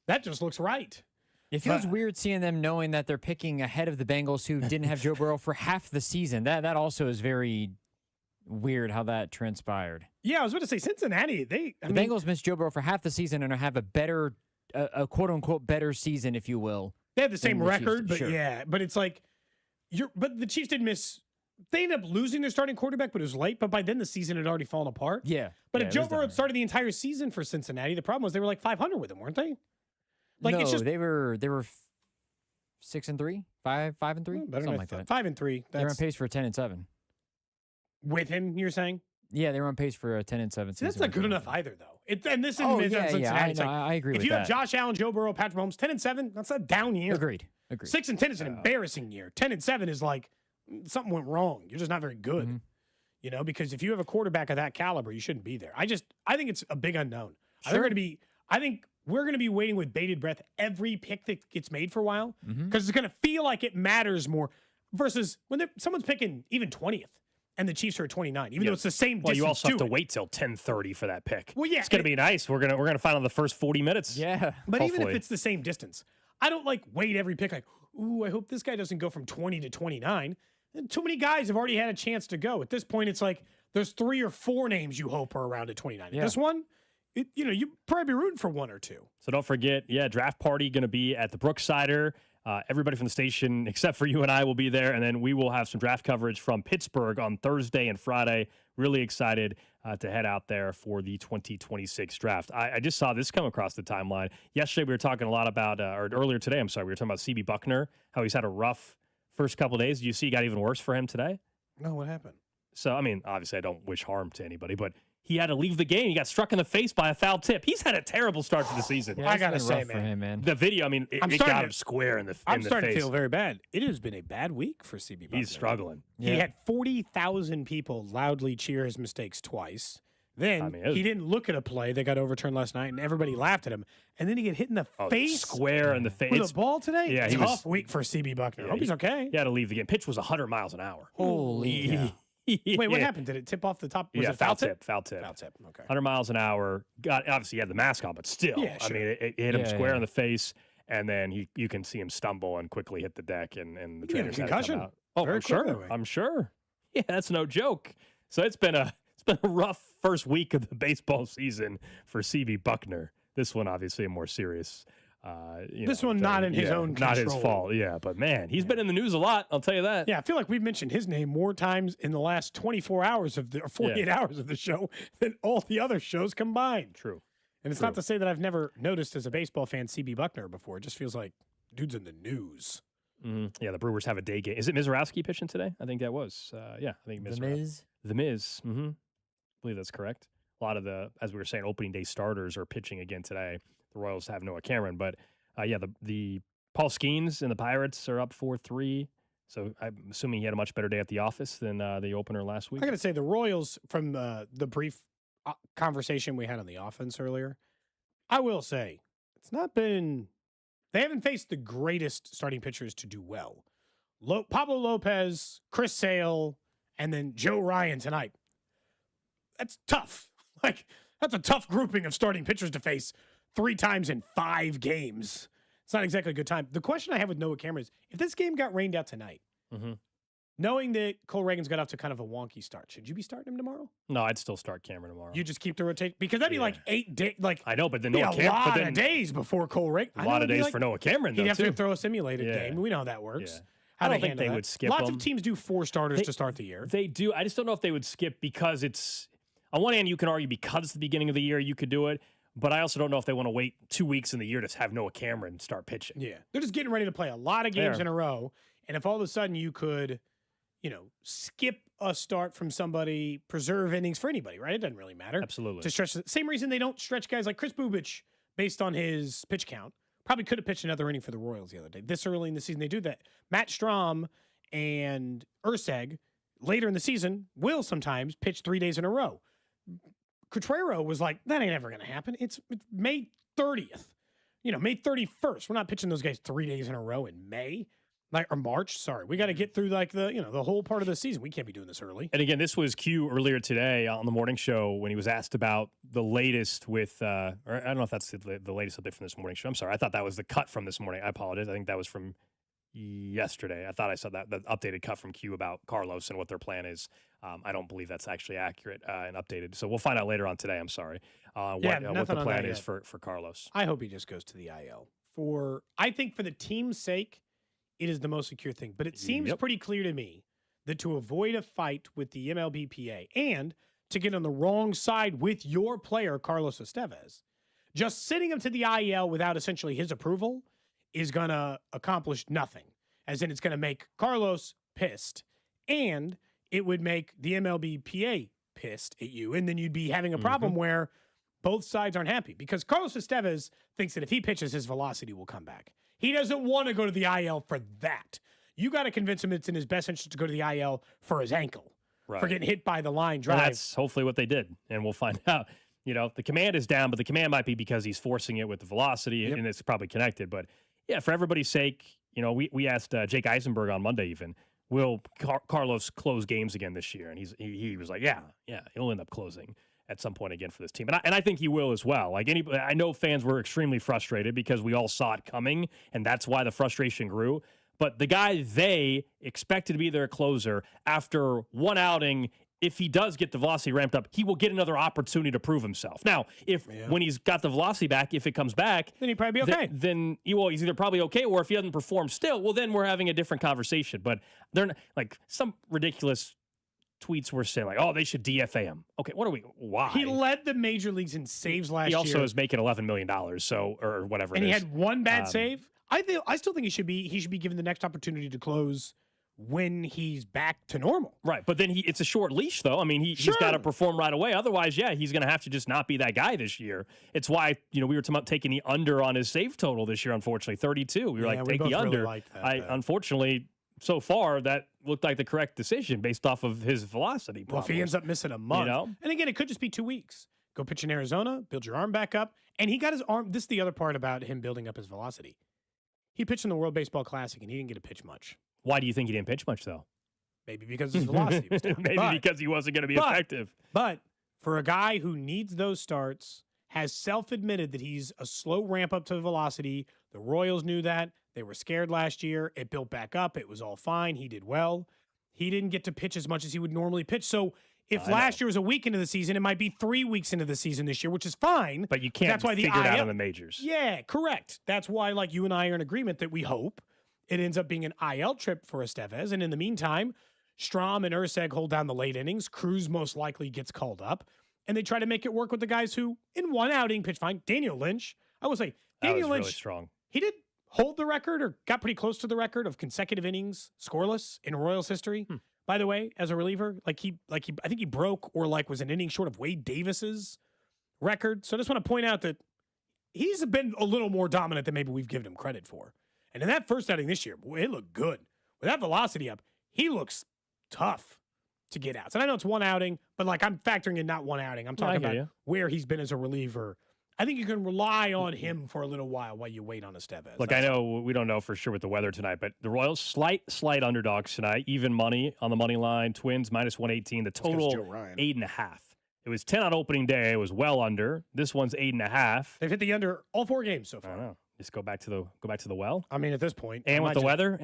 That just looks right. It feels weird seeing them knowing that they're picking ahead of the Bengals, who didn't have Joe Burrow for half the season. That also is very weird how that transpired. Yeah, I was about to say Cincinnati. The Bengals missed Joe Burrow for half the season and have a better, a quote unquote better season, if you will. They have the same record, but yeah, but it's like but the Chiefs didn't miss. They ended up losing their starting quarterback, but it was late. But by then, the season had already fallen apart. Yeah. But if Joe Burrow had started the entire season for Cincinnati, the problem was they were like 500 with him, weren't they? Like, no, it's just they were 6-3, 5-3, something like that. 5-3. They're on pace for 10-7. With him, you're saying? Yeah, they were on pace for a 10-7 season. That's not good enough either, though. And this is Cincinnati. I agree with that. If you have Josh Allen, Joe Burrow, Patrick Mahomes, 10-7, that's a down year. Agreed. 6-10 is an embarrassing year. 10-7 is like something went wrong. You're just not very good. Mm-hmm. You know, because if you have a quarterback of that caliber, you shouldn't be there. I think it's a big unknown. Sure. I think we're going to be waiting with bated breath every pick that gets made for a while, because it's going to feel like it matters more versus when someone's picking even 20th and the Chiefs are at 29, even though it's the same distance. Well, you also have to wait till 10:30 for that pick. Well, yeah, it's going to be nice. We're gonna find out the first 40 minutes. Yeah, but even if it's the same distance, I don't like wait every pick. Like, ooh, I hope this guy doesn't go from 20 to 29. And too many guys have already had a chance to go. At this point, it's like there's 3 or 4 names you hope are around at 29. This one, you probably be rooting for 1 or 2. So don't forget, draft party going to be at the Brooksider. Everybody from the station, except for you and I, will be there. And then we will have some draft coverage from Pittsburgh on Thursday and Friday. Really excited to head out there for the 2026 draft. I just saw this come across the timeline. Yesterday, we were talking a lot about, or earlier today, we were talking about CB Buckner, how he's had a rough first couple of days. Do you see it got even worse for him today? No, what happened? So, obviously, I don't wish harm to anybody, but he had to leave the game. He got struck in the face by a foul tip. He's had a terrible start to the season. Yeah, I got to say, man. The video, it got him square in the face. I'm starting to feel very bad. It has been a bad week for CB Buckner. He's struggling. He had 40,000 people loudly cheer his mistakes twice. Then he didn't look at a play that got overturned last night, and everybody laughed at him. And then he get hit in the face. Square in the face. With a ball today? Yeah, tough week for CB Buckner. I hope he's okay. He had to leave the game. Pitch was 100 miles an hour. Holy cow. Wait, what happened? Did it tip off the top? Was it foul tip? Foul tip. Okay. 100 miles an hour. Obviously, he had the mask on, but still. Yeah, sure. It hit him square in the face, and then you can see him stumble and quickly hit the deck, and the trainers had to come out. Oh, I'm sure. Yeah, that's no joke. So it's been a rough first week of the baseball season for CB Buckner. This one, obviously, a more serious. This one not in his own control. Not his fault, but man, he's been in the news a lot, I'll tell you that. Yeah, I feel like we've mentioned his name more times in the last 24 hours or 48 hours of the show than all the other shows combined. True. And it's not to say that I've never noticed as a baseball fan CB Buckner before. It just feels like dude's in the news. Mm-hmm. Yeah, the Brewers have a day game. Is it Mizorowski pitching today? I think that was. I think The Miz. The Miz. Mm-hmm. I believe that's correct. A lot of as we were saying, opening day starters are pitching again today. The Royals have Noah Cameron, but the Paul Skeens and the Pirates are up 4-3. So I'm assuming he had a much better day at the office than the opener last week. I got to say, the Royals, from the brief conversation we had on the offense earlier, I will say it's not been. They haven't faced the greatest starting pitchers to do well. Pablo Lopez, Chris Sale, and then Joe Ryan tonight. That's tough. That's a tough grouping of starting pitchers to face 3 times in 5 games. It's not exactly a good time. The question I have with Noah Cameron is, if this game got rained out tonight, knowing that Cole Reagan's got off to kind of a wonky start, should you be starting him tomorrow? No, I'd still start Cameron tomorrow. You just keep the rotation? Because that'd be like 8 days. I know, but then Noah Cameron, a lot of days before Cole Reagan. A lot of days for Noah Cameron, though, he'd have to throw a simulated game. We know how that works. Yeah. I don't think they would skip Lots him. of teams do 4 starters to start the year. They do. I just don't know if they would skip because it's – on one hand, you can argue because it's the beginning of the year, you could do it. But I also don't know if they want to wait 2 weeks in the year to have Noah Cameron start pitching. Yeah. They're just getting ready to play a lot of games in a row. And if all of a sudden you could, skip a start from somebody preserve innings for anybody, right? It doesn't really matter. Absolutely. To stretch the same reason they don't stretch guys like Chris Bubich based on his pitch count. Probably could have pitched another inning for the Royals the other day. This early in the season, they do that. Matt Strahm and Urseg later in the season will sometimes pitch 3 days in a row. Cotrero was like, that ain't ever going to happen. It's May 30th. May 31st. We're not pitching those guys 3 days in a row in May. Or March, sorry. We got to get through the whole part of the season. We can't be doing this early. And again, this was Q earlier today on the morning show when he was asked about the latest with, or I don't know if that's the latest update from this morning show. I'm sorry. I thought that was the cut from this morning. I apologize. I think that was from yesterday. I thought I saw that the updated cut from Q about Carlos and what their plan is. I don't believe that's actually accurate and updated. So we'll find out later on today. I'm sorry. What the plan is for Carlos. I hope he just goes to the IL. I think for the team's sake, it is the most secure thing. But it seems pretty clear to me that to avoid a fight with the MLBPA and to get on the wrong side with your player, Carlos Estevez, just sitting him to the IL without essentially his approval is going to accomplish nothing. As in, it's going to make Carlos pissed, and it would make the MLBPA pissed at you. And then you'd be having a problem where both sides aren't happy because Carlos Estevez thinks that if he pitches, his velocity will come back. He doesn't want to go to the IL for that. You got to convince him it's in his best interest to go to the IL for his ankle, for getting hit by the line drive. And that's hopefully what they did, and we'll find out. The command is down, but the command might be because he's forcing it with the velocity, and it's probably connected. But, yeah, for everybody's sake, we asked Jake Eisenberg on Monday even, will Carlos close games again this year? And he was like, yeah, he'll end up closing at some point again for this team. And I think he will as well. I know fans were extremely frustrated because we all saw it coming, and that's why the frustration grew. But the guy they expected to be their closer after one outing, if he does get the velocity ramped up, he will get another opportunity to prove himself. Now, when he's got the velocity back, if it comes back, then he'd probably be okay. Then he's either probably okay, or if he doesn't perform still, well, then we're having a different conversation. But they're not, some ridiculous tweets were saying they should DFA him. Okay, why? He led the major leagues in saves last year. He also is making $11 million, or whatever. And he had one bad save. I still think he should be given the next opportunity to close when he's back to normal. Right, but then it's a short leash though. I mean, he's got to perform right away. Otherwise, he's going to have to just not be that guy this year. It's why we were talking about taking the under on his save total this year. Unfortunately, 32. We were take the under. Really that, unfortunately. So far, that looked like the correct decision based off of his velocity. Well, if he ends up missing a month, and again, it could just be 2 weeks. Go pitch in Arizona, build your arm back up, and he got his arm. This is the other part about him building up his velocity. He pitched in the World Baseball Classic, and he didn't get to pitch much. Why do you think he didn't pitch much, though? Maybe because his velocity was down. Because he wasn't going to be effective. But for a guy who needs those starts, has self-admitted that he's a slow ramp up to velocity. The Royals knew that. They were scared last year. It built back up. It was all fine. He did well. He didn't get to pitch as much as he would normally pitch. So if last year was a week into the season, it might be 3 weeks into the season this year, which is fine. But you can't figure it out in the majors. Yeah, correct. That's why, you and I are in agreement that we hope it ends up being an IL trip for Estevez. And in the meantime, Strahm and Urseg hold down the late innings. Cruz most likely gets called up. And they try to make it work with the guys who, in one outing, pitch fine. Daniel Lynch. I will say, Daniel Lynch, really strong. He did hold the record or got pretty close to the record of consecutive innings scoreless in Royals history. By the way, as a reliever, I think he broke or was an inning short of Wade Davis's record. So I just want to point out that he's been a little more dominant than maybe we've given him credit for. And in that first outing this year, boy, it looked good. With that velocity up, he looks tough to get outs. And I know it's one outing, but I'm factoring in not one outing. I'm talking about where he's been as a reliever. I think you can rely on him for a little while you wait on Estevez. Look, I know we don't know for sure with the weather tonight, but the Royals slight underdogs tonight. Even money on the money line. Twins -118. The total 8.5. It was 10 on opening day. It was well under. This one's 8.5. They've hit the under all 4 games so far. I don't know. Just go back to the well. I mean, at this point, and with the weather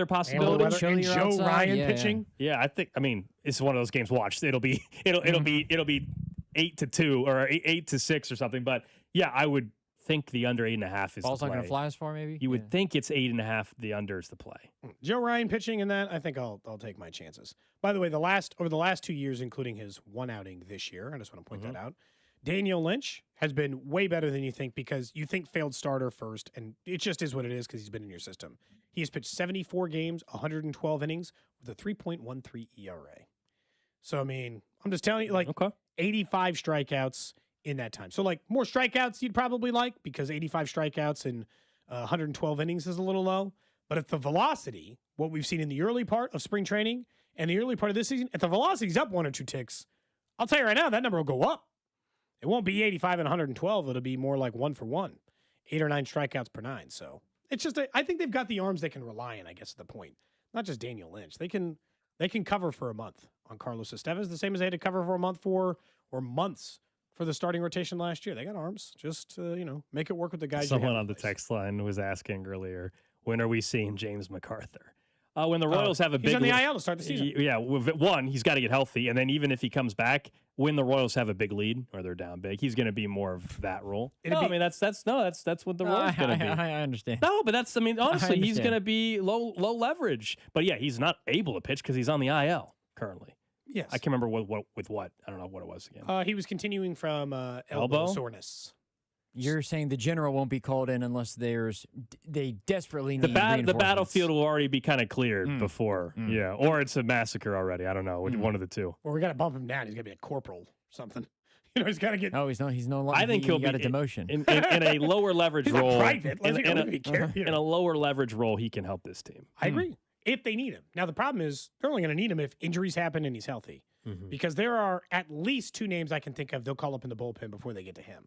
possibility, and Joe Ryan pitching. Yeah, I think. I mean, it's one of those games. Watch, it'll be 8-2 or 8-6 or something. But yeah, I would think the under 8.5 is. Ball's the play. not going to fly as far, maybe. You would think it's 8.5. The under is the play. Joe Ryan pitching in that. I think I'll take my chances. By the way, over the last 2 years, including his one outing this year, I just want to point that out. Daniel Lynch has been way better than you think because you think failed starter first, and it just is what it is because he's been in your system. He has pitched 74 games, 112 innings with a 3.13 ERA. So, I mean, I'm just telling you, 85 strikeouts in that time. So, more strikeouts you'd probably like because 85 strikeouts in 112 innings is a little low. But if the velocity, what we've seen in the early part of spring training and the early part of this season, if the velocity's up 1 or 2 ticks, I'll tell you right now, that number will go up. It won't be 85 and 112. It'll be more like 1 for 1, 8 or 9 strikeouts per 9. So it's just, I think they've got the arms they can rely on, I guess, at the point. Not just Daniel Lynch. They can cover for a month on Carlos Estevez, the same as they had to cover for a month or months for the starting rotation last year. They got arms. Just, make it work with the guys. Someone on the text line was asking earlier, when are we seeing James MacArthur? When the Royals have a big... He's on the IL to start the season. Yeah, one, he's got to get healthy. And then even if he comes back, when the Royals have a big lead or they're down big, he's going to be more of that role. That's what the role's going to be. I understand. No, but honestly, he's going to be low leverage. But yeah, he's not able to pitch because he's on the IL currently. Yes. I can't remember what. I don't know what it was again. He was continuing from elbow soreness. You're saying the general won't be called in unless they desperately need the reinforcements. battlefield will already be kind of cleared before, or it's a massacre already. I don't know, one of the two. Or we got to bump him down. He's got to be a corporal, something. He's got to get. No, he's no longer. I think he'll got be a demotion in a lower leverage he's role. Private. In a lower leverage role, he can help this team. I agree. If they need him. Now the problem is they're only going to need him if injuries happen and he's healthy, because there are at least 2 names I can think of they'll call up in the bullpen before they get to him.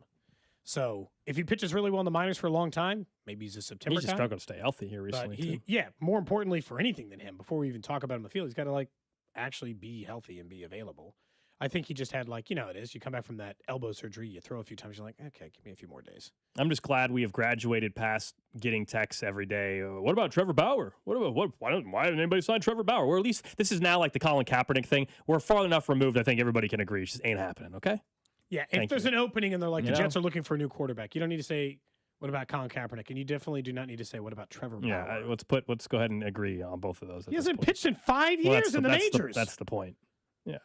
So if he pitches really well in the minors for a long time, maybe he's a September He's just guy. struggled to stay healthy here recently. But more importantly for anything than him, before we even talk about him in the field, he's got to actually be healthy and be available. I think he just had it is. You come back from that elbow surgery, you throw a few times, you're like, okay, give me a few more days. I'm just glad we have graduated past getting texts every day. What about Trevor Bauer? Why didn't anybody sign Trevor Bauer? Or at least this is now like the Colin Kaepernick thing. We're far enough removed. I think everybody can agree. It just ain't happening. Okay. Yeah, if there's an opening and they're like, the Jets are looking for a new quarterback, you don't need to say, what about Colin Kaepernick? And you definitely do not need to say, what about Trevor Bauer? Yeah, let's go ahead and agree on both of those. He hasn't pitched in 5 years in the majors. That's the point. Yeah.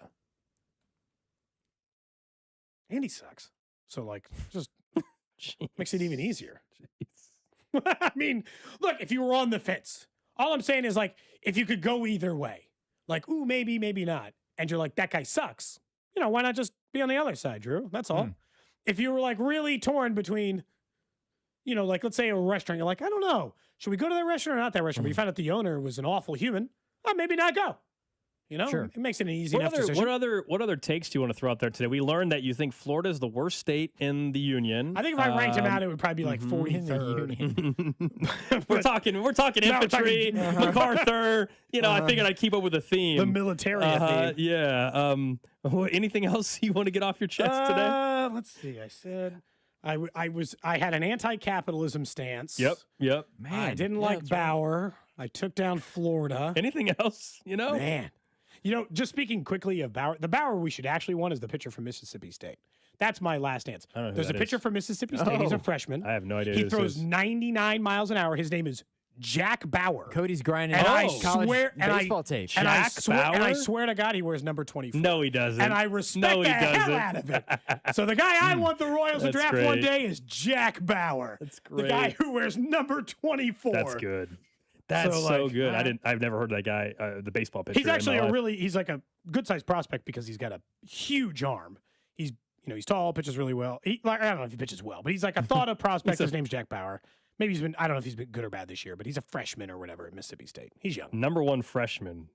And he sucks. So, just makes it even easier. I mean, look, if you were on the fence, all I'm saying is, if you could go either way, ooh, maybe, maybe not, and you're like, that guy sucks, why not just be on the other side, Drew? That's all. If you were really torn between, let's say a restaurant, you're like, I don't know, should we go to that restaurant or not that restaurant? But you found out the owner was an awful human. Oh, maybe not go. Sure. It makes it an easy enough decision. What other takes do you want to throw out there today? We learned that you think Florida is the worst state in the union. I think if I ranked him out, it would probably be 43rd. we're talking infantry, MacArthur. I figured I'd keep up with the theme. The military theme. Yeah. Anything else you want to get off your chest today? Let's see. I said I had an anti-capitalism stance. Yep. Man, I didn't like Bauer. Right. I took down Florida. Anything else? Man. Just speaking quickly of Bauer, the Bauer we should actually want is the pitcher from Mississippi State. That's my last answer. There's a pitcher from Mississippi State. He's a freshman. I have no idea. He throws 99 miles an hour. His name is Jack Bauer. Cody's grinding college baseball tape. And I swear to God, he wears number 24. No, he doesn't. And I respect the hell out of it. So the guy I want the Royals to draft one day is Jack Bauer. That's great. The guy who wears number 24. That's good. That's so good. I've never heard that guy, the baseball pitcher. He's actually he's like a good sized prospect because he's got a huge arm. He's tall, pitches really well. I don't know if he pitches well, but he's like a thought of prospect. His name's Jack Bauer. Maybe I don't know if he's been good or bad this year, but he's a freshman or whatever at Mississippi State. He's young. Number 1 freshman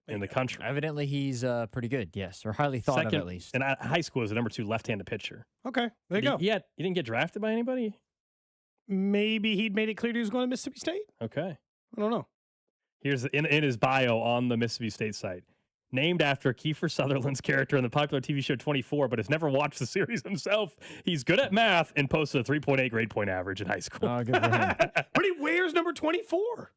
in the country. Evidently, he's pretty good, yes, or highly thought of at least. And high school is the number 2 left-handed pitcher. Okay, there you go. He didn't get drafted by anybody? Maybe he'd made it clear he was going to Mississippi State? Okay. I don't know. Here's in his bio on the Mississippi State site. Named after Kiefer Sutherland's character in the popular TV show 24, but has never watched the series himself. He's good at math and posted a 3.8 grade point average in high school. Oh, good for him. But he wears number 24.